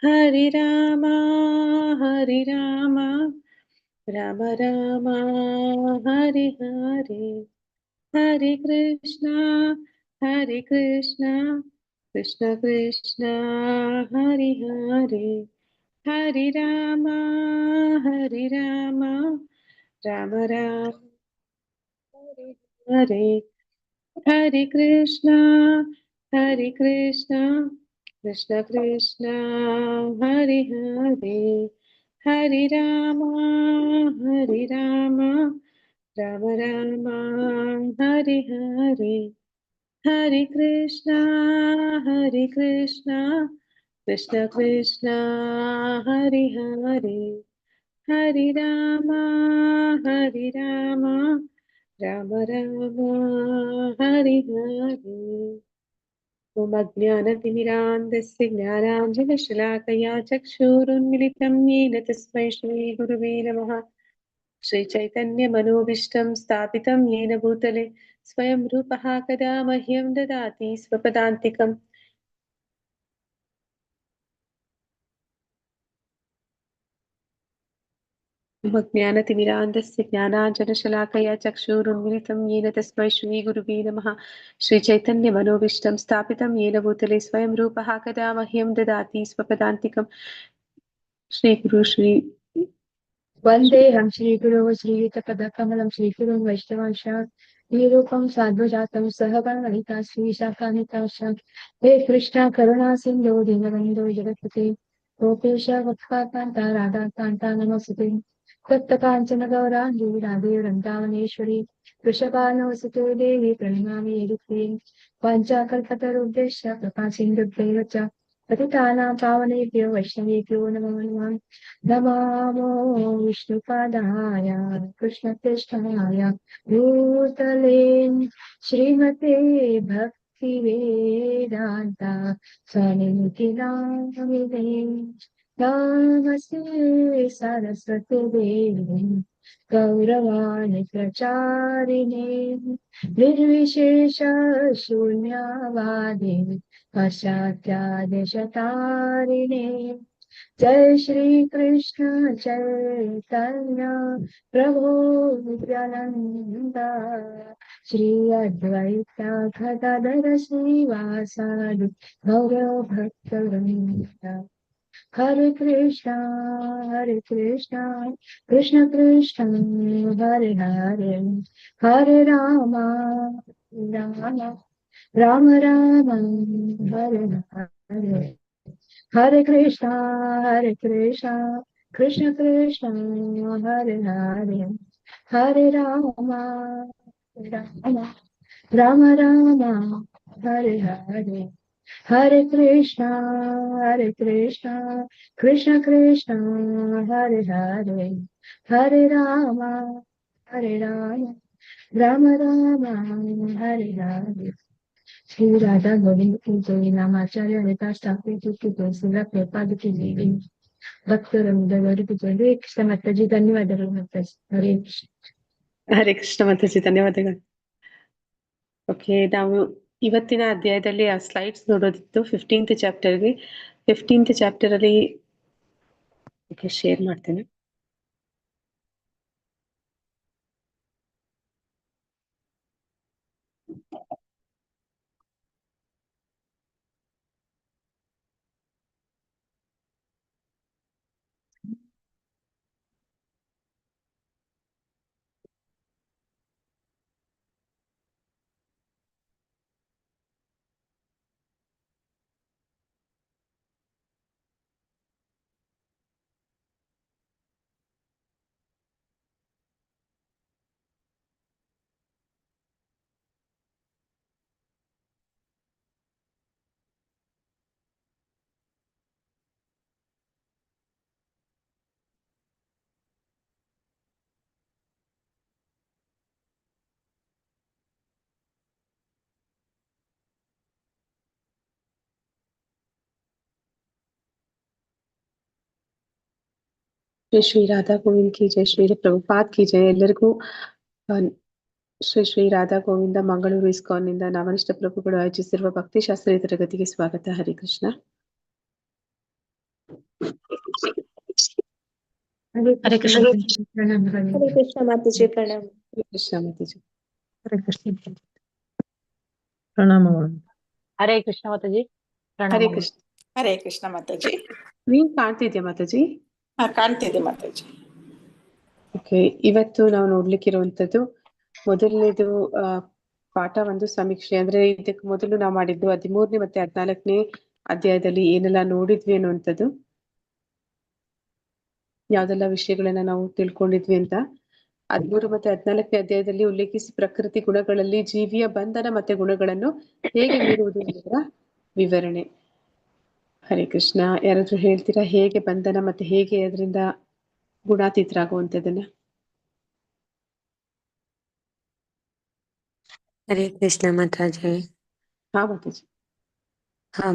हरे राम हरे राम राम राम हरे हरे हरे कृष्णा कृष्ण कृष्ण हरे हरे हरे राम राम राम हरे हरे हरे कृष्णा कृष्ण कृष्ण हरे हरे हरे राम राम राम हरे हरे हरे कृष्णा कृष्ण कृष्ण हरे हरे हरे राम राम राम हरे हरे ओम अज्ञानतिमिरान्धस्य ज्ञानाञ्जनशलाकया चक्षुरुन्मिलितं येन तस्मै श्रीगुरुवे नमः श्रीचैतन्यमनोभीष्टं स्थापितं येन भूतले स्वयं रूपः कदा मह्यं ददाति स्वपदान्तिकम् ज्ञानतिमिरान्धस्य ज्ञानाञ्जनशलाकया चक्षुरुन्मिलितं येन तस्मै श्रीगुरुवे नमः श्रीचैतन्यमनोभीष्टं स्थापितं येन भूतले स्वयं रूपः कदा मह्यं ददाति स्वपदान्तिकं श्रीगुरु श्री वन्देऽहं श्रीगुरो श्रीयुतपदकमलं श्रीगुरुं वैष्णवांशात् निरूपं साध्वजातं सहगणललिता श्रीशाखान्वितांशात् हे कृष्णा करुणा सिन्धो दीनबन्धो जगत्पते गोपेश वत्सकान्ता राधाकान्ता नमस्ते तप्तकाञ्चन गौराङ्गी राधे वृन्दावनेश्वरी वृषभानुसुते देवी प्रणमामि हरिप्रिये पञ्चाकल्पतरुभ्यश्च कृपासिन्धुभ्यैव च पतितानां पावनेभ्यो वैष्णवेभ्यो नमो नमः नमामो विष्णुपादाय कृष्णकृष्णाय भूतले श्रीमते भक्तिवेदान्ता स्वामिनिधिनामिने नमस्ते सरस्वती देवी गौरवाणि प्रचारिणे निर्विशेष शून्यवादे पाश्चात्यादेशतारिणे जय श्री कृष्ण चैतन्य प्रभु नित्यानंद श्री अद्वैत गदाधर श्रीवासादि गौरव भक्तवृंद हरे कृष्णा कृष्ण कृष्ण हरे हरे हरे राम राम राम राम हरे हरे हरे कृष्णा कृष्ण कृष्ण हरे हरे हरे राम राम राम हरे हरे हरे कृष्णा कृष्ण कृष्ण हरे हरे हरे राम राम हरे हरे श्री राधा गोविंद की जय नामाचार्य लता ठाकुर जी की जय श्रीला प्रपाद की जय भक्त रविंद्र की जय हरे कृष्ण माता जी ಧನ್ಯವಾದಗಳು ಮಾತಾಜಿ ಹರೇ ಕೃಷ್ಣ ಹರೇ ಕೃಷ್ಣ ಮಾತಾಜಿ ಧನ್ಯವಾದಗಳು ಓಕೆ ನಾವು ಇವತ್ತಿನ ಅಧ್ಯಾಯದಲ್ಲಿ ಆ ಸ್ಲೈಡ್ಸ್ ನೋಡೋದಿತ್ತು 15th ಚಾಪ್ಟರ್ಗೆ 15th ಚಾಪ್ಟರ್ ಅಲ್ಲಿ ಶೇರ್ ಮಾಡ್ತೇನೆ ಶ್ರೀ ರಾಧಾ ಗೋವಿಂದ್ ಕಿ ಜೈ ಶ್ರೀ ಪ್ರಭುಪಾದ್ ಕಿ ಜೈ ಎಲ್ಲರಿಗೂ ಶ್ರೀ ರಾಧಾ ಗೋವಿಂದ ಮಂಗಳೂರು ಇಸ್ಕಾನ್ನಿಂದ ನವನಿಷ್ಠ ಪ್ರಭುಗಳು ಆಯೋಜಿಸಿರುವ ಭಕ್ತಿ ಶಾಸ್ತ್ರೀಯ ತರಗತಿಗೆ ಸ್ವಾಗತ. ಹರಿ ಕೃಷ್ಣ. ಹರೇ ಕೃಷ್ಣ. ಕೃಷ್ಣ ಪ್ರಣಾಮಗಳು. ಹರೇ ಕೃಷ್ಣ ಮಾತಾಜಿ ಪ್ರಣಾಮ. ಹರೇ ಕೃಷ್ಣ ಮಾತಾಜಿ. ಹರೇ ಕೃಷ್ಣ ಪ್ರಣಾಮಗಳು. ಹರೇ ಕೃಷ್ಣ ಮಾತಾಜಿ ಹರೇ ಪ್ರಣಾಮಗಳು. ಕೃಷ್ಣ. ಹರೇ ಕೃಷ್ಣ ಮಾತಾಜಿ. ನೀವ್ ಕಾಣ್ತಿದ್ಯಾ ಮಾತಾಜಿ? ಕಾಣ್ತಿದೆ ಮಾತಾಜಿ. ಓಕೆ, ಇವತ್ತು ನಾವು ನೋಡ್ಲಿಕ್ಕಿರುವಂತದ್ದು ಮೊದಲನೇದು ಪಾಠ ಒಂದು ಸಮೀಕ್ಷೆ. ಅಂದ್ರೆ ಇದಕ್ಕೆ ಮೊದಲು ನಾವು ಮಾಡಿದ್ದು 13ನೇ ಮತ್ತೆ 14ನೇ ಅಧ್ಯಾಯದಲ್ಲಿ ಏನೆಲ್ಲ ನೋಡಿದ್ವಿ ಅನ್ನುವಂಥದ್ದು, ಯಾವ್ದೆಲ್ಲ ವಿಷಯಗಳನ್ನ ನಾವು ತಿಳ್ಕೊಂಡಿದ್ವಿ ಅಂತ. 13 ಮತ್ತೆ 14ನೇ ಅಧ್ಯಾಯದಲ್ಲಿ ಉಲ್ಲೇಖಿಸಿ ಪ್ರಕೃತಿ ಗುಣಗಳಲ್ಲಿ ಜೀವಿಯ ಬಂಧನ ಮತ್ತೆ ಗುಣಗಳನ್ನು ಹೇಗೆ ಮೀರುವುದು ಎಂಬುದರ ವಿವರಣೆ. ಹರೇ ಕೃಷ್ಣ. ಯಾರಾದ್ರೂ ಹೇಳ್ತೀರಾ ಹೇಗೆ ಬಂಧನ ಮತ್ತೆ ಹೇಗೆ ಅದರಿಂದ ಗುಣಾತೀತರಾಗುವಂತದನ್ನ? ಹರೇ ಕೃಷ್ಣ ಮಾತಾಜಿ. ಹಾ ಮಾತಾಜಿ.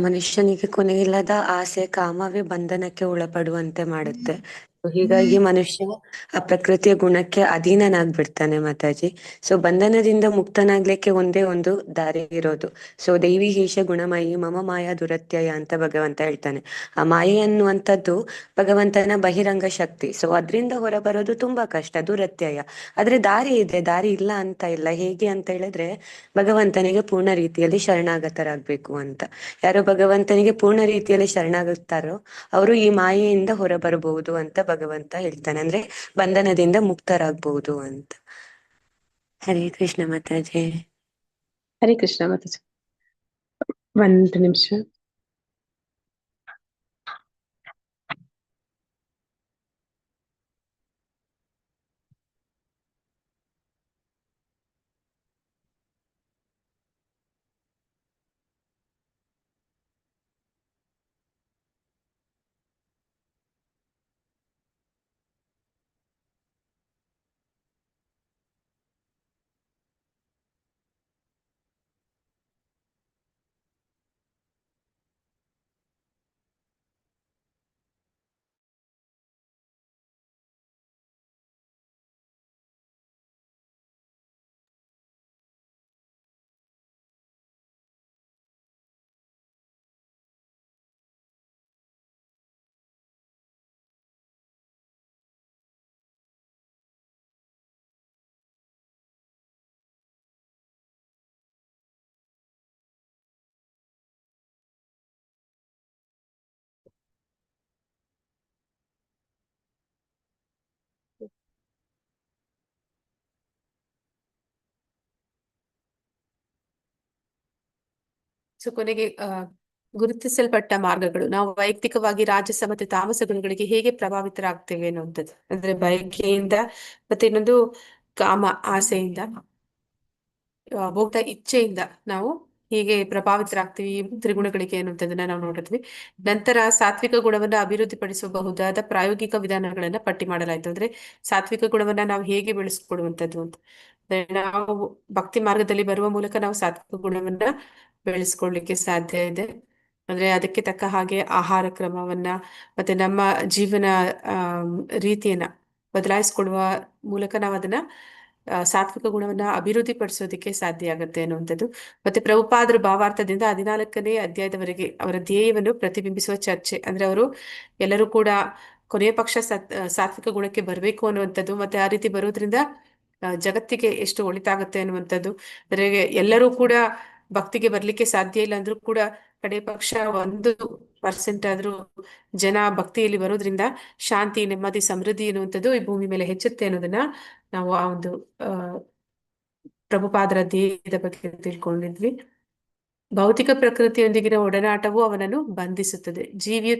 ಮನುಷ್ಯನಿಗೆ ಕೊನೆಯಿಲ್ಲದ ಆಸೆ ಕಾಮವೇ ಬಂಧನಕ್ಕೆ ಒಳಪಡುವಂತೆ ಮಾಡುತ್ತೆ. ಹೀಗಾಗಿ ಮನುಷ್ಯ ಆ ಪ್ರಕೃತಿಯ ಗುಣಕ್ಕೆ ಅಧೀನನಾಗ್ಬಿಡ್ತಾನೆ ಮಾತಾಜಿ. ಸೊ ಬಂಧನದಿಂದ ಮುಕ್ತನಾಗ್ಲಿಕ್ಕೆ ಒಂದೇ ಒಂದು ದಾರಿ ಇರೋದು. ಸೊ ದೈವಿ ಹೇಷ ಗುಣಮಯಿ ಮಮ ಮಾಯಾ ದುರತ್ಯಯ ಅಂತ ಭಗವಂತ ಹೇಳ್ತಾನೆ. ಆ ಮಾಯೆ ಅನ್ನುವಂಥದ್ದು ಭಗವಂತನ ಬಹಿರಂಗ ಶಕ್ತಿ. ಸೊ ಅದ್ರಿಂದ ಹೊರಬರೋದು ತುಂಬಾ ಕಷ್ಟ, ದುರತ್ಯಯ. ಆದ್ರೆ ದಾರಿ ಇದೆ, ದಾರಿ ಇಲ್ಲ ಅಂತ ಇಲ್ಲ. ಹೇಗೆ ಅಂತ ಹೇಳಿದ್ರೆ ಭಗವಂತನಿಗೆ ಪೂರ್ಣ ರೀತಿಯಲ್ಲಿ ಶರಣಾಗತರಾಗ್ಬೇಕು ಅಂತ. ಯಾರು ಭಗವಂತನಿಗೆ ಪೂರ್ಣ ರೀತಿಯಲ್ಲಿ ಶರಣಾಗುತ್ತಾರೋ ಅವರು ಈ ಮಾಯೆಯಿಂದ ಹೊರಬರಬಹುದು ಅಂತ ಭಗವಂತ ಹೇಳ್ತಾನೆ. ಅಂದ್ರೆ ಬಂಧನದಿಂದ ಮುಕ್ತರಾಗಬಹುದು ಅಂತ. ಹರೇ ಕೃಷ್ಣ ಮಾತಾಜಿ. ಹರೇ ಕೃಷ್ಣ ಮಾತಾಜಿ. ಒಂದು ನಿಮಿಷ. ಸೊ ಕೊನೆಗೆ ಗುರುತಿಸಲ್ಪಟ್ಟ ಮಾರ್ಗಗಳು. ನಾವು ವೈಯಕ್ತಿಕವಾಗಿ ರಾಜಸ ಮತ್ತೆ ತಾಮಸ ಗುಣಗಳಿಗೆ ಹೇಗೆ ಪ್ರಭಾವಿತರಾಗ್ತೇವೆ ಅನ್ನುವಂಥದ್ದು. ಅಂದ್ರೆ ಬಯಕೆಯಿಂದ, ಮತ್ತೆ ಇನ್ನೊಂದು ಕಾಮ ಆಸೆಯಿಂದ, ಭೋಕ್ತ ಇಚ್ಛೆಯಿಂದ ನಾವು ಹೀಗೆ ಪ್ರಭಾವಿತರಾಗ್ತೀವಿ ಈ ತ್ರಿಗುಣಗಳಿಗೆ ಅನ್ನುವಂಥದ್ದನ್ನ ನಾವು ನೋಡಿದ್ವಿ. ನಂತರ ಸಾತ್ವಿಕ ಗುಣವನ್ನ ಅಭಿವೃದ್ಧಿಪಡಿಸಬಹುದಾದ ಪ್ರಾಯೋಗಿಕ ವಿಧಾನಗಳನ್ನ ಪಟ್ಟಿ ಮಾಡಲಾಯ್ತು. ಅಂದ್ರೆ ಸಾತ್ವಿಕ ಗುಣವನ್ನ ನಾವು ಹೇಗೆ ಬೆಳೆಸ್ಕೊಡುವಂಥದ್ದು ಅಂತ. ಅಂದ್ರೆ ನಾವು ಭಕ್ತಿ ಮಾರ್ಗದಲ್ಲಿ ಬರುವ ಮೂಲಕ ನಾವು ಸಾತ್ವಿಕ ಗುಣವನ್ನ ಬೆಳೆಸ್ಕೊಳ್ಲಿಕ್ಕೆ ಸಾಧ್ಯ ಇದೆ. ಅಂದ್ರೆ ಅದಕ್ಕೆ ತಕ್ಕ ಹಾಗೆ ಆಹಾರ ಕ್ರಮವನ್ನ ಮತ್ತೆ ನಮ್ಮ ಜೀವನ ರೀತಿಯನ್ನ ಬದಲಾಯಿಸ್ಕೊಡುವ ಮೂಲಕ ನಾವು ಅದನ್ನ ಸಾತ್ವಿಕ ಗುಣವನ್ನ ಅಭಿವೃದ್ಧಿ ಪಡಿಸೋದಕ್ಕೆ ಸಾಧ್ಯ ಆಗುತ್ತೆ ಅನ್ನುವಂಥದ್ದು. ಮತ್ತೆ ಪ್ರಭುಪಾದರ ಭಾವಾರ್ಥದಿಂದ 14ನೇ ಅಧ್ಯಾಯದವರೆಗೆ ಅವರ ಧ್ಯೇಯವನ್ನು ಪ್ರತಿಬಿಂಬಿಸುವ ಚರ್ಚೆ. ಅಂದ್ರೆ ಅವರು ಎಲ್ಲರೂ ಕೂಡ ಕೊನೆಯ ಪಕ್ಷ ಸಾತ್ವಿಕ ಗುಣಕ್ಕೆ ಬರಬೇಕು ಅನ್ನುವಂಥದ್ದು, ಮತ್ತೆ ಆ ರೀತಿ ಬರೋದ್ರಿಂದ ಜಗತ್ತಿಗೆ ಎಷ್ಟು ಒಳಿತಾಗುತ್ತೆ ಅನ್ನುವಂಥದ್ದು. ಅಂದ್ರೆ ಎಲ್ಲರೂ ಕೂಡ ಭಕ್ತಿಗೆ ಬರ್ಲಿಕ್ಕೆ ಸಾಧ್ಯ ಇಲ್ಲ ಅಂದ್ರೂ ಕೂಡ ಕಡೆ ಪಕ್ಷ 1% ಆದ್ರೂ ಜನ ಭಕ್ತಿಯಲ್ಲಿ ಬರೋದ್ರಿಂದ ಶಾಂತಿ, ನೆಮ್ಮದಿ, ಸಮೃದ್ಧಿ ಎನ್ನುವಂಥದ್ದು ಈ ಭೂಮಿ ಮೇಲೆ ಹೆಚ್ಚುತ್ತೆ ಅನ್ನೋದನ್ನ ನಾವು ಆ ಒಂದು ಪ್ರಭುಪಾದರ ಧ್ಯೇಯದ ಬಗ್ಗೆ ತಿಳ್ಕೊಂಡಿದ್ವಿ. ಭೌತಿಕ ಪ್ರಕೃತಿಯೊಂದಿಗಿನ ಒಡನಾಟವು ಅವನನ್ನು ಬಂಧಿಸುತ್ತದೆ. ಜೀವಿಯು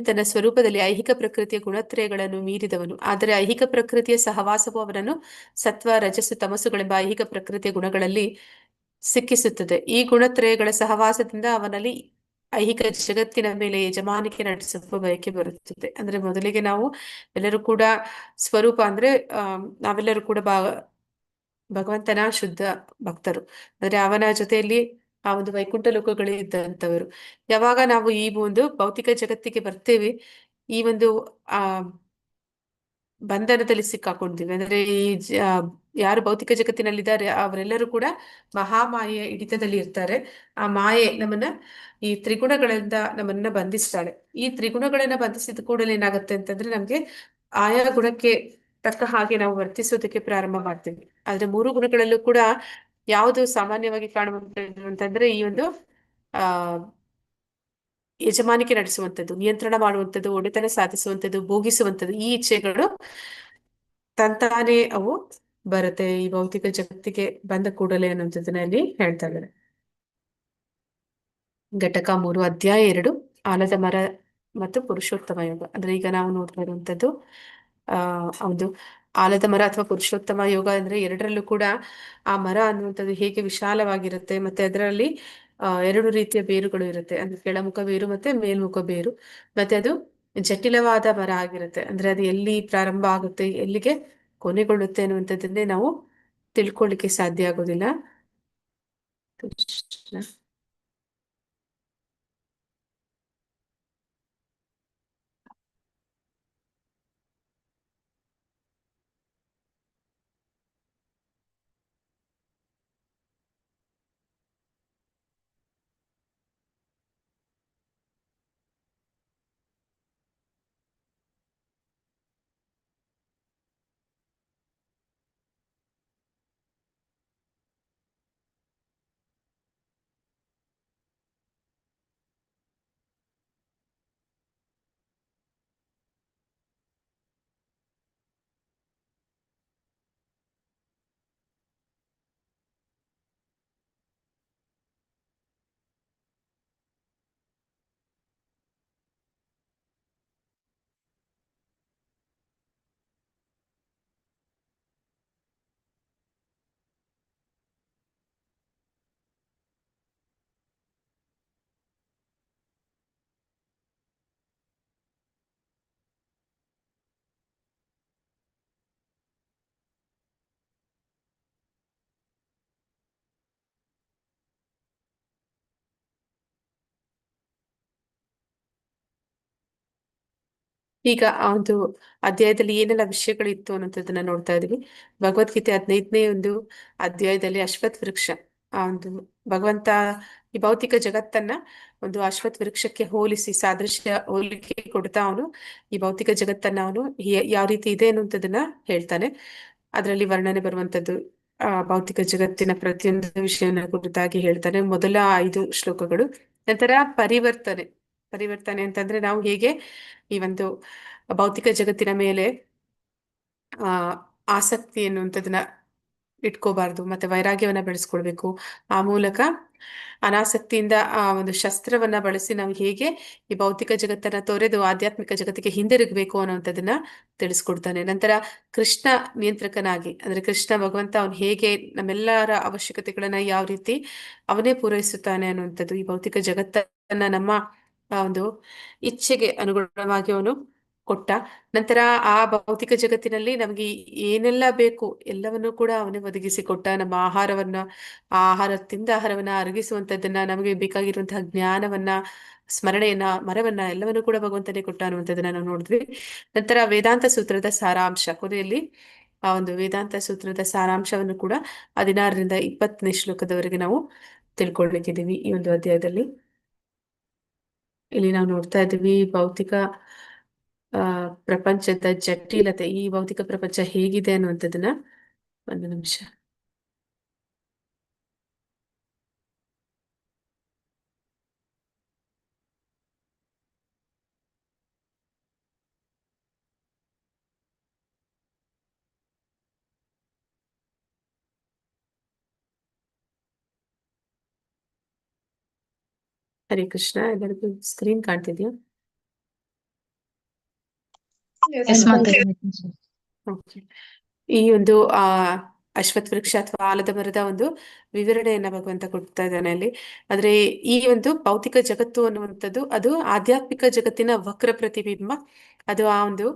ತನ್ನ ಸ್ವರೂಪದಲ್ಲಿ ಐಹಿಕ ಪ್ರಕೃತಿಯ ಗುಣತ್ರಯಗಳನ್ನು ಮೀರಿದವನು. ಆದರೆ ಐಹಿಕ ಪ್ರಕೃತಿಯ ಸಹವಾಸವು ಅವನನ್ನು ಸತ್ವ, ರಜಸ್ಸು, ತಮಸ್ಸುಗಳೆಂಬ ಐಹಿಕ ಪ್ರಕೃತಿಯ ಗುಣಗಳಲ್ಲಿ ಸಿಕ್ಕಿಸುತ್ತದೆ. ಈ ಗುಣತ್ರಯಗಳ ಸಹವಾಸದಿಂದ ಅವನಲ್ಲಿ ಐಹಿಕ ಜಗತ್ತಿನ ಮೇಲೆ ಯಜಮಾನಿಕೆ ನಡೆಸುವ ಬಯಕೆ ಬರುತ್ತದೆ. ಅಂದ್ರೆ ಮೊದಲಿಗೆ ನಾವು ಎಲ್ಲರೂ ಕೂಡ ಸ್ವರೂಪ ಅಂದ್ರೆ ನಾವೆಲ್ಲರೂ ಕೂಡ ಭಗವಂತನ ಶುದ್ಧ ಭಕ್ತರು. ಅಂದ್ರೆ ಅವನ ಜೊತೆಯಲ್ಲಿ ಆ ಒಂದು ವೈಕುಂಠ ಲೋಕಗಳು ಇದ್ದಂಥವರು. ಯಾವಾಗ ನಾವು ಈ ಒಂದು ಭೌತಿಕ ಜಗತ್ತಿಗೆ ಬರ್ತೇವೆ, ಈ ಒಂದು ಆ ಬಂಧನದಲ್ಲಿ ಸಿಕ್ಕಾಕೊಂಡಿವಿ. ಅಂದ್ರೆ ಯಾರು ಭೌತಿಕ ಜಗತ್ತಿನಲ್ಲಿದ್ದಾರೆ ಅವರೆಲ್ಲರೂ ಕೂಡ ಮಹಾಮಾಯೆಯ ಹಿಡಿತದಲ್ಲಿ ಇರ್ತಾರೆ. ಆ ಮಾಯೆ ಈ ತ್ರಿಗುಣಗಳಿಂದ ನಮ್ಮನ್ನ ಬಂಧಿಸ್ತಾಳೆ. ಈ ತ್ರಿಗುಣಗಳನ್ನ ಬಂಧಿಸಿದ ಕೂಡಲೇ ಏನಾಗುತ್ತೆ ಅಂತಂದ್ರೆ ನಮ್ಗೆ ಆಯಾ ಗುಣಕ್ಕೆ ತಕ್ಕ ಹಾಗೆ ನಾವು ವರ್ತಿಸೋದಕ್ಕೆ ಪ್ರಾರಂಭ ಮಾಡ್ತೀವಿ. ಆದ್ರೆ 3 ಗುಣಗಳಲ್ಲೂ ಕೂಡ ಯಾವುದು ಸಾಮಾನ್ಯವಾಗಿ ಕಾಣುವಂತದ್ದು ಅಂತಂದ್ರೆ ಈ ಒಂದು ಆ ಯಜಮಾನಿಕೆ ನಡೆಸುವಂಥದ್ದು, ನಿಯಂತ್ರಣ ಮಾಡುವಂಥದ್ದು, ಒಡೆತನ ಸಾಧಿಸುವಂಥದ್ದು, ಭೋಗಿಸುವಂಥದ್ದು, ಈ ಇಚ್ಛೆಗಳು ತಂತಾನೇ ಅವು ಬರುತ್ತೆ ಈ ಭೌತಿಕ ಜಗತ್ತಿಗೆ ಬಂದ ಕೂಡಲೇ ಅನ್ನುವಂಥದ್ದನ್ನ ಇಲ್ಲಿ ಹೇಳ್ತಾ ಇದ್ದಾರೆ. ಘಟಕ 3 ಅಧ್ಯಾಯ 2 ಆಲದ ಮರ ಮತ್ತು ಪುರುಷೋತ್ತಮ ಯೋಗ. ಅಂದ್ರೆ ಈಗ ನಾವು ನೋಡ್ತಾ ಇರುವಂತದ್ದು ಒಂದು ಆಲದ ಮರ ಅಥವಾ ಪುರುಷೋತ್ತಮ ಯೋಗ ಅಂದ್ರೆ ಎರಡರಲ್ಲೂ ಕೂಡ ಆ ಮರ ಅನ್ನುವಂಥದ್ದು ಹೇಗೆ ವಿಶಾಲವಾಗಿರುತ್ತೆ, ಮತ್ತೆ ಅದರಲ್ಲಿ 2 ರೀತಿಯ ಬೇರುಗಳು ಇರುತ್ತೆ. ಅಂದ್ರೆ ಕೆಳಮುಖ ಬೇರು ಮತ್ತೆ ಮೇಲ್ಮುಖ ಬೇರು. ಮತ್ತೆ ಅದು ಜಟಿಲವಾದ ಮರ ಆಗಿರುತ್ತೆ. ಅಂದ್ರೆ ಅದು ಎಲ್ಲಿ ಪ್ರಾರಂಭ ಆಗುತ್ತೆ, ಎಲ್ಲಿಗೆ ಕೊನೆಗೊಳ್ಳುತ್ತೆ ಅನ್ನುವಂಥದ್ದನ್ನೇ ನಾವು ತಿಳ್ಕೊಳ್ಳಿಕ್ಕೆ ಸಾಧ್ಯ ಆಗೋದಿಲ್ಲ. ಈಗ ಆ ಒಂದು ಅಧ್ಯಾಯದಲ್ಲಿ ಏನೆಲ್ಲ ವಿಷಯಗಳಿತ್ತು ಅನ್ನೋದನ್ನ ನೋಡ್ತಾ ಇದೀವಿ. ಭಗವದ್ಗೀತೆ 15ನೇ ಒಂದು ಅಧ್ಯಾಯದಲ್ಲಿ ಅಶ್ವತ್ಥ ವೃಕ್ಷ, ಆ ಒಂದು ಭಗವಂತ ಈ ಭೌತಿಕ ಜಗತ್ತನ್ನ ಒಂದು ಅಶ್ವತ್ಥ ವೃಕ್ಷಕ್ಕೆ ಹೋಲಿಸಿ ಸಾದೃಶ್ಯ ಹೋಲಿಕೆ ಕೊಡ್ತಾ ಅವನು ಈ ಭೌತಿಕ ಜಗತ್ತನ್ನ ಅವನು ಯಾವ ರೀತಿ ಇದೆ ಅನ್ನುವಂಥದ್ದನ್ನ ಹೇಳ್ತಾನೆ. ಅದರಲ್ಲಿ ವರ್ಣನೆ ಬರುವಂತದ್ದು ಭೌತಿಕ ಜಗತ್ತಿನ ಪ್ರತಿಯೊಂದು ವಿಷಯನ ಕುರಿತಾಗಿ ಹೇಳ್ತಾನೆ ಮೊದಲ 5 ಶ್ಲೋಕಗಳು. ನಂತರ ಪರಿವರ್ತನೆ ಅಂತಂದ್ರೆ ನಾವು ಹೇಗೆ ಈ ಒಂದು ಭೌತಿಕ ಜಗತ್ತಿನ ಮೇಲೆ ಆಸಕ್ತಿ ಎನ್ನುವಂಥದ್ದನ್ನ ಇಟ್ಕೋಬಾರ್ದು, ಮತ್ತೆ ವೈರಾಗ್ಯವನ್ನ ಬೆಳೆಸ್ಕೊಳ್ಬೇಕು. ಆ ಮೂಲಕ ಅನಾಸಕ್ತಿಯಿಂದ ಆ ಒಂದು ಶಸ್ತ್ರವನ್ನ ಬಳಸಿ ನಾವು ಹೇಗೆ ಈ ಭೌತಿಕ ಜಗತ್ತನ್ನ ತೊರೆದು ಆಧ್ಯಾತ್ಮಿಕ ಜಗತ್ತಿಗೆ ಹಿಂದಿರುಗಬೇಕು ಅನ್ನುವಂಥದ್ದನ್ನ ತಿಳಿಸ್ಕೊಡ್ತಾನೆ. ನಂತರ ಕೃಷ್ಣ ನಿಯಂತ್ರಕನಾಗಿ, ಅಂದ್ರೆ ಕೃಷ್ಣ ಭಗವಂತ ಅವನು ಹೇಗೆ ನಮ್ಮೆಲ್ಲರ ಅವಶ್ಯಕತೆಗಳನ್ನ ಯಾವ ರೀತಿ ಅವನೇ ಪೂರೈಸುತ್ತಾನೆ ಅನ್ನುವಂಥದ್ದು, ಈ ಭೌತಿಕ ಜಗತ್ತನ್ನ ನಮ್ಮ ಒಂದು ಇಚ್ಛೆಗೆ ಅನುಗುಣವಾಗಿ ಅವನು ಕೊಟ್ಟ. ನಂತರ ಆ ಭೌತಿಕ ಜಗತ್ತಿನಲ್ಲಿ ನಮ್ಗೆ ಏನೆಲ್ಲ ಬೇಕು ಎಲ್ಲವನ್ನೂ ಕೂಡ ಅವನೇ ಒದಗಿಸಿ ಕೊಟ್ಟ. ನಮ್ಮ ಆಹಾರವನ್ನ ಅರಗಿಸುವಂತದ್ದನ್ನ, ನಮಗೆ ಬೇಕಾಗಿರುವಂತಹ ಜ್ಞಾನವನ್ನ, ಸ್ಮರಣೆಯನ್ನ, ಮರವನ್ನ ಎಲ್ಲವನ್ನೂ ಕೂಡ ಭಗವಂತನೇ ಕೊಟ್ಟ ಅನ್ನುವಂಥದ್ದನ್ನ ನಾವು ನೋಡಿದ್ವಿ. ನಂತರ ವೇದಾಂತ ಸೂತ್ರದ ಸಾರಾಂಶ, ಕೊನೆಯಲ್ಲಿ ಆ ಒಂದು ವೇದಾಂತ ಸೂತ್ರದ ಸಾರಾಂಶವನ್ನು ಕೂಡ 16ರಿಂದ 20ನೇ ಶ್ಲೋಕದವರೆಗೆ ನಾವು ತಿಳ್ಕೊಳ್ಬೇಕಿದ್ದೀವಿ ಈ ಒಂದು ಅಧ್ಯಾಯದಲ್ಲಿ. ಇಲ್ಲಿ ನಾವು ನೋಡ್ತಾ ಇದ್ದೀವಿ ಭೌತಿಕ ಪ್ರಪಂಚದ ಜಟಿಲತೆ, ಈ ಭೌತಿಕ ಪ್ರಪಂಚ ಹೇಗಿದೆ ಅನ್ನುವಂಥದ್ದನ್ನ. ಒಂದು ನಿಮಿಷ. ಹರೇ ಕೃಷ್ಣ. ಎಲ್ಲರಿಗೂ ಸ್ಕ್ರೀನ್ ಕಾಣ್ತಿದ್ಯಾ? Yes, Mataji. Okay. ಈ ಒಂದು ಅಶ್ವತ್ಥ ವೃಕ್ಷ ಅಥವಾ ಆಲದ ಮರದ ಒಂದು ವಿವರಣೆಯನ್ನ ಭಗವಂತ ಕೊಡ್ತಾ ಇದ್ದಾನೆ ಅಲ್ಲಿ. ಆದ್ರೆ ಈ ಒಂದು ಭೌತಿಕ ಜಗತ್ತು ಅನ್ನುವಂಥದ್ದು ಅದು ಆಧ್ಯಾತ್ಮಿಕ ಜಗತ್ತಿನ ವಕ್ರ ಪ್ರತಿಬಿಂಬ. ಅದು ಆ ಒಂದು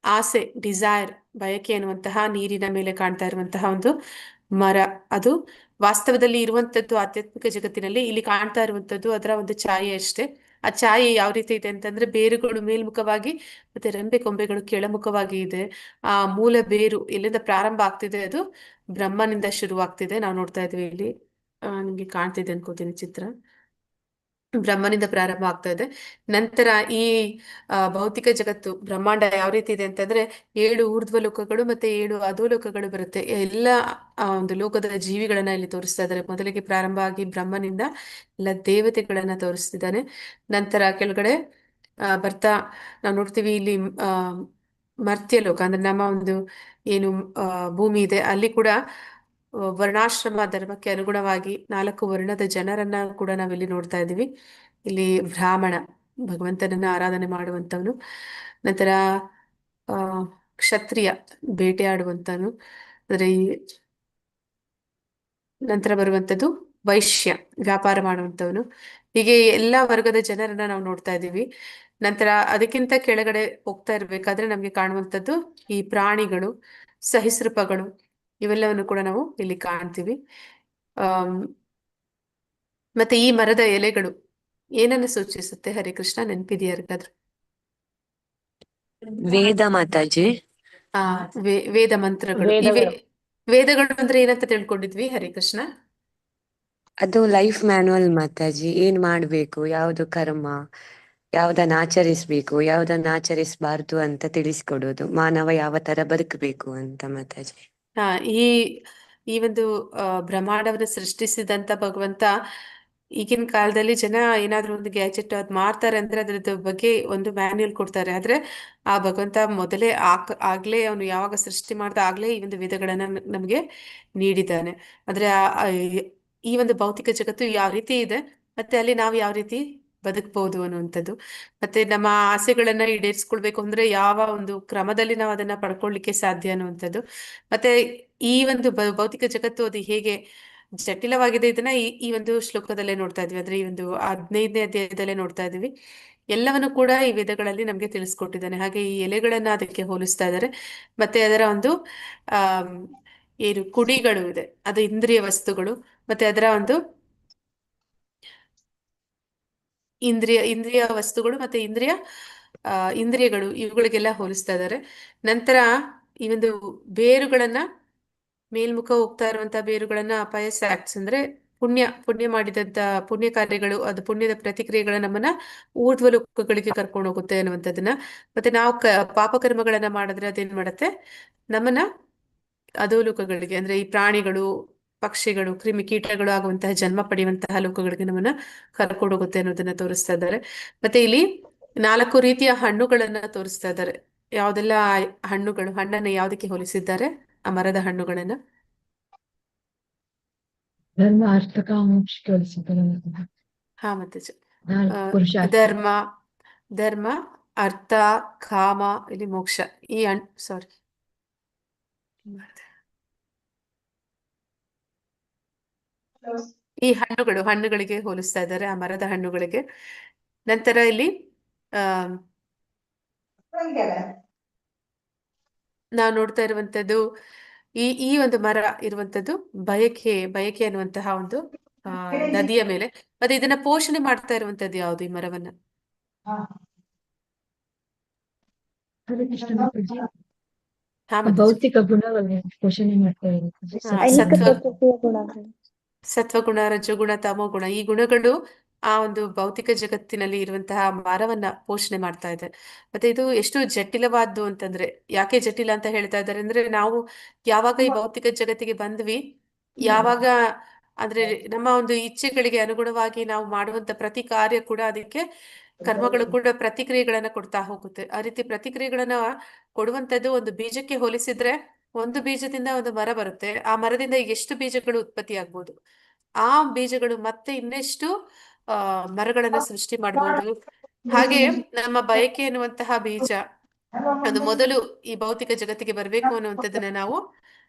ಆಸೆ, ಡಿಸೈರ್, ಬಯಕೆ ಅನ್ನುವಂತಹ ನೀರಿನ ಮೇಲೆ ಕಾಣ್ತಾ ಇರುವಂತಹ ಒಂದು ಮರ. ಅದು ವಾಸ್ತವದಲ್ಲಿ ಇರುವಂತದ್ದು ಆಧ್ಯಾತ್ಮಿಕ ಜಗತ್ತಿನಲ್ಲಿ. ಇಲ್ಲಿ ಕಾಣ್ತಾ ಇರುವಂತದ್ದು ಅದರ ಒಂದು ಛಾಯೆ ಅಷ್ಟೇ. ಆ ಛಾಯೆ ಯಾವ ರೀತಿ ಇದೆ ಅಂತಂದ್ರೆ, ಬೇರುಗಳು ಮೇಲ್ಮುಖವಾಗಿ ಮತ್ತೆ ರೆಂಬೆ ಕೊಂಬೆಗಳು ಕೆಳಮುಖವಾಗಿ ಇದೆ. ಆ ಮೂಲ ಬೇರು ಎಲ್ಲಿಂದ ಪ್ರಾರಂಭ ಆಗ್ತಿದೆ, ಅದು ಬ್ರಹ್ಮನಿಂದ ಶುರುವಾಗ್ತಿದೆ. ನಾವು ನೋಡ್ತಾ ಇದ್ವಿ ಇಲ್ಲಿ. ನಿಮ್ಗೆ ಕಾಣ್ತಿದೆ ಅನ್ಕೋತೀನಿ ಚಿತ್ರ. ಬ್ರಹ್ಮನಿಂದ ಪ್ರಾರಂಭ ಆಗ್ತಾ ಇದೆ. ನಂತರ ಈ ಭೌತಿಕ ಜಗತ್ತು, ಬ್ರಹ್ಮಾಂಡ ಯಾವ ರೀತಿ ಇದೆ ಅಂತಂದ್ರೆ, 7 ಊರ್ಧ್ವ ಲೋಕಗಳು ಮತ್ತೆ 7 ಅಧೋಲೋಕಗಳು ಬರುತ್ತೆ. ಎಲ್ಲ ಆ ಒಂದು ಲೋಕದ ಜೀವಿಗಳನ್ನ ಇಲ್ಲಿ ತೋರಿಸ್ತಾ ಇದ್ದಾರೆ. ಮೊದಲಿಗೆ ಪ್ರಾರಂಭ ಆಗಿ ಬ್ರಹ್ಮನಿಂದ ಎಲ್ಲ ದೇವತೆಗಳನ್ನ ತೋರಿಸ್ತಿದ್ದಾನೆ. ನಂತರ ಕೆಳಗಡೆ ಬರ್ತಾ ನಾವು ನೋಡ್ತೀವಿ ಇಲ್ಲಿ ಮರ್ತ್ಯ ಲೋಕ ಅಂದ್ರೆ ನಮ್ಮ ಒಂದು ಏನು ಭೂಮಿ ಇದೆ, ಅಲ್ಲಿ ಕೂಡ ವರ್ಣಾಶ್ರಮ ಧರ್ಮಕ್ಕೆ ಅನುಗುಣವಾಗಿ 4 ವರ್ಣದ ಜನರನ್ನ ಕೂಡ ನಾವಿಲ್ಲಿ ನೋಡ್ತಾ ಇದ್ದೀವಿ. ಇಲ್ಲಿ ಬ್ರಾಹ್ಮಣ ಭಗವಂತನನ್ನ ಆರಾಧನೆ ಮಾಡುವಂತವನು. ನಂತರ ಆ ಕ್ಷತ್ರಿಯ ಬೇಟೆಯಾಡುವಂತವನು. ಅಂದ್ರೆ ನಂತರ ಬರುವಂತದ್ದು ವೈಶ್ಯ ವ್ಯಾಪಾರ ಮಾಡುವಂತವನು. ಹೀಗೆ ಎಲ್ಲಾ ವರ್ಗದ ಜನರನ್ನ ನಾವು ನೋಡ್ತಾ ಇದ್ದೀವಿ. ನಂತರ ಅದಕ್ಕಿಂತ ಕೆಳಗಡೆ ಹೋಗ್ತಾ ಇರ್ಬೇಕಾದ್ರೆ ನಮ್ಗೆ ಕಾಣುವಂಥದ್ದು ಈ ಪ್ರಾಣಿಗಳು, ಸಹಿಸೃಪಗಳು, ಇವೆಲ್ಲವನ್ನು ಕೂಡ ನಾವು ಇಲ್ಲಿ ಕಾಣ್ತೀವಿ. ಮತ್ತೆ ಈ ಮರದ ಎಲೆಗಳು ಏನನ್ನ ಸೂಚಿಸುತ್ತೆ ಹರಿಕೃಷ್ಣ, ನೆನಪಿದೆಯಾ ಯಾರಿಗಾದ್ರೂ? ವೇದ ಮಾತಾಜಿ. ಆ ವೇದ ಮಂತ್ರಗಳು. ವೇದಗಳು. ವೇದಗಳು ಅಂದ್ರೆ ಏನಂತ ತಿಳ್ಕೊಂಡಿದ್ವಿ ಹರಿಕೃಷ್ಣ? ಅದು ಲೈಫ್ ಮ್ಯಾನುವಲ್ ಮಾತಾಜಿ. ಏನ್ ಮಾಡ್ಬೇಕು, ಯಾವ್ದು ಕರ್ಮ, ಯಾವ್ದನ್ನ ಆಚರಿಸ್ಬೇಕು, ಯಾವ್ದನ್ನ ಆಚರಿಸಬಾರ್ದು ಅಂತ ತಿಳಿಸ್ಕೊಡೋದು. ಮಾನವ ಯಾವ ತರ ಬದುಕಬೇಕು ಅಂತ ಮಾತಾಜಿ. ಹಾ, ಈ ಈ ಒಂದು ಬ್ರಹ್ಮಾಂಡವನ್ನು ಸೃಷ್ಟಿಸಿದಂತ ಭಗವಂತ ಈಗಿನ ಕಾಲದಲ್ಲಿ ಜನ ಏನಾದ್ರೂ ಒಂದು ಗ್ಯಾಜೆಟ್ ಅದ್ ಮಾಡ್ತಾರೆ ಅಂದ್ರೆ ಅದ್ರದ್ದು ಬಗ್ಗೆ ಒಂದು ಮ್ಯಾನ್ಯುಯಲ್ ಕೊಡ್ತಾರೆ. ಆದ್ರೆ ಆ ಭಗವಂತ ಮೊದಲೇ ಆಗ್ಲೇ ಅವನು ಯಾವಾಗ ಸೃಷ್ಟಿ ಮಾಡ್ದ ಆಗ್ಲೇ ಈ ಒಂದು ವೇದಗಳನ್ನ ನಮ್ಗೆ ನೀಡಿದ್ದಾನೆ. ಆದ್ರೆ ಈ ಒಂದು ಭೌತಿಕ ಜಗತ್ತು ಯಾವ ರೀತಿ ಇದೆ ಮತ್ತೆ ಅಲ್ಲಿ ನಾವು ಯಾವ ರೀತಿ ಬದುಕಬಹುದು ಅನ್ನುವಂಥದ್ದು, ಮತ್ತೆ ನಮ್ಮ ಆಸೆಗಳನ್ನ ಈಡೇರಿಸ್ಕೊಳ್ಬೇಕು ಅಂದ್ರೆ ಯಾವ ಒಂದು ಕ್ರಮದಲ್ಲಿ ನಾವು ಅದನ್ನ ಪಡ್ಕೊಳ್ಲಿಕ್ಕೆ ಸಾಧ್ಯ ಅನ್ನುವಂಥದ್ದು, ಮತ್ತೆ ಈ ಒಂದು ಭೌತಿಕ ಜಗತ್ತು ಅದು ಹೇಗೆ ಜಟಿಲವಾಗಿದೆ, ಇದನ್ನ ಈ ಒಂದು ಶ್ಲೋಕದಲ್ಲೇ ನೋಡ್ತಾ ಇದ್ವಿ. ಅಂದ್ರೆ ಈ ಒಂದು 15ನೇ ಅಧ್ಯಾಯದಲ್ಲೇ ನೋಡ್ತಾ ಇದೀವಿ. ಎಲ್ಲವನ್ನು ಕೂಡ ಈ ವೇದಗಳಲ್ಲಿ ನಮ್ಗೆ ತಿಳಿಸ್ಕೊಟ್ಟಿದ್ದಾನೆ. ಹಾಗೆ ಈ ಎಲೆಗಳನ್ನ ಅದಕ್ಕೆ ಹೋಲಿಸ್ತಾ ಇದ್ದಾರೆ. ಮತ್ತೆ ಅದರ ಒಂದು ಆ ಏನು ಕುಡಿಗಳು ಇದೆ, ಅದು ಇಂದ್ರಿಯ ವಸ್ತುಗಳು. ಮತ್ತೆ ಅದರ ಒಂದು ಇಂದ್ರಿಯ ವಸ್ತುಗಳು ಮತ್ತೆ ಇಂದ್ರಿಯಗಳು, ಇವುಗಳಿಗೆಲ್ಲ ಹೋಲಿಸ್ತಾ ಇದ್ದಾರೆ. ನಂತರ ಈ ಒಂದು ಬೇರುಗಳನ್ನ, ಮೇಲ್ಮುಖ ಹೋಗ್ತಾ ಇರುವಂತಹ ಬೇರುಗಳನ್ನ ಅಪಾಯಸ್ ಆಕ್ಟ್ಸ್ ಅಂದ್ರೆ ಪುಣ್ಯ ಮಾಡಿದಂತ ಪುಣ್ಯ ಕಾರ್ಯಗಳು, ಅದು ಪುಣ್ಯದ ಪ್ರತಿಕ್ರಿಯೆಗಳ ನಮ್ಮನ್ನ ಊರ್ಧ್ವ ಲೋಕಗಳಿಗೆ ಕರ್ಕೊಂಡು ಹೋಗುತ್ತೆ ಅನ್ನುವಂಥದ್ದನ್ನ. ಮತ್ತೆ ನಾವು ಪಾಪಕರ್ಮಗಳನ್ನ ಮಾಡಿದ್ರೆ ಅದೇನ್ ಮಾಡುತ್ತೆ, ನಮ್ಮನ್ನ ಅಧೋಲೋಕಗಳಿಗೆ ಅಂದ್ರೆ ಈ ಪ್ರಾಣಿಗಳು, ಪಕ್ಷಿಗಳು, ಕ್ರಿಮಿಕೀಟಗಳು ಆಗುವಂತಹ ಜನ್ಮ ಪಡೆಯುವಂತಹ ಲೋಕಗಳಿಗೆ ನಮ್ಮನ್ನ ಕರ್ಕೊಂಡು ಹೋಗುತ್ತೆ ಅನ್ನೋದನ್ನ ತೋರಿಸ್ತಾ ಇದ್ದಾರೆ. ಮತ್ತೆ ಇಲ್ಲಿ 4 ರೀತಿಯ ಹಣ್ಣುಗಳನ್ನ ತೋರಿಸ್ತಾ ಇದ್ದಾರೆ. ಯಾವ್ದೆಲ್ಲ ಹಣ್ಣುಗಳು, ಹಣ್ಣನ್ನ ಯಾವ್ದಕ್ಕೆ ಹೋಲಿಸಿದ್ದಾರೆ ಆ ಮರದ ಹಣ್ಣುಗಳನ್ನ? ಧರ್ಮ ಅರ್ಥ ಕಾಮ ಮೋಕ್ಷಕ್ಕೆ ಹೋಲಿಸಿದ್ದಾರೆ. ಹಾ ಮತ್ತೆ ಪುರುಷಾರ್ಥ. ಧರ್ಮ, ಅರ್ಥ, ಕಾಮ, ಇಲ್ಲಿ ಮೋಕ್ಷ. ಈ ಸಾರಿ ಈ ಹಣ್ಣುಗಳಿಗೆ ಹೋಲಿಸ್ತಾ ಇದ್ದಾರೆ, ಆ ಮರದ ಹಣ್ಣುಗಳಿಗೆ. ನಂತರ ಇಲ್ಲಿ ಆ ನಾವು ನೋಡ್ತಾ ಇರುವಂತದ್ದು ಈ ಒಂದು ಮರ ಇರುವಂತದ್ದು ಬಯಕೆ ಅನ್ನುವಂತಹ ಒಂದು ನದಿಯ ಮೇಲೆ. ಮತ್ತೆ ಇದನ್ನ ಪೋಷಣೆ ಮಾಡ್ತಾ ಇರುವಂತದ್ದು ಯಾವುದು ಈ ಮರವನ್ನ? ಹರಿಕೃಷ್ಣ ಮಾತಾಜಿ ಹಾ ಮತ್ತೆ ಭೌತಿಕ ಗುಣವನ್ನು ಪೋಷಣೆ ಮಾಡ್ತಾ ಇರುತ್ತೆ. ಸತ್ವಗುಣ, ರಜಗುಣ, ತಮೋಗುಣ, ಈ ಗುಣಗಳು ಆ ಒಂದು ಭೌತಿಕ ಜಗತ್ತಿನಲ್ಲಿ ಇರುವಂತಹ ಮರವನ್ನ ಪೋಷಣೆ ಮಾಡ್ತಾ ಇದೆ. ಮತ್ತೆ ಇದು ಎಷ್ಟು ಜಟಿಲವಾದ್ದು ಅಂತಂದ್ರೆ, ಯಾಕೆ ಜಟಿಲ ಅಂತ ಹೇಳ್ತಾ ಇದ್ದಾರೆ ಅಂದ್ರೆ, ನಾವು ಯಾವಾಗ ಈ ಭೌತಿಕ ಜಗತ್ತಿಗೆ ಬಂದ್ವಿ, ಯಾವಾಗ ಅಂದ್ರೆ ನಮ್ಮ ಒಂದು ಇಚ್ಛೆಗಳಿಗೆ ಅನುಗುಣವಾಗಿ ನಾವು ಮಾಡುವಂತ ಪ್ರತಿ ಕಾರ್ಯ ಕೂಡ, ಅದಕ್ಕೆ ಕರ್ಮಗಳು ಕೂಡ ಪ್ರತಿಕ್ರಿಯೆಗಳನ್ನ ಕೊಡ್ತಾ ಹೋಗುತ್ತೆ. ಆ ರೀತಿ ಪ್ರತಿಕ್ರಿಯೆಗಳನ್ನ ಕೊಡುವಂತದ್ದು ಒಂದು ಬೀಜಕ್ಕೆ ಹೋಲಿಸಿದ್ರೆ, ಒಂದು ಬೀಜದಿಂದ ಒಂದು ಮರ ಬರುತ್ತೆ. ಆ ಮರದಿಂದ ಎಷ್ಟು ಬೀಜಗಳು ಉತ್ಪತ್ತಿ ಆಗ್ಬೋದು, ಆ ಬೀಜಗಳು ಮತ್ತೆ ಇನ್ನೆಷ್ಟು ಮರಗಳನ್ನ ಸೃಷ್ಟಿ ಮಾಡಬಹುದು. ಹಾಗೆ ನಮ್ಮ ಬಯಕೆ ಎನ್ನುವಂತಹ ಬೀಜ ಅದು ಮೊದಲು ಈ ಭೌತಿಕ ಜಗತ್ತಿಗೆ ಬರಬೇಕು ಅನ್ನುವಂಥದ್ದನ್ನ ನಾವು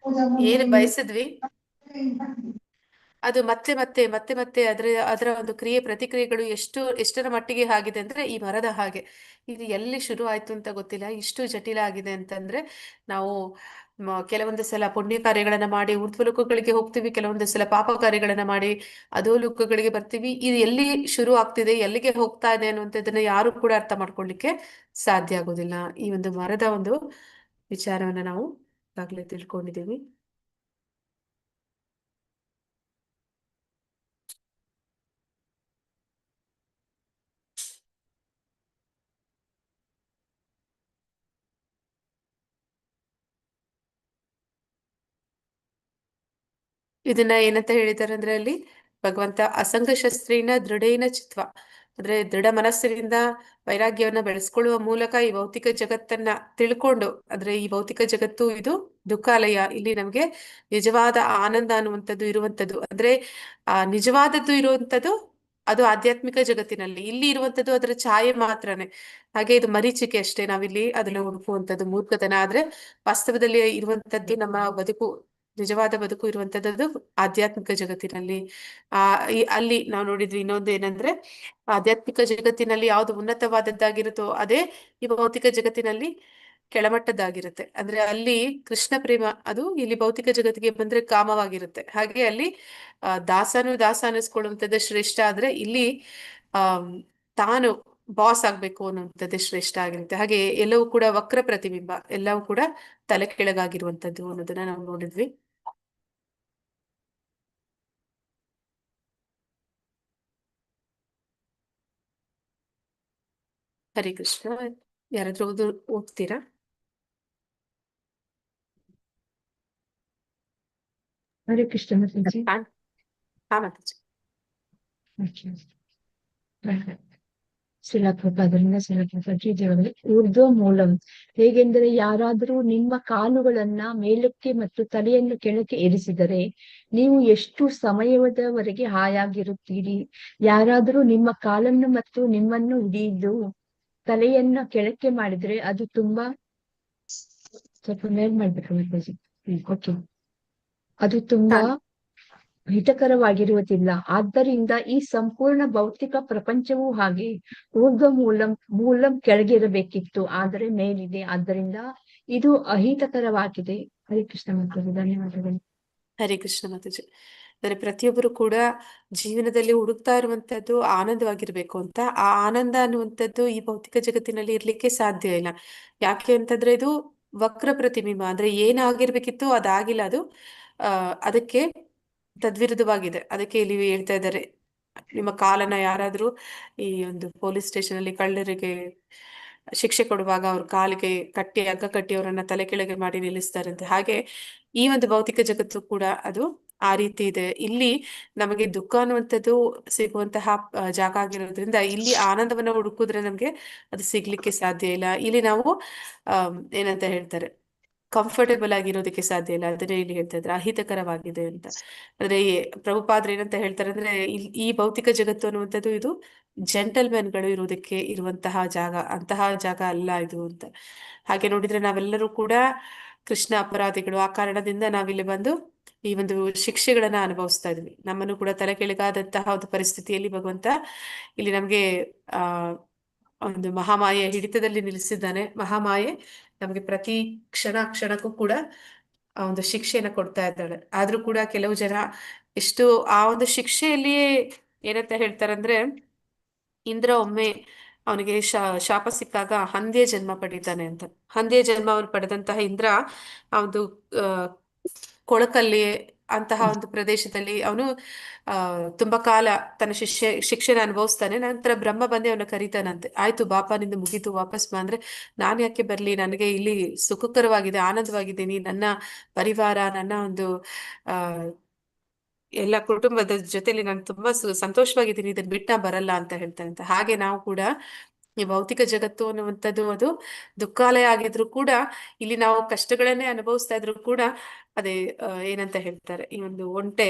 ಏನು ಬಯಸಿದ್ವಿ ಅದು ಮತ್ತೆ ಮತ್ತೆ ಮತ್ತೆ ಮತ್ತೆ ಅದರ ಒಂದು ಕ್ರಿಯೆ ಪ್ರತಿಕ್ರಿಯೆಗಳು ಎಷ್ಟರ ಮಟ್ಟಿಗೆ ಆಗಿದೆ ಅಂದ್ರೆ ಈ ಮರದ ಹಾಗೆ ಇದು ಎಲ್ಲಿ ಶುರು ಆಯ್ತು ಅಂತ ಗೊತ್ತಿಲ್ಲ. ಇಷ್ಟು ಜಟಿಲ ಆಗಿದೆ ಅಂತಂದ್ರೆ ನಾವು ಕೆಲವೊಂದು ಸಲ ಪುಣ್ಯ ಕಾರ್ಯಗಳನ್ನ ಮಾಡಿ ಊರ್ಧ್ವ ಲೋಕಗಳಿಗೆ ಹೋಗ್ತೀವಿ, ಕೆಲವೊಂದು ಸಲ ಪಾಪ ಕಾರ್ಯಗಳನ್ನ ಮಾಡಿ ಅಧೋ ಲೋಕಗಳಿಗೆ ಬರ್ತೀವಿ. ಇದು ಎಲ್ಲಿ ಶುರು ಆಗ್ತಿದೆ, ಎಲ್ಲಿಗೆ ಹೋಗ್ತಾ ಇದೆ ಅನ್ನುವಂಥದ್ದನ್ನ ಯಾರು ಕೂಡ ಅರ್ಥ ಮಾಡ್ಕೊಳ್ಳಿಕ್ಕೆ ಸಾಧ್ಯ ಆಗೋದಿಲ್ಲ. ಈ ಒಂದು ಮರದ ಒಂದು ವಿಚಾರವನ್ನ ನಾವು ಈಗಾಗಲೇ ತಿಳ್ಕೊಂಡಿದ್ದೀವಿ. ಇದನ್ನ ಏನಂತ ಹೇಳಿದ್ದಾರೆ ಅಂದ್ರೆ ಅಲ್ಲಿ ಭಗವಂತ ಅಸಂಗ ಶಸ್ತ್ರೇನ ದೃಢೇನ ಚಿತ್ವ, ಅಂದ್ರೆ ದೃಢ ಮನಸ್ಸಿನಿಂದ ವೈರಾಗ್ಯವನ್ನ ಬೆಳೆಸ್ಕೊಳ್ಳುವ ಮೂಲಕ ಈ ಭೌತಿಕ ಜಗತ್ತನ್ನ ತಿಳ್ಕೊಂಡು, ಅಂದ್ರೆ ಈ ಭೌತಿಕ ಜಗತ್ತು ಇದು ದುಃಖಾಲಯ, ಇಲ್ಲಿ ನಮ್ಗೆ ನಿಜವಾದ ಆನಂದ ಅನ್ನುವಂಥದ್ದು ಇರುವಂಥದ್ದು, ಅಂದ್ರೆ ನಿಜವಾದದ್ದು ಇರುವಂಥದ್ದು ಅದು ಆಧ್ಯಾತ್ಮಿಕ ಜಗತ್ತಿನಲ್ಲಿ, ಇಲ್ಲಿ ಇರುವಂಥದ್ದು ಅದರ ಛಾಯೆ ಮಾತ್ರನೇ. ಹಾಗೆ ಇದು ಮರೀಚಿಕೆ ಅಷ್ಟೇ, ನಾವಿಲ್ಲಿ ಅದನ್ನ ಹುಡುಕುವಂಥದ್ದು ಮೂರ್ಖತನ. ಆದ್ರೆ ವಾಸ್ತವದಲ್ಲಿ ಇರುವಂತದ್ದು ನಮ್ಮ ಬದುಕು, ನಿಜವಾದ ಬದುಕು ಇರುವಂತದ್ದು ಆಧ್ಯಾತ್ಮಿಕ ಜಗತ್ತಿನಲ್ಲಿ. ಅಲ್ಲಿ ನಾವು ನೋಡಿದ್ವಿ ಇನ್ನೊಂದು ಏನಂದ್ರೆ, ಆಧ್ಯಾತ್ಮಿಕ ಜಗತ್ತಿನಲ್ಲಿ ಯಾವ್ದು ಉನ್ನತವಾದದ್ದಾಗಿರುತ್ತೋ ಅದೇ ಈ ಭೌತಿಕ ಜಗತ್ತಿನಲ್ಲಿ ಕೆಳಮಟ್ಟದ್ದಾಗಿರುತ್ತೆ. ಅಂದ್ರೆ ಅಲ್ಲಿ ಕೃಷ್ಣ ಪ್ರೇಮ ಅದು ಇಲ್ಲಿ ಭೌತಿಕ ಜಗತ್ತಿಗೆ ಬಂದ್ರೆ ಕಾಮವಾಗಿರುತ್ತೆ. ಹಾಗೆ ಅಲ್ಲಿ ದಾಸ ಅನ್ನಿಸ್ಕೊಳ್ಳುವಂಥದ್ದು ಶ್ರೇಷ್ಠ, ಆದ್ರೆ ಇಲ್ಲಿ ಆ ತಾನು ಬಾಸ್ ಆಗ್ಬೇಕು ಅನ್ನುವಂಥದ್ದೇ ಶ್ರೇಷ್ಠ ಆಗಿರುತ್ತೆ. ಹಾಗೆ ಎಲ್ಲವೂ ಕೂಡ ವಕ್ರ ಪ್ರತಿಬಿಂಬ, ಎಲ್ಲವೂ ಕೂಡ ತಲೆ ಕೆಳಗಾಗಿರುವಂತದ್ದು ಅನ್ನೋದನ್ನ ನಾವು ನೋಡಿದ್ವಿ. ಹರೇ ಕೃಷ್ಣ. ಯಾರಾದ್ರೂ ಓದ್ತೀರಾ? ಹರೇ ಕೃಷ್ಣ ಮಾತಾಜಿ. ಹಾ ಮಾತಾಜಿ. ಶಿಲಾಪ್ರಪಾದರಿಂದ ಶಿಲಾಪ್ರಪಾಜಿ ಊರ್ಧ್ವ ಮೂಲಂ, ಹೇಗೆಂದರೆ ಯಾರಾದರೂ ನಿಮ್ಮ ಕಾಲುಗಳನ್ನ ಮೇಲಕ್ಕೆ ಮತ್ತು ತಲೆಯನ್ನು ಕೆಳಕ್ಕೆ ಇರಿಸಿದರೆ ನೀವು ಎಷ್ಟು ಸಮಯದವರೆಗೆ ಹಾಯಾಗಿರುತ್ತೀರಿ. ಯಾರಾದರೂ ನಿಮ್ಮ ಕಾಲನ್ನು ಮತ್ತು ನಿಮ್ಮನ್ನು ಹಿಡಿದು ತಲೆಯನ್ನ ಕೆಳಕ್ಕೆ ಮಾಡಿದ್ರೆ ಅದು ತುಂಬಾ ಸ್ವಲ್ಪ ಮೇಲ್ ಮಾಡ್ಬೇಕು ಮಾತಾಜಿ. ಓಕೆ, ಅದು ತುಂಬಾ ಹಿತಕರವಾಗಿರುವುದಿಲ್ಲ. ಆದ್ದರಿಂದ ಈ ಸಂಪೂರ್ಣ ಭೌತಿಕ ಪ್ರಪಂಚವೂ ಹಾಗೆ ಊರ್ಧ್ವ ಮೂಲಂ ಕೆಳಗಿರಬೇಕಿತ್ತು, ಆದರೆ ಮೇಲಿದೆ. ಆದ್ದರಿಂದ ಇದು ಅಹಿತಕರವಾಗಿದೆ. ಹರೇ ಕೃಷ್ಣ ಮಾತಾಜಿ, ಧನ್ಯವಾದಗಳು. ಹರೇ ಕೃಷ್ಣ ಮಾತಾಜಿ. ಅಂದ್ರೆ ಪ್ರತಿಯೊಬ್ಬರು ಕೂಡ ಜೀವನದಲ್ಲಿ ಹುಡುಕ್ತಾ ಇರುವಂತದ್ದು ಆನಂದವಾಗಿರ್ಬೇಕು ಅಂತ. ಆ ಆನಂದ ಅನ್ನುವಂಥದ್ದು ಈ ಭೌತಿಕ ಜಗತ್ತಿನಲ್ಲಿ ಇರ್ಲಿಕ್ಕೆ ಸಾಧ್ಯ ಇಲ್ಲ. ಯಾಕೆ ಅಂತಂದ್ರೆ ಇದು ವಕ್ರ ಪ್ರತಿಬಿಂಬ, ಅಂದ್ರೆ ಏನಾಗಿರ್ಬೇಕಿತ್ತು ಅದಾಗಿಲ್ಲ, ಅದು ಅದಕ್ಕೆ ತದ್ವಿರುದ್ಧವಾಗಿದೆ. ಅದಕ್ಕೆ ಇಲ್ಲಿ ಹೇಳ್ತಾ ಇದ್ದಾರೆ, ನಿಮ್ಮ ಕಾಲನ್ನ ಯಾರಾದ್ರೂ ಈ ಒಂದು ಪೊಲೀಸ್ ಸ್ಟೇಷನ್ ಅಲ್ಲಿ ಕಳ್ಳರಿಗೆ ಶಿಕ್ಷೆ ಕೊಡುವಾಗ ಅವ್ರ ಕಾಲಿಗೆ ಹಗ್ಗ ಕಟ್ಟಿ ಅವರನ್ನ ತಲೆ ಕೆಳಗೆ ಮಾಡಿ ನಿಲ್ಲಿಸ್ತಾರಂತೆ. ಹಾಗೆ ಈ ಒಂದು ಭೌತಿಕ ಜಗತ್ತು ಕೂಡ ಅದು ಆ ರೀತಿ ಇದೆ. ಇಲ್ಲಿ ನಮಗೆ ದುಃಖ ಅನ್ನುವಂಥದ್ದು ಸಿಗುವಂತಹ ಜಾಗ ಆಗಿರೋದ್ರಿಂದ ಇಲ್ಲಿ ಆನಂದವನ್ನ ಹುಡುಕಿದ್ರೆ ನಮ್ಗೆ ಅದು ಸಿಗ್ಲಿಕ್ಕೆ ಸಾಧ್ಯ ಇಲ್ಲ. ಇಲ್ಲಿ ನಾವು ಏನಂತ ಹೇಳ್ತಾರೆ, ಕಂಫರ್ಟೇಬಲ್ ಆಗಿರೋದಕ್ಕೆ ಸಾಧ್ಯ ಇಲ್ಲ. ಅದನ್ನೇ ಇಲ್ಲಿ ಹೇಳ್ತಾ ಇದ್ರೆ ಅಹಿತಕರವಾಗಿದೆ ಅಂತ. ಅಂದ್ರೆ ಪ್ರಭುಪಾದ್ರು ಏನಂತ ಹೇಳ್ತಾರೆ ಅಂದ್ರೆ, ಈ ಭೌತಿಕ ಜಗತ್ತು ಅನ್ನುವಂಥದ್ದು ಇದು ಜೆಂಟಲ್ಮೆನ್ಗಳು ಇರುವುದಕ್ಕೆ ಇರುವಂತಹ ಜಾಗ, ಅಂತಹ ಜಾಗ ಅಲ್ಲ ಇದು ಅಂತ. ಹಾಗೆ ನೋಡಿದ್ರೆ ನಾವೆಲ್ಲರೂ ಕೂಡ ಕೃಷ್ಣ ಅಪರಾಧಿಗಳು. ಆ ಕಾರಣದಿಂದ ನಾವಿಲ್ಲಿ ಬಂದು ಈ ಒಂದು ಶಿಕ್ಷೆಗಳನ್ನ ಅನುಭವಿಸ್ತಾ ಇದ್ವಿ. ನಮ್ಮನ್ನು ಕೂಡ ತಲೆ ಕೆಳಗಾದಂತಹ ಒಂದು ಪರಿಸ್ಥಿತಿಯಲ್ಲಿ ಭಗವಂತ ಇಲ್ಲಿ ನಮ್ಗೆ ಒಂದು ಮಹಾಮಾಯೆಯ ಹಿಡಿತದಲ್ಲಿ ನಿಲ್ಲಿಸಿದ್ದಾನೆ. ಮಹಾಮಾಯೆ ನಮಗೆ ಪ್ರತಿ ಕ್ಷಣಕ್ಕೂ ಕೂಡ ಆ ಒಂದು ಶಿಕ್ಷೆಯನ್ನ ಕೊಡ್ತಾ ಇದ್ದಾಳೆ. ಆದ್ರೂ ಕೂಡ ಕೆಲವು ಜನ ಎಷ್ಟು ಆ ಒಂದು ಶಿಕ್ಷೆಯಲ್ಲಿಯೇ ಏನಂತ ಹೇಳ್ತಾರಂದ್ರೆ, ಇಂದ್ರ ಒಮ್ಮೆ ಅವನಿಗೆ ಶಾಪ ಸಿಕ್ಕಾಗ ಹಂದಿಯ ಜನ್ಮ ಪಡಿತಾನೆ ಅಂತ. ಹಂದಿಯ ಜನ್ಮವನ್ನು ಪಡೆದಂತಹ ಇಂದ್ರ ಒಂದು ಕೊಳಕಲ್ಲಿ ಅಂತಹ ಒಂದು ಪ್ರದೇಶದಲ್ಲಿ ಅವನು ತುಂಬಾ ಕಾಲ ತನ್ನ ಶಿಕ್ಷೆನ ಅನುಭವಿಸ್ತಾನೆ. ನಂತರ ಬ್ರಹ್ಮ ಬಂದೆ ಅವನ ಕರೀತಾನಂತೆ, ಆಯ್ತು ಬಾಪ ನಿಂದು ಮುಗೀತು, ವಾಪಸ್ ಬಾ. ಅಂದ್ರೆ ನಾನ್ ಯಾಕೆ ಬರ್ಲಿ, ನನಗೆ ಇಲ್ಲಿ ಸುಖಕರವಾಗಿದೆ, ಆನಂದವಾಗಿದ್ದೀನಿ, ನನ್ನ ಪರಿವಾರ, ನನ್ನ ಒಂದು ಎಲ್ಲ ಕುಟುಂಬದ ಜೊತೆಲಿ ನಾನು ತುಂಬಾ ಸಂತೋಷವಾಗಿದ್ದೀನಿ, ಇದನ್ನ ಬಿಟ್ಟ ಬರಲ್ಲ ಅಂತ ಹೇಳ್ತಾನಂತೆ. ಹಾಗೆ ನಾವು ಕೂಡ ಈ ಭೌತಿಕ ಜಗತ್ತು ಅನ್ನುವಂಥದ್ದು ಅದು ದುಃಖಾಲಯ ಆಗಿದ್ರು ಕೂಡ, ಇಲ್ಲಿ ನಾವು ಕಷ್ಟಗಳನ್ನೇ ಅನುಭವಿಸ್ತಾ ಇದ್ರು ಕೂಡ ಅದೇ ಏನಂತ ಹೇಳ್ತಾರೆ, ಈ ಒಂದು ಒಂಟೆ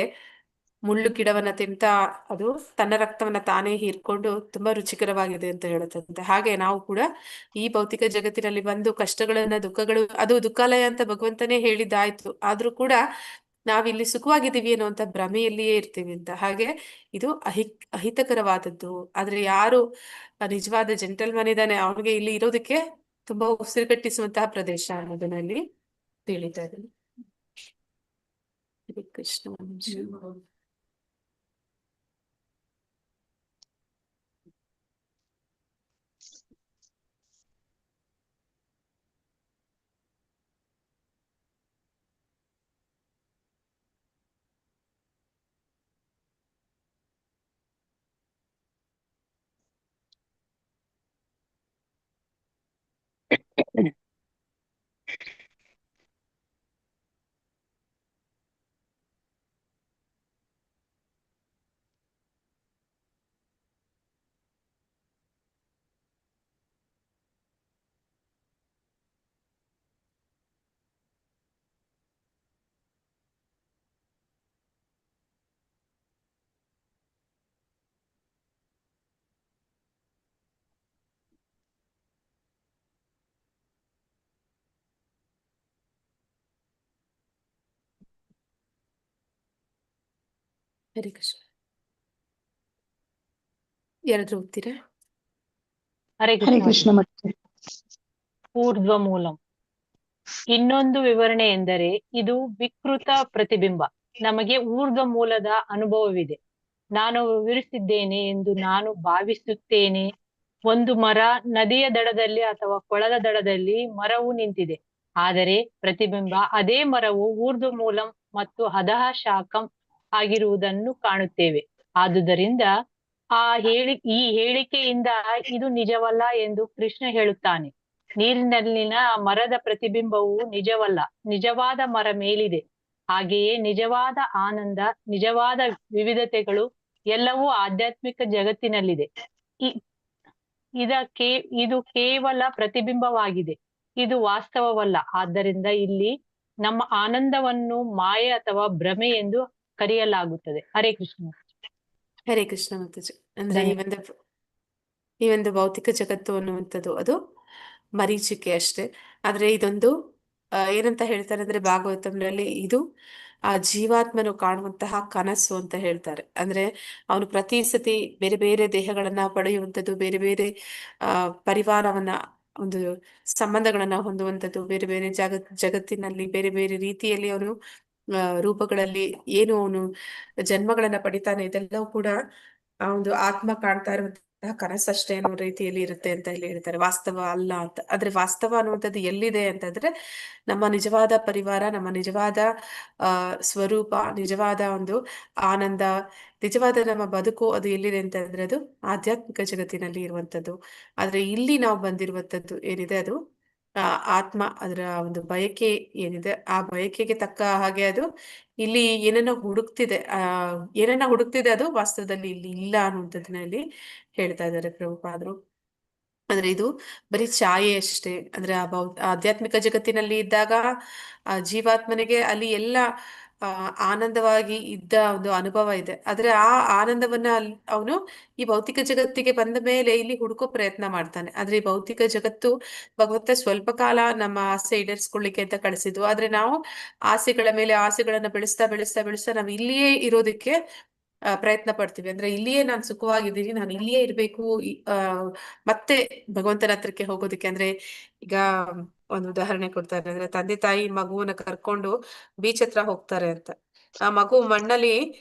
ಮುಳ್ಳು ಗಿಡವನ್ನ ತಿಂತಾ ಅದು ತನ್ನ ರಕ್ತವನ್ನ ತಾನೇ ಹೀರ್ಕೊಂಡು ತುಂಬಾ ರುಚಿಕರವಾಗಿದೆ ಅಂತ ಹೇಳುತ್ತಂತೆ. ಹಾಗೆ ನಾವು ಕೂಡ ಈ ಭೌತಿಕ ಜಗತ್ತಿನಲ್ಲಿ ಬಂದು ಕಷ್ಟಗಳನ್ನ ದುಃಖಗಳು, ಅದು ದುಃಖಾಲಯ ಅಂತ ಭಗವಂತನೇ ಹೇಳಿದ್ದಾಯ್ತು, ಆದ್ರೂ ಕೂಡ ನಾವಿಲ್ಲಿ ಸುಖವಾಗಿದ್ದೀವಿ ಅನ್ನುವಂತ ಭ್ರಮೆಯಲ್ಲಿಯೇ ಇರ್ತೀವಿ ಅಂತ. ಹಾಗೆ ಇದು ಅಹಿತಕರವಾದದ್ದು. ಆದ್ರೆ ಯಾರು ನಿಜವಾದ ಜೆಂಟಲ್ಮನ್ ಇದ್ದಾನೆ ಅವನಿಗೆ ಇಲ್ಲಿ ಇರೋದಕ್ಕೆ ತುಂಬಾ ಉಸಿರುಗಟ್ಟಿಸುವಂತಹ ಪ್ರದೇಶ ಅನ್ನೋದನ್ನ ಇಲ್ಲಿ ತಿಳಿತಾ ಇದ್ದೀನಿ. ಹರೇ ಕೃಷ್ಣ. ಹರೇ ಕೃಷ್ಣ. ಯಾರಾದ್ರೂ ಹೋಗ್ತೀರಾ? ಹರೇ ಹರೇ ಕೃಷ್ಣ. ಕೃಷ್ಣ ಮಾತಾಜಿ. ಊರ್ಧ್ವ ಮೂಲಂ. ಇನ್ನೊಂದು ವಿವರಣೆ ಎಂದರೆ ಇದು ವಿಕೃತ ಪ್ರತಿಬಿಂಬ. ನಮಗೆ ಊರ್ಧ್ವ ಮೂಲದ ಅನುಭವವಿದೆ. ನಾನು ವಿವರಿಸಿದ್ದೇನೆ ಎಂದು ನಾನು ಭಾವಿಸುತ್ತೇನೆ. ಒಂದು ಮರ ನದಿಯ ದಡದಲ್ಲಿ ಅಥವಾ ಕೊಳದ ದಡದಲ್ಲಿ ಮರವು ನಿಂತಿದೆ. ಆದರೆ ಪ್ರತಿಬಿಂಬ ಅದೇ ಮರವು ಊರ್ಧ್ವ ಮೂಲಂ ಮತ್ತು ಅಧಃ ಶಾಖಂ ಆಗಿರುವುದನ್ನು ಕಾಣುತ್ತೇವೆ. ಆದುದರಿಂದ ಈ ಹೇಳಿಕೆಯಿಂದ ಇದು ನಿಜವಲ್ಲ ಎಂದು ಕೃಷ್ಣ ಹೇಳುತ್ತಾನೆ. ನೀರಿನಲ್ಲಿನ ಮರದ ಪ್ರತಿಬಿಂಬವು ನಿಜವಲ್ಲ, ನಿಜವಾದ ಮರ ಮೇಲಿದೆ. ಹಾಗೆಯೇ ನಿಜವಾದ ಆನಂದ, ನಿಜವಾದ ವಿವಿಧತೆಗಳು ಎಲ್ಲವೂ ಆಧ್ಯಾತ್ಮಿಕ ಜಗತ್ತಿನಲ್ಲಿದೆ. ಇದು ಕೇವಲ ಪ್ರತಿಬಿಂಬವಾಗಿದೆ, ಇದು ವಾಸ್ತವವಲ್ಲ. ಆದ್ದರಿಂದ ಇಲ್ಲಿ ನಮ್ಮ ಆನಂದವನ್ನು ಮಾಯೆ ಅಥವಾ ಭ್ರಮೆ ಎಂದು ಕರೆಯಲಾಗುತ್ತದೆ. ಹರೇ ಕೃಷ್ಣ. ಹರೇ ಕೃಷ್ಣ ಮಾತಾಜಿ. ಅಂದ್ರೆ ಈ ಒಂದು ಭೌತಿಕ ಜಗತ್ತು ಅನ್ನುವಂಥದ್ದು ಅದು ಮರೀಚಿಕೆ ಅಷ್ಟೇ. ಆದ್ರೆ ಇದೊಂದು ಏನಂತ ಹೇಳ್ತಾರೆ ಅಂದ್ರೆ ಭಾಗವತಂನಲ್ಲಿ ಇದು ಆ ಜೀವಾತ್ಮನು ಕಾಣುವಂತಹ ಕನಸು ಅಂತ ಹೇಳ್ತಾರೆ. ಅಂದ್ರೆ ಅವನು ಪ್ರತಿ ಸತಿ ಬೇರೆ ಬೇರೆ ದೇಹಗಳನ್ನ ಪಡೆಯುವಂಥದ್ದು, ಬೇರೆ ಬೇರೆ ಪರಿವಾರವನ್ನ, ಒಂದು ಸಂಬಂಧಗಳನ್ನ ಹೊಂದುವಂಥದ್ದು, ಬೇರೆ ಬೇರೆ ಜಗತ್ತಿನಲ್ಲಿ ಬೇರೆ ಬೇರೆ ರೀತಿಯಲ್ಲಿ ಅವನು ರೂಪಗಳಲ್ಲಿ ಏನು ಅವನು ಜನ್ಮಗಳನ್ನ ಪಡಿತಾನೆ, ಇದೆಲ್ಲವೂ ಕೂಡ ಆ ಒಂದು ಆತ್ಮ ಕಾಣ್ತಾ ಇರುವಂತಹ ಕನಸಷ್ಟೇ ಅನ್ನೋ ರೀತಿಯಲ್ಲಿ ಇರುತ್ತೆ ಅಂತ ಇಲ್ಲಿ ಹೇಳ್ತಾರೆ. ವಾಸ್ತವ ಅಲ್ಲ ಅಂತ. ಆದ್ರೆ ವಾಸ್ತವ ಅನ್ನುವಂಥದ್ದು ಎಲ್ಲಿದೆ ಅಂತಂದ್ರೆ ನಮ್ಮ ನಿಜವಾದ ಪರಿವಾರ, ನಮ್ಮ ನಿಜವಾದ ಸ್ವರೂಪ, ನಿಜವಾದ ಒಂದು ಆನಂದ, ನಿಜವಾದ ನಮ್ಮ ಬದುಕು ಅದು ಎಲ್ಲಿದೆ ಅಂತಂದ್ರೆ ಅದು ಆಧ್ಯಾತ್ಮಿಕ ಜಗತ್ತಿನಲ್ಲಿ ಇರುವಂತದ್ದು. ಆದ್ರೆ ಇಲ್ಲಿ ನಾವು ಬಂದಿರುವಂತದ್ದು ಏನಿದೆ ಅದು ಆತ್ಮ, ಅದರ ಒಂದು ಬಯಕೆ ಏನಿದೆ ಆ ಬಯಕೆಗೆ ತಕ್ಕ ಹಾಗೆ ಅದು ಇಲ್ಲಿ ಏನನ್ನ ಹುಡುಕ್ತಿದೆ ಅದು ವಾಸ್ತವದಲ್ಲಿ ಇಲ್ಲಿ ಇಲ್ಲ ಅನ್ನುವಂಥದ್ದನ್ನ ಇಲ್ಲಿ ಹೇಳ್ತಾ ಇದ್ದಾರೆ ಪ್ರಭುಪಾದರು. ಅಂದ್ರೆ ಇದು ಬರೀ ಛಾಯೆ ಅಷ್ಟೇ. ಅಂದ್ರೆ ಆಧ್ಯಾತ್ಮಿಕ ಜಗತ್ತಿನಲ್ಲಿ ಇದ್ದಾಗ ಆ ಜೀವಾತ್ಮನಿಗೆ ಅಲ್ಲಿ ಎಲ್ಲ ಆನಂದವಾಗಿ ಇದ್ದ ಒಂದು ಅನುಭವ ಇದೆ. ಆದ್ರೆ ಆ ಆನಂದವನ್ನ ಅವನು ಈ ಭೌತಿಕ ಜಗತ್ತಿಗೆ ಬಂದ ಮೇಲೆ ಇಲ್ಲಿ ಹುಡುಕೋ ಪ್ರಯತ್ನ ಮಾಡ್ತಾನೆ. ಆದ್ರೆ ಈ ಭೌತಿಕ ಜಗತ್ತು ಭಗವಂತ ಸ್ವಲ್ಪ ಕಾಲ ನಮ್ಮ ಆಸೆ ಈಡೇರಿಸ್ಕೊಳ್ಳಿಕ್ಕೆ ಅಂತ ಕಳಿಸಿದ್ವು. ಆದ್ರೆ ನಾವು ಆಸೆಗಳ ಮೇಲೆ ಆಸೆಗಳನ್ನ ಬೆಳೆಸ್ತಾ ಬೆಳೆಸ್ತಾ ಬೆಳೆಸ್ತಾ ನಾವು ಇಲ್ಲಿಯೇ ಇರೋದಕ್ಕೆ ಪ್ರಯತ್ನ ಪಡ್ತೀವಿ. ಅಂದ್ರೆ ಇಲ್ಲಿಯೇ ನಾನು ಸುಖವಾಗಿದ್ದೀನಿ, ನಾನು ಇಲ್ಲಿಯೇ ಇರ್ಬೇಕು, ಮತ್ತೆ ಭಗವಂತನ ಹತ್ರಕ್ಕೆ ಹೋಗೋದಕ್ಕೆ. ಅಂದ್ರೆ ಈಗ ಒಂದು ಉದಾಹರಣೆ ಕೊಡ್ತಾರೆ. ಅಂದ್ರೆ ತಂದೆ ತಾಯಿ ಮಗುವನ್ನ ಕರ್ಕೊಂಡು ಬೀಚ್ ಹತ್ರ ಹೋಗ್ತಾರೆ ಅಂತ. ಆ ಮಗು ಮಣ್ಣಲ್ಲಿ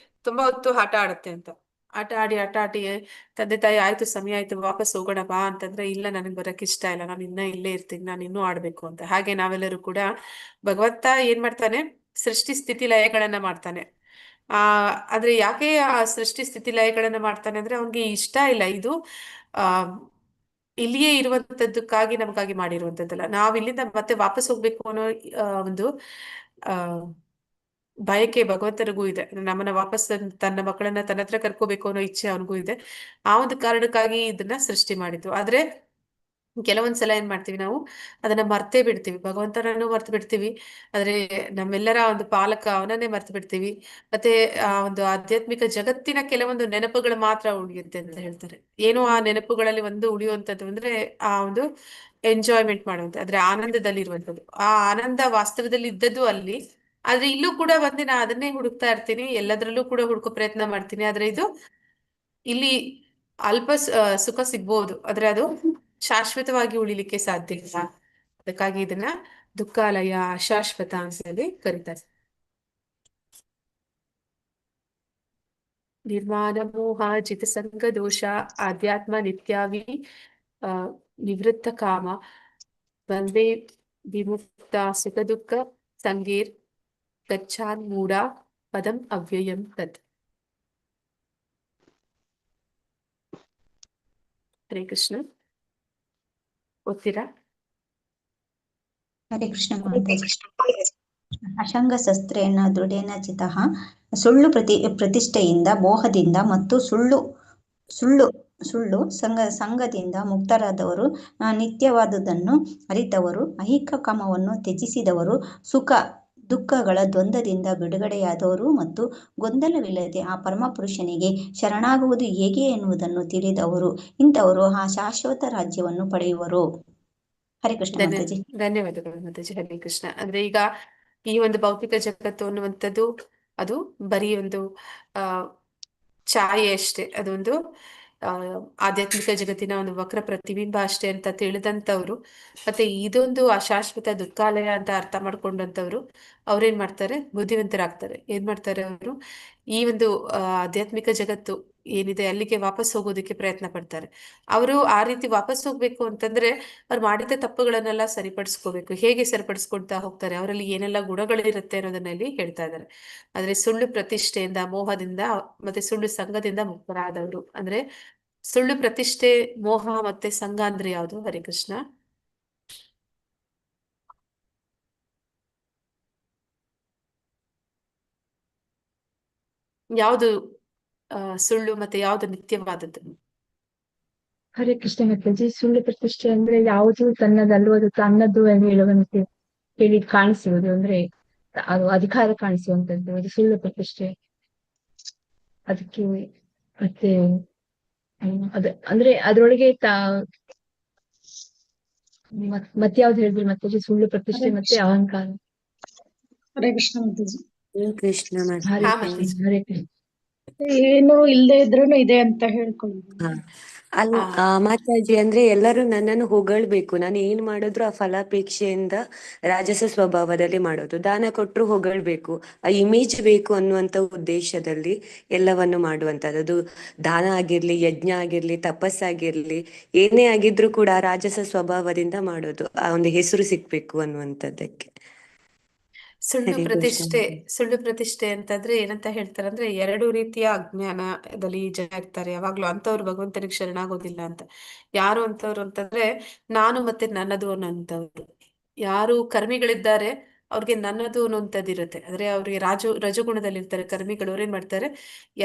ತುಂಬಾ ಹೊತ್ತು ಆಟ ಆಡುತ್ತೆ ಅಂತ. ಆಟ ಆಡಿ ತಂದೆ ತಾಯಿ ಆಯ್ತು ಸಮಯ ಆಯ್ತು ವಾಪಸ್ ಹೋಗೋಣ ಬಾ ಅಂತಂದ್ರೆ, ಇಲ್ಲ ನನಗೆ ಬರಕ್ ಇಷ್ಟ ಇಲ್ಲ, ನಾನು ಇನ್ನ ಇಲ್ಲೇ ಇರ್ತೀನಿ, ನಾನು ಇನ್ನೂ ಆಡ್ಬೇಕು ಅಂತ. ಹಾಗೆ ನಾವೆಲ್ಲರೂ ಕೂಡ ಭಗವಂತ ಏನ್ ಮಾಡ್ತಾನೆ, ಸೃಷ್ಟಿ ಸ್ಥಿತಿ ಲಯಗಳನ್ನ ಮಾಡ್ತಾನೆ. ಆದ್ರೆ ಯಾಕೆ ಆ ಸೃಷ್ಟಿ ಸ್ಥಿತಿ ಲಯಗಳನ್ನ ಮಾಡ್ತಾನೆ ಅಂದ್ರೆ ಅವನ್ಗೆ ಇಷ್ಟ ಇಲ್ಲ ಇದು ಇಲ್ಲಿಯೇ ಇರುವಂತದ್ದಕ್ಕಾಗಿ ನಮಗಾಗಿ ಮಾಡಿರುವಂತದ್ದಲ್ಲ. ನಾವ್ ಇಲ್ಲಿಂದ ಮತ್ತೆ ವಾಪಸ್ ಹೋಗ್ಬೇಕು ಅನ್ನೋ ಒಂದು ಬಯಕೆ ಭಗವಂತನಿಗೂ ಇದೆ. ನಮ್ಮನ್ನ ವಾಪಸ್ ತನ್ನ ಮಕ್ಕಳನ್ನ ತನ್ನ ಹತ್ರ ಕರ್ಕೋಬೇಕು ಅನ್ನೋ ಇಚ್ಛೆ ಅವನಿಗೂ ಇದೆ. ಆ ಒಂದು ಕಾರಣಕ್ಕಾಗಿ ಇದನ್ನ ಸೃಷ್ಟಿ ಮಾಡಿದ್ದು. ಆದ್ರೆ ಕೆಲವೊಂದ್ಸಲ ಏನ್ ಮಾಡ್ತೀವಿ ನಾವು ಅದನ್ನ ಮರ್ತೇ ಬಿಡ್ತೀವಿ, ಭಗವಂತನನ್ನು ಮರ್ತು ಬಿಡ್ತೀವಿ, ಆದ್ರೆ ನಮ್ಮೆಲ್ಲರ ಒಂದು ಪಾಲಕ ಅವನನ್ನೇ ಮರ್ತು ಬಿಡ್ತೀವಿ. ಮತ್ತೆ ಆ ಒಂದು ಆಧ್ಯಾತ್ಮಿಕ ಜಗತ್ತಿನ ಕೆಲವೊಂದು ನೆನಪುಗಳು ಮಾತ್ರ ಉಳಿಯುತ್ತೆ ಅಂತ ಹೇಳ್ತಾರೆ. ಏನು ಆ ನೆನಪುಗಳಲ್ಲಿ ಒಂದು ಉಳಿಯುವಂತದ್ದು ಅಂದ್ರೆ ಆ ಒಂದು ಎಂಜಾಯ್ಮೆಂಟ್ ಮಾಡುವಂತ, ಆದ್ರೆ ಆನಂದದಲ್ಲಿ ಇರುವಂತದ್ದು. ಆ ಆನಂದ ವಾಸ್ತವದಲ್ಲಿ ಇದ್ದದ್ದು ಅಲ್ಲಿ, ಆದ್ರೆ ಇಲ್ಲೂ ಕೂಡ ಬಂದು ನಾ ಅದನ್ನೇ ಹುಡುಕ್ತಾ ಇರ್ತೀನಿ, ಎಲ್ಲದರಲ್ಲೂ ಕೂಡ ಹುಡುಕೋ ಪ್ರಯತ್ನ ಮಾಡ್ತೀನಿ. ಆದ್ರೆ ಇದು ಇಲ್ಲಿ ಅಲ್ಪ ಸುಖ ಸಿಗ್ಬೋದು, ಆದ್ರೆ ಅದು ಶಾಶ್ವತವಾಗಿ ಉಳಿಲಿಕ್ಕೆ ಸಾಧ್ಯ ಇಲ್ಲ. ಅದಕ್ಕಾಗಿ ಇದನ್ನ ದುಃಖಾಲಯ, ಅಶಾಶ್ವತ ಅಂತ ಹೇಳಿ ಕರೀತಾರೆ. ನಿರ್ಮಾಣ ಮೋಹ ಜಿತ ಸಂಗ ದೋಷ ಆಧ್ಯಾತ್ಮ ನಿತ್ಯಾವಿ ನಿವೃತ್ತ ಕಾಮ ಬಂದೇ ವಿಮುಕ್ತ ಸುಖ ದುಃಖ ಸಂಗೀರ್ ಗಚ್ಚಾನ್ ಮೂಢ ಪದಂ ಅವ್ಯಯಂ ತತ್. ಹರೇ ಕೃಷ್ಣ. ಓದ್ತೀರಾ? ಹರೇ ಕೃಷ್ಣ ಮಾತಾಜಿ. ಅಸಂಗಶಸ್ತ್ರೇಣ ದೃಢೇನ ಚಿತಃ ಸುಳ್ಳು ಪ್ರತಿಷ್ಠೆಯಿಂದ, ಮೋಹದಿಂದ ಮತ್ತು ಸುಳ್ಳು ಸುಳ್ಳು ಸುಳ್ಳು ಸಂಗದಿಂದ ಮುಕ್ತರಾದವರು, ನಿತ್ಯವಾದುದನ್ನು ಅರಿತವರು, ಐಹಿಕ ಕಾಮವನ್ನು ತ್ಯಜಿಸಿದವರು, ಸುಖ ದುಃಖಗಳ ದ್ವಂದ್ವದಿಂದ ಬಿಡುಗಡೆಯಾದವರು ಮತ್ತು ಗೊಂದಲವಿಲ್ಲದೆ ಆ ಪರಮಪುರುಷನಿಗೆ ಶರಣಾಗುವುದು ಹೇಗೆ ಎನ್ನುವುದನ್ನು ತಿಳಿದವರು, ಇಂಥವರು ಆ ಶಾಶ್ವತ ರಾಜ್ಯವನ್ನು ಪಡೆಯುವರು. ಹರೇ ಕೃಷ್ಣ ಮಾತಾಜಿ. ಧನ್ಯವಾದಗಳು ಮಾತಾಜಿ. ಹರೇ ಕೃಷ್ಣ. ಅಂದ್ರೆ ಈಗ ಈ ಒಂದು ಭೌತಿಕ ಜಗತ್ತು ಅನ್ನುವಂಥದ್ದು ಅದು ಬರೀ ಒಂದು ಆ ಛಾಯೆ ಅಷ್ಟೇ, ಅದೊಂದು ಆಧ್ಯಾತ್ಮಿಕ ಜಗತ್ತಿನ ಒಂದು ವಕ್ರ ಪ್ರತಿಬಿಂಬ ಅಷ್ಟೇ ಅಂತ ತಿಳಿದಂಥವ್ರು, ಮತ್ತೆ ಇದೊಂದು ಅಶಾಶ್ವತ ದುಃಖಾಲಯ ಅಂತ ಅರ್ಥ ಮಾಡ್ಕೊಂಡಂಥವ್ರು, ಅವ್ರೇನ್ ಮಾಡ್ತಾರೆ, ಬುದ್ಧಿವಂತರಾಗ್ತಾರೆ. ಏನ್ ಮಾಡ್ತಾರೆ ಅವರು, ಈ ಒಂದು ಆಧ್ಯಾತ್ಮಿಕ ಜಗತ್ತು ಏನಿದೆ ಅಲ್ಲಿಗೆ ವಾಪಸ್ ಹೋಗೋದಕ್ಕೆ ಪ್ರಯತ್ನ ಪಡ್ತಾರೆ. ಅವರು ಆ ರೀತಿ ವಾಪಸ್ ಹೋಗ್ಬೇಕು ಅಂತಂದ್ರೆ ಅವ್ರು ಮಾಡಿದ ತಪ್ಪುಗಳನ್ನೆಲ್ಲ ಸರಿಪಡಿಸ್ಕೋಬೇಕು. ಹೇಗೆ ಸರಿಪಡಿಸ್ಕೊಳ್ತಾ ಹೋಗ್ತಾರೆ, ಅವರಲ್ಲಿ ಏನೆಲ್ಲ ಗುಣಗಳಿರುತ್ತೆ ಅನ್ನೋದನ್ನ ಇಲ್ಲಿ ಹೇಳ್ತಾ ಇದ್ದಾರೆ. ಆದ್ರೆ ಸುಳ್ಳು ಪ್ರತಿಷ್ಠೆಯಿಂದ, ಮೋಹದಿಂದ ಮತ್ತೆ ಸುಳ್ಳು ಸಂಘದಿಂದ ಮುಕ್ತರಾದವರು, ಅಂದ್ರೆ ಸುಳ್ಳು ಪ್ರತಿಷ್ಠೆ, ಮೋಹ ಮತ್ತೆ ಸಂಘ ಅಂದ್ರೆ ಯಾವುದು? ಹರೇ ಕೃಷ್ಣ. ಯಾವುದು ಸುಳ್ಳು ಮತ್ತೆ ಯಾವುದು ನಿತ್ಯವಾದದ್ದು? ಹರೇ ಕೃಷ್ಣ ಮಾತಾಜಿ. ಸುಳ್ಳು ಪ್ರತಿಷ್ಠೆ ಅಂದ್ರೆ ಯಾವುದು ತನ್ನದಲ್ಲೂ ಅದು ತನ್ನದು ಎಂದು ಹೇಳುವಂತೆ ಹೇಳಿ ಕಾಣಿಸುವುದು, ಅಂದ್ರೆ ಅದು ಅಧಿಕಾರ ಕಾಣಿಸುವಂತದ್ದು, ಅದು ಸುಳ್ಳು ಪ್ರತಿಷ್ಠೆ. ಅದಕ್ಕೆ ಮತ್ತೆ ಅಂದ್ರೆ ಅದ್ರೊಳಗೆ ಮತ್ತೆ ಯಾವ್ದು ಹೇಳಿದ್ರಿ ಮಾತಾಜಿ? ಸುಳ್ಳು ಪ್ರತಿಷ್ಠೆ ಮತ್ತೆ ಅಹಂಕಾರ. ಹರೇ ಕೃಷ್ಣ ಮಾತಾಜಿ. ಕೃಷ್ಣ ಹರೇ ಹಾ ಕೃಷ್ಣ. ಮಾತಾಜಿ. ಹರೇ ಕೃಷ್ಣ. ಏನು ಇಲ್ಲದೆ ಇದ್ರೂನು ಇದೆ ಅಂತ ಹೇಳ್ಕೊಳ್ಳೋದು. ಅಲ್ಲ ಮಾತಾಜಿ, ಅಂದ್ರೆ ಎಲ್ಲರೂ ನನ್ನನ್ನು ಹೊಗಳ್ಬೇಕು, ನಾನು ಏನ್ ಮಾಡಿದ್ರು ಆ ಫಲಾಪೇಕ್ಷೆಯಿಂದ ರಾಜಸ ಸ್ವಭಾವದಲ್ಲಿ ಮಾಡೋದು. ದಾನ ಕೊಟ್ರು ಹೊಗಳ್ಬೇಕು, ಆ ಇಮೇಜ್ ಬೇಕು ಅನ್ನುವಂತ ಉದ್ದೇಶದಲ್ಲಿ ಎಲ್ಲವನ್ನು ಮಾಡುವಂತದ್ದು. ಅದು ದಾನ ಆಗಿರ್ಲಿ, ಯಜ್ಞ ಆಗಿರ್ಲಿ, ತಪಸ್ಸಾಗಿರ್ಲಿ, ಏನೇ ಆಗಿದ್ರು ಕೂಡ ಆ ರಾಜಸ ಸ್ವಭಾವದಿಂದ ಮಾಡೋದು, ಆ ಒಂದು ಹೆಸರು ಸಿಕ್ಬೇಕು ಅನ್ನುವಂಥದ್ದಕ್ಕೆ. ಸುಳ್ಳು ಹರೇ ಕೃಷ್ಣ. ಪ್ರತಿಷ್ಠೆ, ಸುಳ್ಳು ಪ್ರತಿಷ್ಠೆ ಅಂತಂದ್ರೆ ಏನಂತ ಹೇಳ್ತಾರೆ ಅಂದ್ರೆ, ಎರಡು ರೀತಿಯ ಅಜ್ಞಾನದಲ್ಲಿ ಜನ ಇರ್ತಾರೆ ಯಾವಾಗ್ಲೂ. ಅಂತವ್ರು ಭಗವಂತನಿಗೆ ಶರಣಾಗೋದಿಲ್ಲ ಅಂತ. ಯಾರು ಅಂತವ್ರು ಅಂತಂದ್ರೆ ನಾನು ಮತ್ತೆ ನನ್ನದು ಅನ್ನೋಂಥವ್ರು. ಯಾರು ಕರ್ಮಿಗಳಿದ್ದಾರೆ ಅವ್ರಿಗೆ ನನ್ನದು ಅನ್ನೋಂಥದ್ದು ಇರುತ್ತೆ, ಆದ್ರೆ ಅವ್ರಿಗೆ ರಜಗುಣದಲ್ಲಿ ಇರ್ತಾರೆ ಕರ್ಮಿಗಳು. ಅವ್ರು ಏನ್ ಮಾಡ್ತಾರೆ,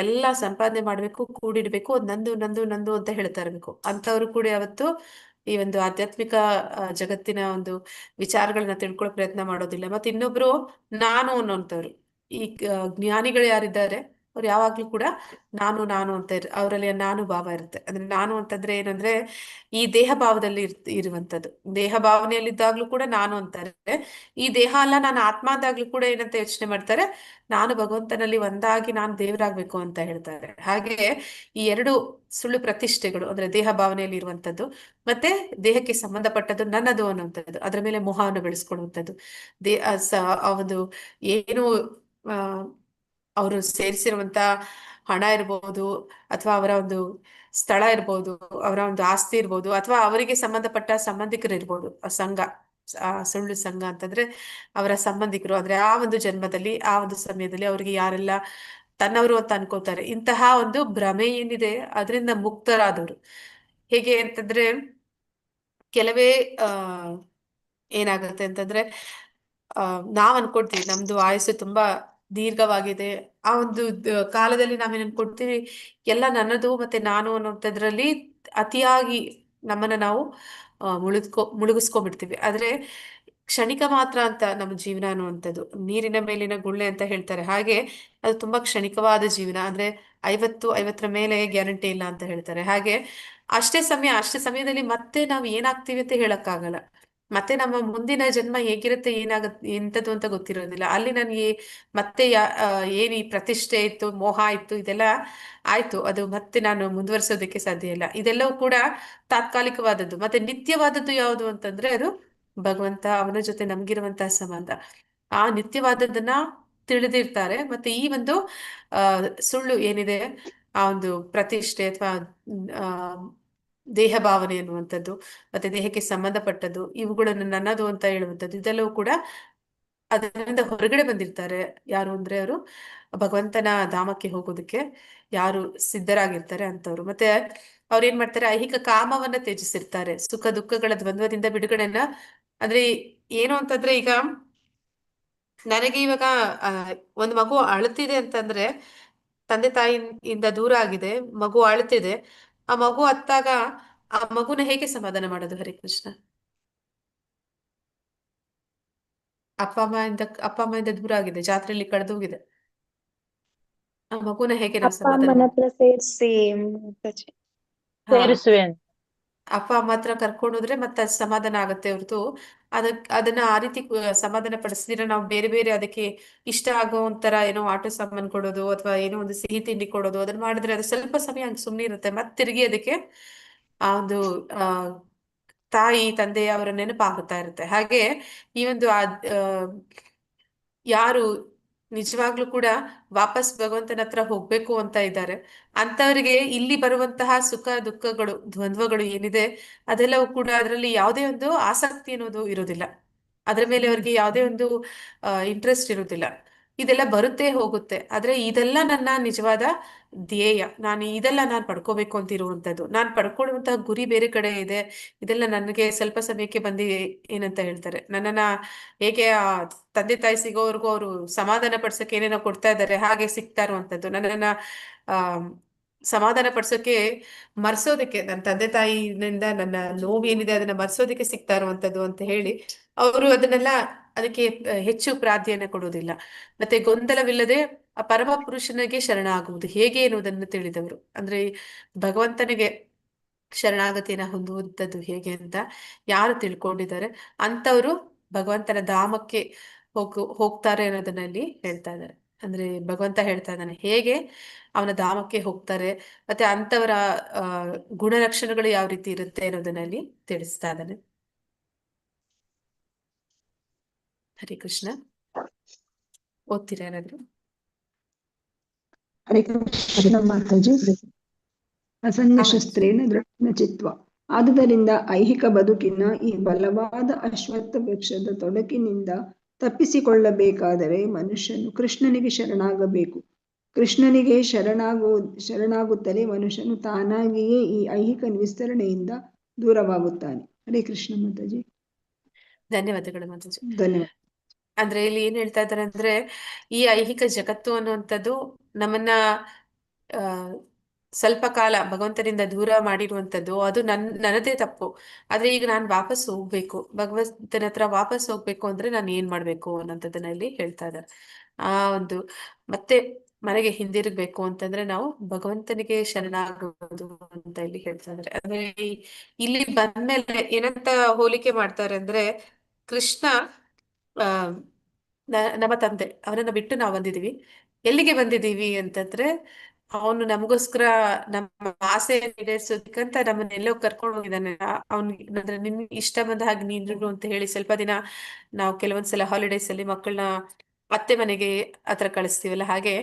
ಎಲ್ಲಾ ಸಂಪಾದನೆ ಮಾಡ್ಬೇಕು, ಕೂಡಿಡ್ಬೇಕು, ನಂದು ನಂದು ನಂದು ಅಂತ ಹೇಳ್ತಾ ಇರ್ಬೇಕು. ಅಂತವ್ರು ಕೂಡ ಯಾವತ್ತು ಈ ಒಂದು ಆಧ್ಯಾತ್ಮಿಕ ಜಗತ್ತಿನ ಒಂದು ವಿಚಾರಗಳನ್ನ ತಿಳ್ಕೊಳ್ಳೋ ಪ್ರಯತ್ನ ಮಾಡೋದಿಲ್ಲ. ಮತ್ತೆ ಇನ್ನೊಬ್ರು ನಾನು ಅನ್ನೋಂಥವ್ರು, ಈ ಜ್ಞಾನಿಗಳು ಯಾರಿದ್ದಾರೆ ಅವ್ರು ಯಾವಾಗ್ಲೂ ಕೂಡ ನಾನು ನಾನು ಅಂತ ಅವರಲ್ಲಿ ನಾನು ಭಾವ ಇರುತ್ತೆ. ಅಂದ್ರೆ ನಾನು ಅಂತಂದ್ರೆ ಏನಂದ್ರೆ ಈ ದೇಹ ಭಾವದಲ್ಲಿ ಇರುವಂತದ್ದು. ದೇಹ ಭಾವನೆಯಲ್ಲಿದ್ದಾಗ್ಲೂ ಕೂಡ ನಾನು ಅಂತಾರೆ. ಈ ದೇಹ ಅಲ್ಲ, ನಾನು ಆತ್ಮ ಆದಾಗ್ಲೂ ಕೂಡ ಏನಂತ ಯೋಚನೆ ಮಾಡ್ತಾರೆ, ನಾನು ಭಗವಂತನಲ್ಲಿ ಒಂದಾಗಿ ನಾನು ದೇವರಾಗ್ಬೇಕು ಅಂತ ಹೇಳ್ತಾರೆ. ಹಾಗೆ ಈ ಎರಡು ಸುಳ್ಳು ಪ್ರತಿಷ್ಠೆಗಳು, ಅಂದ್ರೆ ದೇಹ ಭಾವನೆಯಲ್ಲಿ ಇರುವಂತದ್ದು ಮತ್ತೆ ದೇಹಕ್ಕೆ ಸಂಬಂಧಪಟ್ಟದ್ದು ನನ್ನದು ಅನ್ನುವಂಥದ್ದು, ಅದರ ಮೇಲೆ ಮೋಹವನ್ನು ಬೆಳೆಸ್ಕೊಳ್ಳುವಂಥದ್ದು. ಆ ಒಂದು ಏನು ಅವರು ಸೇರಿಸಿರುವಂತ ಹಣ ಇರ್ಬೋದು, ಅಥವಾ ಅವರ ಒಂದು ಸ್ಥಳ ಇರ್ಬೋದು, ಅವರ ಒಂದು ಆಸ್ತಿ ಇರ್ಬೋದು, ಅಥವಾ ಅವರಿಗೆ ಸಂಬಂಧಪಟ್ಟ ಸಂಬಂಧಿಕರು ಇರ್ಬೋದು. ಆ ಸಂಘ, ಆ ಸುಳ್ಳು ಸಂಘ ಅಂತಂದ್ರೆ ಅವರ ಸಂಬಂಧಿಕರು, ಅಂದ್ರೆ ಆ ಒಂದು ಜನ್ಮದಲ್ಲಿ, ಆ ಒಂದು ಸಮಯದಲ್ಲಿ ಅವರಿಗೆ ಯಾರೆಲ್ಲ ತನ್ನವರು ಅಂತ ಅನ್ಕೋತಾರೆ, ಇಂತಹ ಒಂದು ಭ್ರಮೆ ಏನಿದೆ ಅದರಿಂದ ಮುಕ್ತರಾದವರು. ಹೇಗೆ ಅಂತಂದ್ರೆ ಕೆಲವೇ ಏನಾಗುತ್ತೆ ಅಂತಂದ್ರೆ ನಾವ್ ಅನ್ಕೊಳ್ತೀವಿ ನಮ್ದು ಆಯುಸ್ಸು ತುಂಬಾ ದೀರ್ಘವಾಗಿದೆ. ಆ ಒಂದು ಕಾಲದಲ್ಲಿ ನಾವೇನ್ ಅನ್ಕೊಳ್ತೀವಿ, ಎಲ್ಲ ನನ್ನದು ಮತ್ತೆ ನಾನು ಅನ್ನೋಂಥದ್ರಲ್ಲಿ ಅತಿಯಾಗಿ ನಮ್ಮನ್ನ ನಾವು ಮುಳುಗಿಸ್ಕೊಂಡ್ಬಿಡ್ತೀವಿ. ಆದ್ರೆ ಕ್ಷಣಿಕ ಮಾತ್ರ ಅಂತ ನಮ್ಮ ಜೀವನ ಅನ್ನುವಂಥದ್ದು. ನೀರಿನ ಮೇಲಿನ ಗುಳ್ಳೆ ಅಂತ ಹೇಳ್ತಾರೆ, ಹಾಗೆ ಅದು ತುಂಬಾ ಕ್ಷಣಿಕವಾದ ಜೀವನ. ಅಂದ್ರೆ 50 ಮೇಲೆ ಗ್ಯಾರಂಟಿ ಇಲ್ಲ ಅಂತ ಹೇಳ್ತಾರೆ. ಹಾಗೆ ಅಷ್ಟೇ ಸಮಯದಲ್ಲಿ ಮತ್ತೆ ನಾವು ಏನಾಗ್ತೀವಿ ಅಂತ ಹೇಳಕ್ಕಾಗಲ್ಲ. ಮತ್ತೆ ನಮ್ಮ ಮುಂದಿನ ಜನ್ಮ ಹೇಗಿರುತ್ತೆ, ಎಂತದ್ದು ಅಂತ ಗೊತ್ತಿರೋದಿಲ್ಲ. ಅಲ್ಲಿ ನನಗೆ ಮತ್ತೆ ಏನ್ ಈ ಪ್ರತಿಷ್ಠೆ ಇತ್ತು, ಮೋಹ ಇತ್ತು, ಇದೆಲ್ಲ ಆಯ್ತು, ಅದು ಮತ್ತೆ ನಾನು ಮುಂದುವರಿಸೋದಕ್ಕೆ ಸಾಧ್ಯ ಇಲ್ಲ. ಇದೆಲ್ಲವೂ ಕೂಡ ತಾತ್ಕಾಲಿಕವಾದದ್ದು. ಮತ್ತೆ ನಿತ್ಯವಾದದ್ದು ಯಾವುದು ಅಂತಂದ್ರೆ ಅದು ಭಗವಂತ, ಅವನ ಜೊತೆ ನಮ್ಗಿರುವಂತಹ ಸಂಬಂಧ. ಆ ನಿತ್ಯವಾದದ್ದನ್ನ ತಿಳಿದಿರ್ತಾರೆ. ಮತ್ತೆ ಈ ಒಂದು ಆ ಸುಳ್ಳು ಏನಿದೆ, ಆ ಒಂದು ಪ್ರತಿಷ್ಠೆ ಅಥವಾ ಆ ದೇಹ ಭಾವನೆ ಅನ್ನುವಂಥದ್ದು, ಮತ್ತೆ ದೇಹಕ್ಕೆ ಸಂಬಂಧಪಟ್ಟದ್ದು, ಇವುಗಳನ್ನು ನನ್ನದು ಅಂತ ಹೇಳುವಂಥದ್ದು, ಇದೆಲ್ಲವೂ ಕೂಡ ಅದರಿಂದ ಹೊರಗಡೆ ಬಂದಿರ್ತಾರೆ. ಯಾರು ಅಂದ್ರೆ ಅವರು ಭಗವಂತನ ಧಾಮಕ್ಕೆ ಹೋಗೋದಕ್ಕೆ ಯಾರು ಸಿದ್ಧರಾಗಿರ್ತಾರೆ ಅಂತವ್ರು. ಮತ್ತೆ ಅವ್ರು ಏನ್ ಮಾಡ್ತಾರೆ, ಐಹಿಕ ಕಾಮವನ್ನ ತ್ಯಜಿಸಿರ್ತಾರೆ, ಸುಖ ದುಃಖಗಳ ದ್ವಂದ್ವದಿಂದ ಬಿಡುಗಡೆನ. ಅಂದ್ರೆ ಏನು ಅಂತಂದ್ರೆ, ಈಗ ನನಗೆ ಇವಾಗ ಒಂದು ಮಗು ಅಳುತ್ತಿದೆ ಅಂತಂದ್ರೆ, ತಂದೆ ತಾಯಿಯಿಂದ ದೂರ ಆಗಿದೆ, ಮಗು ಅಳುತ್ತಿದೆ, ಆ ಮಗು ಅತ್ತಾಗ ಆ ಮಗುನ ಹೇಗೆ ಸಮಾಧಾನ ಮಾಡೋದು? ಹರೇ ಕೃಷ್ಣ. ಅಪ್ಪ ಅಮ್ಮಯಿಂದ ದೂರ ಆಗಿದೆ, ಜಾತ್ರೆಯಲ್ಲಿ ಕಳೆದೋಗಿದೆ, ಆ ಮಗುನ ಹೇಗೆ ನಾವು ಅಪ್ಪ ಸಮಾಧಾನ ಅಮ್ಮನ ಮಾಡೋದು? ಹತ್ರ ಸೇರಿಸಿ ಮಾತಾಜಿ. ಹಾ, ಸೇರಿಸುವೆ ಅಂತ. ಅಪ್ಪ ಅಮ್ಮ ಹತ್ರ ಕರ್ಕೊಂಡು ಹೋದ್ರೆ ಮತ್ತೆ ಅದ್ ಸಮಾಧಾನ ಆಗುತ್ತೆ ಹೊರತು, ಅದನ್ನ ಆ ರೀತಿ ಸಮಾಧಾನ ಪಡಿಸಿದ್ರೆ, ನಾವು ಬೇರೆ ಬೇರೆ ಅದಕ್ಕೆ ಇಷ್ಟ ಆಗೋ ಒಂಥರ ಏನೋ ಆಟ ಸಾಮಾನು ಕೊಡೋದು ಅಥವಾ ಏನೋ ಒಂದು ಸಿಹಿ ತಿಂಡಿ ಕೊಡೋದು, ಅದನ್ನ ಮಾಡಿದ್ರೆ ಅದು ಸ್ವಲ್ಪ ಸಮಯ ಹಂಗೆ ಸುಮ್ಮನೆ ಇರುತ್ತೆ. ಮತ್ತೆ ತಿರುಗಿ ಅದಕ್ಕೆ ಆ ಒಂದು ಆ ತಾಯಿ ತಂದೆ ಅವರ ನೆನಪಾಗುತ್ತಾ ಇರುತ್ತೆ. ಹಾಗೆ ಈ ಒಂದು ಯಾರು ನಿಜವಾಗ್ಲೂ ಕೂಡ ವಾಪಸ್ ಭಗವಂತನ ಹತ್ರ ಹೋಗ್ಬೇಕು ಅಂತ ಇದ್ದಾರೆ, ಅಂತವರಿಗೆ ಇಲ್ಲಿ ಬರುವಂತಹ ಸುಖ ದುಃಖಗಳು ದ್ವಂದ್ವಗಳು ಏನಿದೆ, ಅದೆಲ್ಲವೂ ಕೂಡ ಅದರಲ್ಲಿ ಯಾವುದೇ ಒಂದು ಆಸಕ್ತಿ ಅನ್ನೋದು ಇರೋದಿಲ್ಲ. ಅದರ ಮೇಲೆ ಅವ್ರಿಗೆ ಯಾವುದೇ ಒಂದು ಇಂಟ್ರೆಸ್ಟ್ ಇರೋದಿಲ್ಲ. ಇದೆಲ್ಲ ಬರುತ್ತೆ ಹೋಗುತ್ತೆ, ಆದ್ರೆ ಇದೆಲ್ಲ ನನ್ನ ನಿಜವಾದ ಧ್ಯೇಯ, ಇದೆಲ್ಲ ನಾನು ಪಡ್ಕೋಬೇಕು ಅಂತ ಇರುವಂತದ್ದು. ನಾನು ಪಡ್ಕೊಳ್ಳುವಂತಹ ಗುರಿ ಬೇರೆ ಕಡೆ ಇದೆ. ಇದೆಲ್ಲ ನನಗೆ ಸ್ವಲ್ಪ ಸಮಯಕ್ಕೆ ಬಂದು ಏನಂತ ಹೇಳ್ತಾರೆ, ನನ್ನನ್ನ ಹೇಗೆ ಆ ತಂದೆ ತಾಯಿ ಸಿಗೋವರೆಗೂ ಅವರು ಸಮಾಧಾನ ಪಡ್ಸಕ್ಕೆ ಏನೇನೋ ಕೊಡ್ತಾ ಇದ್ದಾರೆ, ಹಾಗೆ ಸಿಗ್ತಾ ಇರುವಂತದ್ದು. ನನ್ನನ್ನ ಆ ಸಮಾಧಾನ ಪಡ್ಸೋಕೆ, ಮರ್ಸೋದಕ್ಕೆ, ನನ್ನ ತಂದೆ ತಾಯಿನಿಂದ ನನ್ನ ನೋವು ಏನಿದೆ ಅದನ್ನ ಮರ್ಸೋದಕ್ಕೆ ಸಿಗ್ತಾ ಇರುವಂತದ್ದು ಅಂತ ಹೇಳಿ ಅವರು ಅದಕ್ಕೆ ಹೆಚ್ಚು ಪ್ರಾಧಾನ್ಯ ಕೊಡುವುದಿಲ್ಲ. ಮತ್ತೆ ಗೊಂದಲವಿಲ್ಲದೆ ಆ ಪರಮ ಪುರುಷನಿಗೆ ಶರಣಾಗುವುದು ಹೇಗೆ ಎನ್ನುವುದನ್ನು ತಿಳಿದವರು, ಅಂದ್ರೆ ಭಗವಂತನಿಗೆ ಶರಣಾಗತಿಯನ್ನ ಹೊಂದುವಂಥದ್ದು ಹೇಗೆ ಅಂತ ಯಾರು ತಿಳ್ಕೊಂಡಿದ್ದಾರೆ, ಅಂತವರು ಭಗವಂತನ ಧಾಮಕ್ಕೆ ಹೋಗ್ತಾರೆ ಅನ್ನೋದನ್ನ ಇಲ್ಲಿ ಹೇಳ್ತಾ ಇದ್ದಾರೆ. ಅಂದ್ರೆ ಭಗವಂತ ಹೇಳ್ತಾ ಇದ್ದಾನೆ ಹೇಗೆ ಅವನ ಧಾಮಕ್ಕೆ ಹೋಗ್ತಾರೆ, ಮತ್ತೆ ಅಂತವರ ಗುಣಲಕ್ಷಣಗಳು ಯಾವ ರೀತಿ ಇರುತ್ತೆ ಅನ್ನೋದನ್ನ ಇಲ್ಲಿ ತಿಳಿಸ್ತಾ ಇದ್ದಾನೆ. ಹರೇ ಕೃಷ್ಣ. ಓದ್ತೀರಾ ಏನಾದ್ರು? ಹರೇ ಕೃಷ್ಣ ಮಾತಾಜಿ. ಅಸನ್ನ ಶಸ್ತ್ರೇನ ದೃಢ ಚಿತ್ವ. ಆದುದರಿಂದ ಐಹಿಕ ಬದುಕಿನ ಈ ಬಲವಾದ ಅಶ್ವತ್ಥ ವೃಕ್ಷದ ತೊಡಕಿನಿಂದ ತಪ್ಪಿಸಿಕೊಳ್ಳಬೇಕಾದರೆ ಮನುಷ್ಯನು ಕೃಷ್ಣನಿಗೆ ಶರಣಾಗಬೇಕು. ಕೃಷ್ಣನಿಗೆ ಶರಣಾಗುತ್ತಲೇ ಮನುಷ್ಯನು ತಾನಾಗಿಯೇ ಈ ಐಹಿಕ ವಿಸ್ತರಣೆಯಿಂದ ದೂರವಾಗುತ್ತಾನೆ. ಹರೇ ಕೃಷ್ಣ ಮಾತಾಜಿ. ಧನ್ಯವಾದಗಳು ಮಾತಾಜಿ. ಧನ್ಯವಾದ. ಅಂದ್ರೆ ಇಲ್ಲಿ ಏನ್ ಹೇಳ್ತಾ ಇದ್ದಾರೆ ಅಂದ್ರೆ, ಈ ಐಹಿಕ ಜಗತ್ತು ಅನ್ನುವಂಥದ್ದು ನಮ್ಮನ್ನ ಆ ಸ್ವಲ್ಪ ಕಾಲ ಭಗವಂತನಿಂದ ದೂರ ಮಾಡಿರುವಂಥದ್ದು, ಅದು ನನ್ನದೇ ತಪ್ಪು. ಆದ್ರೆ ಈಗ ನಾನು ವಾಪಸ್ ಹೋಗ್ಬೇಕು, ಭಗವಂತನ ಹತ್ರ ವಾಪಸ್ ಹೋಗ್ಬೇಕು ಅಂದ್ರೆ ನಾನು ಏನ್ ಮಾಡ್ಬೇಕು ಅನ್ನೋಂಥದ್ದನ್ನ ಇಲ್ಲಿ ಹೇಳ್ತಾ ಇದ್ದಾರೆ. ಆ ಒಂದು ಮತ್ತೆ ಮನೆಗೆ ಹಿಂದಿರುಗ್ಬೇಕು ಅಂತಂದ್ರೆ ನಾವು ಭಗವಂತನಿಗೆ ಶರಣಾಗುವುದು ಅಂತ ಇಲ್ಲಿ ಹೇಳ್ತಾ ಇದ್ದಾರೆ. ಅಂದ್ರೆ ಇಲ್ಲಿ ಬಂದ್ಮೇಲೆ ಏನಂತ ಹೋಲಿಕೆ ಮಾಡ್ತಾರೆ ಅಂದ್ರೆ, ಕೃಷ್ಣ ಆ ನಮ್ಮ ತಂದೆ, ಅವನನ್ನ ಬಿಟ್ಟು ನಾವು ಬಂದಿದೀವಿ. ಎಲ್ಲಿಗೆ ಬಂದಿದೀವಿ ಅಂತಂದ್ರೆ, ಅವನು ನಮಗೋಸ್ಕರ ನಮ್ಮ ಆಸೆ ಈಡೇರಿಸೋದಕ್ಕಂತ ನಮ್ಮನ್ನ ಎಲ್ಲೋ ಕರ್ಕೊಂಡು ಹೋಗಿದ್ದಾನೆ. ಅವ್ನಿಗೆ ಅಂದ್ರೆ ನಿನ್ ಇಷ್ಟ ಬಂದ ಹಾಗೆ ನೀನು ಅಂತ ಹೇಳಿ ಸ್ವಲ್ಪ ದಿನ ನಾವು ಕೆಲವೊಂದ್ಸಲ ಹಾಲಿಡೇಸ್ ಅಲ್ಲಿ ಮಕ್ಕಳನ್ನ ಅತ್ತೆ ಮನೆಗೆ ಹತ್ರ ಕಳಿಸ್ತೀವಲ್ಲ, ಹಾಗೆ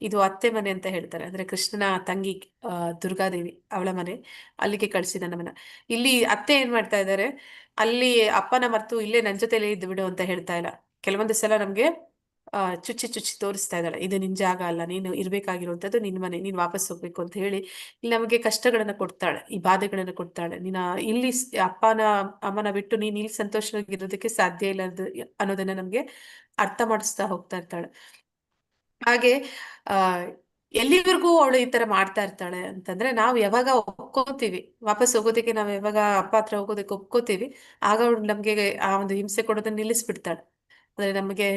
ಇದು ಅತ್ತೆ ಮನೆ ಅಂತ ಹೇಳ್ತಾರೆ. ಅಂದ್ರೆ ಕೃಷ್ಣನ ತಂಗಿ ದುರ್ಗಾದೇವಿ, ಅವಳ ಮನೆ, ಅಲ್ಲಿಗೆ ಕಳಿಸಿದ ನಮ್ಮನ್ನ. ಇಲ್ಲಿ ಅತ್ತೆ ಏನ್ ಮಾಡ್ತಾ ಇದ್ದಾರೆ, ಅಲ್ಲಿ ಅಪ್ಪನ ಮರ್ತು ಇಲ್ಲೇ ನನ್ ಜೊತೆಲೇ ಇದ್ದು ಬಿಡು ಅಂತ ಹೇಳ್ತಾ ಇಲ್ಲ. ಕೆಲವೊಂದು ಸಲ ನಮ್ಗೆ ಚುಚ್ಚಿ ಚುಚ್ಚಿ ತೋರಿಸ್ತಾ ಇದ್ದಾಳೆ, ಇದು ನಿನ್ ಜಾಗ ಅಲ್ಲ, ನೀನು ಇರ್ಬೇಕಾಗಿರುವಂತದ್ದು ನಿನ್ ಮನೆ, ನೀನ್ ವಾಪಸ್ ಹೋಗ್ಬೇಕು ಅಂತ ಹೇಳಿ ಇಲ್ಲಿ ನಮಗೆ ಕಷ್ಟಗಳನ್ನ ಕೊಡ್ತಾಳೆ, ಈ ಬಾಧೆಗಳನ್ನ ಕೊಡ್ತಾಳೆ. ಇಲ್ಲಿ ಅಪ್ಪನ ಅಮ್ಮನ ಬಿಟ್ಟು ನೀನ್ ಇಲ್ಲಿ ಸಂತೋಷವಾಗಿರೋದಕ್ಕೆ ಸಾಧ್ಯ ಇಲ್ಲ ಅನ್ನೋದನ್ನ ನಮ್ಗೆ ಅರ್ಥ ಮಾಡಿಸ್ತಾ ಹೋಗ್ತಾ ಇರ್ತಾಳೆ. ಹಾಗೆ ಎಲ್ಲಿವರೆಗೂ ಅವಳು ಈ ತರ ಮಾಡ್ತಾ ಇರ್ತಾಳೆ ಅಂತಂದ್ರೆ ನಾವು ಯಾವಾಗ ಒಪ್ಕೋತೀವಿ, ವಾಪಸ್ ಹೋಗೋದಕ್ಕೆ ನಾವು ಯಾವಾಗ ಅಪ್ಪ ಹತ್ರ ಹೋಗೋದಕ್ಕೆ ಒಪ್ಕೋತೀವಿ, ಆಗ ಅವಳು ನಮ್ಗೆ ಆ ಒಂದು ಹಿಂಸೆ ಕೊಡೋದನ್ನ ನಿಲ್ಲಿಸ್ಬಿಡ್ತಾಳೆ. ಅಂದ್ರೆ ನಮಗೆ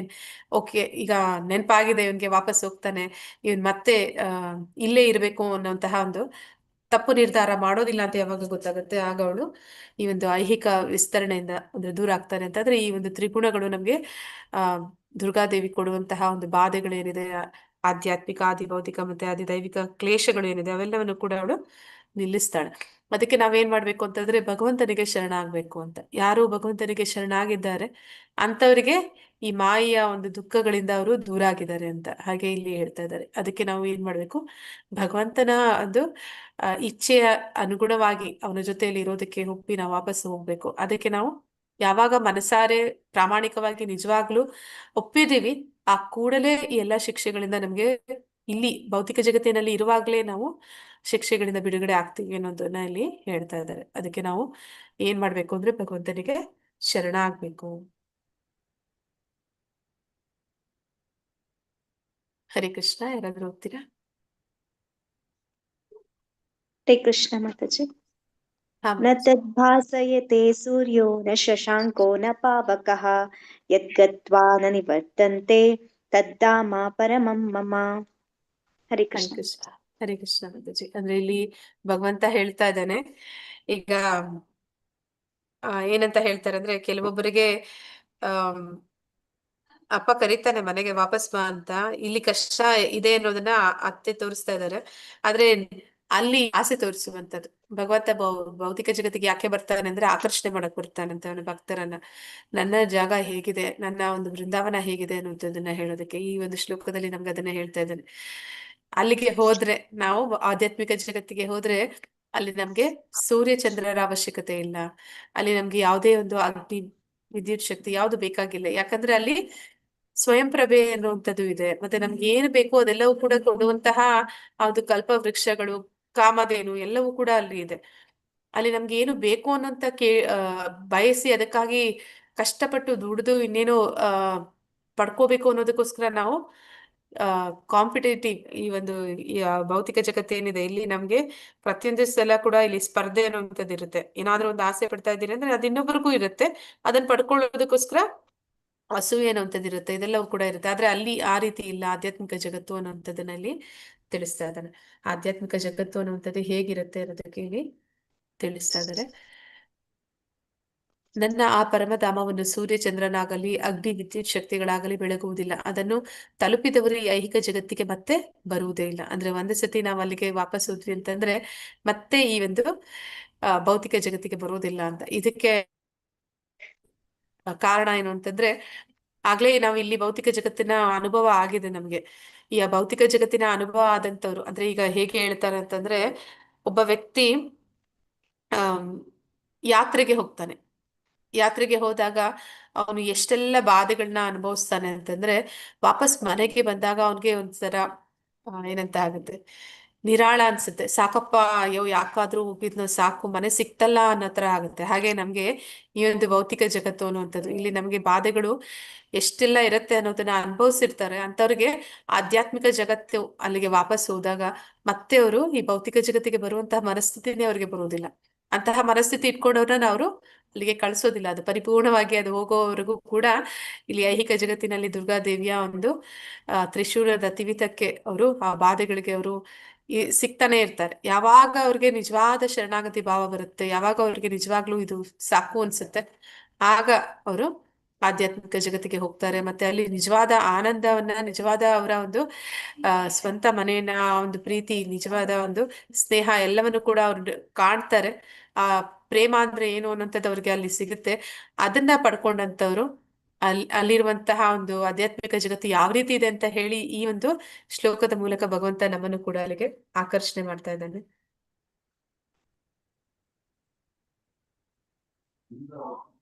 ಓಕೆ, ಈಗ ನೆನಪಾಗಿದೆ ಇವನ್ಗೆ, ವಾಪಸ್ ಹೋಗ್ತಾನೆ, ಇವನ್ ಮತ್ತೆ ಇಲ್ಲೇ ಇರ್ಬೇಕು ಅನ್ನೋಂತಹ ಒಂದು ತಪ್ಪು ನಿರ್ಧಾರ ಮಾಡೋದಿಲ್ಲ ಅಂತ ಯಾವಾಗ ಗೊತ್ತಾಗುತ್ತೆ, ಆಗ ಅವಳು ಈ ಒಂದು ಐಹಿಕ ವಿಸ್ತರಣೆಯಿಂದ ಅಂದ್ರೆ ದೂರ ಆಗ್ತಾನೆ. ಅಂತಂದ್ರೆ ಈ ಒಂದು ತ್ರಿಗುಣಗಳು ನಮ್ಗೆ ಆ ದುರ್ಗಾದೇವಿ ಕೊಡುವಂತಹ ಒಂದು ಬಾಧೆಗಳೇನಿದೆ, ಆಧ್ಯಾತ್ಮಿಕ, ಆದಿಭೌತಿಕ ಮತ್ತೆ ಆದಿದೈವಿಕ ಕ್ಲೇಶಗಳು ಏನಿದೆ ಅವೆಲ್ಲವನ್ನು ಕೂಡ ಅವಳು ನಿಲ್ಲಿಸ್ತಾಳೆ. ಅದಕ್ಕೆ ನಾವೇನ್ ಮಾಡ್ಬೇಕು ಅಂತಂದ್ರೆ ಭಗವಂತನಿಗೆ ಶರಣಾಗ್ಬೇಕು ಅಂತ. ಯಾರು ಭಗವಂತನಿಗೆ ಶರಣಾಗಿದ್ದಾರೆ ಅಂತವರಿಗೆ ಈ ಮಾಯೆಯ ಒಂದು ದುಃಖಗಳಿಂದ ಅವರು ದೂರ ಆಗಿದ್ದಾರೆ ಅಂತ ಹಾಗೆ ಇಲ್ಲಿ ಹೇಳ್ತಾ ಇದ್ದಾರೆ. ಅದಕ್ಕೆ ನಾವು ಏನ್ ಮಾಡ್ಬೇಕು, ಭಗವಂತನ ಒಂದು ಇಚ್ಛೆಯ ಅನುಗುಣವಾಗಿ ಅವನ ಜೊತೆಯಲ್ಲಿ ಇರೋದಕ್ಕೆ ಒಪ್ಪಿ ನಾವು ವಾಪಸ್ ಹೋಗ್ಬೇಕು. ಅದಕ್ಕೆ ನಾವು ಯಾವಾಗ ಮನಸಾರೆ ಪ್ರಾಮಾಣಿಕವಾಗಿ ನಿಜವಾಗ್ಲೂ ಒಪ್ಪಿದೀವಿ, ಆ ಕೂಡಲೇ ಈ ಎಲ್ಲಾ ಶಿಕ್ಷೆಗಳಿಂದ ನಮ್ಗೆ ಇಲ್ಲಿ ಭೌತಿಕ ಜಗತ್ತಿನಲ್ಲಿ ಇರುವಾಗ್ಲೇ ನಾವು ಶಿಕ್ಷೆಗಳಿಂದ ಬಿಡುಗಡೆ ಆಗ್ತೀವಿ ಅನ್ನೋದನ್ನ ಇಲ್ಲಿ ಹೇಳ್ತಾ ಇದ್ದಾರೆ. ಅದಕ್ಕೆ ನಾವು ಏನ್ ಮಾಡ್ಬೇಕು ಅಂದ್ರೆ ಭಗವಂತನಿಗೆ ಶರಣಾಗ್ಬೇಕು. ಹರೇ ಕೃಷ್ಣ. ಯಾರಾದ್ರೂ ಹೋಗ್ತೀರಾ? ಹರೇ ಕೃಷ್ಣ ಮಾತಾಜಿ. ಹಾ ನ ತದ್ಭಾಸಯತೆ ಸೂರ್ಯೋ ನ ಶಶಾಂಕೋ ನ ಪಾವಕಃ ಯದ್ಗತ್ವಾ ನ ನಿವರ್ತಂತೆ ತದ್ದಾಮ ಪರಮಂ ಮಮ. ಹರೇ ಹರೇ ಕೃಷ್ಣ. ಕೃಷ್ಣ. ಹರೇ ಕೃಷ್ಣ ಮಾತಾಜಿ. ಅಂದ್ರೆ ಇಲ್ಲಿ ಭಗವಂತ ಹೇಳ್ತಾ ಇದ್ದಾನೆ, ಈಗ ಏನಂತ ಹೇಳ್ತಾರೆ ಅಂದ್ರೆ ಕೆಲವೊಬ್ಬರಿಗೆ ಆಮ್ ಅಪ್ಪ ಕರೀತಾನೆ ಮನೆಗೆ ವಾಪಸ್ ಬಾ ಅಂತ, ಇಲ್ಲಿ ಕಷ್ಟ ಇದೆ ಅನ್ನೋದನ್ನ ಅತ್ತೆ ತೋರಿಸ್ತಾ ಇದ್ದಾರೆ. ಆದ್ರೆ ಅಲ್ಲಿ ಆಸೆ ತೋರಿಸುವಂತದ್ದು. ಭಗವಂತ ಭೌತಿಕ ಜಗತ್ತಿಗೆ ಯಾಕೆ ಬರ್ತಾನೆ ಅಂದ್ರೆ ಆಕರ್ಷಣೆ ಮಾಡಕ್ ಬರ್ತಾನಂತ ಅವನ ಭಕ್ತರನ್ನ. ನನ್ನ ಜಾಗ ಹೇಗಿದೆ, ನನ್ನ ಒಂದು ಬೃಂದಾವನ ಹೇಗಿದೆ ಅನ್ನೋದನ್ನ ಹೇಳೋದಕ್ಕೆ ಈ ಒಂದು ಶ್ಲೋಕದಲ್ಲಿ ನಮ್ಗೆ ಅದನ್ನ ಹೇಳ್ತಾ ಇದ್ದಾನೆ. ಅಲ್ಲಿಗೆ ಹೋದ್ರೆ, ನಾವು ಆಧ್ಯಾತ್ಮಿಕ ಜಗತ್ತಿಗೆ ಹೋದ್ರೆ ಅಲ್ಲಿ ನಮ್ಗೆ ಸೂರ್ಯ ಚಂದ್ರರ ಅವಶ್ಯಕತೆ ಇಲ್ಲ, ಅಲ್ಲಿ ನಮ್ಗೆ ಯಾವುದೇ ಒಂದು ಅಗ್ನಿ ವಿದ್ಯುತ್ ಶಕ್ತಿ ಯಾವ್ದು ಬೇಕಾಗಿಲ್ಲ. ಯಾಕಂದ್ರೆ ಅಲ್ಲಿ ಸ್ವಯಂ ಪ್ರಭೆ ಅನ್ನುವಂಥದ್ದು ಇದೆ. ಮತ್ತೆ ನಮ್ಗೆ ಏನು ಬೇಕು ಅದೆಲ್ಲವೂ ಕೂಡ ಕೊಡುವಂತಹ ಅದು ಕಲ್ಪ ವೃಕ್ಷಗಳು, ಕಾಮಧೇನು ಎಲ್ಲವೂ ಕೂಡ ಅಲ್ಲಿ ಇದೆ. ಅಲ್ಲಿ ನಮ್ಗೆ ಏನು ಬೇಕು ಅನ್ನೋಂತ ಬಯಸಿ ಅದಕ್ಕಾಗಿ ಕಷ್ಟಪಟ್ಟು ದುಡಿದು ಇನ್ನೇನು ಪಡ್ಕೋಬೇಕು ಅನ್ನೋದಕ್ಕೋಸ್ಕರ ನಾವು ಕಾಂಪಿಟೇಟಿವ್ ಈ ಒಂದು ಭೌತಿಕ ಜಗತ್ತು ಏನಿದೆ ಇಲ್ಲಿ ನಮ್ಗೆ ಪ್ರತಿಯೊಂದು ಸಲ ಕೂಡ ಇಲ್ಲಿ ಸ್ಪರ್ಧೆ ಅನ್ನುವಂಥದ್ದು ಇರುತ್ತೆ. ಏನಾದ್ರೂ ಒಂದು ಆಸೆ ಪಡ್ತಾ ಇದ್ದೀರಿ ಅಂದ್ರೆ ಅದು ಇನ್ನೊಬ್ಬರಿಗೂ ಇರುತ್ತೆ, ಅದನ್ನ ಪಡ್ಕೊಳ್ಳೋದಕ್ಕೋಸ್ಕರ ಅಸೂಯೆ ಅನ್ನುವಂಥದ್ದು ಇರುತ್ತೆ, ಇದೆಲ್ಲವೂ ಕೂಡ ಇರುತ್ತೆ. ಆದ್ರೆ ಅಲ್ಲಿ ಆ ರೀತಿ ಇಲ್ಲ. ಆಧ್ಯಾತ್ಮಿಕ ಜಗತ್ತು ಅನ್ನುವಂಥದ್ದನ್ನ ಇಲ್ಲಿ ತಿಳಿಸ್ತಾ ಇದ್ದಾನೆ. ಆಧ್ಯಾತ್ಮಿಕ ಜಗತ್ತು ಅನ್ನುವಂಥದ್ದು ಹೇಗಿರುತ್ತೆ ಅನ್ನೋದಕ್ಕೆ ಇಲ್ಲಿ ತಿಳಿಸ್ತಾ ಇದ್ದಾರೆ. ನನ್ನ ಆ ಪರಮಧಾಮವನ್ನು ಸೂರ್ಯ ಚಂದ್ರನಾಗಲಿ ಅಗ್ನಿ ವಿದ್ಯುತ್ ಶಕ್ತಿಗಳಾಗಲಿ ಬೆಳಗುವುದಿಲ್ಲ. ಅದನ್ನು ತಲುಪಿದವರು ಈ ಐಹಿಕ ಜಗತ್ತಿಗೆ ಮತ್ತೆ ಬರುವುದೇ ಇಲ್ಲ. ಅಂದ್ರೆ ಒಂದು ಸತಿ ನಾವು ಅಲ್ಲಿಗೆ ವಾಪಸ್ ಹೋದ್ವಿ ಅಂತಂದ್ರೆ ಮತ್ತೆ ಈ ಒಂದು ಭೌತಿಕ ಜಗತ್ತಿಗೆ ಬರೋದಿಲ್ಲ ಅಂತ. ಇದಕ್ಕೆ ಕಾರಣ ಏನು ಅಂತಂದ್ರೆ ಆಗ್ಲೇ ನಾವು ಇಲ್ಲಿ ಭೌತಿಕ ಜಗತ್ತಿನ ಅನುಭವ ಆಗಿದೆ ನಮ್ಗೆ. ಈ ಭೌತಿಕ ಜಗತ್ತಿನ ಅನುಭವ ಆದಂತವ್ರು ಅಂದ್ರೆ ಈಗ ಹೇಗೆ ಹೇಳ್ತಾರೆ ಅಂತಂದ್ರೆ, ಒಬ್ಬ ವ್ಯಕ್ತಿ ಯಾತ್ರೆಗೆ ಹೋಗ್ತಾನೆ. ಯಾತ್ರೆಗೆ ಹೋದಾಗ ಅವನು ಎಷ್ಟೆಲ್ಲ ಬಾಧೆಗಳನ್ನ ಅನುಭವಿಸ್ತಾನೆ ಅಂತಂದ್ರೆ ವಾಪಸ್ ಮನೆಗೆ ಬಂದಾಗ ಅವನ್ಗೆ ಒಂದ್ಸರ ಏನಂತ ಆಗುತ್ತೆ, ನಿರಾಳ ಅನ್ಸುತ್ತೆ. ಸಾಕಪ್ಪ, ಅಯ್ಯೋ ಯಾಕಾದ್ರೂ ಹೋಗಿದ್ನೋ, ಸಾಕು ಮನೆ ಸಿಕ್ತಲ್ಲ ಅನ್ನೋ ತರ ಆಗುತ್ತೆ. ಹಾಗೆ ನಮ್ಗೆ ಈ ಒಂದು ಭೌತಿಕ ಜಗತ್ತು ಅನ್ನುವಂಥದ್ದು ಇಲ್ಲಿ ನಮ್ಗೆ ಬಾಧೆಗಳು ಎಷ್ಟೆಲ್ಲ ಇರುತ್ತೆ ಅನ್ನೋದನ್ನ ಅನುಭವಿಸಿರ್ತಾರೆ. ಅಂತವ್ರಿಗೆ ಆಧ್ಯಾತ್ಮಿಕ ಜಗತ್ತು ಅಲ್ಲಿಗೆ ವಾಪಸ್ ಹೋದಾಗ ಮತ್ತೆ ಅವರು ಈ ಭೌತಿಕ ಜಗತ್ತಿಗೆ ಬರುವಂತಹ ಮನಸ್ಥಿತಿನೇ ಅವ್ರಿಗೆ ಬರುವುದಿಲ್ಲ. ಅಂತಹ ಮನಸ್ಥಿತಿ ಇಟ್ಕೊಂಡವ್ರನ್ನ ಅವರು ಅಲ್ಲಿಗೆ ಕಳಿಸೋದಿಲ್ಲ. ಅದು ಪರಿಪೂರ್ಣವಾಗಿ ಅದು ಹೋಗೋವರೆಗೂ ಕೂಡ ಇಲ್ಲಿ ಐಹಿಕ ಜಗತ್ತಿನಲ್ಲಿ ದುರ್ಗಾದೇವಿಯ ಒಂದು ತ್ರಿಶೂಲದ ತಿವಿತಕ್ಕೆ ಅವರು ಆ ಬಾಧೆಗಳಿಗೆ ಅವರು ಸಿಗ್ತಾನೆ ಇರ್ತಾರೆ. ಯಾವಾಗ ಅವ್ರಿಗೆ ನಿಜವಾದ ಶರಣಾಗತಿ ಭಾವ ಬರುತ್ತೆ, ಯಾವಾಗ ಅವ್ರಿಗೆ ನಿಜವಾಗ್ಲೂ ಇದು ಸಾಕು ಅನ್ಸುತ್ತೆ, ಆಗ ಅವರು ಆಧ್ಯಾತ್ಮಿಕ ಜಗತ್ತಿಗೆ ಹೋಗ್ತಾರೆ. ಮತ್ತೆ ಅಲ್ಲಿ ನಿಜವಾದ ಆನಂದವನ್ನ, ನಿಜವಾದ ಅವರ ಒಂದು ಸ್ವಂತ ಮನೆಯನ್ನ, ಒಂದು ಪ್ರೀತಿ, ನಿಜವಾದ ಒಂದು ಸ್ನೇಹ ಎಲ್ಲವನ್ನು ಕೂಡ ಅವ್ರು ಕಾಣ್ತಾರೆ. ಆ ಪ್ರೇಮ ಅಂದ್ರೆ ಏನು ಅನ್ನೋಂಥದ್ದು ಅವ್ರಿಗೆ ಅಲ್ಲಿ ಸಿಗುತ್ತೆ. ಅದನ್ನ ಪಡ್ಕೊಂಡಂತವ್ರು ಅಲ್ಲಿರುವಂತಹ ಒಂದು ಆಧ್ಯಾತ್ಮಿಕ ಜಗತ್ತು ಯಾವ ರೀತಿ ಇದೆ ಅಂತ ಹೇಳಿ ಈ ಒಂದು ಶ್ಲೋಕದ ಮೂಲಕ ಭಗವಂತ ನಮ್ಮನ್ನು ಕೂಡ ಅಲ್ಲಿಗೆ ಆಕರ್ಷಣೆ ಮಾಡ್ತಾ ಇದ್ದಾನೆ.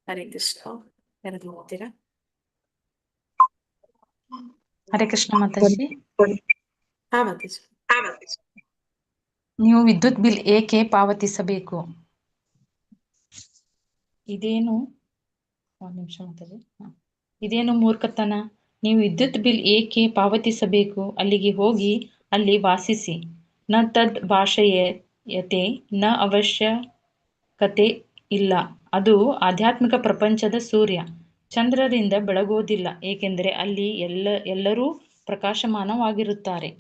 ಹರೇ ಕೃಷ್ಣ. ಯಾರಾದ್ರೂ ಹೋಗ್ತೀರಾ? ಹರೇ ಕೃಷ್ಣ ಮಾತಾಜಿ. ಹಾ ಮಾತಾಜಿ. ನೀವು ವಿದ್ಯುತ್ ಬಿಲ್ ಏಕೆ ಪಾವತಿಸಬೇಕು? ಇದೇನು, ಒಂದು ನಿಮಿಷ ಮಾತಾಜಿ. ಇದೇನು ಮೂರ್ಖತನ? ನೀವು ವಿದ್ಯುತ್ ಬಿಲ್ ಏಕೆ ಪಾವತಿಸಬೇಕು? ಅಲ್ಲಿಗೆ ಹೋಗಿ ಅಲ್ಲಿ ವಾಸಿಸಿ. ನ ತದ್ ಭಾಷೆಯತೆ ನ ಅವಶ್ಯಕತೆ ಇಲ್ಲ. ಅದು ಆಧ್ಯಾತ್ಮಿಕ ಪ್ರಪಂಚದ ಸೂರ್ಯ ಚಂದ್ರರಿಂದ ಬೆಳಗೋದಿಲ್ಲ, ಏಕೆಂದರೆ ಅಲ್ಲಿ ಎಲ್ಲರೂ ಪ್ರಕಾಶಮಾನವಾಗಿರುತ್ತಾರೆ.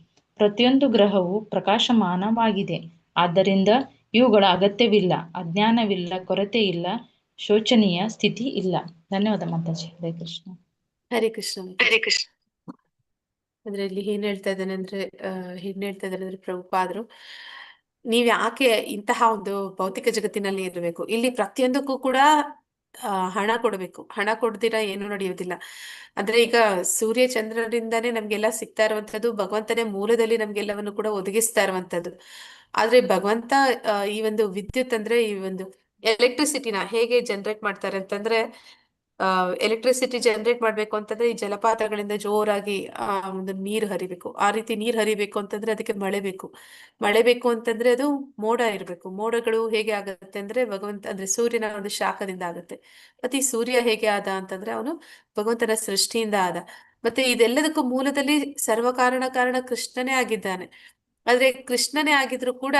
ಪ್ರತಿಯೊಂದು ಗ್ರಹವು ಪ್ರಕಾಶಮಾನವಾಗಿದೆ. ಆದ್ದರಿಂದ ಇವುಗಳ ಅಗತ್ಯವಿಲ್ಲ, ಅಜ್ಞಾನವಿಲ್ಲ, ಕೊರತೆ ಇಲ್ಲ, ಶೋಚನೀಯ ಸ್ಥಿತಿ ಇಲ್ಲ. ಧನ್ಯವಾದ ಮಾತಾಜಿ. ಹರೇ ಕೃಷ್ಣ. ಹರೇ ಕೃಷ್ಣ ಮಾತಾಜಿ. ಅಂದ್ರೆ ಇಲ್ಲಿ ಏನ್ ಹೇಳ್ತಾ ಇದ್ದಾನೆ ಅಂದ್ರೆ ಪ್ರಭುಪಾದರು, ನೀವ್ ಯಾಕೆ ಇಂತಹ ಒಂದು ಭೌತಿಕ ಜಗತ್ತಿನಲ್ಲಿ ಇರಬೇಕು? ಇಲ್ಲಿ ಪ್ರತಿಯೊಂದಕ್ಕೂ ಕೂಡ ಹಣ ಕೊಡಬೇಕು. ಹಣ ಕೊಡ್ದಿರ ಏನು ನಡೆಯುವುದಿಲ್ಲ. ಅಂದ್ರೆ ಈಗ ಸೂರ್ಯ ಚಂದ್ರರಿಂದಾನೇ ನಮ್ಗೆಲ್ಲ ಸಿಗ್ತಾ ಇರುವಂತದ್ದು, ಭಗವಂತನೇ ಮೂಲದಲ್ಲಿ ನಮ್ಗೆಲ್ಲವನ್ನು ಕೂಡ ಒದಗಿಸ್ತಾ ಇರುವಂತದ್ದು. ಆದ್ರೆ ಭಗವಂತ ಈ ಒಂದು ವಿದ್ಯುತ್ ಅಂದ್ರೆ ಈ ಒಂದು ಎಲೆಕ್ಟ್ರಿಸಿಟಿನ ಹೇಗೆ ಜನರೇಟ್ ಮಾಡ್ತಾರೆ ಅಂತಂದ್ರೆ, ಎಲೆಕ್ಟ್ರಿಸಿಟಿ ಜನರೇಟ್ ಮಾಡ್ಬೇಕು ಅಂತಂದ್ರೆ ಈ ಜಲಪಾತಗಳಿಂದ ಜೋರಾಗಿ ಒಂದು ನೀರು ಹರಿಬೇಕು. ಆ ರೀತಿ ನೀರು ಹರಿಬೇಕು ಅಂತಂದ್ರೆ ಅದಕ್ಕೆ ಮಳೆ ಬೇಕು. ಮಳೆ ಬೇಕು ಅಂತಂದ್ರೆ ಅದು ಮೋಡ ಇರಬೇಕು. ಮೋಡಗಳು ಹೇಗೆ ಆಗತ್ತೆ ಅಂದ್ರೆ ಭಗವಂತ ಅಂದ್ರೆ ಸೂರ್ಯನ ಒಂದು ಶಾಖದಿಂದ ಆಗುತ್ತೆ. ಮತ್ತೆ ಈ ಸೂರ್ಯ ಹೇಗೆ ಆದ ಅಂತಂದ್ರೆ ಅವನು ಭಗವಂತನ ಸೃಷ್ಟಿಯಿಂದ ಆದ. ಮತ್ತೆ ಇದೆಲ್ಲದಕ್ಕೂ ಮೂಲದಲ್ಲಿ ಕಾರಣ ಕೃಷ್ಣನೇ ಆಗಿದ್ದಾನೆ. ಆದ್ರೆ ಕೃಷ್ಣನೇ ಆಗಿದ್ರು ಕೂಡ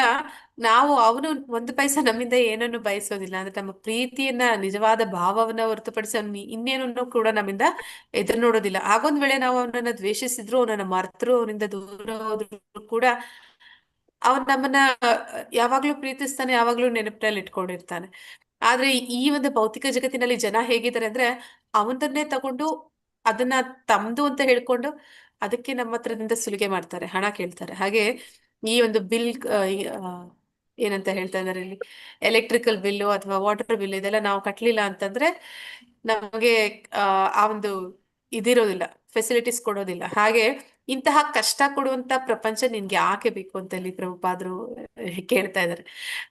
ನಾವು ಅವನು ಒಂದು ಪೈಸಾ ನಮ್ಮಿಂದ ಏನನ್ನು ಬಯಸೋದಿಲ್ಲ. ಅಂದ್ರೆ ನಮ್ಮ ಪ್ರೀತಿಯನ್ನ, ನಿಜವಾದ ಭಾವವನ್ನ ಹೊರತುಪಡಿಸಿ ಅವ್ನು ಇನ್ನೇನನ್ನು ಕೂಡ ನಮ್ಮಿಂದ ಎದುರು ನೋಡೋದಿಲ್ಲ. ಆಗೊಂದ್ ವೇಳೆ ನಾವು ಅವನನ್ನ ದ್ವೇಷಿಸಿದ್ರು, ಅವನನ್ನ ಮರ್ತರು, ಅವನಿಂದ ದೂರ ಹೋದ್ರು ಕೂಡ ಅವನ್ ನಮ್ಮನ್ನ ಯಾವಾಗ್ಲೂ ಪ್ರೀತಿಸ್ತಾನೆ, ಯಾವಾಗ್ಲೂ ನೆನಪಿನಲ್ಲಿ ಇಟ್ಕೊಂಡಿರ್ತಾನೆ. ಆದ್ರೆ ಈ ಒಂದು ಭೌತಿಕ ಜಗತ್ತಿನಲ್ಲಿ ಜನ ಹೇಗಿದ್ದಾರೆ ಅಂದ್ರೆ ಅವನನ್ನೇ ತಗೊಂಡು ಅದನ್ನ ತಮ್ದು ಅಂತ ಹೇಳ್ಕೊಂಡು ಅದಕ್ಕೆ ನಮ್ಮ ಹತ್ರದಿಂದ ಸುಲಿಗೆ ಮಾಡ್ತಾರೆ, ಹಣ ಕೇಳ್ತಾರೆ. ಹಾಗೆ ಈ ಒಂದು ಬಿಲ್ ಏನಂತ ಹೇಳ್ತಾ ಇದಾರೆ ಇಲ್ಲಿ, ಎಲೆಕ್ಟ್ರಿಕಲ್ ಬಿಲ್ಲು ಅಥವಾ ವಾಟರ್ ಬಿಲ್ ಇದೆಲ್ಲ ನಾವು ಕಟ್ಲಿಲ್ಲ ಅಂತಂದ್ರೆ ನಮಗೆ ಆ ಒಂದು ಇದಿರೋದಿಲ್ಲ, ಫೆಸಿಲಿಟೀಸ್ ಕೊಡೋದಿಲ್ಲ. ಹಾಗೆ ಇಂತಹ ಕಷ್ಟ ಕೊಡುವಂತ ಪ್ರಪಂಚ ನಿನ್ಗೆ ಯಾಕೆ ಬೇಕು ಅಂತ ಇಲ್ಲಿ ಪ್ರಭುಪಾದರು ಕೇಳ್ತಾ ಇದಾರೆ.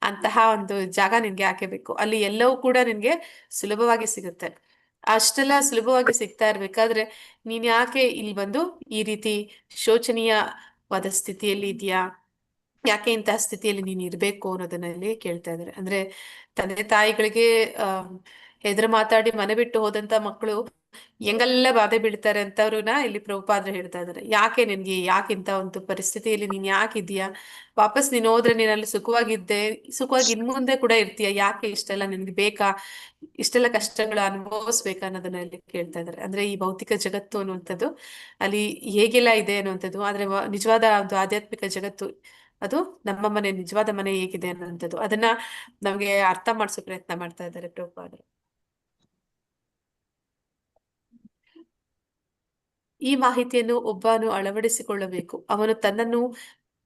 ಅಂತಹ ಒಂದು ಜಾಗ ನಿನ್ಗೆ ಯಾಕೆ ಬೇಕು? ಅಲ್ಲಿ ಎಲ್ಲವೂ ಕೂಡ ನಿನ್ಗೆ ಸುಲಭವಾಗಿ ಸಿಗುತ್ತೆ. ಅಷ್ಟೆಲ್ಲ ಸುಲಭವಾಗಿ ಸಿಗ್ತಾ ಇರ್ಬೇಕಾದ್ರೆ ನೀನ್ ಯಾಕೆ ಇಲ್ಲಿ ಬಂದು ಈ ರೀತಿ ಶೋಚನೀಯವಾದ ಸ್ಥಿತಿಯಲ್ಲಿ ಇದೆಯಾ? ಯಾಕೆ ಇಂತಹ ಸ್ಥಿತಿಯಲ್ಲಿ ನೀನ್ ಇರ್ಬೇಕು ಅನ್ನೋದನ್ನಲ್ಲಿ ಕೇಳ್ತಾ ಇದಾರೆ. ಅಂದ್ರೆ ತಂದೆ ತಾಯಿಗಳಿಗೆ ಎದುರು ಮಾತಾಡಿ ಮನೆ ಬಿಟ್ಟು ಹೋದಂತ ಮಕ್ಕಳು ಹೆಂಗೆಲ್ಲ ಬಾಧೆ ಬೀಳ್ತಾರೆ ಅಂತವ್ರನ್ನ ಇಲ್ಲಿ ಪ್ರಭುಪಾದ್ರು ಹೇಳ್ತಾ ಇದಾರೆ. ಯಾಕೆ ನಿನ್ಗೆ ಯಾಕಿಂತ ಒಂದು ಪರಿಸ್ಥಿತಿಯಲ್ಲಿ ನೀನ್ ಯಾಕಿದ್ಯಾ? ವಾಪಸ್ ನೀನ್ ಹೋದ್ರೆ ನೀನ್ ಅಲ್ಲಿ ಸುಖವಾಗಿ ಇನ್ ಮುಂದೆ ಕೂಡ ಇರ್ತೀಯ. ಯಾಕೆ ಇಷ್ಟೆಲ್ಲ ನಿನ್ಗೆ ಬೇಕಾ? ಇಷ್ಟೆಲ್ಲ ಕಷ್ಟಗಳು ಅನುಭವಿಸ್ಬೇಕಾ ಅನ್ನೋದನ್ನ ಇಲ್ಲಿ ಕೇಳ್ತಾ ಇದಾರೆ. ಅಂದ್ರೆ ಈ ಭೌತಿಕ ಜಗತ್ತು ಅನ್ನುವಂಥದ್ದು ಅಲ್ಲಿ ಹೇಗೆಲ್ಲ ಇದೆ ಅನ್ನುವಂಥದ್ದು, ಆದ್ರೆ ನಿಜವಾದ ಒಂದು ಆಧ್ಯಾತ್ಮಿಕ ಜಗತ್ತು ಅದು ನಮ್ಮ ಮನೆ, ನಿಜವಾದ ಮನೆ ಹೇಗಿದೆ ಅನ್ನುವಂಥದ್ದು ಅದನ್ನ ನಮ್ಗೆ ಅರ್ಥ ಮಾಡಿಸೋ ಪ್ರಯತ್ನ ಮಾಡ್ತಾ ಇದ್ದಾರೆ ಪ್ರಭುಪಾದರು. ಈ ಮಾಹಿತಿಯನ್ನು ಒಬ್ಬನು ಅಳವಡಿಸಿಕೊಳ್ಳಬೇಕು. ಅವನು ತನ್ನನ್ನು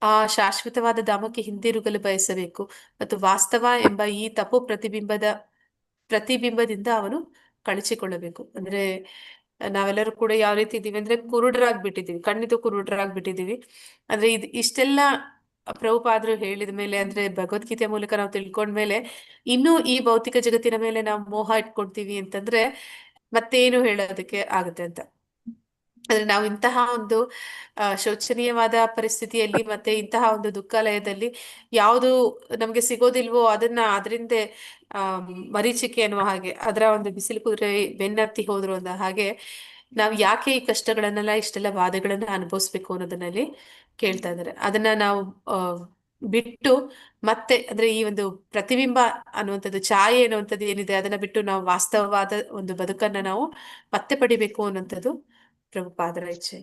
ಆ ಶಾಶ್ವತವಾದ ಧಾಮಕ್ಕೆ ಹಿಂದಿರುಗಲು ಬಯಸಬೇಕು ಮತ್ತು ವಾಸ್ತವ ಎಂಬ ಈ ತಪ್ಪು ಪ್ರತಿಬಿಂಬದಿಂದ ಅವನು ಕಳಚಿಕೊಳ್ಳಬೇಕು. ಅಂದ್ರೆ ನಾವೆಲ್ಲರೂ ಕೂಡ ಯಾವ ರೀತಿ ಇದೀವಿ ಅಂದ್ರೆ ಕುರುಡರಾಗ್ಬಿಟ್ಟಿದೀವಿ, ಕಣ್ಣಿತು ಕುರುಡರಾಗ್ಬಿಟ್ಟಿದೀವಿ. ಅಂದ್ರೆ ಇಷ್ಟೆಲ್ಲ ಪ್ರಭುಪಾದರು ಹೇಳಿದ ಮೇಲೆ, ಅಂದ್ರೆ ಭಗವದ್ಗೀತೆ ಮೂಲಕ ನಾವು ತಿಳ್ಕೊಂಡ್ಮೇಲೆ ಇನ್ನೂ ಈ ಭೌತಿಕ ಜಗತ್ತಿನ ಮೇಲೆ ನಾವು ಮೋಹ ಇಟ್ಕೊಳ್ತೀವಿ ಅಂತಂದ್ರೆ ಮತ್ತೇನು ಹೇಳೋದಕ್ಕೆ ಆಗುತ್ತೆ ಅಂತ. ಅಂದ್ರೆ ನಾವು ಇಂತಹ ಒಂದು ಶೋಚನೀಯವಾದ ಪರಿಸ್ಥಿತಿಯಲ್ಲಿ ಮತ್ತೆ ಇಂತಹ ಒಂದು ದುಃಖಾಲಯದಲ್ಲಿ ಯಾವುದು ನಮ್ಗೆ ಸಿಗೋದಿಲ್ವೋ ಅದರಿಂದ ಮರೀಚಿಕೆ ಅನ್ನುವ ಹಾಗೆ ಅದರ ಒಂದು ಬಿಸಿಲು ಕುದುರೆ ಬೆನ್ನತ್ತಿ ಹೋದ್ರು ಅಂದ ಹಾಗೆ ನಾವು ಯಾಕೆ ಈ ಕಷ್ಟಗಳನ್ನೆಲ್ಲ, ಇಷ್ಟೆಲ್ಲ ಬಾಧೆಗಳನ್ನ ಅನುಭವಿಸ್ಬೇಕು ಅನ್ನೋದನ್ನಲ್ಲಿ ಕೇಳ್ತಾ ಇದ್ದಾರೆ. ಅದನ್ನ ನಾವು ಬಿಟ್ಟು ಮತ್ತೆ ಅಂದ್ರೆ ಈ ಒಂದು ಪ್ರತಿಬಿಂಬ ಅನ್ನುವಂಥದ್ದು, ಛಾಯೆ ಅನ್ನುವಂಥದ್ದು ಏನಿದೆ ಅದನ್ನ ಬಿಟ್ಟು ನಾವು ವಾಸ್ತವವಾದ ಒಂದು ಬದುಕನ್ನ ನಾವು ಮತ್ತೆ ಪಡಿಬೇಕು ಅನ್ನುವಂಥದ್ದು ಪ್ರಭುಪಾದರ ಇಚ್ಛೆ.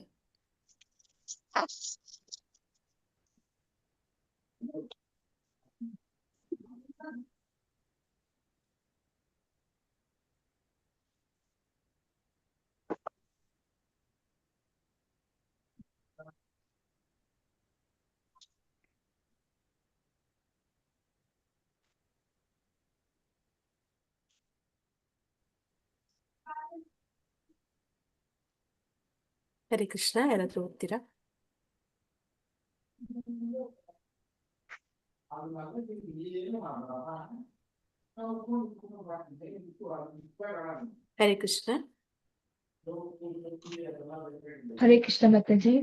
ಹರೇ ಕೃಷ್ಣ. ಯಾರಾದ್ರೂ ಓದ್ತೀರಾ? ಹರೇ ಕೃಷ್ಣ. ಹರೇ ಕೃಷ್ಣ ಮಾತಾಜಿ.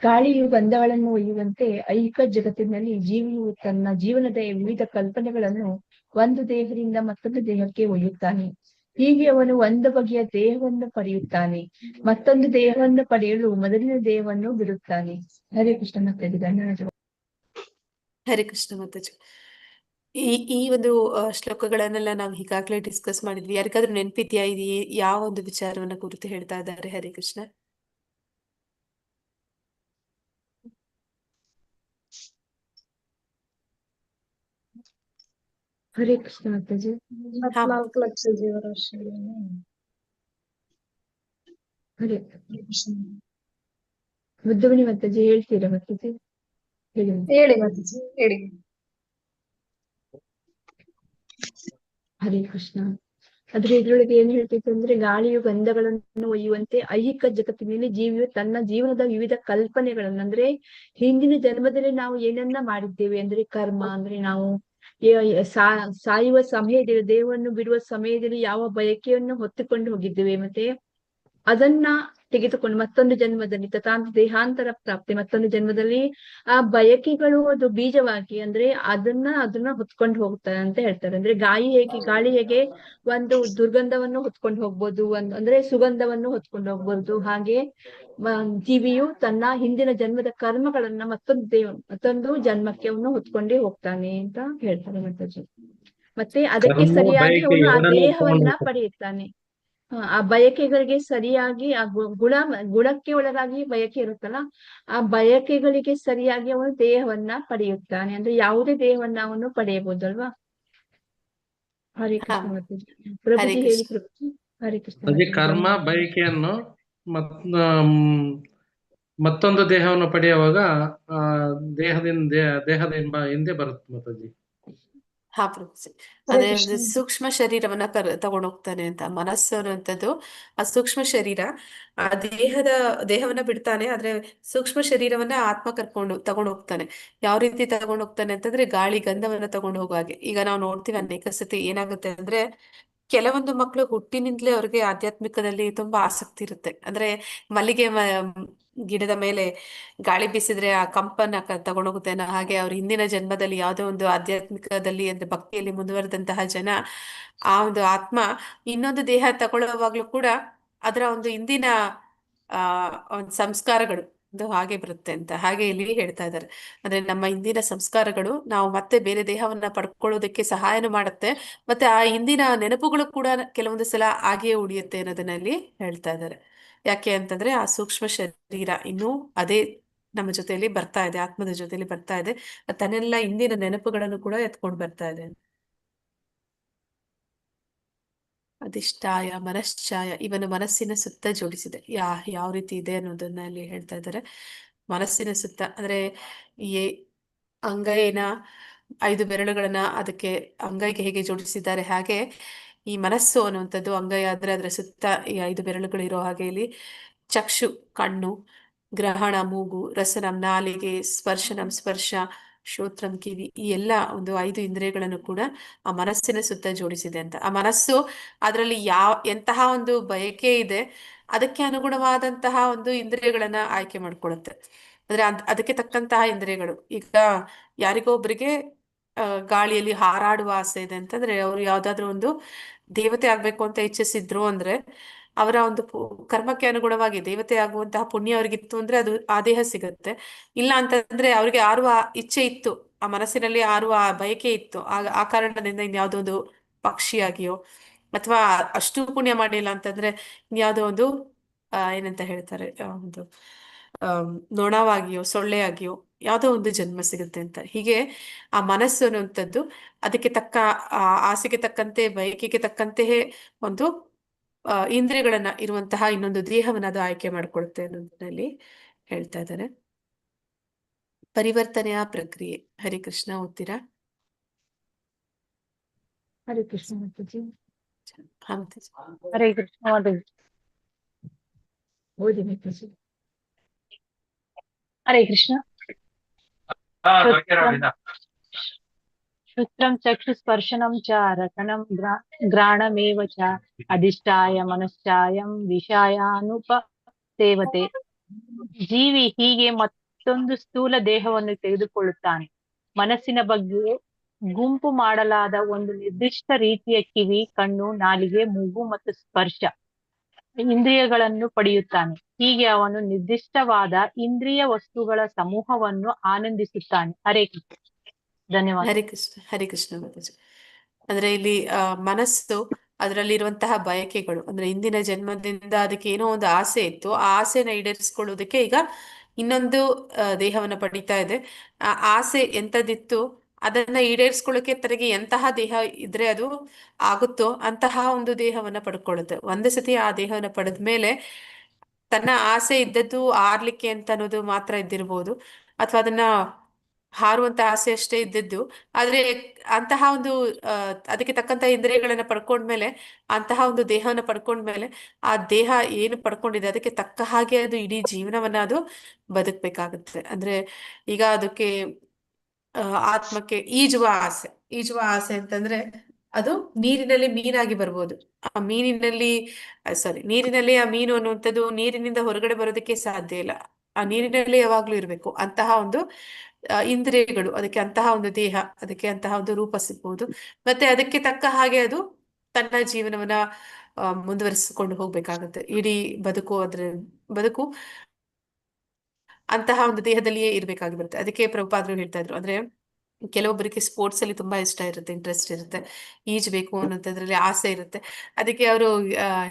ಗಾಳಿಯು ಗಂಧಗಳನ್ನು ಒಯ್ಯುವಂತೆ ಐಹಿಕ ಜಗತ್ತಿನಲ್ಲಿ ಜೀವಿಯು ತನ್ನ ಜೀವನದ ವಿವಿಧ ಕಲ್ಪನೆಗಳನ್ನು ಒಂದು ದೇಹದಿಂದ ಮತ್ತೊಂದು ದೇಹಕ್ಕೆ ಒಯ್ಯುತ್ತಾನೆ. ಹೀಗೆ ಅವನು ಒಂದು ಬಗೆಯ ದೇಹವನ್ನು ಪಡೆಯುತ್ತಾನೆ, ಮತ್ತೊಂದು ದೇಹವನ್ನು ಪಡೆಯಲು ಮೊದಲಿನ ದೇಹವನ್ನು ಬಿಡುತ್ತಾನೆ. ಹರೇ ಕೃಷ್ಣ. ಮತ್ತೆ ಧನ್ಯವಾದ. ಹರೇ ಕೃಷ್ಣ ಮಾತಾಜಿ. ಈ ಒಂದು ಶ್ಲೋಕಗಳನ್ನೆಲ್ಲ ನಾವು ಈಗಾಗಲೇ ಡಿಸ್ಕಸ್ ಮಾಡಿದ್ವಿ. ಯಾರಿಗಾದ್ರೂ ನೆನಪಿದ್ಯಾ ಇದು ಯಾವ ಒಂದು ವಿಚಾರವನ್ನ ಕುರಿತು ಹೇಳ್ತಾ ಇದ್ದಾರೆ? ಹರೇ ಕೃಷ್ಣ. ಹರೇ ಕೃಷ್ಣ ಮಾತಾಜಿ. 24 ಲಕ್ಷ ಜೀವರಾಶಿಗಳನ್ನು ಹರೇ ಬುದ್ಧಮಣಿ ಮಾತಾಜಿ ಹೇಳ್ತೀರಾ ಮಾತಾಜಿ? ಹೇಳಿ. ಹೇಳಿ ಮಾತಾಜಿ, ಹೇಳಿ. ಹರೇ ಕೃಷ್ಣ. ಆದ್ರೆ ಇದ್ರೊಳಗೆ ಏನ್ ಹೇಳ್ತಿತ್ತು ಅಂದ್ರೆ, ಗಾಳಿಯು ಗಂಧಗಳನ್ನು ಒಯ್ಯುವಂತೆ ಐಹಿಕ ಜಗತ್ತಿನಲ್ಲಿ ಜೀವಿಯು ತನ್ನ ಜೀವನದ ವಿವಿಧ ಕಲ್ಪನೆಗಳನ್ನ, ಅಂದ್ರೆ ಹಿಂದಿನ ಜನ್ಮದಲ್ಲಿ ನಾವು ಏನನ್ನ ಮಾಡಿದ್ದೇವೆ ಅಂದ್ರೆ ಕರ್ಮ, ಅಂದ್ರೆ ನಾವು ಸಾಯುವ ಸಮಯದಲ್ಲಿ, ದೇಹವನ್ನು ಬಿಡುವ ಸಮಯದಲ್ಲಿ ಯಾವ ಬಯಕೆಯನ್ನು ಹೊತ್ತುಕೊಂಡು ಹೋಗಿದ್ದೇವೆ, ಮತ್ತೆ ಅದನ್ನ ತೆಗೆದುಕೊಂಡು ಮತ್ತೊಂದು ಜನ್ಮದಲ್ಲಿ ದೇಹಾಂತರ ಪ್ರಾಪ್ತಿ, ಮತ್ತೊಂದು ಜನ್ಮದಲ್ಲಿ ಆ ಬಯಕೆಗಳು ಅದು ಬೀಜವಾಗಿ, ಅಂದ್ರೆ ಅದನ್ನ ಹೊತ್ಕೊಂಡು ಹೋಗ್ತಾರೆ ಅಂತ ಹೇಳ್ತಾರೆ. ಅಂದ್ರೆ ಗಾಳಿ ಹೇಗೆ ಒಂದು ದುರ್ಗಂಧವನ್ನು ಹೊತ್ಕೊಂಡು ಹೋಗ್ಬೋದು, ಅಂದ್ರೆ ಸುಗಂಧವನ್ನು ಹೊತ್ಕೊಂಡು ಹೋಗ್ಬೋದು, ಹಾಗೆ ಜೀವಿಯು ತನ್ನ ಹಿಂದಿನ ಜನ್ಮದ ಕರ್ಮಗಳನ್ನ ಮತ್ತೊಂದು ಜನ್ಮಕ್ಕೆ ಅವನು ಹೊತ್ಕೊಂಡೇ ಹೋಗ್ತಾನೆ ಅಂತ ಹೇಳ್ತಾರೆ ಮಾತಾಜಿ. ಮತ್ತೆ ಅದಕ್ಕೆ ಸರಿಯಾಗಿ ಅವನು ಆ ದೇಹವನ್ನ ಪಡೆಯುತ್ತಾನೆ. ಆ ಬಯಕೆಗಳಿಗೆ ಸರಿಯಾಗಿ ಆ ಗುಣಕ್ಕೆ ಒಳಗಾಗಿ ಬಯಕೆ ಇರುತ್ತಲ್ಲ, ಆ ಬಯಕೆಗಳಿಗೆ ಸರಿಯಾಗಿ ಅವನು ದೇಹವನ್ನ ಪಡೆಯುತ್ತಾನೆ. ಅಂದ್ರೆ ಯಾವುದೇ ದೇಹವನ್ನ ಅವನು ಪಡೆಯಬಹುದಲ್ವಾ? ಹರೇ ಕೃಷ್ಣ ಮಾತಾಜಿ. ಪ್ರಭುಜಿ ಹೇಳಿ ಪ್ರಭುಜಿ. ಹರೇ ಕೃಷ್ಣ. ಕರ್ಮ ಬಯಕೆಯನ್ನು ಮತ್ತೊಂದು ದೇಹವನ್ನು ಪಡೆಯುವಾಗ ದೇಹದ ಹಿಂದೆ ಬರುತ್ತೆ ಮಾತಾಜಿ. ಹಾ ಪ್ರಭುಜಿ. ಅದೇ ಸೂಕ್ಷ್ಮ ಶರೀರವನ್ನ ತಗೊಂಡೋಗ್ತಾನೆ ಅಂತ. ಮನಸ್ಸು ಅನ್ನುವಂಥದ್ದು ಆ ಸೂಕ್ಷ್ಮ ಶರೀರ, ಆ ದೇಹವನ್ನ ಬಿಡ್ತಾನೆ, ಆದ್ರೆ ಸೂಕ್ಷ್ಮ ಶರೀರವನ್ನ ಆತ್ಮ ತಗೊಂಡು ಹೋಗ್ತಾನೆ. ಯಾವ ರೀತಿ ತಗೊಂಡು ಹೋಗ್ತಾನೆ ಅಂತಂದ್ರೆ, ಗಾಳಿ ಗಂಧವನ್ನ ತಗೊಂಡು ಹೋಗೋ ಹಾಗೆ. ಈಗ ನಾವು ನೋಡ್ತೀವಿ ಅನೇಕ ಸತಿ ಏನಾಗುತ್ತೆ ಅಂದ್ರೆ, ಕೆಲವೊಂದು ಮಕ್ಕಳು ಹುಟ್ಟಿನಿಂದಲೇ ಅವ್ರಿಗೆ ಆಧ್ಯಾತ್ಮಿಕದಲ್ಲಿ ತುಂಬಾ ಆಸಕ್ತಿ ಇರುತ್ತೆ. ಅಂದ್ರೆ ಮಲ್ಲಿಗೆ ಗಿಡದ ಮೇಲೆ ಗಾಳಿ ಬೀಸಿದ್ರೆ ಆ ಕಂಪನ್ನ ತಗೊಂಡೋಗುತ್ತೆ. ಹಾಗೆ ಅವ್ರ ಹಿಂದಿನ ಜನ್ಮದಲ್ಲಿ ಯಾವುದೋ ಒಂದು ಆಧ್ಯಾತ್ಮಿಕದಲ್ಲಿ ಅಂದ್ರೆ ಭಕ್ತಿಯಲ್ಲಿ ಮುಂದುವರೆದಂತಹ ಜನ, ಆ ಒಂದು ಆತ್ಮ ಇನ್ನೊಂದು ದೇಹ ತಗೊಳ್ಳುವಾಗ್ಲೂ ಕೂಡ ಅದರ ಒಂದು ಹಿಂದಿನ ಒಂದು ಸಂಸ್ಕಾರಗಳು ಹಾಗೆ ಬರುತ್ತೆ ಅಂತ. ಹಾಗೆ ಇಲ್ಲಿ ಹೇಳ್ತಾ ಇದ್ದಾರೆ. ಅಂದ್ರೆ ನಮ್ಮ ಹಿಂದಿನ ಸಂಸ್ಕಾರಗಳು ನಾವು ಮತ್ತೆ ಬೇರೆ ದೇಹವನ್ನ ಪಡ್ಕೊಳ್ಳೋದಕ್ಕೆ ಸಹಾಯನ ಮಾಡುತ್ತೆ, ಮತ್ತೆ ಆ ಹಿಂದಿನ ನೆನಪುಗಳು ಕೂಡ ಕೆಲವೊಂದು ಸಲ ಹಾಗೆಯೇ ಉಳಿಯುತ್ತೆ ಅನ್ನೋದನ್ನ ಇಲ್ಲಿ ಹೇಳ್ತಾ ಇದ್ದಾರೆ. ಯಾಕೆ ಅಂತಂದ್ರೆ, ಆ ಸೂಕ್ಷ್ಮ ಶರೀರ ಇನ್ನೂ ಅದೇ ನಮ್ಮ ಜೊತೆಯಲ್ಲಿ ಬರ್ತಾ ಇದೆ, ಆತ್ಮದ ಜೊತೆಯಲ್ಲಿ ಬರ್ತಾ ಇದೆ, ತನ್ನೆಲ್ಲ ಹಿಂದಿನ ನೆನಪುಗಳನ್ನು ಕೂಡ ಎತ್ಕೊಂಡು ಬರ್ತಾ ಇದೆ. ಅಧಿಷ್ಠಾಯ ಮನಶ್ಚಾಯ, ಇವನು ಮನಸ್ಸಿನ ಸುತ್ತ ಜೋಡಿಸಿದೆ. ಯಾವ ರೀತಿ ಇದೆ ಅನ್ನೋದನ್ನ ಇಲ್ಲಿ ಹೇಳ್ತಾ ಇದ್ದಾರೆ. ಮನಸ್ಸಿನ ಸುತ್ತ ಅಂದ್ರೆ ಅಂಗೈನ 5 ಬೆರಳುಗಳನ್ನ ಅದಕ್ಕೆ ಅಂಗೈಗೆ ಹೇಗೆ ಜೋಡಿಸಿದ್ದಾರೆ, ಹಾಗೆ ಈ ಮನಸ್ಸು ಅನ್ನುವಂಥದ್ದು ಅಂಗೈ ಆದ್ರೆ ಅದರ ಸುತ್ತ ಈ 5 ಬೆರಳುಗಳು ಇರೋ ಹಾಗೆ ಇಲ್ಲಿ ಚಕ್ಷು ಕಣ್ಣು, ಗ್ರಹಣ ಮೂಗು, ರಸನಂ ನಾಲಿಗೆ, ಸ್ಪರ್ಶನಂ ಸ್ಪರ್ಶ, ಶ್ರೋತ್ರಂ ಕಿವಿ, ಈ ಎಲ್ಲ ಒಂದು 5 ಇಂದ್ರಿಯಗಳನ್ನು ಕೂಡ ಆ ಮನಸ್ಸಿನ ಸುತ್ತ ಜೋಡಿಸಿದೆ ಅಂತ. ಆ ಮನಸ್ಸು ಅದರಲ್ಲಿ ಎಂತಹ ಒಂದು ಬಯಕೆ ಇದೆ ಅದಕ್ಕೆ ಅನುಗುಣವಾದಂತಹ ಒಂದು ಇಂದ್ರಿಯಗಳನ್ನ ಆಯ್ಕೆ ಮಾಡ್ಕೊಳ್ಳುತ್ತೆ. ಅಂದ್ರೆ ಅದಕ್ಕೆ ತಕ್ಕಂತಹ ಇಂದ್ರಿಯಗಳು. ಈಗ ಯಾರಿಗೋ ಒಬ್ಬರಿಗೆ ಗಾಳಿಯಲ್ಲಿ ಹಾರಾಡುವ ಆಸೆ ಇದೆ ಅಂತಂದ್ರೆ, ಅವ್ರು ಯಾವ್ದಾದ್ರು ಒಂದು ದೇವತೆ ಆಗ್ಬೇಕು ಅಂತ ಇಚ್ಛಿಸಿದ್ರು ಅಂದ್ರೆ, ಅವರ ಒಂದು ಕರ್ಮಕ್ಕೆ ಅನುಗುಣವಾಗಿ ದೇವತೆ ಆಗುವಂತಹ ಪುಣ್ಯ ಅವ್ರಿಗಿತ್ತು ಅಂದ್ರೆ ಅದು ಆ ದೇಹ ಸಿಗುತ್ತೆ. ಇಲ್ಲ ಅಂತಂದ್ರೆ ಅವ್ರಿಗೆ ಆರುವ ಇಚ್ಛೆ ಇತ್ತು, ಆ ಮನಸ್ಸಿನಲ್ಲಿ ಆರುವ ಬಯಕೆ ಇತ್ತು, ಆ ಕಾರಣದಿಂದ ಇನ್ಯಾವುದೋ ಒಂದು ಪಕ್ಷಿಯಾಗಿಯೋ, ಅಥವಾ ಅಷ್ಟು ಪುಣ್ಯ ಮಾಡಿಲ್ಲ ಅಂತಂದ್ರೆ ಇನ್ಯಾವುದೋ ಒಂದು ಏನಂತ ಹೇಳ್ತಾರೆ, ಒಂದು ನೊಣವಾಗಿಯೋ ಸೊಳ್ಳೆ ಆಗಿಯೋ ಯಾವುದೋ ಒಂದು ಜನ್ಮ ಸಿಗುತ್ತೆ ಅಂತ. ಹೀಗೆ ಆ ಮನಸ್ಸು ಅನ್ನುವಂಥದ್ದು ಅದಕ್ಕೆ ತಕ್ಕ ಆಸೆಗೆ ತಕ್ಕಂತೆ ಬಯಕೆಗೆ ತಕ್ಕಂತೆ ಒಂದು ಇಂದ್ರಿಯಗಳನ್ನ ಇರುವಂತಹ ಇನ್ನೊಂದು ದೇಹವನ್ನ ಅದು ಆಯ್ಕೆ ಮಾಡ್ಕೊಳುತ್ತೆ ಅನ್ನೋದ್ರಲ್ಲಿ ಹೇಳ್ತಾ ಇದ್ದಾರೆ. ಪರಿವರ್ತನೆಯ ಪ್ರಕ್ರಿಯೆ. ಹರಿಕೃಷ್ಣ ಓದ್ತೀರಾ? ಹರೇ ಕೃಷ್ಣ ಮಾತಾಜಿ. ಹರೇ ಕೃಷ್ಣ ಓದಿ ಮಾತಾಜಿ. ಹರೇ ಕೃಷ್ಣ. ಶ್ರುತ್ರಂ ಚಕ್ಷು ಸ್ಪರ್ಶನಂ ಚ ರಸನಂ ಗ್ರಾಣಮೇವ ಚ ಅಧಿಷ್ಠಾಯ ಮನಶ್ಚಾಯಂ ವಿಷಯಾನುಪಸೇವತೆ. ಜೀವಿ ಹೀಗೆ ಮತ್ತೊಂದು ಸ್ಥೂಲ ದೇಹವನ್ನು ತೆಗೆದುಕೊಳ್ಳುತ್ತಾನೆ. ಮನಸ್ಸಿನ ಬಗ್ಗೆ ಗುಂಪು ಮಾಡಲಾದ ಒಂದು ನಿರ್ದಿಷ್ಟ ರೀತಿಯ ಕಿವಿ, ಕಣ್ಣು, ನಾಲಿಗೆ, ಮೂಗು ಮತ್ತು ಸ್ಪರ್ಶ ಇಂದ್ರಿಯಗಳನ್ನು ಪಡೆಯುತ್ತಾನೆ. ಹೀಗೆ ಅವನು ನಿರ್ದಿಷ್ಟವಾದ ಇಂದ್ರಿಯ ವಸ್ತುಗಳ ಸಮೂಹವನ್ನು ಆನಂದಿಸುತ್ತಾನೆ. ಹರೇ ಕೃಷ್ಣ. ಧನ್ಯವಾದ. ಹರೇ ಕೃಷ್ಣ ಮಾತಾಜಿ. ಅಂದ್ರೆ ಇಲ್ಲಿ ಮನಸ್ಸು ಅದರಲ್ಲಿರುವಂತಹ ಬಯಕೆಗಳು, ಅಂದ್ರೆ ಇಂದಿನ ಜನ್ಮದಿಂದ ಅದಕ್ಕೆ ಏನೋ ಒಂದು ಆಸೆ ಇತ್ತು, ಆ ಆಸೆನ ಈಡೇರಿಸ್ಕೊಳ್ಳೋದಕ್ಕೆ ಈಗ ಇನ್ನೊಂದು ದೇಹವನ್ನ ಪಡಿತಾ ಇದೆ. ಆ ಆಸೆ ಎಂತದಿತ್ತು ಅದನ್ನ ಈಡೇರಿಸ್ಕೊಳ್ಳೋಕೆ ತನಗೆ ಎಂತಹ ದೇಹ ಇದ್ರೆ ಅದು ಆಗುತ್ತೋ ಅಂತಹ ಒಂದು ದೇಹವನ್ನ ಪಡ್ಕೊಳ್ಳುತ್ತೆ. ಒಂದು ಸತಿ ಆ ದೇಹವನ್ನ ಪಡೆದ ಮೇಲೆ ತನ್ನ ಆಸೆ ಇದ್ದದ್ದು ಆರ್ಲಿಕ್ಕೆ ಅಂತ ಅನ್ನೋದು ಮಾತ್ರ ಇದ್ದಿರ್ಬೋದು, ಅಥವಾ ಅದನ್ನ ಹಾರುವಂತ ಆಸೆ ಅಷ್ಟೇ ಇದ್ದದ್ದು. ಆದ್ರೆ ಅಂತಹ ಒಂದು ಅದಕ್ಕೆ ತಕ್ಕಂತ ಇಂದ್ರಿಯಗಳನ್ನ ಪಡ್ಕೊಂಡ್ಮೇಲೆ, ಅಂತಹ ಒಂದು ದೇಹವನ್ನ ಪಡ್ಕೊಂಡ್ಮೇಲೆ ಆ ದೇಹ ಏನು ಪಡ್ಕೊಂಡಿದೆ ಅದಕ್ಕೆ ತಕ್ಕ ಹಾಗೆ ಅದು ಇಡೀ ಜೀವನವನ್ನ ಅದು ಬದುಕ್ಬೇಕಾಗುತ್ತೆ. ಅಂದ್ರೆ ಈಗ ಅದಕ್ಕೆ ಆತ್ಮಕ್ಕೆ ಈಜುವ ಆಸೆ ಅಂತಂದ್ರೆ ಅದು ನೀರಿನಲ್ಲಿ ಮೀನಾಗಿ ಬರ್ಬೋದು. ಆ ಮೀನಿನಲ್ಲಿ ನೀರಿನಲ್ಲಿ ಆ ಮೀನು ಅನ್ನುವಂಥದ್ದು ನೀರಿನಿಂದ ಹೊರಗಡೆ ಬರೋದಕ್ಕೆ ಸಾಧ್ಯ ಇಲ್ಲ. ಆ ನೀರಿನಲ್ಲಿ ಯಾವಾಗ್ಲೂ ಇರ್ಬೇಕು. ಅಂತಹ ಒಂದು ಇಂದ್ರಿಯಗಳು, ಅದಕ್ಕೆ ಅಂತಹ ಒಂದು ದೇಹ, ಅದಕ್ಕೆ ಅಂತಹ ಒಂದು ರೂಪ ಸಿಗ್ಬೋದು. ಮತ್ತೆ ಅದಕ್ಕೆ ತಕ್ಕ ಹಾಗೆ ಅದು ತನ್ನ ಜೀವನವನ್ನ ಮುಂದುವರಿಸಿಕೊಂಡು ಹೋಗ್ಬೇಕಾಗತ್ತೆ. ಇಡೀ ಬದುಕು ಅಂತಹ ಒಂದು ದೇಹದಲ್ಲಿಯೇ ಇರ್ಬೇಕಾಗಿ ಬರುತ್ತೆ. ಅದಕ್ಕೆ ಪ್ರಭುಪಾದರು ಹೇಳ್ತಾ ಇದ್ರು, ಅಂದ್ರೆ ಕೆಲವೊಬ್ಬರಿಗೆ ಸ್ಪೋರ್ಟ್ಸ್ ಅಲ್ಲಿ ತುಂಬಾ ಇಂಟ್ರೆಸ್ಟ್ ಇರುತ್ತೆ, ಈಜ್ಬೇಕು ಅನ್ನೋದ್ರಲ್ಲಿ ಆಸೆ ಇರುತ್ತೆ. ಅದಕ್ಕೆ ಅವರು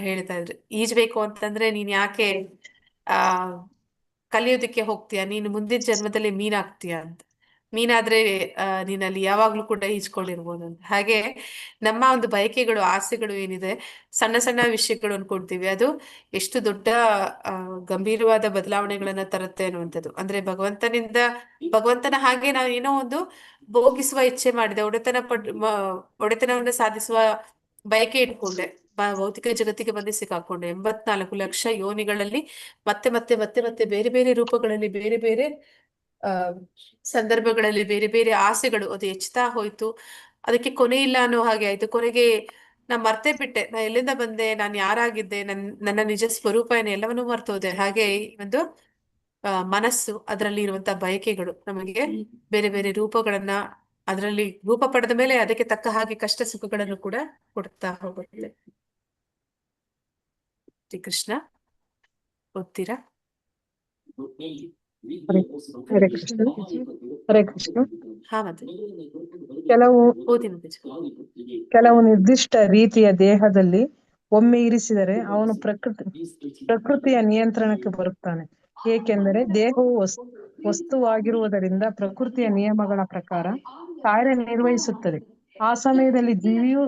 ಹೇಳ್ತಾ ಇದ್ರು, ಈಜ್ಬೇಕು ಅಂತಂದ್ರೆ ನೀನ್ ಯಾಕೆ ಆ ಕಲಿಯೋದಕ್ಕೆ ಹೋಗ್ತೀಯ, ನೀನು ಮುಂದಿನ ಜನ್ಮದಲ್ಲಿ ಮೀನಾಗ್ತೀಯ ಅಂತ. ಮೀನಾದ್ರೆ ನೀನಲ್ಲಿ ಯಾವಾಗ್ಲೂ ಕೂಡ ಈಜ್ಕೊಂಡಿರ್ಬೋದು ಅಂತ. ಹಾಗೆ ನಮ್ಮ ಒಂದು ಬಯಕೆಗಳು, ಆಸೆಗಳು ಏನಿದೆ, ಸಣ್ಣ ಸಣ್ಣ ವಿಷಯಗಳು ಅನ್ಕೊಳ್ತೀವಿ, ಅದು ಎಷ್ಟು ದೊಡ್ಡ ಗಂಭೀರವಾದ ಬದಲಾವಣೆಗಳನ್ನ ತರುತ್ತೆ ಅನ್ನುವಂಥದ್ದು. ಅಂದ್ರೆ ಭಗವಂತನ ಹಾಗೆ ನಾವು ಏನೋ ಒಂದು ಭೋಗಿಸುವ ಇಚ್ಛೆ ಮಾಡಿದೆ, ಒಡೆತನವನ್ನು ಸಾಧಿಸುವ ಬಯಕೆ ಇಟ್ಕೊಂಡೆ, ಭೌತಿಕ ಜಗತ್ತಿಗೆ ಬಂದು ಸಿಕ್ಕಾಕೊಂಡೆ. 84 ಲಕ್ಷ ಯೋನಿಗಳಲ್ಲಿ ಮತ್ತೆ ಮತ್ತೆ ಮತ್ತೆ ಮತ್ತೆ ಬೇರೆ ಬೇರೆ ರೂಪಗಳಲ್ಲಿ, ಬೇರೆ ಬೇರೆ ಸಂದರ್ಭಗಳಲ್ಲಿ, ಬೇರೆ ಬೇರೆ ಆಸೆಗಳು ಅದು ಹೆಚ್ಚುತ್ತಾ ಹೋಯ್ತು. ಅದಕ್ಕೆ ಕೊನೆ ಇಲ್ಲ ಅನ್ನೋ ಹಾಗೆ ಆಯ್ತು. ಕೊನೆಗೆ ನಾ ಮರ್ತೇ ಬಿಟ್ಟೆ, ನಾ ಎಲ್ಲಿಂದ ಬಂದೆ, ನಾನು ಯಾರಾಗಿದ್ದೆ, ನನ್ನ ನಿಜ ಸ್ವರೂಪ ಏನು, ಎಲ್ಲವನ್ನೂ ಮರ್ತೋದೆ. ಹಾಗೆ ಒಂದು ಮನಸ್ಸು, ಅದರಲ್ಲಿ ಇರುವಂತಹ ಬಯಕೆಗಳು ನಮಗೆ ಬೇರೆ ಬೇರೆ ರೂಪಗಳನ್ನ, ಅದರಲ್ಲಿ ರೂಪ ಪಡೆದ ಮೇಲೆ ಅದಕ್ಕೆ ತಕ್ಕ ಹಾಗೆ ಕಷ್ಟ ಸುಖಗಳನ್ನು ಕೂಡ ಕೊಡ್ತಾ ಹೋಗುತ್ತೆ. ಶ್ರೀ ಕೃಷ್ಣ ಓದ್ತೀರಾ? ಹರೇ ಕೃಷ್ಣ. ಹರೇ ಕೃಷ್ಣ. ಹಾ, ಮತ್ತೆ ಕೆಲವು ನಿರ್ದಿಷ್ಟ ರೀತಿಯ ದೇಹದಲ್ಲಿ ಒಮ್ಮೆ ಇರಿಸಿದರೆ ಅವನು ಪ್ರಕೃತಿಯ ನಿಯಂತ್ರಣಕ್ಕೆ ಬರುತ್ತಾನೆ. ಏಕೆಂದರೆ ದೇಹವು ವಸ್ತುವಾಗಿರುವುದರಿಂದ ಪ್ರಕೃತಿಯ ನಿಯಮಗಳ ಪ್ರಕಾರ ಕಾರ್ಯನಿರ್ವಹಿಸುತ್ತದೆ. ಆ ಸಮಯದಲ್ಲಿ ಜೀವಿಯು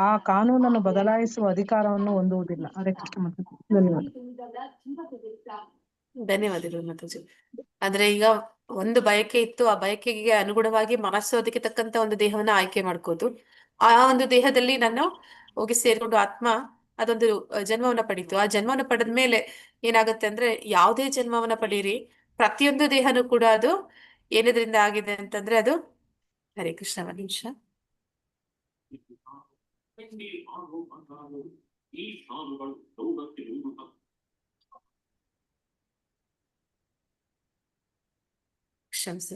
ಆ ಕಾನೂನನ್ನು ಬದಲಾಯಿಸುವ ಅಧಿಕಾರವನ್ನು ಹೊಂದುವುದಿಲ್ಲ. ಹರೇ ಕೃಷ್ಣ. ಧನ್ಯವಾದ. ಧನ್ಯವಾದಗಳು ಮಾತಾಜಿ. ಅಂದ್ರೆ ಈಗ ಒಂದು ಬಯಕೆ ಇತ್ತು, ಆ ಬಯಕೆಗೆ ಅನುಗುಣವಾಗಿ ಮನಸ್ಸು ಅದಕ್ಕೆ ತಕ್ಕಂತ ಒಂದು ದೇಹವನ್ನ ಆಯ್ಕೆ ಮಾಡ್ಕೋದು. ಆ ಒಂದು ದೇಹದಲ್ಲಿ ನಾನು ಹೋಗಿ ಸೇರ್ಕೊಂಡು ಆತ್ಮ ಅದೊಂದು ಜನ್ಮವನ್ನ ಪಡೀತು. ಆ ಜನ್ಮವನ್ನ ಪಡೆದ ಮೇಲೆ ಏನಾಗುತ್ತೆ ಅಂದ್ರೆ, ಯಾವುದೇ ಜನ್ಮವನ್ನ ಪಡೀರಿ, ಪ್ರತಿಯೊಂದು ದೇಹನೂ ಕೂಡ ಅದು ಏನದ್ರಿಂದ ಆಗಿದೆ ಅಂತಂದ್ರೆ ಅದು, ಹರೇ ಕೃಷ್ಣ, ಒಂದು ನಿಮಿಷ. ಕ್ಷಮಿಸಿ.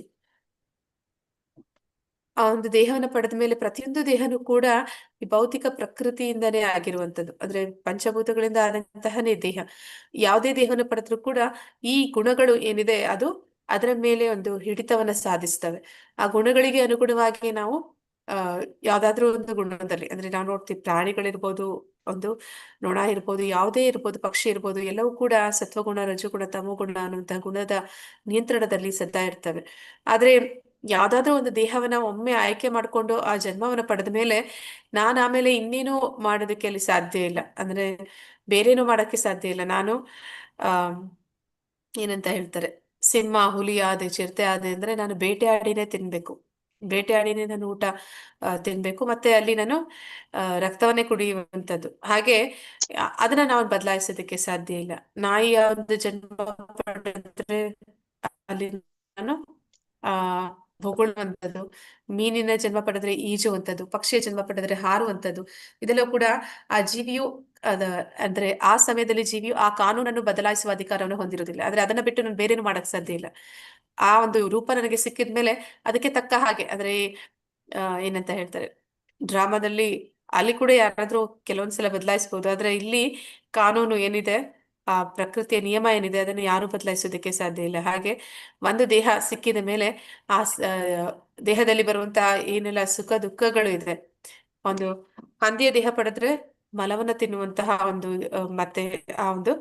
ಆ ಒಂದು ದೇಹವನ್ನು ಪಡೆದ ಮೇಲೆ ಪ್ರತಿಯೊಂದು ದೇಹನೂ ಕೂಡ ಈ ಭೌತಿಕ ಪ್ರಕೃತಿಯಿಂದನೇ ಆಗಿರುವಂತದ್ದು. ಅಂದ್ರೆ ಪಂಚಭೂತಗಳಿಂದ ಆದಂತಹನೇ ದೇಹ. ಯಾವುದೇ ದೇಹವನ್ನು ಪಡೆದ್ರೂ ಕೂಡ ಈ ಗುಣಗಳು ಏನಿದೆ ಅದು ಅದರ ಮೇಲೆ ಒಂದು ಹಿಡಿತವನ್ನ ಸಾಧಿಸ್ತವೆ. ಆ ಗುಣಗಳಿಗೆ ಅನುಗುಣವಾಗಿ ನಾವು ಯಾವ್ದಾದ್ರೂ ಒಂದು ಗುಣದಲ್ಲಿ, ಅಂದ್ರೆ ನಾವು ನೋಡ್ತೀವಿ, ಪ್ರಾಣಿಗಳಿರ್ಬೋದು, ಒಂದು ನೊಣ ಇರ್ಬೋದು, ಯಾವುದೇ ಇರ್ಬೋದು, ಪಕ್ಷಿ ಇರ್ಬೋದು, ಎಲ್ಲವೂ ಕೂಡ ಸತ್ವಗುಣ, ರಜಗುಣ, ತಮೋಗುಣ ಅನ್ನುವಂತಹ ಗುಣದ ನಿಯಂತ್ರಣದಲ್ಲಿ ಸದಾ ಇರ್ತವೆ. ಆದ್ರೆ ಯಾವ್ದಾದ್ರೂ ಒಂದು ದೇಹವನ್ನ ಒಮ್ಮೆ ಆಯ್ಕೆ ಮಾಡ್ಕೊಂಡು ಆ ಜನ್ಮವನ್ನ ಪಡೆದ ಮೇಲೆ ನಾನು ಆಮೇಲೆ ಇನ್ನೇನು ಮಾಡೋದಕ್ಕೆ ಅಲ್ಲಿ ಸಾಧ್ಯ ಇಲ್ಲ. ಅಂದ್ರೆ ಬೇರೇನು ಮಾಡಕ್ಕೆ ಸಾಧ್ಯ ಇಲ್ಲ. ನಾನು ಏನಂತ ಹೇಳ್ತಾರೆ, ಸಿಂಹ, ಹುಲಿ ಆದೆ, ಚಿರತೆ ಆದೆ ಅಂದ್ರೆ ನಾನು ಬೇಟೆಯಾಡಿನೇ ತಿನ್ಬೇಕು, ಬೇಟೆಯಾಡಿನೇ ನಾನು ಊಟ ತಿನ್ಬೇಕು, ಮತ್ತೆ ಅಲ್ಲಿ ನಾನು ರಕ್ತವನ್ನೇ ಕುಡಿಯುವಂಥದ್ದು. ಹಾಗೆ ಅದನ್ನ ನಾವು ಬದಲಾಯಿಸೋದಕ್ಕೆ ಸಾಧ್ಯ ಇಲ್ಲ. ನಾಯಿಯ ಒಂದು ಜನ್ಮ ಪಡೆದ್ರೆ ಅಲ್ಲಿ ನಾನು ಹೊಗಳುವಂಥದ್ದು, ಮೀನಿನ ಜನ್ಮ ಪಡೆದ್ರೆ ಈಜುವಂಥದ್ದು, ಪಕ್ಷಿಯ ಜನ್ಮ ಪಡೆದ್ರೆ ಹಾರುವಂಥದ್ದು, ಇದೆಲ್ಲ ಕೂಡ ಆ ಜೀವಿಯು ಅಂದ್ರೆ ಆ ಸಮಯದಲ್ಲಿ ಜೀವಿಯು ಆ ಕಾನೂನನ್ನು ಬದಲಾಯಿಸುವ ಅಧಿಕಾರವನ್ನು ಹೊಂದಿರುವುದಿಲ್ಲ. ಆದ್ರೆ ಅದನ್ನ ಬಿಟ್ಟು ನಾನು ಬೇರೇನು ಮಾಡಕ್ ಸಾಧ್ಯ ಇಲ್ಲ. ಆ ಒಂದು ರೂಪ ನನಗೆ ಸಿಕ್ಕಿದ್ಮೇಲೆ ಅದಕ್ಕೆ ತಕ್ಕ ಹಾಗೆ, ಅಂದ್ರೆ ಏನಂತ ಹೇಳ್ತಾರೆ, ಡ್ರಾಮಾದಲ್ಲಿ ಅಲ್ಲಿ ಕೂಡ ಯಾರಾದ್ರೂ ಕೆಲವೊಂದ್ಸಲ ಬದಲಾಯಿಸಬಹುದು, ಆದ್ರೆ ಇಲ್ಲಿ ಕಾನೂನು ಏನಿದೆ, ಆ ಪ್ರಕೃತಿಯ ನಿಯಮ ಏನಿದೆ ಅದನ್ನು ಯಾರು ಬದಲಾಯಿಸೋದಕ್ಕೆ ಸಾಧ್ಯ ಇಲ್ಲ. ಹಾಗೆ ಒಂದು ದೇಹ ಸಿಕ್ಕಿದ ಮೇಲೆ ದೇಹದಲ್ಲಿ ಬರುವಂತಹ ಏನೆಲ್ಲ ಸುಖ ದುಃಖಗಳು ಇದೆ, ಒಂದು ಹಂದಿಯ ದೇಹ ಪಡೆದ್ರೆ ಮಲವನ್ನ ತಿನ್ನುವಂತಹ ಒಂದು ಮತ್ತೆ ಆ ಒಂದು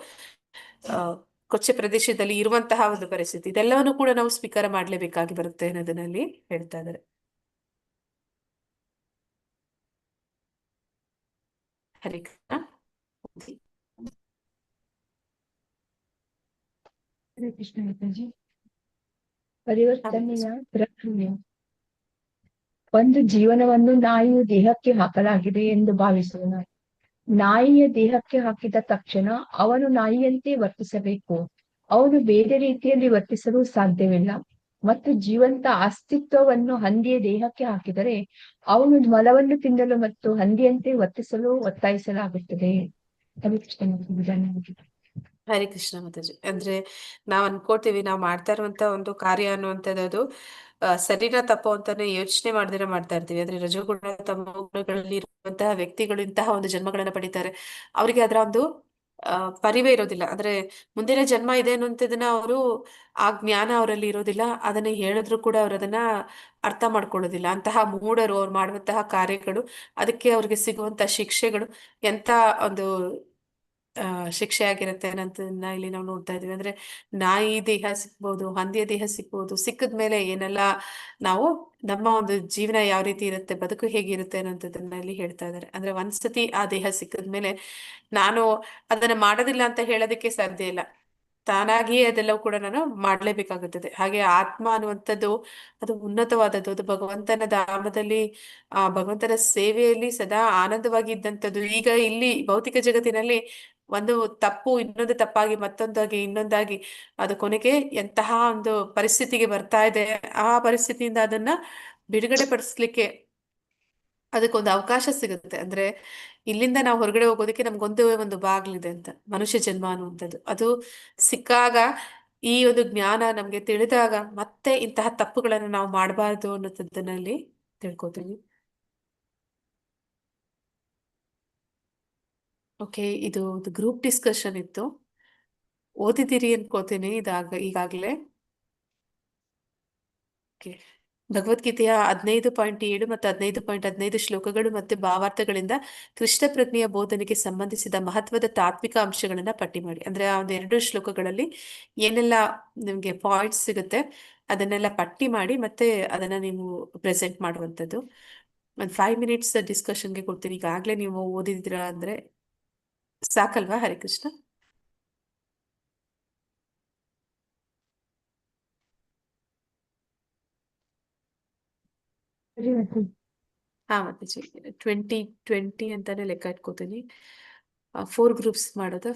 ಕೊಚ್ಚೆ ಪ್ರದೇಶದಲ್ಲಿ ಇರುವಂತಹ ಒಂದು ಪರಿಸ್ಥಿತಿ, ಇದೆಲ್ಲವನ್ನು ಕೂಡ ನಾವು ಸ್ವೀಕಾರ ಮಾಡ್ಲೇಬೇಕಾಗಿ ಬರುತ್ತೆ ಅನ್ನೋದನ್ನಲ್ಲಿ ಹೇಳ್ತಾ ಇದ್ದಾರೆ. ಹರೇ ಕೃಷ್ಣ. ಹರೇ ಕೃಷ್ಣ ಮಾತಾಜಿ. ಪರಿವರ್ತನೆಯ ಪ್ರಕ್ರಿಯೆ. ಒಂದು ಜೀವನವನ್ನು ನಾಯಿಯ ದೇಹಕ್ಕೆ ಹಾಕಲಾಗಿದೆ ಎಂದು ಭಾವಿಸೋಣ. ನಾಯಿಯ ದೇಹಕ್ಕೆ ಹಾಕಿದ ತಕ್ಷಣ ಅವನು ನಾಯಿಯಂತೆ ವರ್ತಿಸಬೇಕು. ಅವನು ಬೇರೆ ರೀತಿಯಲ್ಲಿ ವರ್ತಿಸಲು ಸಾಧ್ಯವಿಲ್ಲ. ಮತ್ತು ಜೀವಂತ ಅಸ್ತಿತ್ವವನ್ನು ಹಂದಿಯ ದೇಹಕ್ಕೆ ಹಾಕಿದರೆ ಅವನು ಮಲವನ್ನು ತಿನ್ನಲು ಮತ್ತು ಹಂದಿಯಂತೆ ವರ್ತಿಸಲು ಒತ್ತಾಯಿಸಲಾಗುತ್ತದೆ. ಹರೇ ಕೃಷ್ಣ ಮಾತಾಜಿ. ಅಂದ್ರೆ ನಾವ್ ಅನ್ಕೋತೀವಿ ನಾವ್ ಮಾಡ್ತಾ ಇರುವಂತ ಒಂದು ಕಾರ್ಯ ಅನ್ನುವಂಥದ್ದು ಸರಿನಾ ತಪ್ಪು ಅಂತಾನೆ ಯೋಚನೆ ಮಾಡ್ದಿರ ಮಾಡ್ತಾ ಇರ್ತೀವಿ. ಆದ್ರೆ ರಜೋಗುಣ ತಮ್ಮ ಗುಣಗಳಲ್ಲಿ ಇರುವಂತಹ ವ್ಯಕ್ತಿಗಳು ಇಂತಹ ಒಂದು ಜನ್ಮಗಳನ್ನ ಪಡಿತಾರೆ. ಅವರಿಗೆ ಅದರ ಒಂದು ಪರಿವೇ ಇರೋದಿಲ್ಲ. ಅಂದ್ರೆ ಮುಂದಿನ ಜನ್ಮ ಇದೆ ಅನ್ನುವಂಥದ್ದನ್ನ ಅವರು ಆ ಜ್ಞಾನ ಅವರಲ್ಲಿ ಇರೋದಿಲ್ಲ. ಅದನ್ನ ಹೇಳಿದ್ರು ಕೂಡ ಅವ್ರು ಅದನ್ನ ಅರ್ಥ ಮಾಡ್ಕೊಳ್ಳೋದಿಲ್ಲ. ಅಂತಹ ಮೂಢರು ಅವ್ರು ಮಾಡುವಂತಹ ಕಾರ್ಯಗಳು, ಅದಕ್ಕೆ ಅವ್ರಿಗೆ ಸಿಗುವಂತಹ ಶಿಕ್ಷೆಗಳು ಎಂತ ಒಂದು ಶಿಕ್ಷೆ ಆಗಿರುತ್ತೆ ಅನ್ನೋದನ್ನ ಇಲ್ಲಿ ನಾವು ನೋಡ್ತಾ ಇದೀವಿ. ಅಂದ್ರೆ ನಾಯಿ ದೇಹ ಸಿಕ್ಬೋದು, ಹಂದಿಯ ದೇಹ ಸಿಕ್ಬೋದು, ಸಿಕ್ಕದ್ಮೇಲೆ ಏನೆಲ್ಲ ನಾವು ನಮ್ಮ ಒಂದು ಜೀವನ ಯಾವ ರೀತಿ ಇರುತ್ತೆ, ಬದುಕು ಹೇಗಿರುತ್ತೆ ಅನ್ನೋದನ್ನ ಇಲ್ಲಿ ಹೇಳ್ತಾ ಇದ್ದಾರೆ. ಅಂದ್ರೆ ಒಂದ್ಸತಿ ಆ ದೇಹ ಸಿಕ್ಕದ್ಮೇಲೆ ನಾನು ಅದನ್ನ ಮಾಡೋದಿಲ್ಲ ಅಂತ ಹೇಳೋದಕ್ಕೆ ಸಾಧ್ಯ ಇಲ್ಲ. ತಾನಾಗಿಯೇ ಅದೆಲ್ಲವೂ ಕೂಡ ನಾನು ಮಾಡ್ಲೇಬೇಕಾಗುತ್ತದೆ. ಹಾಗೆ ಆತ್ಮ ಅನ್ನುವಂಥದ್ದು ಅದು ಉನ್ನತವಾದದ್ದು. ಅದು ಭಗವಂತನ ಧಾಮದಲ್ಲಿ ಭಗವಂತನ ಸೇವೆಯಲ್ಲಿ ಸದಾ ಆನಂದವಾಗಿ ಇದ್ದಂಥದ್ದು. ಈಗ ಇಲ್ಲಿ ಭೌತಿಕ ಜಗತ್ತಿನಲ್ಲಿ ಒಂದು ತಪ್ಪು ಇನ್ನೊಂದು ತಪ್ಪಾಗಿ ಮತ್ತೊಂದಾಗಿ ಇನ್ನೊಂದಾಗಿ ಅದು ಕೊನೆಗೆ ಎಂತಹ ಒಂದು ಪರಿಸ್ಥಿತಿಗೆ ಬರ್ತಾ ಇದೆ, ಆ ಪರಿಸ್ಥಿತಿಯಿಂದ ಅದನ್ನ ಬಿಡುಗಡೆ ಪಡಿಸ್ಲಿಕ್ಕೆ ಅದಕ್ಕೊಂದು ಅವಕಾಶ ಸಿಗುತ್ತೆ. ಅಂದ್ರೆ ಇಲ್ಲಿಂದ ನಾವು ಹೊರಗಡೆ ಹೋಗೋದಕ್ಕೆ ನಮ್ಗೊಂದು ಒಂದು ಬಾಗ್ಲಿದೆ ಅಂತ, ಮನುಷ್ಯ ಜನ್ಮ ಅನ್ನುವಂಥದ್ದು. ಅದು ಸಿಕ್ಕಾಗ ಈ ಒಂದು ಜ್ಞಾನ ನಮ್ಗೆ ತಿಳಿದಾಗ ಮತ್ತೆ ಇಂತಹ ತಪ್ಪುಗಳನ್ನು ನಾವು ಮಾಡಬಾರ್ದು ಅನ್ನೋದನ್ನಲ್ಲಿ ತಿಳ್ಕೊತೀವಿ. ಓಕೆ, ಇದು ಗ್ರೂಪ್ ಡಿಸ್ಕಷನ್ ಇತ್ತು, ಓದಿದ್ದೀರಿ ಅನ್ಕೋತೀನಿ ಈಗಾಗ್ಲೇ. ಓಕೆ, ಭಗವದ್ಗೀತೆಯ 15.7 ಮತ್ತು 15.15 ಶ್ಲೋಕಗಳು ಮತ್ತು ಭಾವಾರ್ಥಗಳಿಂದ ಕೃಷ್ಣ ಪ್ರಜ್ಞೆಯ ಬೋಧನೆಗೆ ಸಂಬಂಧಿಸಿದ ಮಹತ್ವದ ತಾತ್ವಿಕ ಅಂಶಗಳನ್ನ ಪಟ್ಟಿ ಮಾಡಿ. ಅಂದ್ರೆ ಆ ಒಂದು 2 ಶ್ಲೋಕಗಳಲ್ಲಿ ಏನೆಲ್ಲ ನಿಮ್ಗೆ ಪಾಯಿಂಟ್ಸ್ ಸಿಗುತ್ತೆ ಅದನ್ನೆಲ್ಲ ಪಟ್ಟಿ ಮಾಡಿ ಮತ್ತೆ ಅದನ್ನ ನೀವು ಪ್ರೆಸೆಂಟ್ ಮಾಡುವಂಥದ್ದು. ಒಂದು 5 ಮಿನಿಟ್ಸ್ ಡಿಸ್ಕಷನ್ಗೆ ಕೊಡ್ತೀನಿ. ಈಗಾಗ್ಲೇ ನೀವು ಓದಿದಿರಾ ಅಂದ್ರೆ ಸಾಕಲ್ವಾ? ಹರೇ ಕೃಷ್ಣ. ಮತ್ತೆ 2020 ಅಂತಾನೆ ಲೆಕ್ಕ ಇಟ್ಕೋತೀನಿ. 4 ಗ್ರೂಪ್ಸ್ ಮಾಡೋದ.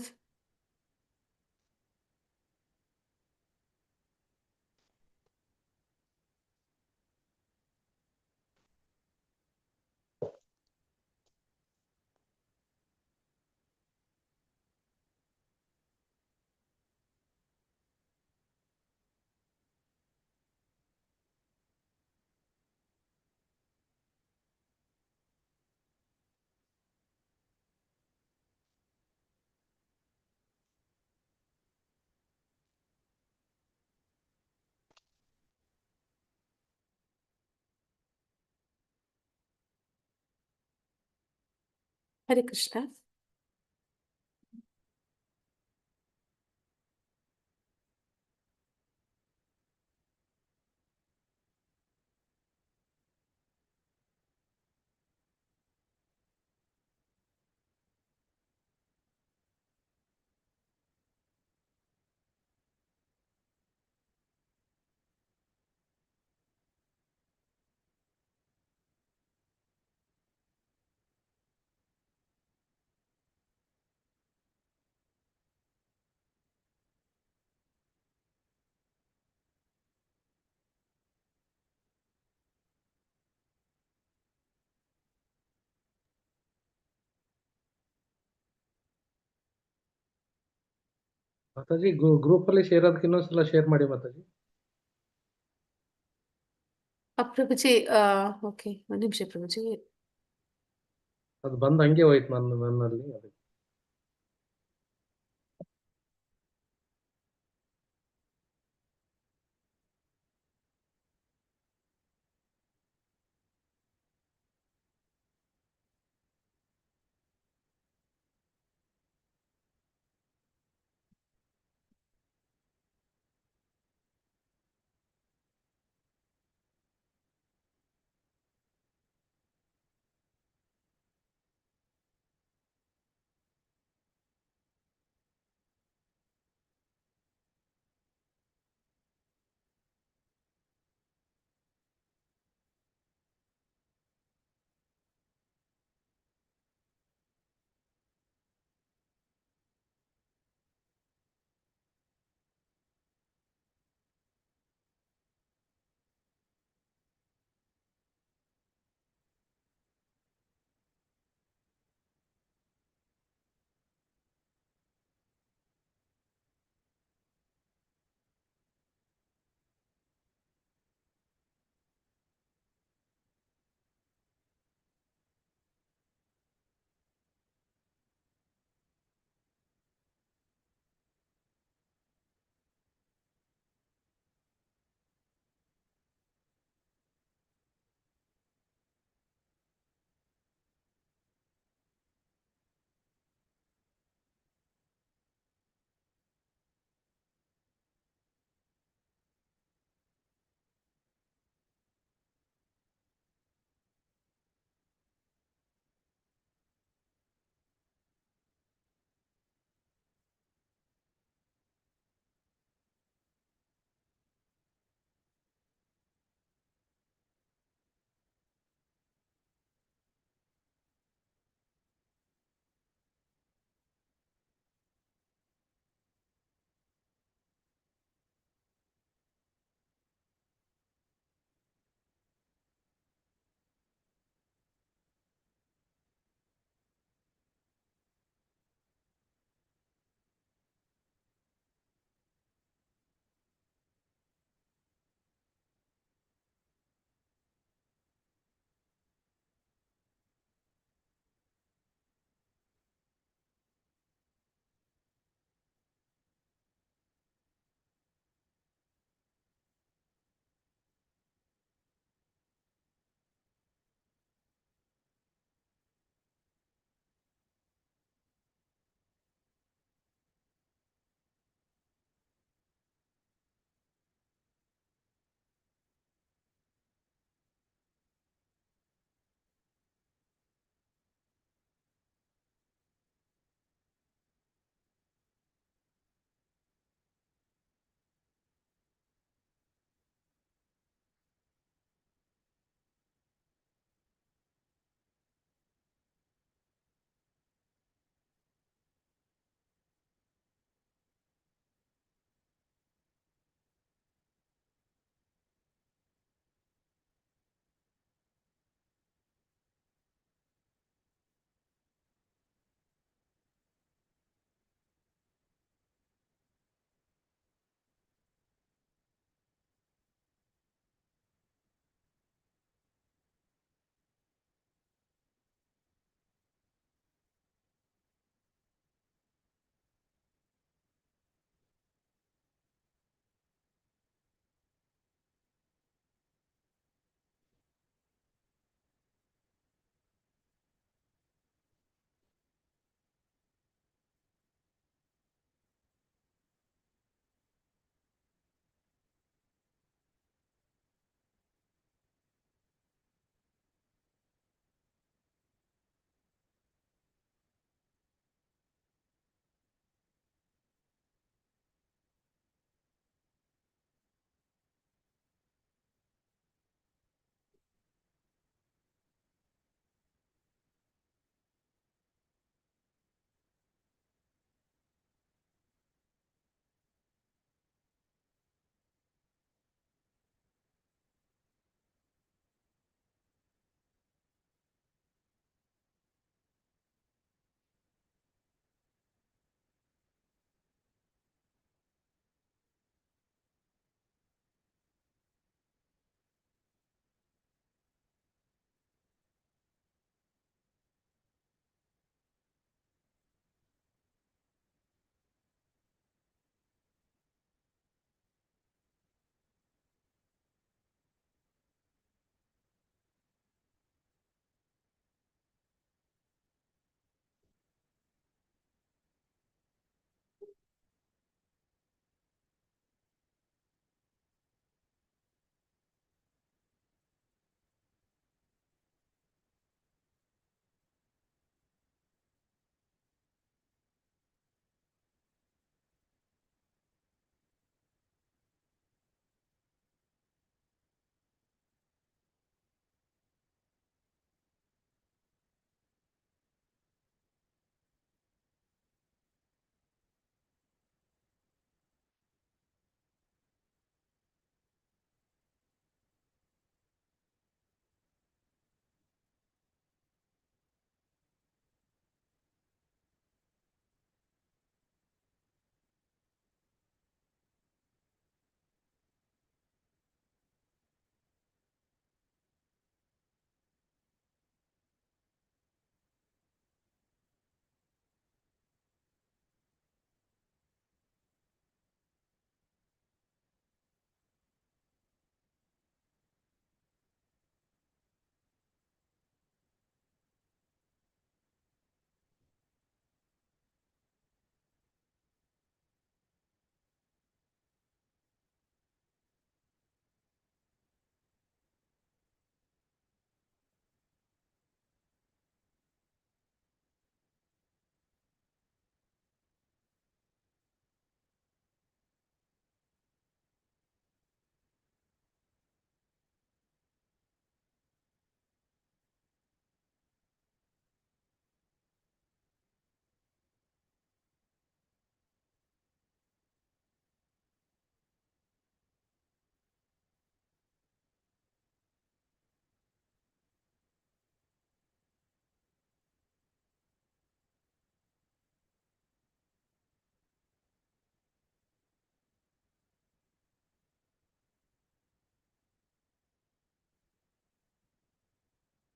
ಹರೇ ಕೃಷ್ಣ. ಮಾತಾಜಿ, ಗ್ರೂಪ್ ಅಲ್ಲಿ ಶೇರ್ ಆದಕ್ಕೆ ಇನ್ನೊಂದ್ಸಲ ಶೇರ್ ಮಾಡಿ ಮಾತಾಜಿ. ಪ್ರಭುಜಿ ಓಕೆ ಒಂದು ನಿಮಿಷ ಪ್ರಭುಜಿ. ಅದು ಬಂದು ಹಂಗೆ ಹೋಯ್ತು ನನ್ನಲ್ಲಿ ಅದಕ್ಕೆ.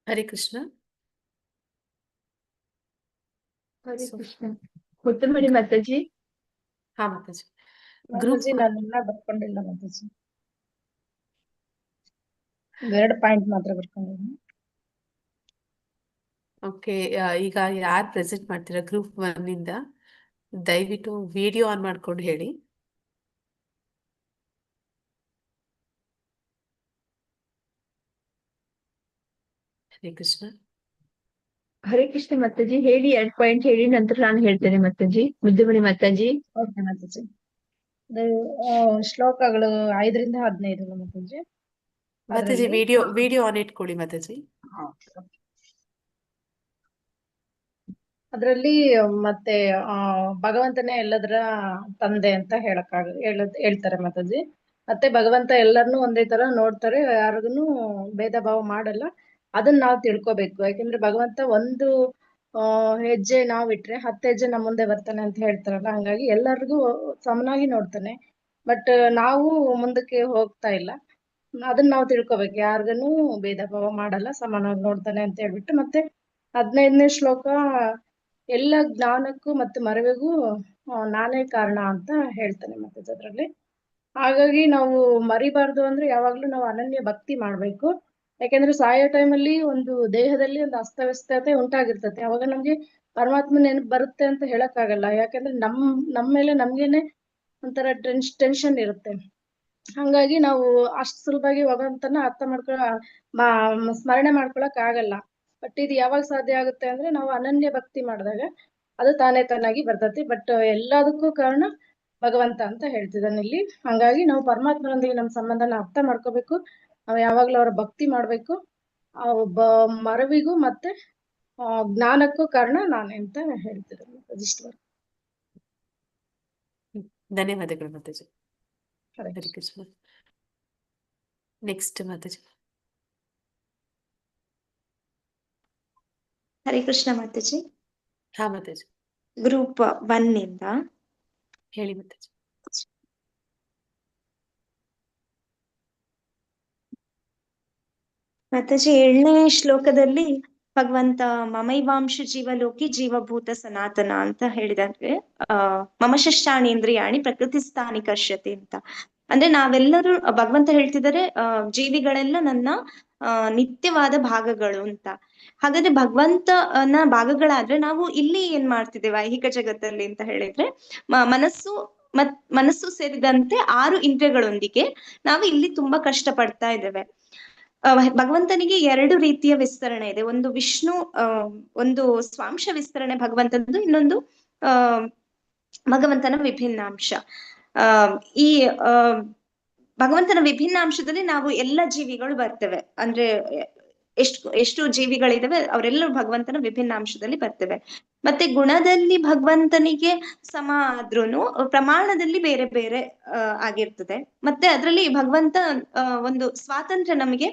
ಹರೇ ಕೃಷ್ಣ. ಹರೇ ಸೊ ಕೃಷ್ಣ. ಮುತ್ತುಮಣಿ ಮಾತಾಜಿ. ಹಾ ಮಾತಾಜಿ. ಗ್ರೂಪ್ ಮಾತಾಜಿ ನಾನೆಲ್ಲ ಬರ್ಕೊಂಡಿಲ್ಲ ಮಾತಾಜಿ, ಎರಡು ಪಾಯಿಂಟ್ ಮಾತ್ರ ಬರ್ಕೊಂಡಿದ್ದೀನಿ. ಓಕೆ. ಈಗ ಯಾರು ಪ್ರೆಸೆಂಟ್ ಮಾಡ್ತೀರಾ ಗ್ರೂಪ್ 1 ಇಂದ ದಯವಿಟ್ಟು ವಿಡಿಯೋ ಆನ್ ಮಾಡ್ಕೊಂಡು ಹೇಳಿ. ಹರೇ ಕೃಷ್ಣ. ಹರೇ ಕೃಷ್ಣ ಮಾತಾಜಿ. ಹೇಳಿ, 2 ಪಾಯಿಂಟ್ ಹೇಳಿ, ನಂತರ ನಾನು ಹೇಳ್ತೇನೆ ಮಾತಾಜಿ. ಮುದ್ದುಮಣಿ ಮಾತಾಜಿ. ಓಕೆ ಮಾತಾಜಿ. ಅದು ಶ್ಲೋಕಗಳು 5ರಿಂದ 15 ಮಾತಾಜಿ. ಮಾತಾಜಿ ವಿಡಿಯೋ ಆನ್ ಇಟ್ಕೊಳ್ಳಿ ಮಾತಾಜಿ. ಅದರಲ್ಲಿ ಮತ್ತೆ ಭಗವಂತನೇ ಎಲ್ಲದರ ತಂದೆ ಅಂತ ಹೇಳ್ತಾರೆ ಮಾತಾಜಿ. ಮತ್ತೆ ಭಗವಂತ ಎಲ್ಲರನ್ನೂ ಒಂದೇ ತರ ನೋಡ್ತಾರೆ, ಯಾರಿಗೂ ಭೇದ ಭಾವ ಮಾಡಲ್ಲ. ಅದನ್ನ ನಾವು ತಿಳ್ಕೊಬೇಕು. ಯಾಕೆಂದ್ರೆ ಭಗವಂತ ಒಂದು ಹೆಜ್ಜೆ ನಾವ್ ಇಟ್ರೆ 10 ಹೆಜ್ಜೆ ನಮ್ಮ ಮುಂದೆ ಬರ್ತಾನೆ ಅಂತ ಹೇಳ್ತಾರಲ್ಲ, ಹಂಗಾಗಿ ಎಲ್ಲರಿಗೂ ಸಮನಾಗಿ ನೋಡ್ತಾನೆ. ಬಟ್ ನಾವು ಮುಂದಕ್ಕೆ ಹೋಗ್ತಾ ಇಲ್ಲ. ಅದನ್ನ ನಾವು ತಿಳ್ಕೊಬೇಕು, ಯಾರಿಗೂ ಭೇದ ಭಾವ ಮಾಡಲ್ಲ, ಸಮಾನವಾಗಿ ನೋಡ್ತಾನೆ ಅಂತ ಹೇಳ್ಬಿಟ್ಟು. ಮತ್ತೆ 15ನೇ ಶ್ಲೋಕ, ಎಲ್ಲ ಜ್ಞಾನಕ್ಕೂ ಮತ್ತು ಮರವಿಗೂ ನಾನೇ ಕಾರಣ ಅಂತ ಹೇಳ್ತಾನೆ ಮತ್ತೆ ಅದರಲ್ಲಿ. ಹಾಗಾಗಿ ನಾವು ಮರಿಬಾರ್ದು ಅಂದ್ರೆ ಯಾವಾಗ್ಲೂ ನಾವು ಅನನ್ಯ ಭಕ್ತಿ ಮಾಡ್ಬೇಕು. ಯಾಕೆಂದ್ರೆ ಸಾಯೋ ಟೈಮಲ್ಲಿ ಒಂದು ದೇಹದಲ್ಲಿ ಒಂದು ಅಸ್ತವ್ಯಸ್ತತೆ ಉಂಟಾಗಿರ್ತದೆ. ಅವಾಗ ನಮ್ಗೆ ಪರಮಾತ್ಮ ನೆನಪು ಬರುತ್ತೆ ಅಂತ ಹೇಳಕ್ಕಾಗಲ್ಲ. ಯಾಕಂದ್ರೆ ನಮ್ಮ ಮೇಲೆ ನಮ್ಗೇನೆ ಒಂಥರ ಟೆನ್ಷನ್ ಇರುತ್ತೆ. ಹಂಗಾಗಿ ನಾವು ಅಷ್ಟು ಸುಲಭವಾಗಿ ಭಗವಂತನ ಸ್ಮರಣೆ ಮಾಡ್ಕೊಳಕ್ ಆಗಲ್ಲ. ಬಟ್ ಇದು ಯಾವಾಗ ಸಾಧ್ಯ ಆಗುತ್ತೆ ಅಂದ್ರೆ ನಾವು ಅನನ್ಯ ಭಕ್ತಿ ಮಾಡಿದಾಗ ಅದು ತಾನೇ ತಾನಾಗಿ ಬರ್ತೈತಿ. ಬಟ್ ಎಲ್ಲದಕ್ಕೂ ಕಾರಣ ಭಗವಂತ ಅಂತ ಹೇಳ್ತಿದ್ದಾನೆ ಇಲ್ಲಿ. ಹಂಗಾಗಿ ನಾವು ಪರಮಾತ್ಮನೊಂದಿಗೆ ನಮ್ಮ ಸಂಬಂಧನ ಅರ್ಥ ಮಾಡ್ಕೋಬೇಕು. ನಾವು ಯಾವಾಗ್ಲೂ ಅವರ ಭಕ್ತಿ ಮಾಡ್ಬೇಕು. ಆ ಒಬ್ಬ ಮರವಿಗೂ ಮತ್ತೆ ಜ್ಞಾನಕ್ಕೂ ಕಾರಣ ನಾನೇ ಅಂತ ಹೇಳ್ತಿದ್ದೇನೆ. ಇಷ್ಟು. ಧನ್ಯವಾದಗಳು ಮಾತಾಜಿ. ಹರೇ ಹರೇ ಕೃಷ್ಣ. ನೆಕ್ಸ್ಟ್ ಮಾತಾಜಿ. ಹರೇ ಕೃಷ್ಣ ಮಾತಾಜಿ. ಹಾ ಮಾತಾಜಿ. ಗ್ರೂಪ್ 1 ಇಂದ ಹೇಳಿ ಮಾತಾಜಿ. ಮಾತಾಜಿ 7ನೇ ಶ್ಲೋಕದಲ್ಲಿ ಭಗವಂತ ಮಮೈವಾಂಶ ಜೀವಲೋಕಿ ಜೀವಭೂತ ಸನಾತನ ಅಂತ ಹೇಳಿದಾದ್ರೆ, ಮಮ ಷಷ್ಠಾನಿ ಇಂದ್ರಿಯಾಣಿ ಪ್ರಕೃತಿ ಸ್ಥಾನಿ ಕರ್ಷ್ಯತೆ ಅಂತ. ಅಂದ್ರೆ ನಾವೆಲ್ಲರೂ, ಭಗವಂತ ಹೇಳ್ತಿದ್ದಾರೆ, ಜೀವಿಗಳೆಲ್ಲ ನನ್ನ ನಿತ್ಯವಾದ ಭಾಗಗಳು ಅಂತ. ಹಾಗಾದ್ರೆ ಭಗವಂತನ ಭಾಗಗಳಾದ್ರೆ ನಾವು ಇಲ್ಲಿ ಏನ್ ಮಾಡ್ತಿದ್ದೇವೆ ಐಹಿಕ ಜಗತ್ತಲ್ಲಿ ಅಂತ ಹೇಳಿದ್ರೆ, ಮನಸ್ಸು ಸೇರಿದಂತೆ 6 ಇಂದ್ರಿಯಗಳೊಂದಿಗೆ ನಾವು ಇಲ್ಲಿ ತುಂಬಾ ಕಷ್ಟ ಪಡ್ತಾ ಇದ್ದೇವೆ. ಭಗವಂತನಿಗೆ 2 ರೀತಿಯ ವಿಸ್ತರಣೆ ಇದೆ. ಒಂದು ವಿಷ್ಣು, ಒಂದು ಸ್ವಾಂಶ ವಿಸ್ತರಣೆ ಭಗವಂತನದು, ಇನ್ನೊಂದು ಭಗವಂತನ ವಿಭಿನ್ನಾಂಶ. ಈ ಭಗವಂತನ ವಿಭಿನ್ನಾಂಶದಲ್ಲಿ ನಾವು ಎಲ್ಲ ಜೀವಿಗಳು ಬರ್ತೇವೆ. ಅಂದ್ರೆ ಎಷ್ಟು ಜೀವಿಗಳಿದಾವೆ ಅವರೆಲ್ಲರೂ ಭಗವಂತನ ವಿಭಿನ್ನಾಂಶದಲ್ಲಿ ಬರ್ತೇವೆ. ಮತ್ತೆ ಗುಣದಲ್ಲಿ ಭಗವಂತನಿಗೆ ಸಮ ಆದ್ರೂನು ಪ್ರಮಾಣದಲ್ಲಿ ಬೇರೆ ಬೇರೆ ಆಗಿರ್ತದೆ. ಮತ್ತೆ ಅದರಲ್ಲಿ ಭಗವಂತ ಒಂದು ಸ್ವಾತಂತ್ರ್ಯ ನಮಗೆ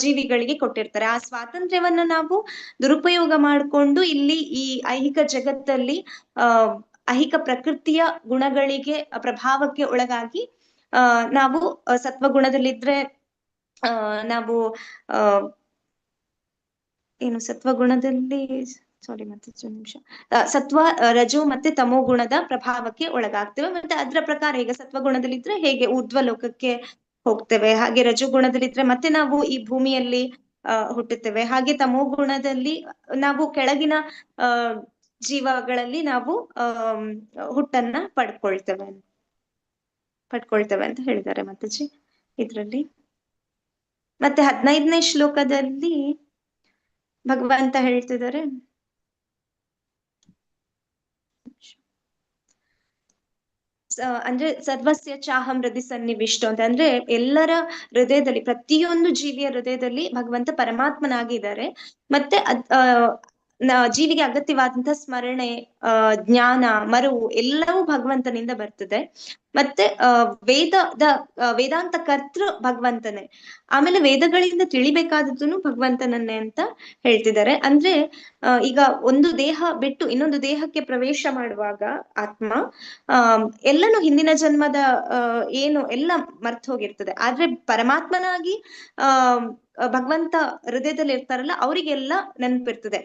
ಜೀವಿಗಳಿಗೆ ಕೊಟ್ಟಿರ್ತಾರೆ. ಆ ಸ್ವಾತಂತ್ರ್ಯವನ್ನ ನಾವು ದುರುಪಯೋಗ ಮಾಡಿಕೊಂಡು ಇಲ್ಲಿ ಈ ಐಹಿಕ ಜಗತ್ತಲ್ಲಿ ಐಹಿಕ ಪ್ರಕೃತಿಯ ಗುಣಗಳಿಗೆ ಪ್ರಭಾವಕ್ಕೆ ಒಳಗಾಗಿ ನಾವು ಸತ್ವಗುಣದಲ್ಲಿದ್ರೆ ನಾವು ಏನು ಸತ್ವಗುಣದಲ್ಲಿ ಮತ್ತೆ ನಿಮಿಷ ಸತ್ವ, ರಜು ಮತ್ತೆ ತಮೋ ಗುಣದ ಪ್ರಭಾವಕ್ಕೆ ಒಳಗಾಗ್ತೇವೆ. ಮತ್ತೆ ಅದರ ಪ್ರಕಾರ ಈಗ ಸತ್ವಗುಣದಲ್ಲಿದ್ರೆ ಹೇಗೆ ಊರ್ಧ್ವ ಲೋಕಕ್ಕೆ ಹೋಗ್ತೇವೆ, ಹಾಗೆ ರಜು ಗುಣದಲ್ಲಿದ್ರೆ ಮತ್ತೆ ನಾವು ಈ ಭೂಮಿಯಲ್ಲಿ ಹುಟ್ಟುತ್ತೇವೆ. ಹಾಗೆ ತಮೋ ಗುಣದಲ್ಲಿ ನಾವು ಕೆಳಗಿನ ಜೀವಗಳಲ್ಲಿ ನಾವು ಹುಟ್ಟನ್ನ ಪಡ್ಕೊಳ್ತೇವೆ ಅಂತ ಹೇಳಿದ್ದಾರೆ ಮಾತಾಜಿ ಇದ್ರಲ್ಲಿ. ಮತ್ತೆ 15ನೇ ಶ್ಲೋಕದಲ್ಲಿ ಭಗವಂತ ಹೇಳ್ತಿದ್ದಾರೆ, ಅಂದ್ರೆ ಸರ್ವಸ್ಯ ಚಾಹಂ ಹೃದಯ ಸನ್ನಿವಿಷ್ಟ ಅಂತ. ಅಂದ್ರೆ ಎಲ್ಲರ ಹೃದಯದಲ್ಲಿ, ಪ್ರತಿಯೊಂದು ಜೀವಿಯ ಹೃದಯದಲ್ಲಿ ಭಗವಂತ ಪರಮಾತ್ಮನಾಗಿದ್ದಾರೆ. ಮತ್ತೆ ಜೀವಿಗೆ ಅಗತ್ಯವಾದಂತಹ ಸ್ಮರಣೆ, ಜ್ಞಾನ, ಮರವು ಎಲ್ಲವೂ ಭಗವಂತನಿಂದ ಬರ್ತದೆ. ಮತ್ತೆ ವೇದಾಂತ ಕರ್ತೃ ಭಗವಂತನೇ. ಆಮೇಲೆ ವೇದಗಳಿಂದ ತಿಳಿಬೇಕಾದದ್ದು ಭಗವಂತನನ್ನೇ ಅಂತ ಹೇಳ್ತಿದ್ದಾರೆ. ಅಂದ್ರೆ ಈಗ ಒಂದು ದೇಹ ಬಿಟ್ಟು ಇನ್ನೊಂದು ದೇಹಕ್ಕೆ ಪ್ರವೇಶ ಮಾಡುವಾಗ ಆತ್ಮ ಎಲ್ಲನೂ ಹಿಂದಿನ ಜನ್ಮದ ಏನು ಎಲ್ಲ ಮರ್ತು ಹೋಗಿರ್ತದೆ. ಆದ್ರೆ ಪರಮಾತ್ಮನಾಗಿ ಭಗವಂತ ಹೃದಯದಲ್ಲಿ ಇರ್ತಾರಲ್ಲ ಅವರಿಗೆಲ್ಲ ನೆನಪಿರ್ತದೆ.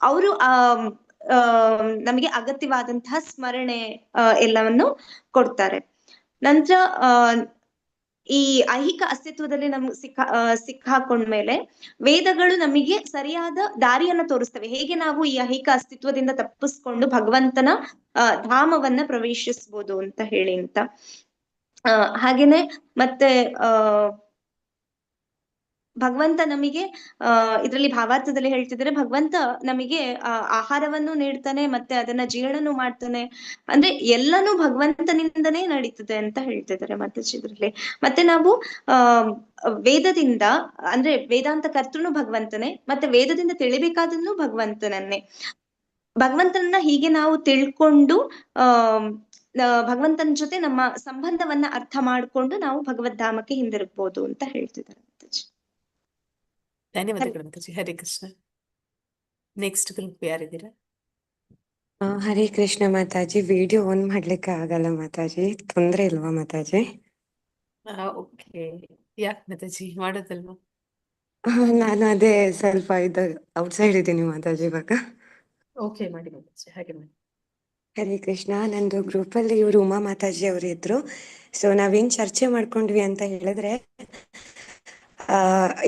ಅವರು ನಮಗೆ ಅಗತ್ಯವಾದಂತಹ ಸ್ಮರಣೆ ಎಲ್ಲವನ್ನು ಕೊಡ್ತಾರೆ. ನಂತರ ಈ ಐಹಿಕ ಅಸ್ತಿತ್ವದಲ್ಲಿ ನಮ್ಗೆ ಸಿಕ್ಕಾಕೊಂಡ್ಮೇಲೆ ವೇದಗಳು ನಮಗೆ ಸರಿಯಾದ ದಾರಿಯನ್ನ ತೋರಿಸ್ತವೆ, ಹೇಗೆ ನಾವು ಈ ಐಹಿಕ ಅಸ್ತಿತ್ವದಿಂದ ತಪ್ಪಿಸ್ಕೊಂಡು ಭಗವಂತನ ಧಾಮವನ್ನ ಪ್ರವೇಶಿಸ್ಬೋದು ಅಂತ ಹೇಳಿ ಅಂತ. ಹಾಗೇನೆ ಮತ್ತೆ ಭಗವಂತ ನಮಗೆ ಇದರಲ್ಲಿ ಭಾವಾರ್ಥದಲ್ಲಿ ಹೇಳ್ತಿದ್ರೆ ಭಗವಂತ ನಮಗೆ ಆಹಾರವನ್ನು ನೀಡ್ತಾನೆ, ಮತ್ತೆ ಅದನ್ನ ಜೀರ್ಣನು ಮಾಡ್ತಾನೆ, ಅಂದ್ರೆ ಎಲ್ಲಾನು ಭಗವಂತನಿಂದನೇ ನಡೀತದೆ ಅಂತ ಹೇಳ್ತಿದ್ದಾರೆ ಮತ್ತೆ ಇದ್ರಲ್ಲಿ. ಮತ್ತೆ ನಾವು ವೇದದಿಂದ ಅಂದ್ರೆ ವೇದಾಂತ ಕರ್ತೃನು ಭಗವಂತನೇ, ಮತ್ತೆ ವೇದದಿಂದ ತಿಳಿಬೇಕಾದನ್ನು ಭಗವಂತನನ್ನೇ. ಭಗವಂತನನ್ನ ಹೀಗೆ ನಾವು ತಿಳ್ಕೊಂಡು ಭಗವಂತನ ಜೊತೆ ನಮ್ಮ ಸಂಬಂಧವನ್ನ ಅರ್ಥ ಮಾಡ್ಕೊಂಡು ನಾವು ಭಗವದ್ಧಾಮಕ್ಕೆ ಹಿಂದಿರುಗ್ಬೋದು ಅಂತ ಹೇಳ್ತಿದ್ದಾರೆ ಮಾತಾಜಿ. ಧನ್ಯವಾದಗಳು ಮಾತಾಜಿ. ಹರೇ ಕೃಷ್ಣ. ನೆಕ್ಸ್ಟ್ ಗ್ರೂಪ್ ಯಾರಿದ್ದೀರಾ? ಹರೇ ಕೃಷ್ಣ ಮಾತಾಜಿ. ವಿಡಿಯೋ ಆನ್ ಮಾಡ್ಲಿಕ್ಕೆ ಆಗಲ್ಲ ಮಾತಾಜಿ, ತೊಂದ್ರೆ ಇಲ್ವಾ ಮಾತಾಜಿ? ಓಕೆ, ಯಾಕೆ ಮಾತಾಜಿ ಮಾಡೋದಲ್ವಾ? ನಾನು ಅದೇ ಸ್ವಲ್ಪ ಔಟ್ಸೈಡ್ ಇದ್ದೀನಿ ಮಾತಾಜಿ ಇವಾಗ. ಓಕೆ ಮಾಡಿ ಮಾತಾಜಿ, ಹಾಗೆ ಮಾಡಿ. ಹರೇ ಕೃಷ್ಣ. ನಂದು ಗ್ರೂಪಲ್ಲಿ ಇವರು ಉಮಾ ಮಾತಾಜಿ ಅವರು ಇದ್ರು. ಸೊ ನಾವೇನ್ ಚರ್ಚೆ ಮಾಡ್ಕೊಂಡ್ವಿ ಅಂತ ಹೇಳಿದ್ರೆ,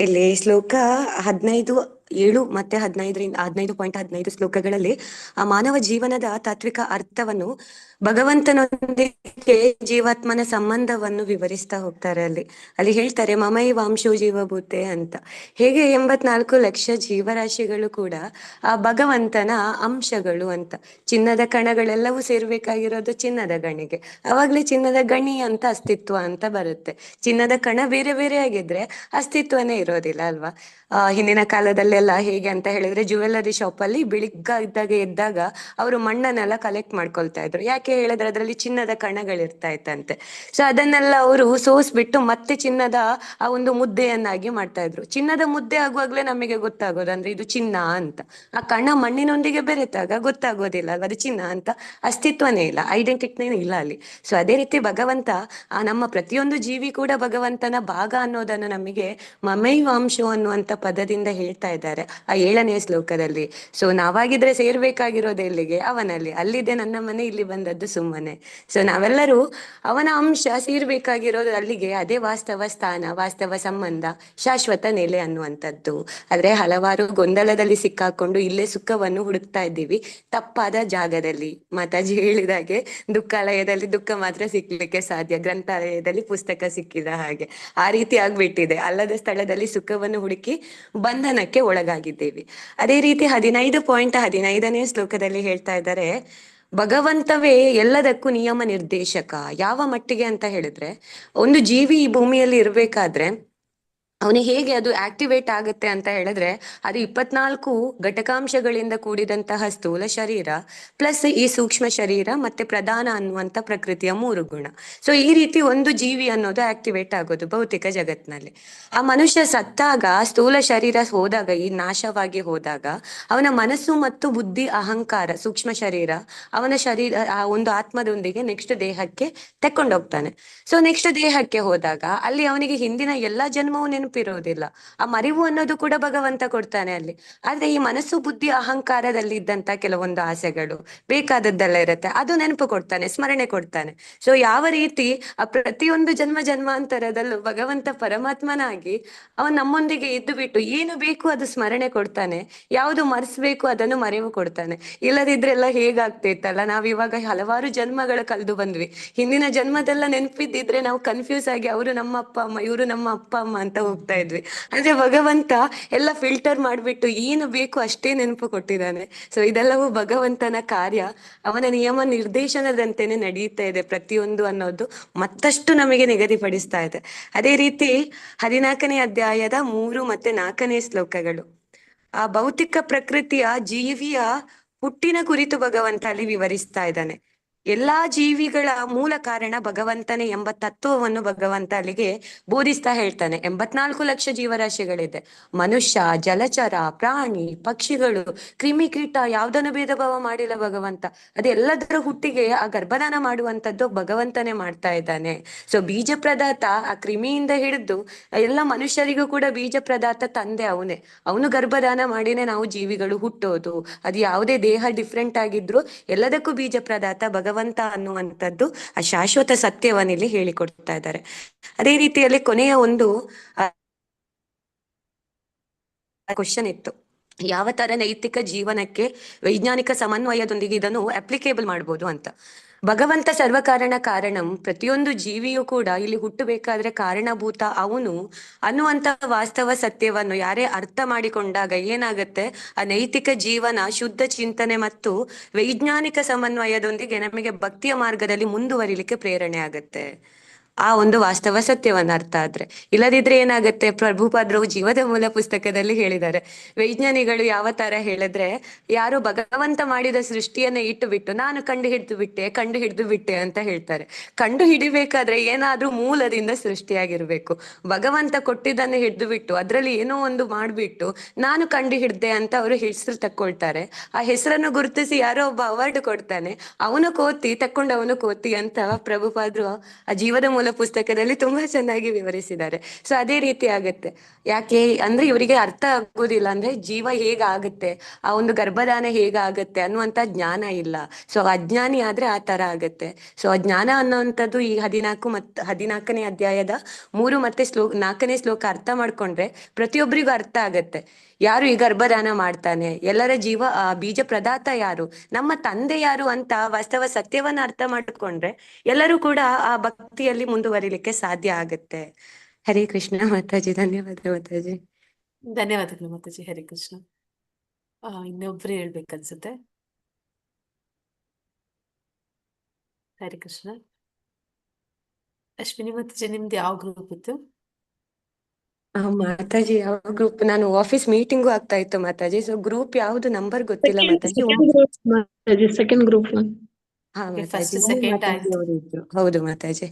ಇಲ್ಲಿ ಶ್ಲೋಕ 15:7 ಮತ್ತೆ 15.15 ಶ್ಲೋಕಗಳಲ್ಲಿ ಆ ಮಾನವ ಜೀವನದ ತಾತ್ವಿಕ ಅರ್ಥವನ್ನು, ಭಗವಂತನೊಂದಿಗೆ ಜೀವಾತ್ಮನ ಸಂಬಂಧವನ್ನು ವಿವರಿಸ್ತಾ ಹೋಗ್ತಾರೆ. ಅಲ್ಲಿ ಹೇಳ್ತಾರೆ ಮಮೈವಾಂಶೋ ಜೀವಭೂತೆ ಅಂತ. ಹೇಗೆ 84 ಲಕ್ಷ ಜೀವರಾಶಿಗಳು ಕೂಡ ಆ ಭಗವಂತನ ಅಂಶಗಳು ಅಂತ. ಚಿನ್ನದ ಕಣಗಳೆಲ್ಲವೂ ಸೇರ್ಬೇಕಾಗಿರೋದು ಚಿನ್ನದ ಗಣಿಗೆ, ಅವಾಗ್ಲೇ ಚಿನ್ನದ ಗಣಿ ಅಂತ ಅಸ್ತಿತ್ವ ಅಂತ ಬರುತ್ತೆ. ಚಿನ್ನದ ಕಣ ಬೇರೆ ಬೇರೆ ಆಗಿದ್ರೆ ಅಸ್ತಿತ್ವನೇ ಇರೋದಿಲ್ಲ ಅಲ್ವಾ? ಹಿಂದಿನ ಕಾಲದಲ್ಲೆಲ್ಲ ಹೇಗೆ ಅಂತ ಹೇಳಿದ್ರೆ, ಜ್ಯುವೆಲ್ಲರಿ ಶಾಪ್ ಅಲ್ಲಿ ಬೆಳಿಗ್ಗ ಎದ್ದಾಗ ಅವರು ಮಣ್ಣನ್ನೆಲ್ಲ ಕಲೆಕ್ಟ್ ಮಾಡ್ಕೊಳ್ತಾ ಇದ್ರು. ಯಾಕೆ ಹೇಳಿದ್ರೆ ಅದರಲ್ಲಿ ಚಿನ್ನದ ಕಣಗಳಿರ್ತಾ ಇತ್ತಂತೆ. ಸೊ ಅದನ್ನೆಲ್ಲ ಅವರು ಸೋಸ್ಬಿಟ್ಟು ಮತ್ತೆ ಚಿನ್ನದ ಆ ಒಂದು ಮುದ್ದೆಯನ್ನಾಗಿ ಮಾಡ್ತಾ ಇದ್ರು. ಚಿನ್ನದ ಮುದ್ದೆ ಆಗುವಾಗ್ಲೇ ನಮಗೆ ಗೊತ್ತಾಗೋದು ಅಂದ್ರೆ ಇದು ಚಿನ್ನ ಅಂತ. ಆ ಕಣ ಮಣ್ಣಿನೊಂದಿಗೆ ಬೆರೆತಾಗ ಗೊತ್ತಾಗೋದಿಲ್ಲ ಅಲ್ವಾ ಅದು ಚಿನ್ನ ಅಂತ, ಅಸ್ತಿತ್ವನೇ ಇಲ್ಲ, ಐಡೆಂಟಿಟಿನೇ ಇಲ್ಲ ಅಲ್ಲಿ. ಸೊ ಅದೇ ರೀತಿ ಭಗವಂತ ನಮ್ಮ ಪ್ರತಿಯೊಂದು ಜೀವಿ ಕೂಡ ಭಗವಂತನ ಭಾಗ ಅನ್ನೋದನ್ನು ನಮಗೆ ಮಮೈವಾಂಶೋ ಅನ್ನುವಂತ ಪದದಿಂದ ಹೇಳ್ತಾ ಇದ್ದಾರೆ ಆ 7ನೇ ಶ್ಲೋಕದಲ್ಲಿ. ಸೊ ನಾವಾಗಿದ್ರೆ ಸೇರ್ಬೇಕಾಗಿರೋದು ಎಲ್ಲಿಗೆ? ಅವನಲ್ಲಿ. ಅಲ್ಲಿದೆ ನನ್ನ ಮನೆ, ಇಲ್ಲಿ ಬಂದದ್ದು ಸುಮ್ಮನೆ. ಸೊ ನಾವೆಲ್ಲರೂ ಅವನ ಅಂಶ, ಸೇರ್ಬೇಕಾಗಿರೋದು ಅಲ್ಲಿಗೆ. ಅದೇ ವಾಸ್ತವ ಸ್ಥಾನ, ವಾಸ್ತವ ಸಂಬಂಧ, ಶಾಶ್ವತ ನೆಲೆ ಅನ್ನುವಂಥದ್ದು. ಆದ್ರೆ ಹಲವಾರು ಗೊಂದಲದಲ್ಲಿ ಸಿಕ್ಕಾಕೊಂಡು ಇಲ್ಲೇ ಸುಖವನ್ನು ಹುಡುಕ್ತಾ ಇದ್ದೀವಿ, ತಪ್ಪಾದ ಜಾಗದಲ್ಲಿ. ಮಾತಾಜಿ ಹೇಳಿದಾಗೆ ದುಃಖಾಲಯದಲ್ಲಿ ದುಃಖ ಮಾತ್ರ ಸಿಕ್ಲಿಕ್ಕೆ ಸಾಧ್ಯ, ಗ್ರಂಥಾಲಯದಲ್ಲಿ ಪುಸ್ತಕ ಸಿಕ್ಕಿದ ಹಾಗೆ. ಆ ರೀತಿ ಆಗ್ಬಿಟ್ಟಿದೆ. ಅಲ್ಲದ ಸ್ಥಳದಲ್ಲಿ ಸುಖವನ್ನು ಹುಡುಕಿ ಬಂಧನಕ್ಕೆ ಒಳಗಾಗಿದ್ದೇವೆ. ಅದೇ ರೀತಿ 15.15ನೇ ಶ್ಲೋಕದಲ್ಲಿ ಹೇಳ್ತಾ ಇದ್ದಾರೆ, ಭಗವಂತವೇ ಎಲ್ಲದಕ್ಕೂ ನಿಯಮ ನಿರ್ದೇಶಕ. ಯಾವ ಮಟ್ಟಿಗೆ ಅಂತ ಹೇಳಿದ್ರೆ, ಒಂದು ಜೀವಿ ಈ ಭೂಮಿಯಲ್ಲಿ ಇರ್ಬೇಕಾದ್ರೆ ಅವನಿಗೆ ಹೇಗೆ ಅದು ಆಕ್ಟಿವೇಟ್ ಆಗುತ್ತೆ ಅಂತ ಹೇಳಿದ್ರೆ, ಅದು 24 ಘಟಕಾಂಶಗಳಿಂದ ಕೂಡಿದಂತಹ ಸ್ಥೂಲ ಶರೀರ ಪ್ಲಸ್ ಈ ಸೂಕ್ಷ್ಮ ಶರೀರ ಮತ್ತೆ ಪ್ರಧಾನ ಅನ್ನುವಂತ ಪ್ರಕೃತಿಯ 3 ಗುಣ. ಸೊ ಈ ರೀತಿ ಒಂದು ಜೀವಿ ಅನ್ನೋದು ಆಕ್ಟಿವೇಟ್ ಆಗೋದು ಭೌತಿಕ ಜಗತ್ತಿನಲ್ಲಿ. ಆ ಮನುಷ್ಯ ಸತ್ತಾಗ, ಸ್ಥೂಲ ಶರೀರ ಹೋದಾಗ, ಈ ನಾಶವಾಗಿ ಹೋದಾಗ, ಅವನ ಮನಸ್ಸು ಮತ್ತು ಬುದ್ಧಿ ಅಹಂಕಾರ ಸೂಕ್ಷ್ಮ ಶರೀರ ಅವನ ಶರೀರ ಆ ಒಂದು ಆತ್ಮದೊಂದಿಗೆ ನೆಕ್ಸ್ಟ್ ದೇಹಕ್ಕೆ ತೆಕ್ಕೊಂಡೋಗ್ತಾನೆ. ಸೊ ನೆಕ್ಸ್ಟ್ ದೇಹಕ್ಕೆ ಹೋದಾಗ ಅಲ್ಲಿ ಅವನಿಗೆ ಹಿಂದಿನ ಎಲ್ಲಾ ಜನ್ಮವು ನೆನಪಿರೋದಿಲ್ಲ. ಆ ಮರಿವು ಅನ್ನೋದು ಕೂಡ ಭಗವಂತ ಕೊಡ್ತಾನೆ ಅಲ್ಲಿ. ಆದ್ರೆ ಈ ಮನಸ್ಸು ಬುದ್ಧಿ ಅಹಂಕಾರದಲ್ಲಿ ಇದ್ದಂತ ಕೆಲವೊಂದು ಆಸೆಗಳು ಬೇಕಾದದ್ದೆಲ್ಲ ಇರುತ್ತೆ, ಅದು ನೆನಪು ಕೊಡ್ತಾನೆ, ಸ್ಮರಣೆ ಕೊಡ್ತಾನೆ. ಸೊ ಯಾವ ರೀತಿ ಆ ಪ್ರತಿಯೊಂದು ಜನ್ಮಾಂತರದಲ್ಲೂ ಭಗವಂತ ಪರಮಾತ್ಮನಾಗಿ ಅವನ್ ನಮ್ಮೊಂದಿಗೆ ಇದ್ದು ಬಿಟ್ಟು ಏನು ಬೇಕು ಅದು ಸ್ಮರಣೆ ಕೊಡ್ತಾನೆ, ಯಾವುದು ಮರೆಸ್ಬೇಕು ಅದನ್ನು ಮರೆವು ಕೊಡ್ತಾನೆ. ಇಲ್ಲದಿದ್ರೆಲ್ಲ ಹೇಗಾಗ್ತಿತ್ತಲ್ಲ, ನಾವ್ ಇವಾಗ ಹಲವಾರು ಜನ್ಮಗಳ ಕಳೆದು ಬಂದ್ವಿ. ಹಿಂದಿನ ಜನ್ಮದೆಲ್ಲ ನೆನಪಿದ್ದಿದ್ರೆ ನಾವು ಕನ್ಫ್ಯೂಸ್ ಆಗಿ ಅವರು ನಮ್ಮ ಅಪ್ಪ ಅಮ್ಮ, ಇವರು ನಮ್ಮ ಅಪ್ಪ ಅಮ್ಮ ಅಂತ ಹೋಗ್ತಾ ಇದ್ವಿ. ಆದ್ರೆ ಭಗವಂತ ಎಲ್ಲ ಫಿಲ್ಟರ್ ಮಾಡ್ಬಿಟ್ಟು ಏನು ಬೇಕು ಅಷ್ಟೇ ನೆನಪು ಕೊಟ್ಟಿದ್ದಾನೆ. ಸೊ ಇದೆಲ್ಲವೂ ಭಗವಂತನ ಕಾರ್ಯ, ಅವನ ನಿಯಮ ನಿರ್ದೇಶನದಂತೆನೆ ನಡೆಯುತ್ತಾ ಇದೆ ಪ್ರತಿಯೊಂದು ಅನ್ನೋದು ಮತ್ತಷ್ಟು ನಮಗೆ ನಿಗದಿಪಡಿಸ್ತಾ ಇದೆ. ಅದೇ ರೀತಿ 14ನೇ ಅಧ್ಯಾಯದ 3 ಮತ್ತೆ 4ನೇ ಶ್ಲೋಕಗಳು ಆ ಭೌತಿಕ ಪ್ರಕೃತಿಯ ಜೀವಿಯ ಹುಟ್ಟಿನ ಕುರಿತು ಭಗವಂತ ಅಲ್ಲಿ ವಿವರಿಸ್ತಾ ಇದ್ದಾನೆ. ಎಲ್ಲಾ ಜೀವಿಗಳ ಮೂಲ ಕಾರಣ ಭಗವಂತನೇ ಎಂಬ ತತ್ವವನ್ನು ಭಗವಂತ ಅಲ್ಲಿಗೆ ಬೋಧಿಸ್ತಾ ಹೇಳ್ತಾನೆ. 84 ಲಕ್ಷ ಜೀವರಾಶಿಗಳಿದೆ. ಮನುಷ್ಯ, ಜಲಚರ, ಪ್ರಾಣಿ, ಪಕ್ಷಿಗಳು, ಕ್ರಿಮಿಕೀಟ ಯಾವುದನ್ನು ಭೇದ ಭಾವ ಮಾಡಿಲ್ಲ ಭಗವಂತ. ಅದೆಲ್ಲದರ ಹುಟ್ಟಿಗೆ ಆ ಗರ್ಭಧಾನ ಮಾಡುವಂತದ್ದು ಭಗವಂತನೇ ಮಾಡ್ತಾ ಇದ್ದಾನೆ. ಸೊ ಬೀಜ ಪ್ರದಾತ ಆ ಕ್ರಿಮಿಯಿಂದ ಹಿಡಿದು ಎಲ್ಲ ಮನುಷ್ಯರಿಗೂ ಕೂಡ ಬೀಜ ಪ್ರದಾತ ತಂದೆ ಅವನೇ. ಅವನು ಗರ್ಭಧಾನ ಮಾಡಿನೇ ನಾವು ಜೀವಿಗಳು ಹುಟ್ಟೋದು. ಅದು ಯಾವುದೇ ದೇಹ ಡಿಫ್ರೆಂಟ್ ಆಗಿದ್ರು ಎಲ್ಲದಕ್ಕೂ ಬೀಜ ಪ್ರದಾತ ಭಗವಂತ ಅನ್ನುವಂಥದ್ದು ಆ ಶಾಶ್ವತ ಸತ್ಯವನ್ನ ಇಲ್ಲಿ ಹೇಳಿಕೊಡ್ತಾ ಇದ್ದಾರೆ. ಅದೇ ರೀತಿಯಲ್ಲಿ ಕೊನೆಯ ಒಂದು ಕ್ವಶನ್ ಇತ್ತು, ಯಾವ ತರ ನೈತಿಕ ಜೀವನಕ್ಕೆ ವೈಜ್ಞಾನಿಕ ಸಮನ್ವಯದೊಂದಿಗೆ ಇದನ್ನು ಅಪ್ಲಿಕೇಬಲ್ ಮಾಡ್ಬೋದು ಅಂತ. ಭಗವಂತ ಸರ್ವಕಾರಣ ಕಾರಣಂ, ಪ್ರತಿಯೊಂದು ಜೀವಿಯೂ ಕೂಡ ಇಲ್ಲಿ ಹುಟ್ಟಬೇಕಾದ್ರೆ ಕಾರಣಭೂತ ಅವನು ಅನ್ನುವಂತ ವಾಸ್ತವ ಸತ್ಯವನ್ನು ಯಾರೇ ಅರ್ಥ ಮಾಡಿಕೊಂಡಾಗ ಏನಾಗತ್ತೆ, ಆ ನೈತಿಕ ಜೀವನ ಶುದ್ಧ ಚಿಂತನೆ ಮತ್ತು ವೈಜ್ಞಾನಿಕ ಸಮನ್ವಯದೊಂದಿಗೆ ನಮಗೆ ಭಕ್ತಿಯ ಮಾರ್ಗದಲ್ಲಿ ಮುಂದುವರಿಲಿಕ್ಕೆ ಪ್ರೇರಣೆ ಆಗತ್ತೆ. ಆ ಒಂದು ವಾಸ್ತವ ಸತ್ಯವನ್ನ ಅರ್ಥ ಆದ್ರೆ. ಇಲ್ಲದಿದ್ರೆ ಏನಾಗತ್ತೆ, ಪ್ರಭುಪಾದರು ಜೀವದ ಮೂಲ ಪುಸ್ತಕದಲ್ಲಿ ಹೇಳಿದ್ದಾರೆ, ವೈಜ್ಞಾನಿಗಳು ಯಾವ ತರ ಹೇಳಿದ್ರೆ, ಯಾರು ಭಗವಂತ ಮಾಡಿದ ಸೃಷ್ಟಿಯನ್ನ ಇಟ್ಟು ಬಿಟ್ಟು ನಾನು ಕಂಡು ಹಿಡಿದು ಬಿಟ್ಟೆ ಅಂತ ಹೇಳ್ತಾರೆ. ಕಂಡು ಹಿಡಿಬೇಕಾದ್ರೆ ಏನಾದ್ರೂ ಮೂಲದಿಂದ ಸೃಷ್ಟಿಯಾಗಿರ್ಬೇಕು. ಭಗವಂತ ಕೊಟ್ಟಿದ್ದನ್ನು ಹಿಡಿದು ಬಿಟ್ಟು ಅದ್ರಲ್ಲಿ ಏನೋ ಒಂದು ಮಾಡ್ಬಿಟ್ಟು ನಾನು ಕಂಡು ಹಿಡ್ದೆ ಅಂತ ಅವರು ಹೆಸರು ತಕ್ಕೊಳ್ತಾರೆ. ಆ ಹೆಸರನ್ನು ಗುರುತಿಸಿ ಯಾರೋ ಒಬ್ಬ ಅವಾರ್ಡ್ ಕೊಡ್ತಾನೆ, ಅವನು ಕೋತಿ ಅಂತ ಪ್ರಭುಪಾದರು ಆ ಜೀವದ ಮೂಲ ಪುಸ್ತಕದಲ್ಲಿ ತುಂಬಾ ಚೆನ್ನಾಗಿ ವಿವರಿಸಿದ್ದಾರೆ. ಸೊ ಅದೇ ರೀತಿ ಆಗತ್ತೆ. ಯಾಕೆ ಅಂದ್ರೆ ಇವರಿಗೆ ಅರ್ಥ ಆಗೋದಿಲ್ಲ, ಅಂದ್ರೆ ಜೀವ ಹೇಗಾಗತ್ತೆ, ಆ ಒಂದು ಗರ್ಭಧಾನ ಹೇಗಾಗತ್ತೆ ಅನ್ನುವಂತ ಜ್ಞಾನ ಇಲ್ಲ. ಸೊ ಅಜ್ಞಾನಿ ಆದ್ರೆ ಆ ತರ ಆಗತ್ತೆ. ಸೊ ಅಜ್ಞಾನ ಅನ್ನುವಂಥದ್ದು ಈ 14ನೇ ಅಧ್ಯಾಯದ 3 ಮತ್ತೆ 4ನೇ ಶ್ಲೋಕ ಅರ್ಥ ಮಾಡ್ಕೊಂಡ್ರೆ ಪ್ರತಿಯೊಬ್ಬರಿಗೂ ಅರ್ಥ ಆಗತ್ತೆ. ಯಾರು ಈ ಗರ್ಭಧಾನ ಮಾಡ್ತಾನೆ, ಎಲ್ಲರ ಜೀವ ಬೀಜ ಪ್ರದಾತ ಯಾರು, ನಮ್ಮ ತಂದೆ ಯಾರು ಅಂತ ವಾಸ್ತವ ಸತ್ಯವನ್ನ ಅರ್ಥ ಮಾಡಿಕೊಂಡ್ರೆ ಎಲ್ಲರೂ ಕೂಡ ಆ ಭಕ್ತಿಯಲ್ಲಿ ಮುಂದುವರಿಲಿಕ್ಕೆ ಸಾಧ್ಯ ಆಗತ್ತೆ. ಹರೇ ಕೃಷ್ಣ ಮಾತಾಜಿ. ಧನ್ಯವಾದ ಮಾತಾಜಿ. ಧನ್ಯವಾದಗಳು ಮಾತಾಜಿ. ಹರೇ ಕೃಷ್ಣ. ಇನ್ನೊಬ್ರು ಹೇಳ್ಬೇಕನ್ಸುತ್ತೆ. ಹರೇ ಕೃಷ್ಣ. ಅಶ್ವಿನಿ ಮಾತಾಜಿ, ನಿಮ್ದು ಯಾವ ಗ್ರೂಪ್ ಇತ್ತು? ಮಾತಾಜಿ ಯಾವ ಗ್ರೂಪ್? ನಾನು ಆಫೀಸ್ ಮೀಟಿಂಗು ಆಗ್ತಾ ಇತ್ತು ಮಾತಾಜಿ. ಸೊ ಗ್ರೂಪ್ ಯಾವ್ದು ನಂಬರ್ ಗೊತ್ತಿಲ್ಲ ಮಾತಾಜಿ. Second group. ಹಾ ಮಾತಾಜಿ, ಫಸ್ಟ್ ಸೆಕೆಂಡ್ ಮಾತಾಜಿ ಆಯ್ತು. ಅವರು ಇದ್ರು. ಹೌದು ಮಾತಾಜಿ.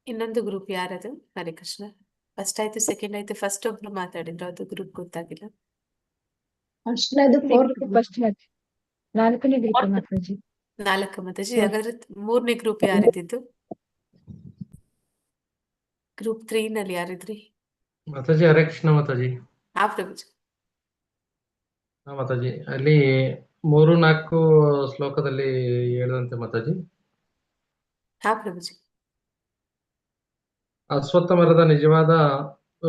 ಇನ್ನೊಂದು ಗ್ರೂಪ್ ಯಾರದು? ಹರೇ ಕೃಷ್ಣ. ಫಸ್ಟ್ ಆಯ್ತು, ಸೆಕೆಂಡ್ ಆಯ್ತು, ಫಸ್ಟ್ ಒಬ್ರು ಮಾತಾಡಿದ್ರು, ಅದು ಗ್ರೂಪ್ ಗೊತ್ತಾಗಿಲ್ಲ. ಅಷ್ಟನೇದು ಫೋರ್ತ್ ಫಸ್ಟ್ ಮಾತಾಜಿ. 4ನೇ ಗ್ರೂಪ್ ಮಾತಾಜಿ. 4 ಮಾತಾಜಿ. ಹಾಗಾದ್ರೆ 3ನೇ ಗ್ರೂಪ್ ಯಾರಿದ್ದು? ಗ್ರೂಪ್ 3 ನಲ್ಲಿ ಯಾರಿದ್ರಿ? ಮಾತಾಜಿ ಹರೇ ಕೃಷ್ಣ ಮಾತಾಜಿ. ಪ್ರಭುಜಿ. ಮಾತಾಜಿ ಅಲ್ಲಿ 3-4 ಶ್ಲೋಕದಲ್ಲಿ ಹೇಳಿದಂತೆ ಮಾತಾಜಿ, ಪ್ರಭುಜಿ. ಅಶ್ವತ್ಥ ಮರದ ನಿಜವಾದ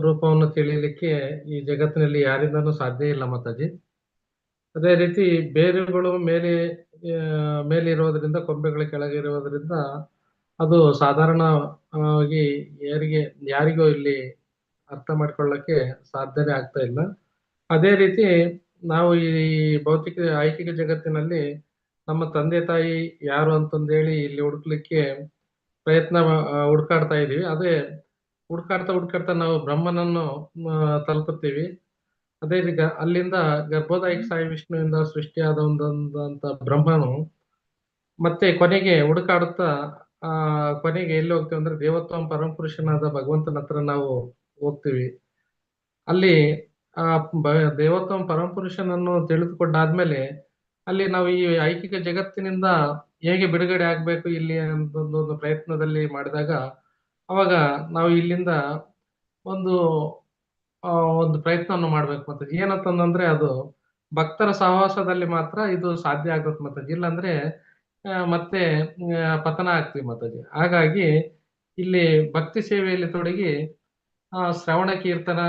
ರೂಪವನ್ನು ತಿಳಿಯಲಿಕ್ಕೆ ಈ ಜಗತ್ತಿನಲ್ಲಿ ಯಾರಿಂದನೂ ಸಾಧ್ಯ ಇಲ್ಲ ಮಾತಾಜಿ. ಅದೇ ರೀತಿ ಬೇರುಗಳು ಮೇಲಿರೋದ್ರಿಂದ, ಕೊಂಬೆಗಳ ಕೆಳಗಿರೋದ್ರಿಂದ ಅದು ಸಾಧಾರಣವಾಗಿ ಯಾರಿಗೂ ಇಲ್ಲಿ ಅರ್ಥ ಮಾಡ್ಕೊಳ್ಳಕ್ಕೆ ಸಾಧ್ಯನೇ ಆಗ್ತಾ ಇಲ್ಲ. ಅದೇ ರೀತಿ ನಾವು ಈ ಭೌತಿಕ ಐಕಿಕ ಜಗತ್ತಿನಲ್ಲಿ ನಮ್ಮ ತಂದೆ ತಾಯಿ ಯಾರು ಅಂತಂದೇಳಿ ಇಲ್ಲಿ ಹುಡುಕ್ಲಿಕ್ಕೆ ಹುಡುಕಾಡ್ತಾ ಇದೀವಿ. ಅದೇ ಹುಡುಕಾಡ್ತಾ ನಾವು ಬ್ರಹ್ಮನನ್ನು ತಲುಪುತ್ತೀವಿ. ಅದೇ ರೀತಿ ಅಲ್ಲಿಂದ ಗರ್ಭೋದಯಕ ಸಾಯಿ ವಿಷ್ಣುವಿಂದ ಸೃಷ್ಟಿಯಾದ ಒಂದಂತ ಬ್ರಹ್ಮನು ಮತ್ತೆ ಕೊನೆಗೆ ಹುಡುಕಾಡುತ್ತಾ ಕೊನೆಗೆ ಎಲ್ಲಿ ಹೋಗ್ತೀವಿ ಅಂದ್ರೆ ದೇವತ್ವ ಪರಮಪುರುಷನಾದ ಭಗವಂತನ ಹತ್ರ ನಾವು ಹೋಗ್ತೀವಿ. ಅಲ್ಲಿ ಆ ದೇವೋತ್ತಮ ಪರಮಪುರುಷನನ್ನು ತಿಳಿದುಕೊಂಡಾದ್ಮೇಲೆ ಅಲ್ಲಿ ನಾವು ಈ ಐಕಿಕ ಜಗತ್ತಿನಿಂದ ಹೇಗೆ ಬಿಡುಗಡೆ ಆಗ್ಬೇಕು ಇಲ್ಲಿ ಅಂತ ಒಂದು ಪ್ರಯತ್ನದಲ್ಲಿ ಮಾಡಿದಾಗ, ಅವಾಗ ನಾವು ಇಲ್ಲಿಂದ ಒಂದು ಪ್ರಯತ್ನವನ್ನು ಮಾಡ್ಬೇಕು ಮತ್ತೆ. ಏನಂತಂದ್ರೆ ಅದು ಭಕ್ತರ ಸಹವಾಸದಲ್ಲಿ ಮಾತ್ರ ಇದು ಸಾಧ್ಯ ಆಗುತ್ತೆ ಮಾತಾಜಿ. ಇಲ್ಲಾಂದ್ರೆ ಮತ್ತೆ ಪತನ ಆಗ್ತೀವಿ ಮಾತಾಜಿ. ಹಾಗಾಗಿ ಇಲ್ಲಿ ಭಕ್ತಿ ಸೇವೆಯಲ್ಲಿ ತೊಡಗಿ ಶ್ರವಣ ಕೀರ್ತನ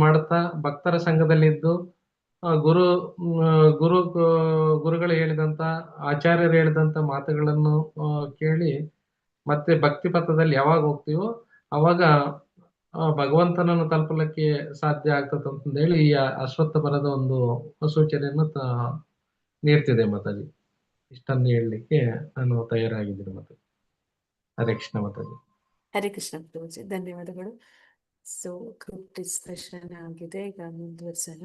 ಮಾಡುತ್ತಾ ಭಕ್ತರ ಸಂಘದಲ್ಲಿದ್ದು ಗುರುಗಳು ಹೇಳಿದಂತ, ಆಚಾರ್ಯರು ಹೇಳಿದಂತ ಮಾತುಗಳನ್ನು ಕೇಳಿ ಮತ್ತೆ ಭಕ್ತಿ ಪಥದಲ್ಲಿ ಯಾವಾಗ ಹೋಗ್ತೀವೋ ಅವಾಗ ಭಗವಂತನನ್ನು ತಲುಪಲಿಕ್ಕೆ ಸಾಧ್ಯ ಆಗ್ತದೆ ಅಂತಂದೇಳಿ ಈ ಅಶ್ವತ್ಥ ಮರದ ಒಂದು ಸೂಚನೆಯನ್ನು ನೀಡ್ತಿದೆ ಮಾತಾಜಿ. ಇಷ್ಟನ್ನು ಹೇಳಲಿಕ್ಕೆ ನಾನು ತಯಾರಾಗಿದ್ದೀನಿ ಮಾತಾಜಿ. ಹರೇ ಕೃಷ್ಣ ಮಾತಾಜಿ. ಹರೇ ಕೃಷ್ಣ ಪ್ರಭುಜಿ. ಧನ್ಯವಾದಗಳು. ಸೊ ಗ್ರೂಪ್ ಡಿಸ್ಕಷನ್ ಆಗಿದೆ, ಈಗ ಮುಂದುವರ್ಸೋಣ.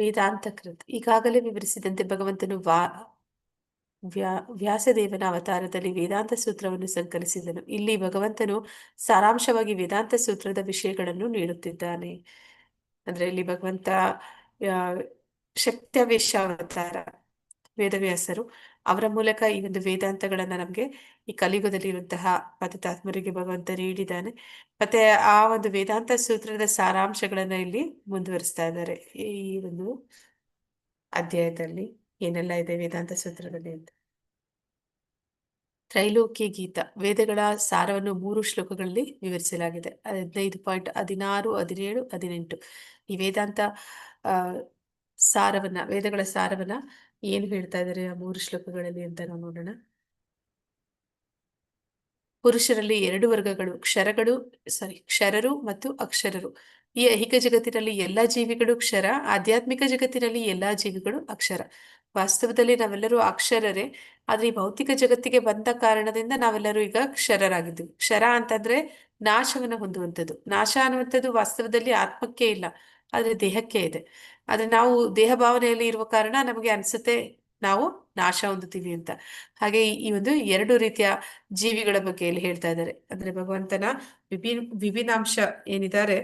ವೇದಾಂತ ಕೃತ್ ಈಗಾಗಲೇ ವಿವರಿಸಿದಂತೆ ಭಗವಂತನು ವ್ಯಾಸದೇವನ ಅವತಾರದಲ್ಲಿ ವೇದಾಂತ ಸೂತ್ರವನ್ನು ಸಂಕಲಿಸಿದನು. ಇಲ್ಲಿ ಭಗವಂತನು ಸಾರಾಂಶವಾಗಿ ವೇದಾಂತ ಸೂತ್ರದ ವಿಷಯಗಳನ್ನು ನೀಡುತ್ತಿದ್ದಾನೆ. ಅಂದ್ರೆ ಇಲ್ಲಿ ಭಗವಂತ ಆ, ಶಕ್ತ್ಯಾವೇಶ ಅವತಾರ ವೇದವ್ಯಾಸರು ಅವರ ಮೂಲಕ ಈ ಒಂದು ವೇದಾಂತಗಳನ್ನ ನಮ್ಗೆ ಈ ಕಲಿಯುಗದಲ್ಲಿ ಇರುವಂತಹ ಪತಿತಾತ್ಮರಿಗೆ ಭಗವಂತ ನೀಡಿದ್ದಾನೆ. ಮತ್ತೆ ಆ ಒಂದು ವೇದಾಂತ ಸೂತ್ರದ ಸಾರಾಂಶಗಳನ್ನ ಇಲ್ಲಿ ಮುಂದುವರಿಸ್ತಾ ಇದ್ದಾರೆ ಈ ಒಂದು ಅಧ್ಯಾಯದಲ್ಲಿ. ಏನೆಲ್ಲ ಇದೆ ವೇದಾಂತ ಸೂತ್ರದಲ್ಲಿ ಅಂತ. ತ್ರೈಲೋಕ್ಯ ಗೀತ ವೇದಗಳ ಸಾರವನ್ನು 3 ಶ್ಲೋಕಗಳಲ್ಲಿ ವಿವರಿಸಲಾಗಿದೆ. 15.16, 17, 18 ಈ ವೇದಾಂತ ಆ ವೇದಗಳ ಸಾರವನ್ನ ಏನು ಹೇಳ್ತಾ ಇದ್ದಾರೆ ಆ 3 ಶ್ಲೋಕಗಳಲ್ಲಿ ಅಂತ ನಾವು ನೋಡೋಣ. ಪುರುಷರಲ್ಲಿ 2 ವರ್ಗಗಳು, ಕ್ಷರರು ಮತ್ತು ಅಕ್ಷರರು. ಈ ಐಹಿಕ ಜಗತ್ತಿನಲ್ಲಿ ಎಲ್ಲಾ ಜೀವಿಗಳು ಕ್ಷರ, ಆಧ್ಯಾತ್ಮಿಕ ಜಗತ್ತಿನಲ್ಲಿ ಎಲ್ಲಾ ಜೀವಿಗಳು ಅಕ್ಷರ. ವಾಸ್ತವದಲ್ಲಿ ನಾವೆಲ್ಲರೂ ಅಕ್ಷರರೇ, ಆದ್ರೆ ಈ ಭೌತಿಕ ಜಗತ್ತಿಗೆ ಬಂದ ಕಾರಣದಿಂದ ನಾವೆಲ್ಲರೂ ಈಗ ಕ್ಷರರಾಗಿದ್ದೀವಿ. ಕ್ಷರ ಅಂತಂದ್ರೆ ನಾಶವನ್ನು ಹೊಂದುವಂಥದ್ದು. ನಾಶ ಅನ್ನುವಂಥದ್ದು ವಾಸ್ತವದಲ್ಲಿ ಆತ್ಮಕ್ಕೆ ಇಲ್ಲ, ಆದ್ರೆ ದೇಹಕ್ಕೆ ಇದೆ. ಆದ್ರೆ ನಾವು ದೇಹ ಭಾವನೆಯಲ್ಲಿ ಇರುವ ಕಾರಣ ನಮಗೆ ಅನ್ಸುತ್ತೆ ನಾವು ನಾಶ ಹೊಂದುತ್ತೀವಿ ಅಂತ. ಹಾಗೆ ಈ ಒಂದು 2 ರೀತಿಯ ಜೀವಿಗಳ ಬಗ್ಗೆ ಇಲ್ಲಿ ಹೇಳ್ತಾ ಇದ್ದಾರೆ. ಅಂದ್ರೆ ಭಗವಂತನ ವಿಭಿನ್ನಾಂಶ ಏನಿದ್ದಾರೆ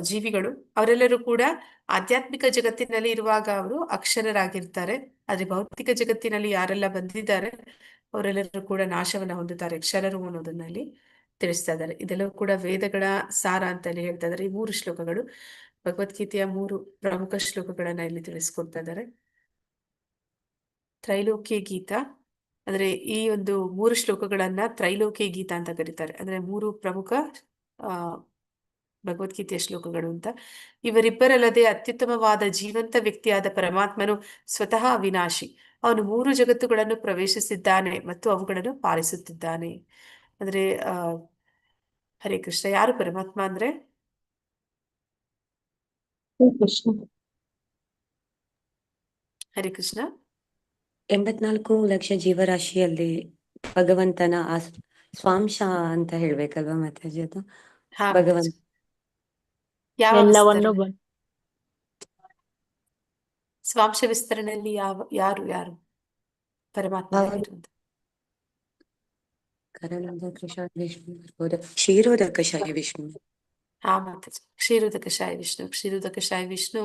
ಜೀವಿಗಳು ಅವರೆಲ್ಲರೂ ಕೂಡ ಆಧ್ಯಾತ್ಮಿಕ ಜಗತ್ತಿನಲ್ಲಿ ಇರುವಾಗ ಅವರು ಅಕ್ಷರರಾಗಿರ್ತಾರೆ. ಆದ್ರೆ ಭೌತಿಕ ಜಗತ್ತಿನಲ್ಲಿ ಯಾರೆಲ್ಲ ಬಂದಿದ್ದಾರೆ ಅವರೆಲ್ಲರೂ ಕೂಡ ನಾಶವನ್ನ ಹೊಂದುತ್ತಾರೆ, ಕ್ಷರರು ಅನ್ನೋದನ್ನ ಇಲ್ಲಿ ತಿಳಿಸ್ತಾ ಇದ್ದಾರೆ. ಇದೆಲ್ಲವೂ ಕೂಡ ವೇದಗಳ ಸಾರ ಅಂತ ಹೇಳಿ ಹೇಳ್ತಾ ಇದ್ದಾರೆ. ಈ 3 ಶ್ಲೋಕಗಳು ಭಗವದ್ಗೀತೆಯ 3 ಪ್ರಮುಖ ಶ್ಲೋಕಗಳನ್ನ ಇಲ್ಲಿ ತಿಳಿಸ್ಕೊಡ್ತಾ ಇದ್ದಾರೆ. ತ್ರೈಲೋಕ್ಯ ಗೀತ ಅಂದ್ರೆ ಈ ಒಂದು 3 ಶ್ಲೋಕಗಳನ್ನ ತ್ರೈಲೋಕ್ಯ ಗೀತ ಅಂತ ಕರೀತಾರೆ. ಅಂದ್ರೆ 3 ಪ್ರಮುಖ ಆ ಭಗವದ್ಗೀತೆಯ ಶ್ಲೋಕಗಳು ಅಂತ. ಇವರಿಬ್ಬರಲ್ಲದೆ ಅತ್ಯುತ್ತಮವಾದ ಜೀವಂತ ವ್ಯಕ್ತಿಯಾದ ಪರಮಾತ್ಮನು ಸ್ವತಃ ಅವಿನಾಶಿ. ಅವನು 3 ಜಗತ್ತುಗಳನ್ನು ಪ್ರವೇಶಿಸಿದ್ದಾನೆ ಮತ್ತು ಅವುಗಳನ್ನು ಪಾಲಿಸುತ್ತಿದ್ದಾನೆ. ಅಂದ್ರೆ ಹರೇ ಕೃಷ್ಣ. ಯಾರು ಪರಮಾತ್ಮ ಅಂದ್ರೆ? ಕೃಷ್ಣ. ಹರೇ ಕೃಷ್ಣ. 84 ಲಕ್ಷ ಜೀವರಾಶಿಯಲ್ಲಿ ಭಗವಂತನ ಆ ಸ್ವಾಂಶ ಅಂತ ಹೇಳ್ಬೇಕಲ್ವಾ ಮಾತಾಜಿ? ಅದು ಹಾ ಭಗವಂತ ಯಾವ ಎಲ್ಲವನ್ನು ವಿಸ್ತರಣೆ? ಸ್ವಾಂಶ ವಿಸ್ತರಣೆಯಲ್ಲಿ ಯಾರು ಪರಮಾತ್ಮನಾಗಿರುವುದು? ಕರಣದ ಕೃಷ ವಿಷ್ಣು ಕ್ಷೀರೋದಕ ಶಾಹಿ ವಿಷ್ಣು. ಹಾ ಮಾತಾಜಿ, ಕ್ಷೀರೋದಕಶಾಹಿ ವಿಷ್ಣು. ಕ್ಷೀರೋದಕಶಾಹಿ ವಿಷ್ಣು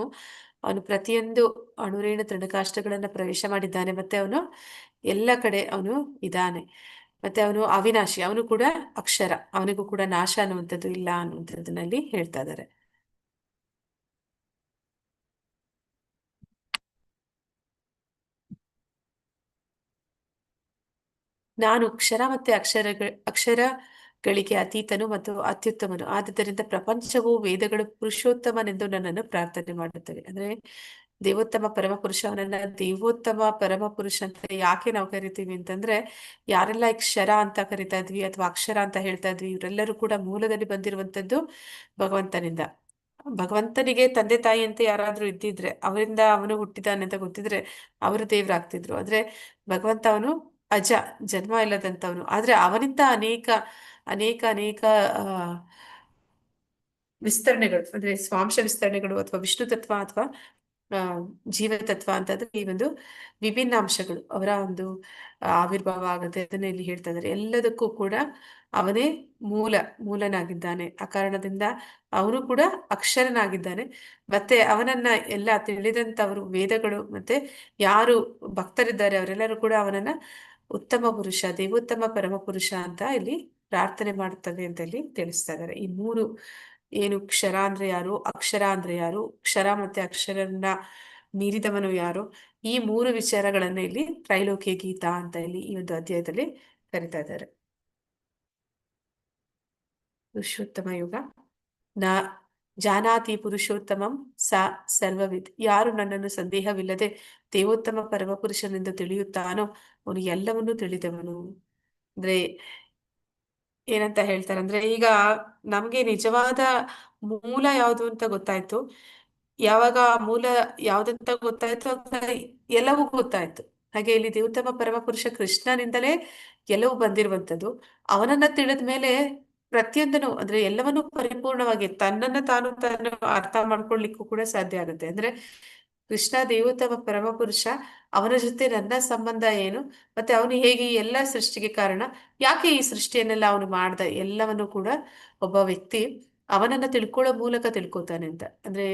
ಅವನು ಪ್ರತಿಯೊಂದು ಅಣುರೇಣು ತೃಣಕಾಷ್ಟಗಳನ್ನ ಪ್ರವೇಶ ಮಾಡಿದ್ದಾನೆ. ಮತ್ತೆ ಅವನು ಎಲ್ಲ ಕಡೆ ಅವನು ಇದ್ದಾನೆ. ಮತ್ತೆ ಅವನು ಅವಿನಾಶಿ, ಅವನು ಕೂಡ ಅಕ್ಷರ, ಅವನಿಗೂ ಕೂಡ ನಾಶ ಅನ್ನುವಂಥದ್ದು ಇಲ್ಲ ಅನ್ನುವಂಥದ್ದನ್ನಲ್ಲಿ ಹೇಳ್ತಾ ಇದ್ದಾರೆ. ನಾನು ಕ್ಷರ ಮತ್ತೆ ಅಕ್ಷರಗಳಿಗೆ ಅತೀತನು ಮತ್ತು ಅತ್ಯುತ್ತಮನು. ಆದುದರಿಂದ ಪ್ರಪಂಚವು ವೇದಗಳು ಪುರುಷೋತ್ತಮನೆಂದು ನನ್ನನ್ನು ಪ್ರಾರ್ಥನೆ ಮಾಡುತ್ತವೆ. ಅಂದ್ರೆ ದೇವೋತ್ತಮ ಪರಮ ಪುರುಷ, ಅವನನ್ನ ದೇವೋತ್ತಮ ಪರಮ ಪುರುಷ ಅಂತ ಯಾಕೆ ನಾವು ಕರಿತೀವಿ ಅಂತಂದ್ರೆ, ಯಾರೆಲ್ಲ ಕ್ಷರ ಅಂತ ಕರಿತಾ ಇದ್ವಿ ಅಥವಾ ಅಕ್ಷರ ಅಂತ ಹೇಳ್ತಾ ಇದ್ವಿ, ಇವರೆಲ್ಲರೂ ಕೂಡ ಮೂಲದಲ್ಲಿ ಬಂದಿರುವಂತದ್ದು ಭಗವಂತನಿಂದ. ಭಗವಂತನಿಗೆ ತಂದೆ ತಾಯಿ ಅಂತ ಯಾರಾದ್ರೂ ಇದ್ದಿದ್ರೆ, ಅವರಿಂದ ಅವನು ಹುಟ್ಟಿದಾನೆ ಅಂತ ಗೊತ್ತಿದ್ರೆ ಅವರು ದೇವರಾಗ್ತಿದ್ರು. ಆದ್ರೆ ಭಗವಂತ ಅವನು ಅಜ, ಜನ್ಮ ಇಲ್ಲದಂತವನು. ಆದ್ರೆ ಅವನಿಂದ ಅನೇಕ ಅನೇಕ ಅನೇಕ ವಿಸ್ತರಣೆಗಳು, ಅಂದ್ರೆ ಸ್ವಾಂಶ ವಿಸ್ತರಣೆಗಳು ಅಥವಾ ವಿಷ್ಣು ತತ್ವ ಅಥವಾ ಜೀವತತ್ವ ಅಂತಂದ್ರೆ ಈ ಒಂದು ವಿಭಿನ್ನಾಂಶಗಳು ಅವರ ಒಂದು ಆವಿರ್ಭಾವ ಆಗುತ್ತೆ. ಅದನ್ನ ಇಲ್ಲಿ ಹೇಳ್ತಾ ಇದ್ದಾರೆ. ಎಲ್ಲದಕ್ಕೂ ಕೂಡ ಅವನೇ ಮೂಲನಾಗಿದ್ದಾನೆ. ಆ ಕಾರಣದಿಂದ ಅವನು ಕೂಡ ಅಕ್ಷರನಾಗಿದ್ದಾನೆ. ಮತ್ತೆ ಅವನನ್ನ ಎಲ್ಲ ತಿಳಿದಂತವರು ವೇದಗಳು ಮತ್ತೆ ಯಾರು ಭಕ್ತರಿದ್ದಾರೆ ಅವರೆಲ್ಲರೂ ಕೂಡ ಅವನನ್ನ ಉತ್ತಮ ಪುರುಷ, ದೇವೋತ್ತಮ ಪರಮ ಪುರುಷ ಅಂತ ಇಲ್ಲಿ ಪ್ರಾರ್ಥನೆ ಮಾಡುತ್ತದೆ ಅಂತ ಇಲ್ಲಿ ತಿಳಿಸ್ತಾ ಇದ್ದಾರೆ. ಈ 3 ಏನು ಕ್ಷರ ಅಂದ್ರೆ ಯಾರು, ಅಕ್ಷರ ಅಂದ್ರೆ ಯಾರು, ಕ್ಷರ ಮತ್ತೆ ಅಕ್ಷರನ್ನ ಮೀರಿದವನು ಯಾರು, ಈ 3 ವಿಚಾರಗಳನ್ನ ಇಲ್ಲಿ ತ್ರೈಲೋಕ್ಯ ಗೀತಾ ಅಂತ ಇಲ್ಲಿ ಈ ಒಂದು ಅಧ್ಯಾಯದಲ್ಲಿ ಕರಿತಾ ಇದ್ದಾರೆ. ಪುರುಷೋತ್ತಮ ಯುಗ ನಾ ಜಾನಾತಿ ಪುರುಷೋತ್ತಮಂ ಸಾ ಸರ್ವವಿದ್. ಯಾರು ನನ್ನನ್ನು ಸಂದೇಹವಿಲ್ಲದೆ ದೇವೋತ್ತಮ ಪರಮ ಪುರುಷನೆಂದು ತಿಳಿಯುತ್ತಾನೋ ಅವನು ಎಲ್ಲವನ್ನೂ ತಿಳಿದವನು. ಅಂದ್ರೆ ಏನಂತ ಹೇಳ್ತಾರಂದ್ರೆ, ಈಗ ನಮ್ಗೆ ನಿಜವಾದ ಮೂಲ ಯಾವುದು ಅಂತ ಗೊತ್ತಾಯ್ತು. ಯಾವಾಗ ಆ ಮೂಲ ಯಾವ್ದಂತ ಗೊತ್ತಾಯ್ತು ಆಗ ಎಲ್ಲವೂ ಗೊತ್ತಾಯ್ತು. ಹಾಗೆ ಇಲ್ಲಿ ದೇವೋತ್ತಮ ಪರಮ ಪುರುಷ ಕೃಷ್ಣನಿಂದಲೇ ಎಲ್ಲವೂ ಬಂದಿರುವಂತದ್ದು. ಅವನನ್ನ ತಿಳಿದ ಮೇಲೆ ಪ್ರತಿಯೊಂದನ್ನು ಅಂದ್ರೆ ಎಲ್ಲವನ್ನೂ ಪರಿಪೂರ್ಣವಾಗಿ ತಾನು ಅರ್ಥ ಮಾಡ್ಕೊಳ್ಳಿಕ್ಕೂ ಕೂಡ ಸಾಧ್ಯ ಆಗುತ್ತೆ. ಅಂದ್ರೆ ಕೃಷ್ಣ ದೇವೋತ್ತಮ ಪರಮ ಪುರುಷ, ಅವನ ಜೊತೆ ನನ್ನ ಸಂಬಂಧ ಏನು, ಮತ್ತೆ ಅವನು ಹೇಗೆ ಈ ಎಲ್ಲ ಸೃಷ್ಟಿಗೆ ಕಾರಣ, ಯಾಕೆ ಈ ಸೃಷ್ಟಿಯನ್ನೆಲ್ಲ ಅವನು ಮಾಡ್ದ, ಎಲ್ಲವನ್ನು ಕೂಡ ಒಬ್ಬ ವ್ಯಕ್ತಿ ಅವನನ್ನ ತಿಳ್ಕೊಳ್ಳೋ ಮೂಲಕ ತಿಳ್ಕೊತಾನೆ ಅಂತ. ಅಂದ್ರೆ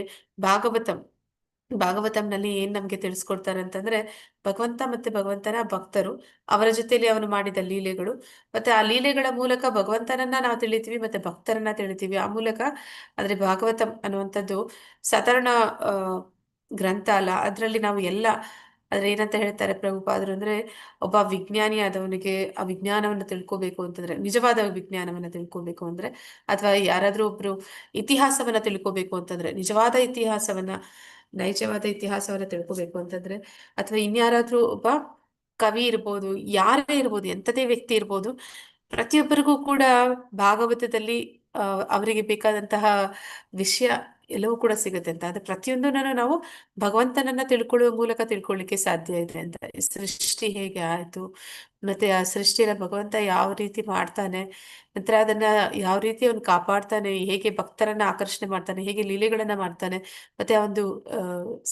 ಭಾಗವತಂನಲ್ಲಿ ಏನ್ ನಮ್ಗೆ ತಿಳಿಸ್ಕೊಡ್ತಾರೆ ಅಂತಂದ್ರೆ, ಭಗವಂತ ಮತ್ತೆ ಭಗವಂತನ ಭಕ್ತರು, ಅವರ ಜೊತೆಲಿ ಅವನು ಮಾಡಿದ ಲೀಲೆಗಳು, ಮತ್ತೆ ಆ ಲೀಲೆಗಳ ಮೂಲಕ ಭಗವಂತನನ್ನ ನಾವು ತಿಳಿತೀವಿ, ಮತ್ತೆ ಭಕ್ತರನ್ನ ತಿಳಿತೀವಿ ಆ ಮೂಲಕ. ಆದ್ರೆ ಭಾಗವತಂ ಅನ್ನುವಂಥದ್ದು ಸಾಧಾರಣ ಆ ಗ್ರಂಥ ಅಲ್ಲ. ಅದ್ರಲ್ಲಿ ನಾವು ಎಲ್ಲ ಆದ್ರೆ ಏನಂತ ಹೇಳ್ತಾರೆ ಪ್ರಭುಪಾದರು ಅಂದ್ರೆ, ಒಬ್ಬ ವಿಜ್ಞಾನಿ ಆದವನಿಗೆ ಆ ವಿಜ್ಞಾನವನ್ನು ತಿಳ್ಕೋಬೇಕು ಅಂತಂದ್ರೆ, ನಿಜವಾದ ವಿಜ್ಞಾನವನ್ನ ತಿಳ್ಕೋಬೇಕು ಅಂದ್ರೆ, ಅಥವಾ ಯಾರಾದ್ರೂ ಒಬ್ರು ಇತಿಹಾಸವನ್ನ ತಿಳ್ಕೋಬೇಕು ಅಂತಂದ್ರೆ, ನೈಜವಾದ ಇತಿಹಾಸವನ್ನ ತಿಳ್ಕೋಬೇಕು ಅಂತಂದ್ರೆ, ಅಥವಾ ಇನ್ಯಾರಾದ್ರೂ ಒಬ್ಬ ಕವಿ ಇರ್ಬೋದು, ಯಾರೇ ಇರ್ಬೋದು, ಎಂಥದೇ ವ್ಯಕ್ತಿ ಇರ್ಬೋದು, ಪ್ರತಿಯೊಬ್ಬರಿಗೂ ಕೂಡ ಭಾಗವತದಲ್ಲಿ ಅವರಿಗೆ ಬೇಕಾದಂತಹ ವಿಷಯ ಎಲ್ಲವೂ ಕೂಡ ಸಿಗುತ್ತೆ ಅಂತ. ಆದ್ರೆ ಪ್ರತಿಯೊಂದನ್ನು ನಾವು ಭಗವಂತನನ್ನ ತಿಳ್ಕೊಳ್ಳುವ ಮೂಲಕ ತಿಳ್ಕೊಳ್ಳಿಕ್ಕೆ ಸಾಧ್ಯ ಇದೆ ಅಂತ. ಈ ಸೃಷ್ಟಿ ಹೇಗೆ ಆಯ್ತು, ಮತ್ತೆ ಆ ಸೃಷ್ಟಿನ ಭಗವಂತ ಯಾವ ರೀತಿ ಮಾಡ್ತಾನೆ, ನಂತರ ಅದನ್ನ ಯಾವ ರೀತಿ ಅವನು ಕಾಪಾಡ್ತಾನೆ, ಹೇಗೆ ಭಕ್ತರನ್ನ ಆಕರ್ಷಣೆ ಮಾಡ್ತಾನೆ, ಹೇಗೆ ಲೀಲೆಗಳನ್ನ ಮಾಡ್ತಾನೆ, ಮತ್ತೆ ಆ ಒಂದು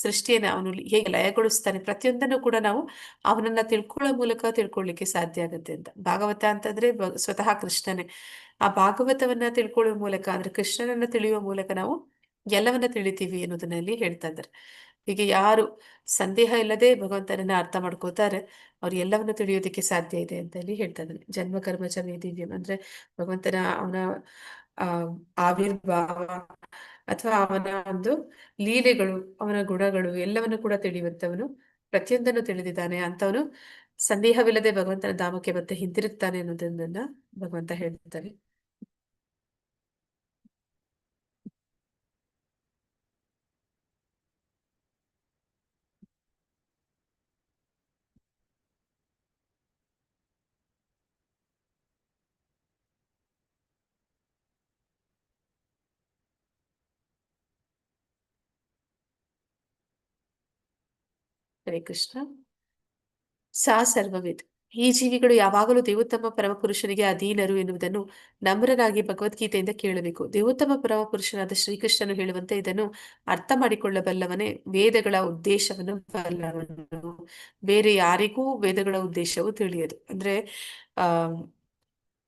ಸೃಷ್ಟಿಯನ್ನ ಅವನು ಹೇಗೆ ಲಯಗೊಳಿಸ್ತಾನೆ, ಪ್ರತಿಯೊಂದನ್ನು ಕೂಡ ನಾವು ಅವನನ್ನ ತಿಳ್ಕೊಳ್ಳೋ ಮೂಲಕ ತಿಳ್ಕೊಳ್ಳಿಕ್ಕೆ ಸಾಧ್ಯ ಆಗುತ್ತೆ ಅಂತ. ಭಾಗವತ ಅಂತಂದ್ರೆ ಸ್ವತಃ ಕೃಷ್ಣನೇ. ಆ ಭಾಗವತವನ್ನ ತಿಳ್ಕೊಳ್ಳುವ ಮೂಲಕ, ಅಂದ್ರೆ ಕೃಷ್ಣನನ್ನ ತಿಳಿಯುವ ಮೂಲಕ ನಾವು ಎಲ್ಲವನ್ನ ತಿಳಿತೀವಿ ಅನ್ನೋದನ್ನ ಇಲ್ಲಿ ಹೇಳ್ತಾ ಇದ್ದಾರೆ. ಹೀಗೆ ಯಾರು ಸಂದೇಹ ಇಲ್ಲದೆ ಭಗವಂತನನ್ನ ಅರ್ಥ ಮಾಡ್ಕೋತಾರೆ, ಅವ್ರು ಎಲ್ಲವನ್ನು ತಿಳಿಯೋದಕ್ಕೆ ಸಾಧ್ಯ ಇದೆ ಅಂತ ಇಲ್ಲಿ ಹೇಳ್ತಾ ಇದ್ದಾರೆ. ಜನ್ಮ ಕರ್ಮಚ ದಿವ್ಯಂ ಅಂದ್ರೆ ಅವನ ಆ ಆವಿರ್ಭಾವ ಅಥವಾ ಅವನ ಒಂದು ಲೀಲೆಗಳು, ಅವನ ಗುಣಗಳು ಎಲ್ಲವನ್ನು ಕೂಡ ತಿಳಿಯುವಂತವನು, ಪ್ರತಿಯೊಂದನ್ನು ತಿಳಿದಿದ್ದಾನೆ ಅಂತವನು ಸಂದೇಹವಿಲ್ಲದೆ ಭಗವಂತನ ಧಾಮಕ್ಕೆ ಮತ್ತೆ ಹಿಂತಿರುಗ್ತಾನೆ ಅನ್ನೋದನ್ನ ಭಗವಂತ ಹೇಳ್ತಾರೆ. ಹರೇ ಕೃಷ್ಣ. ಸಾ ಸರ್ವವಿದ್. ಈ ಜೀವಿಗಳು ಯಾವಾಗಲೂ ದೇವೋತ್ತಮ ಪರಮಪುರುಷನಿಗೆ ಅಧೀನರು ಎನ್ನುವುದನ್ನು ನಮ್ರನಾಗಿ ಭಗವದ್ಗೀತೆಯಿಂದ ಕೇಳಬೇಕು. ದೇವೋತ್ತಮ ಪರಮಪುರುಷನಾದ ಶ್ರೀಕೃಷ್ಣನು ಹೇಳುವಂತೆ ಇದನ್ನು ಅರ್ಥ ಮಾಡಿಕೊಳ್ಳಬಲ್ಲವನೇ ವೇದಗಳ ಉದ್ದೇಶವನ್ನು ಬಲ್ಲವನು. ಬೇರೆ ಯಾರಿಗೂ ವೇದಗಳ ಉದ್ದೇಶವು ತಿಳಿಯದು. ಅಂದ್ರೆ ಆ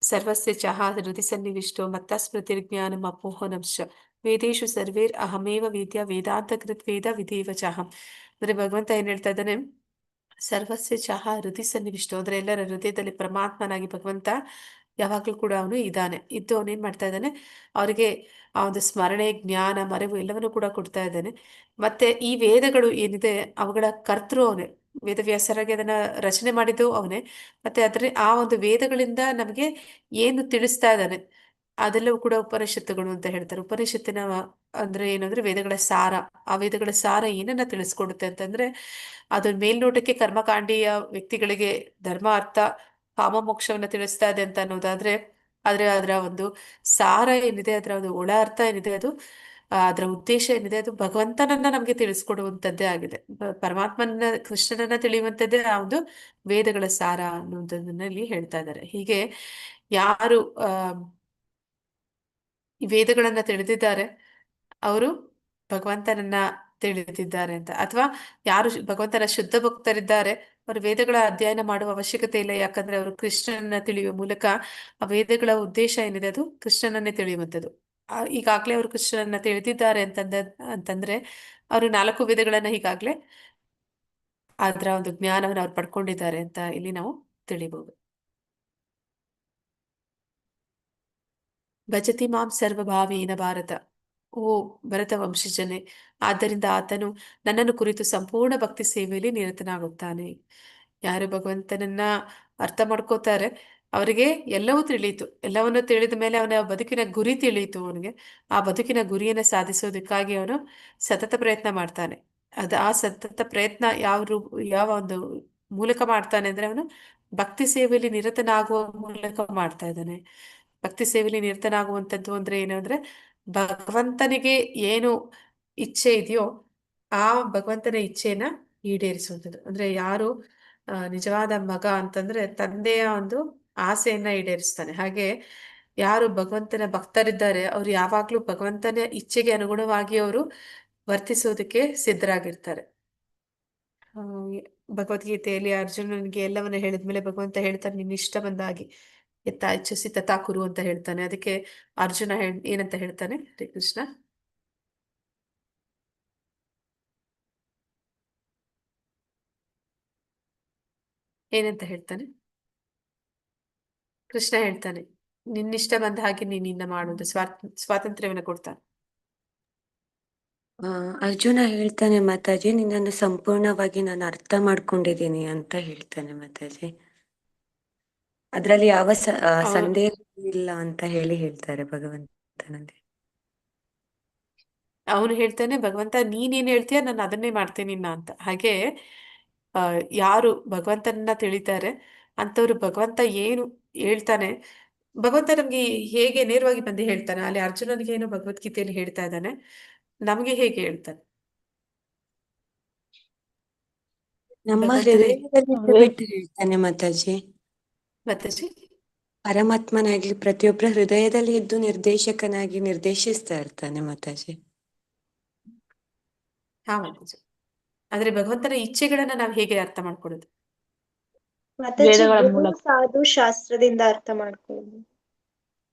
ಸರ್ವಸ್ಯ ಚಹ ಹೃದಯ ಸನ್ನಿವಿಷ್ಟೋ ಮತ್ತ ಸ್ಮೃತಿರ್ಜ್ಞಾನಂ ಅಪೋಹನಂಶ ವೇದೇಶು ಸರ್ವೇರ್ ಅಹಮೇವ ವೇದ್ಯ ವೇದಾಂತ ಕೃತ್ ವೇದ ವಿಧೇವ ಚಾಹಂ. ಅಂದ್ರೆ ಭಗವಂತ ಏನ್ ಹೇಳ್ತಾ ಇದ್ದಾನೆ, ಸರ್ವಸ್ಯ ಚಹ ಹೃದಯ ಸನ್ನಿವಿಷ್ಟು ಅಂದ್ರೆ ಎಲ್ಲರ ಹೃದಯದಲ್ಲಿ ಪರಮಾತ್ಮನಾಗಿ ಭಗವಂತ ಯಾವಾಗ್ಲೂ ಕೂಡ ಅವನು ಇದ್ದು ಅವನೇನ್ ಮಾಡ್ತಾ ಇದ್ದಾನೆ, ಅವರಿಗೆ ಆ ಒಂದು ಸ್ಮರಣೆ, ಜ್ಞಾನ, ಮರೆವು ಎಲ್ಲವನ್ನು ಕೂಡ ಕೊಡ್ತಾ ಇದ್ದಾನೆ. ಮತ್ತೆ ಈ ವೇದಗಳು ಏನಿದೆ ಅವುಗಳ ಕರ್ತೃ ಅವನೇ, ವೇದವ್ಯಾಸರಾಗಿ ಅದನ್ನ ರಚನೆ ಮಾಡಿದ್ದು ಅವನೇ. ಮತ್ತೆ ಆ ಒಂದು ವೇದಗಳಿಂದ ನಮಗೆ ಏನು ತಿಳಿಸ್ತಾ ಇದ್ದಾನೆ ಅದೆಲ್ಲವೂ ಕೂಡ ಉಪನಿಷತ್ತುಗಳು ಅಂತ ಹೇಳ್ತಾರೆ. ಉಪನಿಷತ್ತಿನ ಅಂದ್ರೆ ಏನಂದ್ರೆ ವೇದಗಳ ಸಾರ. ಆ ವೇದಗಳ ಸಾರ ಏನನ್ನ ತಿಳಿಸ್ಕೊಡುತ್ತೆ ಅಂತಂದ್ರೆ, ಅದು ಮೇಲ್ನೋಟಕ್ಕೆ ಕರ್ಮಕಾಂಡೀಯ ವ್ಯಕ್ತಿಗಳಿಗೆ ಧರ್ಮ, ಅರ್ಥ, ಕಾಮ, ಮೋಕ್ಷವನ್ನ ತಿಳಿಸ್ತಾ ಇದೆ ಅಂತ ಅನ್ನೋದಾದ್ರೆ, ಅದರ ಒಂದು ಸಾರ ಏನಿದೆ, ಅದರ ಒಂದು ಒಳ ಅರ್ಥ ಏನಿದೆ, ಅದರ ಉದ್ದೇಶ ಏನಿದೆ, ಅದು ಭಗವಂತನನ್ನ ನಮ್ಗೆ ತಿಳಿಸ್ಕೊಡುವಂತದ್ದೇ ಆಗಿದೆ. ಪರಮಾತ್ಮನ, ಕೃಷ್ಣನನ್ನ ತಿಳಿಯುವಂತದ್ದೇ ಆ ಒಂದು ವೇದಗಳ ಸಾರ ಅನ್ನುವಂಥದ್ದನ್ನ ಇಲ್ಲಿ ಹೇಳ್ತಾ ಇದ್ದಾರೆ. ಹೀಗೆ ಯಾರು ಈ ವೇದಗಳನ್ನ ತಿಳಿದಿದ್ದಾರೆ ಅವರು ಭಗವಂತನನ್ನ ತಿಳಿದಿದ್ದಾರೆ ಅಂತ. ಅಥವಾ ಯಾರು ಭಗವಂತನ ಶುದ್ಧ ಭಕ್ತರಿದ್ದಾರೆ ಅವರು ವೇದಗಳ ಅಧ್ಯಯನ ಮಾಡುವ ಅವಶ್ಯಕತೆ ಇಲ್ಲ. ಯಾಕಂದ್ರೆ ಅವರು ಕೃಷ್ಣನನ್ನ ತಿಳಿಯುವ ಮೂಲಕ ಆ ವೇದಗಳ ಉದ್ದೇಶ ಏನಿದೆ ಅದು ಕೃಷ್ಣನನ್ನೇ ತಿಳಿಯುವಂಥದ್ದು. ಈಗಾಗ್ಲೇ ಅವರು ಕೃಷ್ಣನನ್ನ ತಿಳಿದಿದ್ದಾರೆ ಅಂತಂದ್ರೆ ಅವರು 4 ವೇದಗಳನ್ನ ಈಗಾಗ್ಲೇ ಅದರ ಒಂದು ಜ್ಞಾನವನ್ನು ಅವ್ರು ಪಡ್ಕೊಂಡಿದ್ದಾರೆ ಅಂತ ಇಲ್ಲಿ ನಾವು ತಿಳಿಬಹುದು. ಭಜತಿ ಮಾಂ ಸರ್ವಭಾವೇನ ಭಾರತ. ಓ ಭರತ ವಂಶಜನೇ, ಆದ್ದರಿಂದ ಆತನು ನನ್ನನ್ನು ಕುರಿತು ಸಂಪೂರ್ಣ ಭಕ್ತಿ ಸೇವೆಯಲ್ಲಿ ನಿರತನಾಗುತ್ತಾನೆ. ಯಾರು ಭಗವಂತನನ್ನ ಅರ್ಥ ಮಾಡ್ಕೋತಾರೆ ಅವರಿಗೆ ಎಲ್ಲವೂ ತಿಳಿಯಿತು. ಎಲ್ಲವನ್ನು ತಿಳಿದ ಮೇಲೆ ಅವನ ಬದುಕಿನ ಗುರಿ ತಿಳಿಯಿತು. ಅವನಿಗೆ ಆ ಬದುಕಿನ ಗುರಿಯನ್ನ ಸಾಧಿಸೋದಕ್ಕಾಗಿ ಅವನು ಸತತ ಪ್ರಯತ್ನ ಮಾಡ್ತಾನೆ. ಆ ಸತತ ಪ್ರಯತ್ನ ಯಾವ ಒಂದು ಮೂಲಕ ಮಾಡ್ತಾನೆ ಅಂದ್ರೆ, ಅವನು ಭಕ್ತಿ ಸೇವೆಯಲ್ಲಿ ನಿರತನಾಗುವ ಮೂಲಕ ಮಾಡ್ತಾ ಇದ್ದಾನೆ. ಭಕ್ತಿ ಸೇವೆಯಲ್ಲಿ ನಿರತನಾಗುವಂಥದ್ದು ಅಂದ್ರೆ ಏನು ಅಂದ್ರೆ, ಭಗವಂತನಿಗೆ ಏನು ಇಚ್ಛೆ ಇದೆಯೋ ಆ ಭಗವಂತನ ಇಚ್ಛೆಯನ್ನ ಈಡೇರಿಸುವಂಥದ್ದು. ಅಂದ್ರೆ ಯಾರು ನಿಜವಾದ ಮಗ ಅಂತಂದ್ರೆ ತಂದೆಯ ಒಂದು ಆಸೆಯನ್ನ ಈಡೇರಿಸ್ತಾನೆ. ಹಾಗೆ ಯಾರು ಭಗವಂತನ ಭಕ್ತರಿದ್ದಾರೆ ಅವ್ರು ಯಾವಾಗ್ಲೂ ಭಗವಂತನ ಇಚ್ಛೆಗೆ ಅನುಗುಣವಾಗಿ ಅವರು ವರ್ತಿಸೋದಕ್ಕೆ ಸಿದ್ಧರಾಗಿರ್ತಾರೆ. ಆ, ಭಗವದ್ಗೀತೆಯಲ್ಲಿ ಅರ್ಜುನನಿಗೆ ಎಲ್ಲವನ್ನ ಹೇಳಿದ್ಮೇಲೆ ಭಗವಂತ ಹೇಳ್ತಾನೆ, ನಿನ್ನ ಇಷ್ಟ ಬಂದಾಗಿ ಎತ್ತ ಇಚ್ಛಿಸಿ ತಥಾ ಕುರು ಅಂತ ಹೇಳ್ತಾನೆ. ಅದಕ್ಕೆ ಅರ್ಜುನ ಏನಂತ ಹೇಳ್ತಾನೆ? ಹರೇ ಕೃಷ್ಣ. ಏನಂತ ಹೇಳ್ತಾನೆ? ಕೃಷ್ಣ ಹೇಳ್ತಾನೆ, ನಿನ್ನಿಷ್ಟ ಬಂದ ಹಾಗೆ ನೀನಿನ್ನ ಮಾಡುವುದು ಸ್ವಾತಂತ್ರ್ಯವನ್ನ ಕೊಡ್ತಾನೆ. ಅರ್ಜುನ ಹೇಳ್ತಾನೆ ಮಾತಾಜಿ, ನಿನ್ನನ್ನು ಸಂಪೂರ್ಣವಾಗಿ ನಾನು ಅರ್ಥ ಮಾಡ್ಕೊಂಡಿದ್ದೀನಿ ಅಂತ ಹೇಳ್ತಾನೆ ಮಾತಾಜಿ. ಅದ್ರಲ್ಲಿ ಯಾವ ಅವನು ಸಂದೇಹ ಇಲ್ಲ ಅಂತ ಹೇಳ್ತಾರೆ ಭಗವಂತನಲ್ಲಿ. ಅವನು ಹೇಳ್ತಾನೆ, ಭಗವಂತ ನೀನೇನ್ ಹೇಳ್ತೀಯ ನಾನು ಅದನ್ನೇ ಮಾಡ್ತೇನೆ ಇನ್ನ ಅಂತ. ಹಾಗೆ ಯಾರು ಭಗವಂತನನ್ನ ತಿಳಿತಾರೆ ಅಂತವ್ರು ಭಗವಂತ ಏನು ಹೇಳ್ತಾನೆ, ಭಗವಂತ ನಮ್ಗೆ ಹೇಗೆ ನೇರವಾಗಿ ಬಂದು ಹೇಳ್ತಾನೆ, ಅಲ್ಲಿ ಅರ್ಜುನನಿಗೆ ಏನು ಭಗವದ್ಗೀತೆಯಲ್ಲಿ ಹೇಳ್ತಾ ಇದ್ದಾನೆ, ನಮ್ಗೆ ಹೇಗೆ ಹೇಳ್ತಾನೆ? ನಮ್ಮ ಭಗವಂತನ ಹೃದಯದಲ್ಲಿ ಬಿಟ್ಟು ಹೇಳ್ತಾನೆ ಮಾತಾಜಿ. ಮಾತಾಜಿ ಪರಮಾತ್ಮನಾಗಿ ಪ್ರತಿಯೊಬ್ಬರ ಹೃದಯದಲ್ಲಿ ಇದ್ದು ನಿರ್ದೇಶಕನಾಗಿ ನಿರ್ದೇಶಿಸ್ತಾ ಇರ್ತಾನೆ ಮಾತಾಜಿ. ಹಾ ಮಾತಾಜಿ. ಆದ್ರೆ ಭಗವಂತನ ಇಚ್ಛೆಗಳನ್ನ ನಾವು ಹೇಗೆ ಅರ್ಥ ಮಾಡ್ಕೊಳ್ಳೋದು? ಮಾತಾಜಿ ವೇದಗಳ ಗುರು ಮೂಲಕ. ಸಾಧು ಶಾಸ್ತ್ರದಿಂದ ಅರ್ಥ ಮಾಡ್ಕೊಳ್ಳೋದು.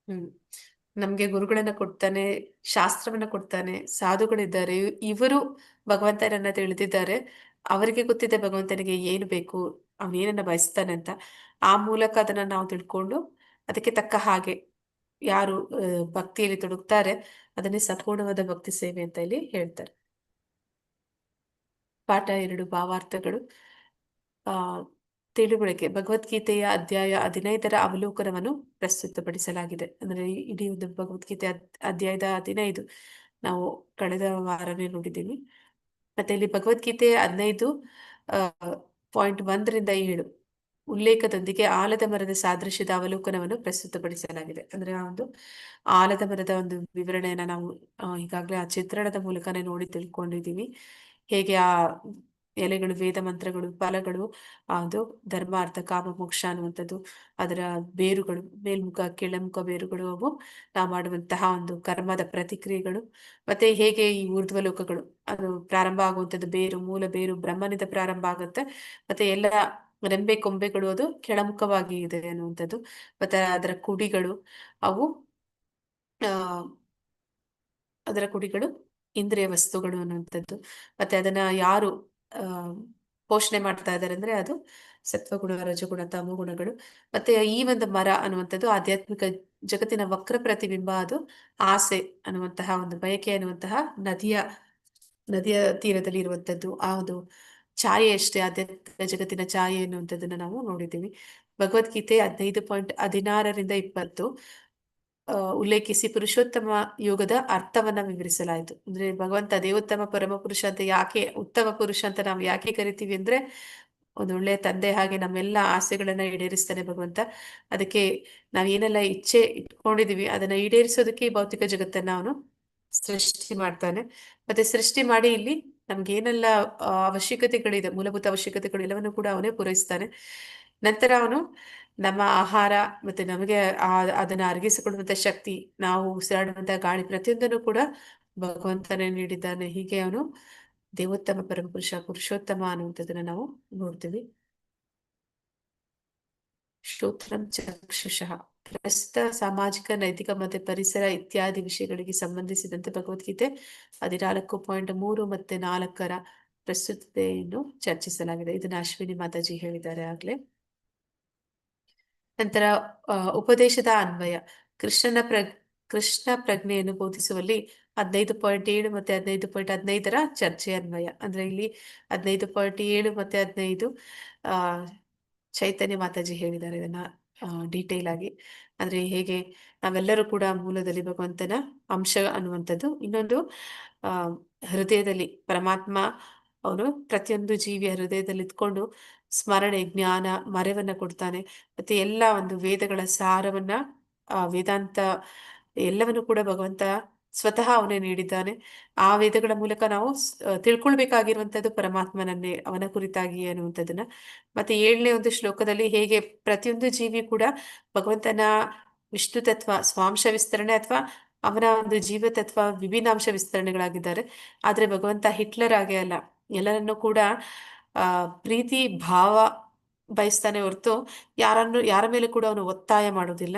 ನಮ್ಗೆ ಗುರುಗಳನ್ನ ಕೊಡ್ತಾನೆ, ಶಾಸ್ತ್ರವನ್ನ ಕೊಡ್ತಾನೆ, ಸಾಧುಗಳಿದ್ದಾರೆ, ಇವರು ಭಗವಂತನನ್ನ ತಿಳಿದಿದ್ದಾರೆ, ಅವರಿಗೆ ಗೊತ್ತಿದೆ ಭಗವಂತನಿಗೆ ಏನು ಬೇಕು, ಅವನೇನನ್ನ ಬಯಸ್ತಾನೆ ಅಂತ. ಆ ಮೂಲಕ ಅದನ್ನ ನಾವು ತಿಳ್ಕೊಂಡು ಅದಕ್ಕೆ ತಕ್ಕ ಹಾಗೆ ಯಾರು ಭಕ್ತಿಯಲ್ಲಿ ತೊಡಗ್ತಾರೆ ಅದನ್ನೇ ಸಂಪೂರ್ಣವಾದ ಭಕ್ತಿ ಸೇವೆ ಅಂತ ಇಲ್ಲಿ ಹೇಳ್ತಾರೆ. ಪಾಠ 2 ಭಾವಾರ್ಥಗಳು. ಆ ತಿಳುವಳಿಕೆ. ಭಗವದ್ಗೀತೆಯ ಅಧ್ಯಾಯ 15ರ ಅವಲೋಕನವನ್ನು ಪ್ರಸ್ತುತಪಡಿಸಲಾಗಿದೆ. ಅಂದ್ರೆ ಇಡೀ ಒಂದು ಭಗವದ್ಗೀತೆ ಅಧ್ಯಾಯದ 15 ನಾವು ಕಳೆದ ವಾರನೇ ನೋಡಿದ್ದೀವಿ. ಮತ್ತೆ ಇಲ್ಲಿ ಭಗವದ್ಗೀತೆ 15.1 ರಿಂದ 7 ಉಲ್ಲೇಖದೊಂದಿಗೆ ಆಲದ ಮರದ ಸಾದೃಶ್ಯದ ಅವಲೋಕನವನ್ನು ಪ್ರಸ್ತುತಪಡಿಸಲಾಗಿದೆ. ಅಂದ್ರೆ ಆ ಒಂದು ಆಲದ ಮರದ ಒಂದು ವಿವರಣೆಯನ್ನ ನಾವು ಈಗಾಗಲೇ ಆ ಚಿತ್ರಣದ ಮೂಲಕನೇ ನೋಡಿ ತಿಳ್ಕೊಂಡಿದ್ದೀವಿ. ಹೇಗೆ ಆ ಎಲೆಗಳು, ವೇದ ಮಂತ್ರಗಳು, ಫಲಗಳು, ಅದು ಧರ್ಮ, ಅರ್ಥ, ಕಾಮ, ಮೋಕ್ಷ ಅನ್ನುವಂಥದ್ದು, ಅದರ ಬೇರುಗಳು, ಮೇಲ್ಮುಖ ಕೆಳಮುಖ ಬೇರುಗಳು, ಅವು ನಾವು ಮಾಡುವಂತಹ ಒಂದು ಕರ್ಮದ ಪ್ರತಿಕ್ರಿಯೆಗಳು, ಮತ್ತೆ ಹೇಗೆ ಈ ಊರ್ಧ್ವ ಲೋಕಗಳು ಅದು ಪ್ರಾರಂಭ ಆಗುವಂಥದ್ದು, ಬೇರು, ಮೂಲ ಬೇರು ಬ್ರಹ್ಮನಿಂದ ಪ್ರಾರಂಭ ಆಗುತ್ತೆ, ಮತ್ತೆ ಎಲ್ಲ ರೆಂಬೆ ಕೊಂಬೆಗಳು ಅದು ಕೆಳಮುಖವಾಗಿ ಇದೆ ಅನ್ನುವಂಥದ್ದು, ಮತ್ತೆ ಅದರ ಕುಡಿಗಳು, ಅವು ಆ ಅದರ ಕುಡಿಗಳು ಇಂದ್ರಿಯ ವಸ್ತುಗಳು ಅನ್ನುವಂಥದ್ದು, ಮತ್ತೆ ಅದನ್ನ ಯಾರು ಆ ಪೋಷಣೆ ಮಾಡ್ತಾ ಇದ್ದಾರೆ ಅಂದ್ರೆ ಅದು ಸತ್ವಗುಣ, ರಜಗುಣ, ತಮೋ ಗುಣಗಳು. ಮತ್ತೆ ಈ ಒಂದು ಮರ ಅನ್ನುವಂಥದ್ದು ಆಧ್ಯಾತ್ಮಿಕ ಜಗತ್ತಿನ ವಕ್ರ ಪ್ರತಿಬಿಂಬ, ಅದು ಆಸೆ ಅನ್ನುವಂತಹ ಒಂದು ಬಯಕೆ ಅನ್ನುವಂತಹ ನದಿಯ ತೀರದಲ್ಲಿ ಇರುವಂತದ್ದು, ಆ ಒಂದು ಛಾಯೆ ಅಷ್ಟೇ, ಆಧ್ಯಾತ್ಮಿಕ ಜಗತ್ತಿನ ಛಾಯೆ ಎನ್ನುವಂಥದ್ದನ್ನ ನಾವು ನೋಡಿದ್ದೀವಿ. ಭಗವದ್ಗೀತೆ 15.16 ರಿಂದ 20 ಉಲ್ಲೇಖಿಸಿ ಪುರುಷೋತ್ತಮ ಯೋಗದ ಅರ್ಥವನ್ನ ವಿವರಿಸಲಾಯಿತು. ಅಂದ್ರೆ ಭಗವಂತ ದೇವೋತ್ತಮ ಪರಮ ಪುರುಷ ಅಂತ ಯಾಕೆ, ಉತ್ತಮ ಪುರುಷ ಅಂತ ನಾವು ಯಾಕೆ ಕರಿತೀವಿ ಅಂದ್ರೆ, ಒಂದು ಒಳ್ಳೆಯ ತಂದೆ ಹಾಗೆ ನಮ್ಮೆಲ್ಲ ಆಸೆಗಳನ್ನ ಈಡೇರಿಸ್ತಾನೆ ಭಗವಂತ. ಅದಕ್ಕೆ ನಾವ್ ಏನೆಲ್ಲ ಇಚ್ಛೆ ಇಟ್ಕೊಂಡಿದೀವಿ ಅದನ್ನ ಈಡೇರಿಸೋದಕ್ಕೆ ಈ ಭೌತಿಕ ಜಗತ್ತನ್ನ ಅವನು ಸೃಷ್ಟಿ ಮಾಡ್ತಾನೆ. ಮತ್ತೆ ಸೃಷ್ಟಿ ಮಾಡಿ ಇಲ್ಲಿ ನಮ್ಗೆ ಏನೆಲ್ಲ ಅವಶ್ಯಕತೆಗಳಿದೆ, ಮೂಲಭೂತ ಅವಶ್ಯಕತೆಗಳು ಎಲ್ಲವನ್ನು ಕೂಡ ಅವನೇ ಪೂರೈಸ್ತಾನೆ. ನಂತರ ಅವನು ನಮ್ಮ ಆಹಾರ ಮತ್ತೆ ನಮಗೆ ಅದನ್ನ ಅರಗಿಸಿಕೊಳ್ಳುವಂತ ಶಕ್ತಿ, ನಾವು ಉಸಿರಾಡುವಂತ ಗಾಳಿ, ಪ್ರತಿಯೊಂದನ್ನು ಕೂಡ ಭಗವಂತನೇ ನೀಡಿದ್ದಾನೆ. ಹೀಗೆ ಅವನು ದೇವೋತ್ತಮ ಪರಮಪುರುಷ, ಪುರುಷೋತ್ತಮ ಅನ್ನುವಂಥದ್ದನ್ನ ನಾವು ನೋಡ್ತೀವಿ. ಶ್ರೋತ್ರಂ ಚಕ್ಷುಷಃ. ಪ್ರಸ್ತುತ ಸಾಮಾಜಿಕ, ನೈತಿಕ ಮತ್ತೆ ಪರಿಸರ ಇತ್ಯಾದಿ ವಿಷಯಗಳಿಗೆ ಸಂಬಂಧಿಸಿದಂತೆ ಭಗವದ್ಗೀತೆ 14.3 ಮತ್ತೆ 4ರ ಪ್ರಸ್ತುತತೆಯನ್ನು ಚರ್ಚಿಸಲಾಗಿದೆ. ಇದನ್ನ ಅಶ್ವಿನಿ ಮಾತಾಜಿ ಹೇಳಿದ್ದಾರೆ ಆಗ್ಲೇ. ನಂತರ ಉಪದೇಶದ ಅನ್ವಯ. ಕೃಷ್ಣ ಪ್ರಜ್ಞೆಯನ್ನು ಬೋಧಿಸುವಲ್ಲಿ 15.7 ಮತ್ತೆ 15.15ರ ಚರ್ಚೆ ಅನ್ವಯ. ಅಂದ್ರೆ ಇಲ್ಲಿ 15.7 ಮತ್ತೆ 15 ಚೈತನ್ಯ ಮಾತಾಜಿ ಹೇಳಿದ್ದಾರೆ ಇದನ್ನ ಡೀಟೇಲ್ ಆಗಿ. ಅಂದ್ರೆ ಹೇಗೆ ನಾವೆಲ್ಲರೂ ಕೂಡ ಮೂಲದಲ್ಲಿ ಭಗವಂತನ ಅಂಶ ಅನ್ನುವಂಥದ್ದು. ಇನ್ನೊಂದು ಹೃದಯದಲ್ಲಿ ಪರಮಾತ್ಮ ಅವನು ಪ್ರತಿಯೊಂದು ಜೀವಿಯ ಹೃದಯದಲ್ಲಿ ಇದ್ಕೊಂಡು ಸ್ಮರಣೆ, ಜ್ಞಾನ, ಮರೆವನ್ನ ಕೊಡ್ತಾನೆ. ಮತ್ತೆ ಎಲ್ಲ ಒಂದು ವೇದಗಳ ಸಾರವನ್ನ, ವೇದಾಂತ ಎಲ್ಲವನ್ನು ಕೂಡ ಭಗವಂತ ಸ್ವತಃ ಅವನೇ ನೀಡಿದ್ದಾನೆ. ಆ ವೇದಗಳ ಮೂಲಕ ನಾವು ತಿಳ್ಕೊಳ್ಬೇಕಾಗಿರುವಂತದ್ದು ಪರಮಾತ್ಮನನ್ನೇ, ಅವನ ಕುರಿತಾಗಿ ಅನ್ನುವಂಥದ್ದನ್ನ. ಮತ್ತೆ 7ನೇ ಒಂದು ಶ್ಲೋಕದಲ್ಲಿ ಹೇಗೆ ಪ್ರತಿಯೊಂದು ಜೀವಿ ಕೂಡ ಭಗವಂತನ ವಿಷ್ಣು ತತ್ವ ಸ್ವಾಂಶ ವಿಸ್ತರಣೆ ಅಥವಾ ಅವನ ಒಂದು ಜೀವತತ್ವ ವಿಭಿನ್ನಾಂಶ ವಿಸ್ತರಣೆಗಳಾಗಿದ್ದಾರೆ. ಆದ್ರೆ ಭಗವಂತ ಹಿಟ್ಲರ್ ಹಾಗೆ ಅಲ್ಲ, ಎಲ್ಲರನ್ನೂ ಕೂಡ ಪ್ರೀತಿ ಭಾವ ಬಯಸ್ತಾನೆ ಹೊರತು ಯಾರ ಮೇಲೆ ಕೂಡ ಅವನು ಒತ್ತಾಯ ಮಾಡೋದಿಲ್ಲ.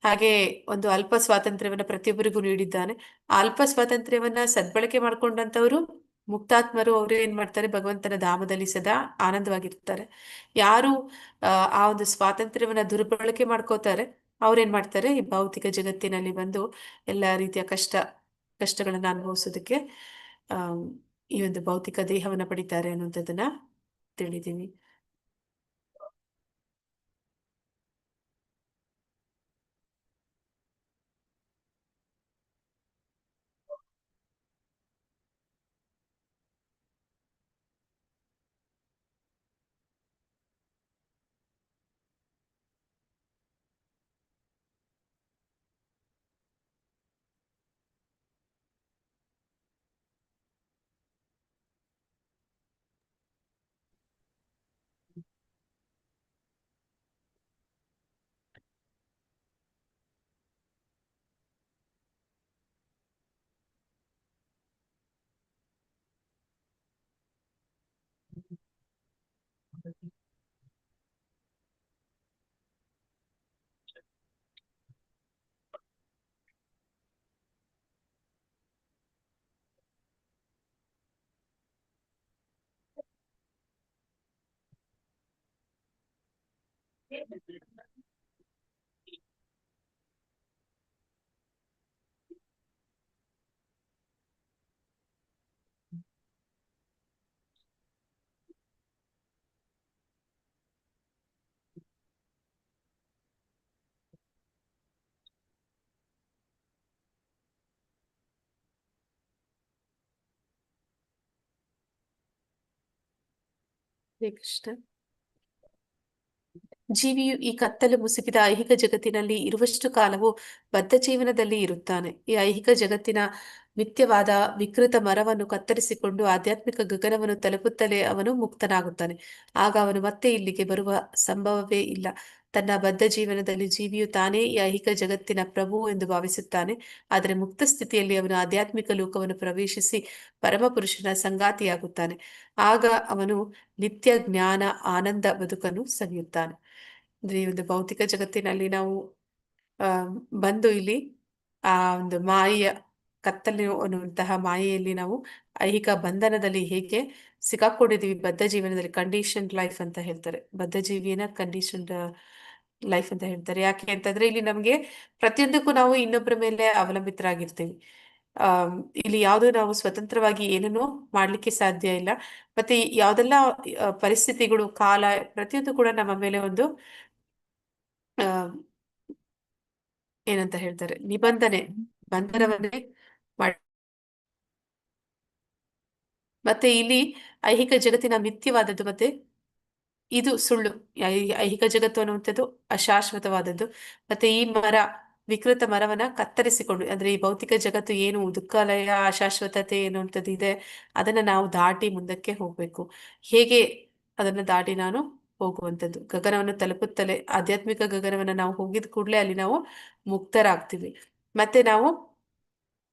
ಹಾಗೆ ಒಂದು ಅಲ್ಪ ಸ್ವಾತಂತ್ರ್ಯವನ್ನ ಪ್ರತಿಯೊಬ್ಬರಿಗೂ ನೀಡಿದ್ದಾನೆ. ಆ ಅಲ್ಪ ಸ್ವಾತಂತ್ರ್ಯವನ್ನ ಸದ್ಬಳಕೆ ಮಾಡ್ಕೊಂಡಂತವರು ಮುಕ್ತಾತ್ಮರು, ಅವರು ಏನ್ ಮಾಡ್ತಾರೆ, ಭಗವಂತನ ಧಾಮದಲ್ಲಿ ಸದಾ ಆನಂದವಾಗಿರ್ತಾರೆ. ಯಾರು ಆ ಒಂದು ಸ್ವಾತಂತ್ರ್ಯವನ್ನ ದುರ್ಬಳಕೆ ಮಾಡ್ಕೋತಾರೆ, ಅವ್ರೇನ್ ಮಾಡ್ತಾರೆ, ಈ ಭೌತಿಕ ಜಗತ್ತಿನಲ್ಲಿ ಬಂದು ಎಲ್ಲ ರೀತಿಯ ಕಷ್ಟಗಳನ್ನ ಅನುಭವಿಸೋದಕ್ಕೆ ಆ ಈ ಒಂದು ಭೌತಿಕ ದೇಹವನ್ನ ಪಡಿತಾರೆ ಅನ್ನುವಂಥದ್ದನ್ನ ತಿಳಿದೀವಿ. ಹರೇ ಕೃಷ್ಣ. ಜೀವಿಯು ಈ ಕತ್ತಲು ಮುಸುಕಿದ ಐಹಿಕ ಜಗತ್ತಿನಲ್ಲಿ ಇರುವಷ್ಟು ಕಾಲವು ಬದ್ಧ ಜೀವನದಲ್ಲಿ ಇರುತ್ತಾನೆ. ಈ ಐಹಿಕ ಜಗತ್ತಿನ ಮಿಥ್ಯವಾದ ವಿಕೃತ ಮರವನ್ನು ಕತ್ತರಿಸಿಕೊಂಡು ಆಧ್ಯಾತ್ಮಿಕ ಗಗನವನ್ನು ತಲುಪುತ್ತಲೇ ಅವನು ಮುಕ್ತನಾಗುತ್ತಾನೆ. ಆಗ ಅವನು ಮತ್ತೆ ಇಲ್ಲಿಗೆ ಬರುವ ಸಂಭವವೇ ಇಲ್ಲ. ತನ್ನ ಬದ್ಧ ಜೀವನದಲ್ಲಿ ಜೀವಿಯು ತಾನೇ ಈ ಐಹಿಕ ಜಗತ್ತಿನ ಪ್ರಭು ಎಂದು ಭಾವಿಸುತ್ತಾನೆ. ಆದರೆ ಮುಕ್ತ ಸ್ಥಿತಿಯಲ್ಲಿ ಅವನು ಆಧ್ಯಾತ್ಮಿಕ ಲೋಕವನ್ನು ಪ್ರವೇಶಿಸಿ ಪರಮಪುರುಷನ ಸಂಗಾತಿಯಾಗುತ್ತಾನೆ. ಆಗ ಅವನು ನಿತ್ಯ ಜ್ಞಾನ ಆನಂದ ಬದುಕನ್ನು ಸವಿಯುತ್ತಾನೆ. ಅಂದ್ರೆ ಈ ಒಂದು ಭೌತಿಕ ಜಗತ್ತಿನಲ್ಲಿ ನಾವು ಆ ಬಂದು ಇಲ್ಲಿ ಆ ಒಂದು ಮಾಯೆಯ ಕತ್ತಲು ಅನ್ನುವಂತಹ ಮಾಯೆಯಲ್ಲಿ ನಾವು ಐಹಿಕ ಬಂಧನದಲ್ಲಿ ಹೇಗೆ ಸಿಕ್ಕಾಕೊಂಡಿದೀವಿ, ಬದ್ಧ ಜೀವನದಲ್ಲಿ ಕಂಡೀಷನ್ಡ್ ಲೈಫ್ ಅಂತ ಹೇಳ್ತಾರೆ. ಬದ್ಧ ಜೀವಿಯನ್ನ ಕಂಡೀಷನ್ಡ್ ಲೈಫ್ ಅಂತ ಹೇಳ್ತಾರೆ. ಯಾಕೆ ಅಂತಂದ್ರೆ ಇಲ್ಲಿ ನಮ್ಗೆ ಪ್ರತಿಯೊಂದಕ್ಕೂ ನಾವು ಇನ್ನೊಬ್ಬರ ಮೇಲೆ ಅವಲಂಬಿತರಾಗಿರ್ತೀವಿ. ಆ ಇಲ್ಲಿ ಯಾವುದು ನಾವು ಸ್ವತಂತ್ರವಾಗಿ ಏನನ್ನೂ ಮಾಡ್ಲಿಕ್ಕೆ ಸಾಧ್ಯ ಇಲ್ಲ. ಮತ್ತೆ ಯಾವ್ದೆಲ್ಲ ಪರಿಸ್ಥಿತಿಗಳು, ಕಾಲ, ಪ್ರತಿಯೊಂದು ಕೂಡ ನಮ್ಮ ಮೇಲೆ ಒಂದು ಆ ಏನಂತ ಹೇಳ್ತಾರೆ, ನಿಬಂಧನೆ, ಬಂಧನವನ್ನೇ ಮಾಡಿ. ಮತ್ತೆ ಇಲ್ಲಿ ಐಹಿಕ ಜಗತ್ತಿನ ಮಿಥ್ಯವಾದದ್ದು ಮತ್ತೆ ಇದು ಸುಳ್ಳು. ಐಹಿಕ ಜಗತ್ತು ಅನ್ನುವಂಥದ್ದು ಅಶಾಶ್ವತವಾದದ್ದು. ಮತ್ತೆ ಈ ಮರ, ವಿಕೃತ ಮರವನ್ನ ಕತ್ತರಿಸಿಕೊಂಡು, ಅಂದ್ರೆ ಈ ಭೌತಿಕ ಜಗತ್ತು ಏನು ದುಃಖಾಲಯ, ಅಶಾಶ್ವತತೆ ಎನ್ನುವಂಥದ್ದು ಇದೆ, ಅದನ್ನ ನಾವು ದಾಟಿ ಮುಂದಕ್ಕೆ ಹೋಗ್ಬೇಕು. ಹೇಗೆ ಅದನ್ನ ದಾಟಿ ನಾನು ಹೋಗುವಂಥದ್ದು, ಗಗನವನ್ನು ತಲುಪುತ್ತಲೇ ಆಧ್ಯಾತ್ಮಿಕ ಗಗನವನ್ನ ನಾವು ಹೋಗಿದ ಕೂಡಲೇ ಅಲ್ಲಿ ನಾವು ಮುಕ್ತರಾಗ್ತೀವಿ. ಮತ್ತೆ ನಾವು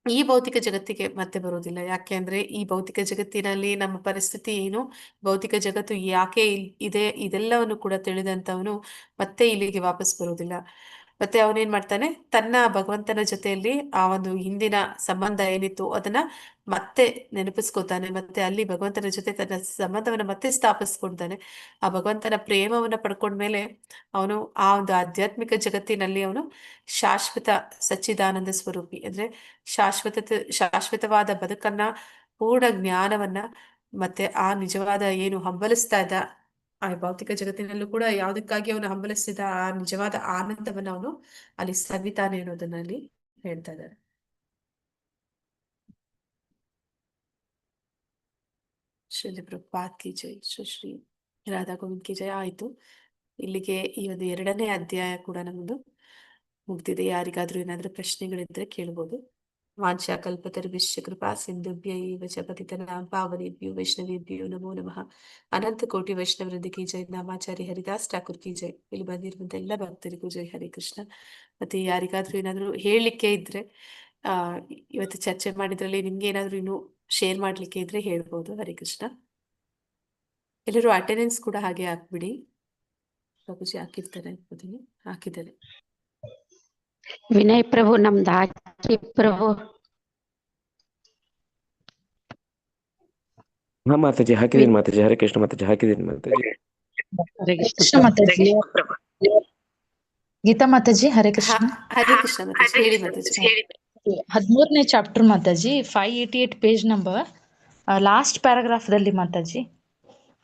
ಈ ಭೌತಿಕ ಜಗತ್ತಿಗೆ ಮತ್ತೆ ಬರೋದಿಲ್ಲ. ಯಾಕೆ ಅಂದ್ರೆ ಈ ಭೌತಿಕ ಜಗತ್ತಿನಲ್ಲಿ ನಮ್ಮ ಪರಿಸ್ಥಿತಿ ಏನು, ಭೌತಿಕ ಜಗತ್ತು ಯಾಕೆ ಇದೆ, ಇದೆಲ್ಲವನ್ನು ಕೂಡ ತಿಳಿದಂತವನು ಮತ್ತೆ ಇಲ್ಲಿಗೆ ವಾಪಸ್ ಬರೋದಿಲ್ಲ. ಮತ್ತೆ ಅವನೇನ್ ಮಾಡ್ತಾನೆ, ತನ್ನ ಭಗವಂತನ ಜೊತೆಯಲ್ಲಿ ಆ ಒಂದು ಹಿಂದಿನ ಸಂಬಂಧ ಏನಿತ್ತು ಅದನ್ನ ಮತ್ತೆ ನೆನಪಿಸ್ಕೊತಾನೆ. ಮತ್ತೆ ಅಲ್ಲಿ ಭಗವಂತನ ಜೊತೆ ತನ್ನ ಸಂಬಂಧವನ್ನ ಮತ್ತೆ ಸ್ಥಾಪಿಸ್ಕೊಳ್ತಾನೆ. ಆ ಭಗವಂತನ ಪ್ರೇಮವನ್ನ ಪಡ್ಕೊಂಡ್ಮೇಲೆ ಅವನು ಆ ಒಂದು ಆಧ್ಯಾತ್ಮಿಕ ಜಗತ್ತಿನಲ್ಲಿ ಅವನು ಶಾಶ್ವತ ಸಚ್ಚಿದಾನಂದ ಸ್ವರೂಪಿ, ಅಂದ್ರೆ ಶಾಶ್ವತವಾದ ಬದುಕನ್ನ, ಪೂರ್ಣ ಜ್ಞಾನವನ್ನ, ಮತ್ತೆ ಆ ನಿಜವಾದ ಏನು ಹಂಬಲಿಸ್ತಾ ಇದ್ದ ಆ ಭೌತಿಕ ಜಗತ್ತಿನಲ್ಲೂ ಕೂಡ ಯಾವುದಕ್ಕಾಗಿ ಅವನು ಹಂಬಲಿಸಿದ ಆ ನಿಜವಾದ ಆನಂದವನ್ನ ಅವನು ಅಲ್ಲಿ ಸವಿತಾನೆ ಅನ್ನೋದನ್ನ ಅಲ್ಲಿ ಹೇಳ್ತಾ ಇದ್ದಾರೆ. ಶ್ರೀ ಪ್ರಭುಪಾದ್ ಕಿ ಜೈ, ಶ್ರೀ ರಾಧಾ ಗೋವಿಂದ್ ಕಿ ಜೈ. ಆಯ್ತು, ಇಲ್ಲಿಗೆ ಈ ಒಂದು 2ನೇ ಅಧ್ಯಾಯ ಕೂಡ ನಮ್ಮದು ಮುಗ್ದಿದೆ. ಯಾರಿಗಾದ್ರೂ ಏನಾದ್ರೂ ಪ್ರಶ್ನೆಗಳಿದ್ರೆ ಕೇಳ್ಬೋದು. ವಾಂಛಾಕಲ್ಪತರುಭ್ಯಶ್ಚ ಕೃಪಾ ಸಿಂಧುಭ್ಯ ಏವ ಚ ಪತಿತನಾಂ ಪಾವನೇಭ್ಯೋ ವೈಷ್ಣವೇಭ್ಯೋ ನಮೋ ನಮಃ. ಅನಂತ ಕೋಟಿ ವೈಷ್ಣವೃಂದ ಕಿ ಜೈ. ನಾಮಾಚಾರಿ ಹರಿದಾಸ್ ಠಾಕೂರ್ ಕಿ ಜೈ. ಇಲ್ಲಿ ಬಂದಿರುವಂತ ಎಲ್ಲ ಭಕ್ತರಿಗೂ ಜೈ. ಹರೇ ಕೃಷ್ಣ. ಮತ್ತೆ ಯಾರಿಗಾದ್ರೂ ಏನಾದ್ರು ಹೇಳಲಿಕ್ಕೆ ಇದ್ರೆ ಇವತ್ತು ಚರ್ಚೆ ಮಾಡಿದ್ರಲ್ಲಿ ನಿಮ್ಗೆ ಏನಾದ್ರು ಇನ್ನು ಶೇರ್ ಮಾಡ್ಲಿಕ್ಕೆ ಇದ್ರೆ ಹೇಳ್ಬೋದು. ಹರೇ ಕೃಷ್ಣ. ಎಲ್ಲರೂ ಅಟೆಂಡೆನ್ಸ್ ಕೂಡ ಹಾಗೆ ಹಾಕ್ಬಿಡಿ. ಪ್ರಭುಜಿ ಹಾಕಿರ್ತಾರೆ ಅನ್ಕೋತೀನಿ. ಹಾಕಿದ್ದಾರೆ. ವಿನಯ್ ಪ್ರಭು ನಮ್ದು ಹಾಕಿ ಪ್ರಭು. ಹಾ ಮಾತಾಜಿ ಹಾಕಿದೀನಿ ಮಾತಾಜಿ. ಹರೇ ಕೃಷ್ಣ ಮಾತಾಜಿ ಹಾಕಿದೀನಿ ಮಾತಾಜಿ. ಹರೇ ಕೃಷ್ಣ ಮಾತಾಜಿ. ಗೀತಾ ಮಾತಾಜಿ ಹರೇ ಕೃಷ್ಣ. ಹರೇ ಕೃಷ್ಣ ಮಾತಾಜಿ. ಹೇಳಿ ಮಾತಾಜಿ. 13ನೇ chapter Mataji, 588 page number, last paragraph ದಲ್ಲಿ ಮಾತಾಜಿ.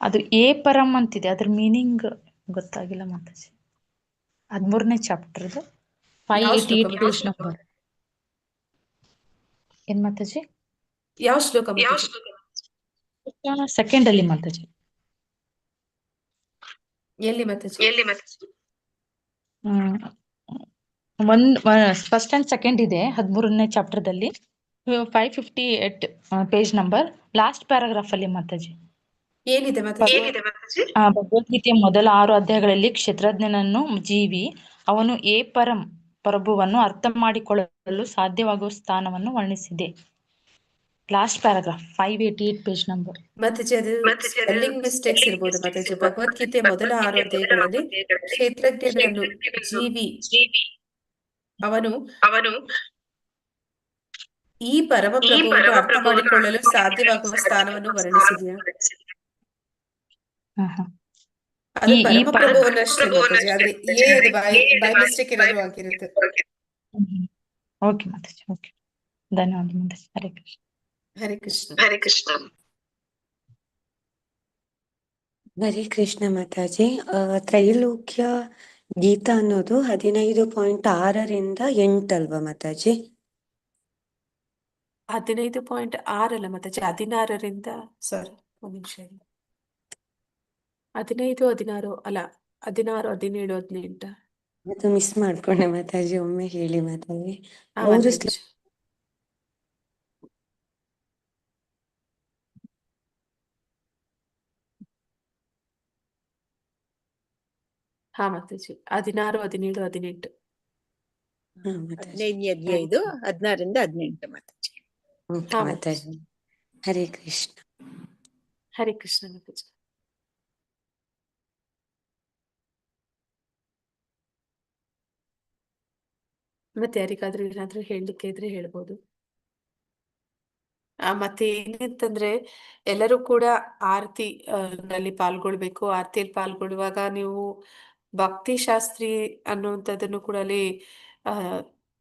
ಅದು ಎ ಪರಂ ಅಂತಿದೆ, ಅದ್ರ ಮೀನಿಂಗ್ ಗೊತ್ತಾಗಿಲ್ಲ ಮಾತಾಜಿ. 13ನೇ ಚಾಪ್ಟರ್ 588 ಪೇಜ್ ನಂಬರ್ ಏನ್ ಮಾತಾಜಿ? ಯಾವ ಶ್ಲೋಕ? ಸೆಕೆಂಡ್ ಅಲ್ಲಿ ಮಾತಾಜಿ. ಎಲ್ಲಿ ಮಾತಾಜಿ? ಫಸ್ಟ್ ಅಂಡ್ ಸೆಕೆಂಡ್ ಇದೆ 13ನೇ ಚಾಪ್ಟರ್ ದಲ್ಲಿ. 558 ಪೇಜ್ ನಂಬರ್, ಲಾಸ್ಟ್ ಪ್ಯಾರಾಗ್ರಾಫ್ ಅಲ್ಲಿ ಮಾತಾಜಿ. ಏನಿದೆ ಮಾತಾಜಿ? ಭಗವದ್ಗೀತೆಯ ಮೊದಲ 6 ಅಧ್ಯಾಯಗಳಲ್ಲಿ ಕ್ಷೇತ್ರಜ್ಞನನ್ನು ಜೀವಿ ಅವನು ಎ ಪರಂ ಪ್ರಭುವನ್ನು ಅರ್ಥ ಮಾಡಿಕೊಳ್ಳಲು ಸಾಧ್ಯವಾಗುವ ಸ್ಥಾನವನ್ನು ವರ್ಣಿಸಿದೆ. Last paragraph 588 page number. Mataji ಅದು ಸ್ಪೆಲ್ಲಿಂಗ್ ಮಿಸ್ಟೇಕ್ಸ್ ಇರ್ಬೋದು ಮಾತಾಜಿ. ಭಗವದ್ಗೀತೆಯ ಮೊದಲ 6 ಅಧ್ಯಾಯಗಳಲ್ಲಿ ಕ್ಷೇತ್ರಜ್ಞನನ್ನು ಜೀವಿ ಅವನು ಈ ಪರಮ ಪ್ರಭುವನ್ನು ಅರ್ಥ ಮಾಡಿಕೊಳ್ಳಲು ಸಾಧ್ಯವಾಗುವ ಸ್ಥಾನವನ್ನು ವರ್ಣಿಸಿದೆಯಾ? ಅದು ಪರಮ ಪ್ರಭುವನ್ನಷ್ಟೇ ಮಾತಾಜಿ. ಆದ್ರೆ ಅದು ಬೈ ಮಿಸ್ಟೇಕ್ ಏನಾದ್ರು ಆಗಿರುತ್ತೆ. ಓಕೆ ಮಾತಾಜಿ, ಓಕೆ, ಧನ್ಯವಾದ ಮಾತಾಜಿ. ಹರೇ ಕೃಷ್ಣ. ಹರೇ ಕೃಷ್ಣ. ಹರೇ ಕೃಷ್ಣ. ಹರೇ ಕೃಷ್ಣ ಮಾತಾಜಿ. ತ್ರೈಲೋಕ್ಯ ಗೀತಾ ಅನ್ನೋದು 15.6ರಿಂದ 8 ಅಲ್ವಾ ಮಾತಾಜಿ? 15.6 ಅಲ್ಲ ಮಾತಾಜಿ, 16ರಿಂದ. ಸಾರಿ, ಒಂದ್ ನಿಮಿಷ. 15, 16 ಅಲ್ಲ, 16, 17, 18. ಅದು ಮಿಸ್ ಮಾಡ್ಕೊಂಡೆ ಮಾತಾಜಿ, ಒಮ್ಮೆ ಹೇಳಿ ಮಾತಾಜಿ. ಹಾ ಮಾತಾಜಿ, 16, 17, 18. 15ನೇ ಅಧ್ಯಾಯ ಇದು 16ರಿಂದ 18 ಮಾತಾಜಿ. ಮಾತಾಜಿ. ಹರೇ ಕೃಷ್ಣ. ಹರೇ ಕೃಷ್ಣ ಮಾತಾಜಿ. ಮತ್ತೆ ಯಾರಿಗಾದ್ರೂ ಏನಾದ್ರೂ ಹೇಳಲಿಕ್ಕೆ ಇದ್ರೆ ಹೇಳ್ಬೋದು. ಮತ್ತೆ ಏನಂತಂದ್ರೆ ಎಲ್ಲರೂ ಕೂಡ ಆರತಿ ನಲ್ಲಿ ಪಾಲ್ಗೊಳ್ಬೇಕು. ಆರತಿಯಲ್ಲಿ ಪಾಲ್ಗೊಳ್ಳುವಾಗ ನೀವು ಭಕ್ತಿ ಶಾಸ್ತ್ರಿ ಅನ್ನುವಂಥದ್ದನ್ನು ಕೂಡ ಅಲ್ಲಿ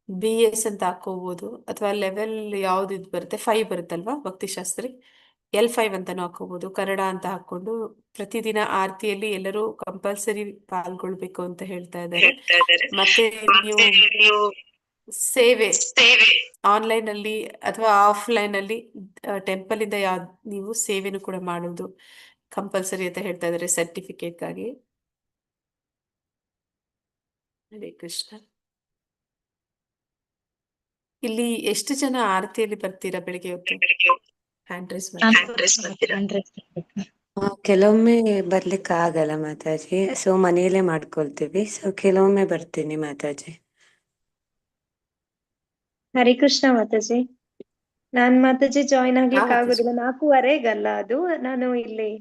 BS ಅಂತ ಹಾಕೋಬಹುದು, ಅಥವಾ ಲೆವೆಲ್ ಯಾವ್ದು ಇದು ಬರುತ್ತೆ 5 ಬರುತ್ತಲ್ವಾ ಭಕ್ತಿ ಶಾಸ್ತ್ರಿ, L5 ಅಂತಾನು ಹಾಕೋಬಹುದು. ಕನ್ನಡ ಅಂತ ಹಾಕೊಂಡು ಪ್ರತಿದಿನ ಆರತಿಯಲ್ಲಿ ಎಲ್ಲರೂ ಕಂಪಲ್ಸರಿ ಪಾಲ್ಗೊಳ್ಬೇಕು ಅಂತ ಹೇಳ್ತಾ ಇದ್ದಾರೆ. ಮತ್ತೆ ನೀವು ಸೇವೆ ಆನ್ಲೈನ್ ಅಲ್ಲಿ ಅಥವಾ ಆಫ್ಲೈನ್ ಅಲ್ಲಿ ಟೆಂಪಲ್ ಇಂದ ನೀವು ಸೇವೆನೂ ಕೂಡ ಮಾಡೋದು ಕಂಪಲ್ಸರಿ ಅಂತ ಹೇಳ್ತಾ ಇದ್ದಾರೆ ಸರ್ಟಿಫಿಕೇಟ್ ಗಾಗಿ. ಹರೇ ಕೃಷ್ಣ. ಇಲ್ಲಿ ಎಷ್ಟು ಜನ ಆರತಿಯಲ್ಲಿ ಬರ್ತೀರಾ ಬೆಳಿಗ್ಗೆ ಹೊತ್ತು? ಹ್ಯಾಂಡ್ ರೈಸ್ ಕೆಲವೊಮ್ಮೆ ಬರ್ಲಿಕ್ಕೆ ಆಗಲ್ಲ ಮಾತಾಜಿ, ಸೊ ಮನೆಯಲ್ಲೇ ಮಾಡ್ಕೊಳ್ತೀವಿ. ಸೊ ಕೆಲವೊಮ್ಮೆ ಬರ್ತೀನಿ ಮಾತಾಜಿ. ಹರೇ ಕೃಷ್ಣ ಮಾತಾಜಿ. ನಾನ್ ಮಾತಾಜಿ ಜಾಯಿನ್ ಆಗ್ಲಿಕ್ಕೆ ಆಗುದಿಲ್ಲ, 4:15ಗಲ್ಲ ಅದು. ನಾನು ಇಲ್ಲಿ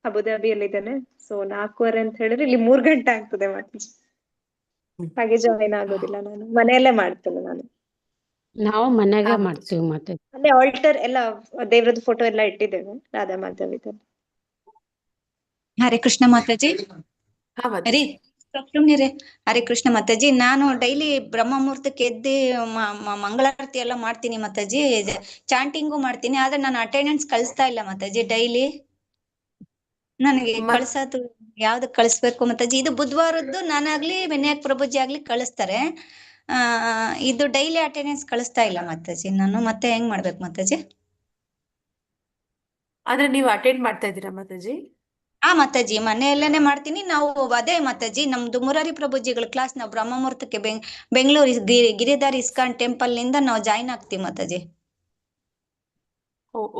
ಅಬುದಾಬಿಯಲ್ಲಿ ಇದ್ದೇನೆ. ಸೊ 4:15 ಅಂತ ಹೇಳಿದ್ರೆ ಇಲ್ಲಿ 3 ಗಂಟೆ ಆಗ್ತದೆ ಮಾತಾಜಿ. ಹಾಗೆ ಜಾಯಿನ್ ಆಗೋದಿಲ್ಲ, ನಾನು ಮನೆಯಲ್ಲೇ ಮಾಡ್ತೇನೆ. ನಾವು ಮನೆಗೆ ಮಾಡ್ತೀವಿ ಮಾತಾಜಿ. ಅಲ್ಲೇ ಆಲ್ಟರ್ ಎಲ್ಲ ದೇವ್ರದ್ದು ಫೋಟೋ ಎಲ್ಲ ಇಟ್ಟಿದ್ದೇವೆ ರಾಧಾ ಮಾಧವಿದಲ್ಲಿ. ಹರೇ ಕೃಷ್ಣ ಮಾತಾಜಿ. ಹರೇ ಕೃಷ್ಣ ಮಾತಾಜಿ. ನಾನು ಡೈಲಿ ಬ್ರಹ್ಮ ಮುಹೂರ್ತಕ್ಕೆ ಎದ್ದು ಮಂಗಳಾರತಿ ಎಲ್ಲ ಮಾಡ್ತೀನಿ ಮಾತಾಜಿ, ಚಾಂಟಿಂಗು ಮಾಡ್ತೀನಿ. ಆದ್ರೆ ನಾನು ಅಟೆಂಡೆನ್ಸ್ ಕಳಿಸ್ತಾ ಇಲ್ಲ ಮಾತಾಜಿ. ಡೈಲಿ ನನಗೆ ಕಳ್ಸೋದು ಯಾವ್ದು ಕಳಿಸ್ಬೇಕು ಮಾತಾಜಿ? ಇದು ಬುಧವಾರದ್ದು ನಾನಾಗ್ಲಿ ವಿನಾಯಕ್ ಪ್ರಭುಜಿ ಆಗ್ಲಿ ಕಳಿಸ್ತಾರೆ. ಇದು ಡೈಲಿ ಅಟೆಂಡೆನ್ಸ್ ಕಳಿಸ್ತಾ ಇಲ್ಲ ಮಾತಾಜಿ ನಾನು. ಮತ್ತೆ ಹೆಂಗ್ ಮಾಡ್ಬೇಕು ಮಾತಾಜಿ? ಅಂದ್ರೆ ನೀವು ಅಟೆಂಡ್ ಮಾಡ್ತಾ ಇದ್ದೀರಾ ಮಾತಾಜಿ? ಮಾತಾಜಿ ಮನೆಯಲ್ಲೇನೆ ಮಾಡ್ತೀನಿ. ನಾವು ಅದೇ ಮಾತಾಜಿ ನಮ್ದು ಮುರಾರಿ ಪ್ರಭುಜಿಗಳ ಕ್ಲಾಸ್ ನಾವು ಬ್ರಹ್ಮ ಮುಹೂರ್ತಕ್ಕೆ ಬೆಂಗಳೂರು ಗಿರಿಧಾರಿ ಇಸ್ಕಾನ್ ಟೆಂಪಲ್ ನಿಂದ ನಾವು ಜಾಯಿನ್ ಆಗ್ತೀವಿ ಮಾತಾಜಿ.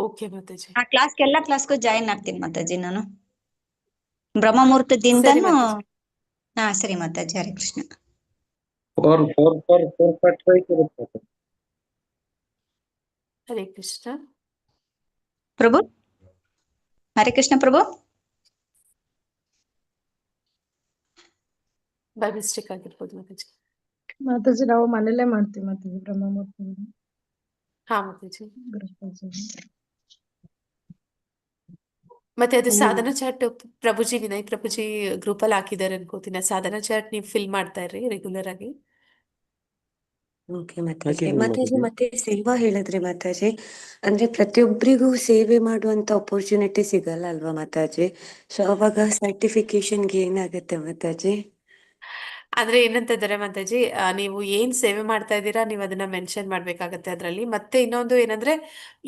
ಓಕೆ ಮಾತಾಜಿ. ಆ ಎಲ್ಲಾ ಕ್ಲಾಸ್ಗೂ ಜಾಯಿನ್ ಆಗ್ತೀನಿ ಮಾತಾಜಿ ನಾನು ಬ್ರಹ್ಮ ಸರಿ ಮುಹೂರ್ತದಿಂದನೂ. ಮಾತಾಜಿ. ಸರಿ ಮಾತಾಜಿ. ಹರೇ ಕೃಷ್ಣ. 4 ಇರುತ್ತೆ. ಹರೇ ಕೃಷ್ಣ ಪ್ರಭು. ಹರೇ ಕೃಷ್ಣ ಪ್ರಭು. ಬೈ ಮಿಸ್ಟೇಕ್ ಆಗಿರ್ಬೋದು ಮಾತಾಜಿ. ಮಾತಾಜಿ ನಾವು ಮನೇಲೆ ಮಾಡ್ತೀವಿ ಮಾತಾಜಿ ಬ್ರಹ್ಮ ಮುಹೂರ್ತ. ಹಾ ಮಾತಾಜಿ. ಮತ್ತೆ ಅದು ಸಾಧನಾ ಚಾರ್ಟ್ ಪ್ರಭುಜಿ ವಿನಯ್ ಪ್ರಭುಜಿ ಗ್ರೂಪ್ ಅಲ್ಲಿ ಹಾಕಿದ್ದಾರೆ ಅನ್ಕೋತೀನಿ. ಸಾಧನಾ ಚಾರ್ಟ್ ನೀವು ಫಿಲ್ ಮಾಡ್ತಾ ಇರ್ರಿ ರೆಗ್ಯುಲರ್ ಆಗಿ. ಓಕೆ ಮಾತಾಜಿ. ಮಾತಾಜಿ ಮತ್ತೆ ಸೇವಾ ಹೇಳಿದ್ರಿ ಮಾತಾಜಿ, ಅಂದ್ರೆ ಪ್ರತಿಯೊಬ್ಬರಿಗೂ ಸೇವೆ ಮಾಡುವಂತ ಅಪರ್ಚುನಿಟಿ ಸಿಗಲ್ಲ ಅಲ್ವಾ ಮಾತಾಜಿ? ಸೊ ಅವಾಗ ಸರ್ಟಿಫಿಕೇಶನ್ಗೆ ಏನಾಗುತ್ತೆ ಮಾತಾಜಿ? ಅಂದ್ರೆ ಏನಂತ ಇದ್ದಾರೆ ಮಾತಾಜಿ, ನೀವು ಏನ್ ಸೇವೆ ಮಾಡ್ತಾ ಇದ್ದೀರಾ ನೀವು ಅದನ್ನ ಮೆನ್ಷನ್ ಮಾಡ್ಬೇಕಾಗತ್ತೆ ಅದ್ರಲ್ಲಿ. ಮತ್ತೆ ಇನ್ನೊಂದು ಏನಂದ್ರೆ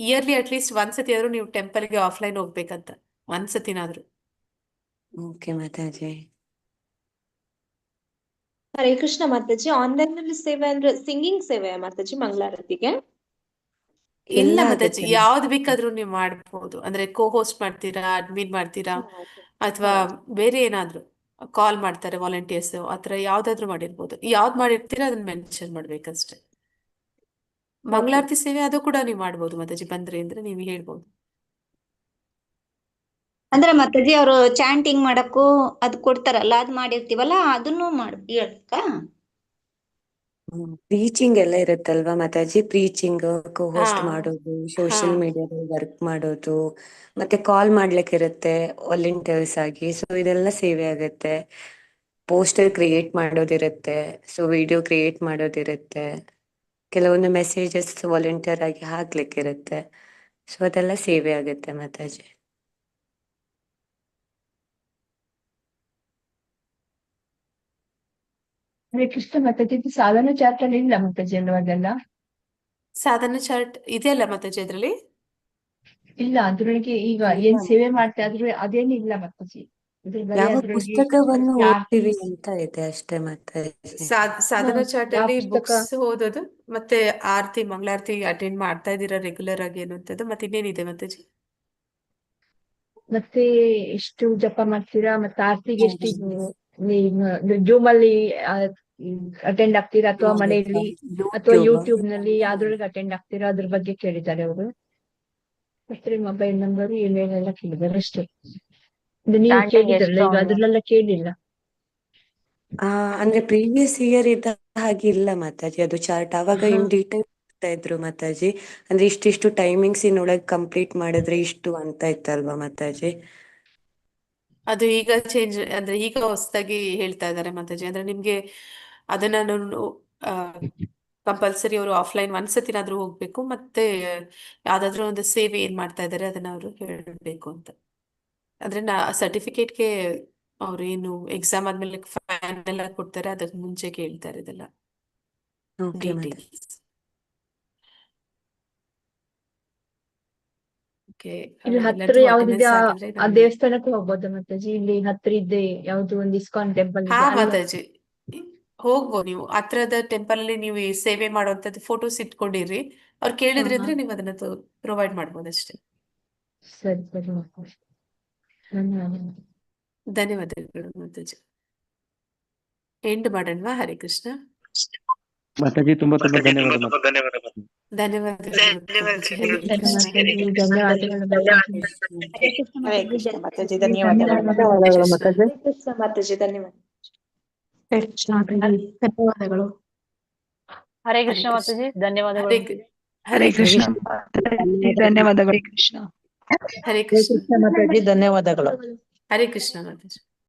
ಇಯರ್ಲಿ ಅಟ್ಲೀಸ್ಟ್ ಒಂದ್ಸತಿ ಆದ್ರೂ ನೀವು ಟೆಂಪಲ್ಗೆ ಆಫ್ಲೈನ್ ಹೋಗ್ಬೇಕಂತ, ಒಂದ್ಸತಿನಾದ್ರೂ. ಓಕೆ ಮಾತಾಜಿ. ಹರೇ ಕೃಷ್ಣ ಮಾತಾಜಿ. ಆನ್ಲೈನ್ ನಲ್ಲಿ ಸೇವೆ ಅಂದ್ರೆ ಸಿಂಗಿಂಗ್ ಸೇವೆ ಮಾತಾಜಿ ಮಂಗಳಾರತಿಗೆ? ಇಲ್ಲ ಎಲ್ಲ ಮಾತಾಜಿ, ಆಗುತ್ತೆ ಯಾವ್ದು ಬೇಕಾದ್ರೂ ನೀವು ಮಾಡ್ಬೋದು. ಅಂದ್ರೆ ಕೋ ಹೋಸ್ಟ್ ಮಾಡ್ತೀರಾ, ಅಡ್ಮಿನ್ ಮಾಡ್ತೀರಾ, ಅಥವಾ ಬೇರೆ ಏನಾದ್ರು ಕಾಲ್ ಮಾಡ್ತಾರೆ ವಾಲಂಟಿಯರ್ಸ್, ಆತರ ಯಾವ್ದಾದ್ರು ಮಾಡಿರ್ಬೋದು. ಯಾವ್ದು ಮಾಡಿರ್ತೀರಾ ಅದನ್ನ ಮೆನ್ಷನ್ ಮಾಡ್ಬೇಕಷ್ಟೇ. ಮಂಗಳಾರತಿ ಸೇವೆ ಅದು ಕೂಡ ನೀವು ಮಾಡ್ಬೋದು ಮಾತಾಜಿ, ಬಂದ್ರಿ ಅಂದ್ರೆ ನೀವು ಹೇಳ್ಬೋದು. ಅಂದ್ರೆ ಮಾತಾಜಿ ಅವರು ಚಾಂಟಿಂಗ್ ಮಾಡಕ್ಕೂ ಅದ್ ಕೊಡ್ತಾರಲ್ಲ ಅದ್ ಮಾಡಿರ್ತೀವಲ್ಲ ಅದನ್ನು ಹೇಳ್ಬೇಕಾ? ಪ್ರೀಚಿಂಗ್ ಎಲ್ಲ ಇರುತ್ತಲ್ವಾ ಮಾತಾಜಿ? ಪ್ರೀಚಿಂಗ್, ಹೋಸ್ಟ್ ಹಾ ಮಾಡೋದು, ಹಾ ಸೋಷಿಯಲ್ ಮೀಡಿಯಾದಲ್ಲಿ ವರ್ಕ್ ಮಾಡೋದು, ಮತ್ತೆ ಕಾಲ್ ಮಾಡ್ಲಿಕ್ಕೆ ಇರುತ್ತೆ ವಾಲಂಟಿಯರ್ಸ್ ಆಗಿ. ಸೊ ಇದೆಲ್ಲ ಸೇವೆ ಆಗುತ್ತೆ. ಪೋಸ್ಟರ್ ಕ್ರಿಯೇಟ್ ಮಾಡೋದಿರುತ್ತೆ, ಸೊ ವಿಡಿಯೋ ಕ್ರಿಯೇಟ್ ಮಾಡೋದಿರುತ್ತೆ, ಕೆಲವೊಂದು ಮೆಸೇಜಸ್ ವಾಲಂಟಿಯರ್ ಆಗಿ ಹಾಕ್ಲಿಕ್ಕಿರುತ್ತೆ. ಸೊ ಅದೆಲ್ಲ ಸೇವೆ ಆಗುತ್ತೆ ಮಾತಾಜಿ. ಹರೇ ಕೃಷ್ಣ ಮಾತಾಜಿ. ಇದು ಸಾಧನಾ ಚಾರ್ಟ್ ಅಲ್ಲಿ ಇಲ್ಲ ಮಾತಾಜಿ ಅಲ್ವಾಗೆಲ್ಲ? ಸಾಧನಾ ಚಾರ್ಟ್ ಇದೆಯಲ್ಲ ಮಾತಾಜಿ ಅದ್ರಲ್ಲಿ? ಇಲ್ಲ ಅದ್ರೊಳಗೆ ಈಗ ಇಲ್ಲ ಏನ್ ಸೇವೆ ಮಾಡ್ತಾ ಇದ್ರು ಅದೇನು ಇಲ್ಲ ಮಾತಾಜಿ. ಬರೀ ಯಾವ ಅದ್ರೊಳಗೆ ಪುಸ್ತಕವನ್ನು ಆರ್ತಿ ಓದ್ತೀವಿ ಅಂತ ಇದೆ ಅಷ್ಟೇ ಮಾತಾಜಿ. ಸಾಧನಾ ಚಾರ್ಟ್ ಯಾವ ಅಲ್ಲಿ ಪುಸ್ತಕ? ಬುಕ್ಸ್ ಓದೋದು, ಮತ್ತೆ ಆರತಿ ಮಂಗಳಾರತಿ ಅಟೆಂಡ್ ಮಾಡ್ತಾ ಇದ್ದೀರಾ ರೆಗ್ಯುಲರ್ ಆಗಿ ಅನ್ನುವಂಥದ್ದು, ಮತ್ತೆ ಇನ್ನೇನಿದೆ ಮಾತಾಜಿ? ಮತ್ತೆ ಎಷ್ಟು ಜಪ ಮಾಡ್ತೀರಾ, ಮತ್ತೆ ಆರ್ತಿಗೆ ಎಷ್ಟು ಜೂಮ್ ಅಲ್ಲಿ ಅಟೆಂಡ್ ಆಗ್ತೀರಾ ಅಥವಾ ಮನೆಯಲ್ಲಿ ಅಥವಾ ಯೂಟ್ಯೂಬ್ ನಲ್ಲಿ ಯಾವ್ದ್ರೊಳಗೆ ಅಟೆಂಡ್ ಆಗ್ತೀರಾ ಅದ್ರ ಬಗ್ಗೆ ಕೇಳಿದ್ದಾರೆ ಅವರು. ಮತ್ತೆ ಮೊಬೈಲ್ ನಂಬರ್ ಇಮೇಲ್ ಎಲ್ಲ ಕೇಳಿದ್ದಾರೆ ಅಷ್ಟೇ. ಇದು ನೀವು ಕೇಳಿದ್ರಲ್ಲ ಈಗ ಅದ್ರಲ್ಲೆಲ್ಲ ಕೇಳಿಲ್ಲ. ಅಂದ್ರೆ ಪ್ರೀವಿಯಸ್ ಇಯರ್ ಇದ್ದ ಹಾಗೆ ಇಲ್ಲ ಮಾತಾಜಿ ಅದು ಚಾರ್ಟ್. ಅವಾಗ ಇನ್ ಡೀಟೇಲ್ ಇದ್ರು ಮಾತಾಜಿ, ಅಂದ್ರೆ ಇಷ್ಟಿಷ್ಟು ಟೈಮಿಂಗ್ಸ್ ಇನ್ನೊಳಗೆ ಕಂಪ್ಲೀಟ್ ಮಾಡಿದ್ರೆ ಇಷ್ಟು ಅಂತ ಇತ್ತಲ್ವಾ ಮಾತಾಜಿ? ಅದು ಈಗ ಚೇಂಜ್, ಅಂದ್ರೆ ಈಗ ಹೊಸದಾಗಿ ಹೇಳ್ತಾ ಇದ್ದಾರೆ ಮಾತಾಜಿ. ಅಂದ್ರೆ ನಿಮ್ಗೆ ಅದನ್ನ ಕಂಪಲ್ಸರಿ ಅವರು ಆಫ್ಲೈನ್ ಒಂದ್ಸತಿನಾದ್ರೂ ಹೋಗ್ಬೇಕು, ಮತ್ತೆ ಯಾವ್ದಾದ್ರು ಒಂದು ಸೇವೆ ಏನ್ ಮಾಡ್ತಾ ಇದ್ದಾರೆ ಅದನ್ನ ಅವರು ಹೇಳಬೇಕು ಅಂತ. ಅಂದ್ರೆ ಸರ್ಟಿಫಿಕೇಟ್ಗೆ ಅವ್ರು ಏನು ಎಕ್ಸಾಮ್ ಆದ್ಮೇಲೆ ಫೈನಲ್ ಆಗಿ ಕೊಡ್ತಾರೆ, ಅದಕ್ಕೆ ಮುಂಚೆ ಕೇಳ್ತಾರೆ ಇದೆಲ್ಲ ಓಕೆ ಮಾತಾಜಿ. ಡೀಟೇಲ್ಸ್. ಇಲ್ಲಿ ಹತ್ರ ಯಾವ್ದಿದೆ ಆ ದೇವಸ್ಥಾನಕ್ಕೆ ಹೋಗ್ಬೋದು ಮಾತಾಜಿ? ಇಲ್ಲಿ ಹತ್ರ ಇದ್ದೆ ಯಾವ್ದು ಒಂದು ಇಸ್ಕಾನ್ ಟೆಂಪಲ್ ಹಾ ಇದೆ ಅಲ್ಲ? ಮಾತಾಜಿ, ಹೋಗ್ಬೋದು ನೀವು. ಹತ್ರದ ಟೆಂಪಲ್ ಅಲ್ಲಿ ನೀವು ಈ ಸೇವೆ ಮಾಡುವಂತದ್ದು ಫೋಟೋಸ್ ಇಟ್ಕೊಂಡಿರಿ, ಅವ್ರು ಕೇಳಿದ್ರಿ ಅಂದ್ರೆ ನೀವು ಅದನ್ನ ಪ್ರೊವೈಡ್ ಮಾಡ್ಬೋದು ಅಷ್ಟೇ. ಸರಿ ಸರಿ ಮಾತಾಜಿ, ಧನ್ಯವಾದಗಳು. ಧನ್ಯವಾದಗಳು ಮಾತಾಜಿ. ಎಂಡ್ ಮಾಡೋಣವಾ? ಹರೇ ಕೃಷ್ಣ ಮಾತಾಜಿ. ತುಂಬಾ ತುಂಬಾ ಧನ್ಯವಾದ. ಧನ್ಯವಾದಗಳು ಮಾತಾಜಿ. ಹರೇ ಕೃಷ್ಣ ಮಾತಾಜಿ. ಧನ್ಯವಾದಗಳು. ಮಾತಾಜಿ ಧನ್ಯವಾದ. ಧನ್ಯವಾದಗಳು. ಹರೇ ಕೃಷ್ಣ ಮಾತಾಜಿ. ಧನ್ಯವಾದಗಳು. ಹರೇ ಕೃಷ್ಣ ಧನ್ಯವಾದಗಳು. ಹರೇ ಕೃಷ್ಣ ಮಾತಾಜಿ. ಧನ್ಯವಾದಗಳು. ಹರೇ ಕೃಷ್ಣ ಮಾತಾಜಿ.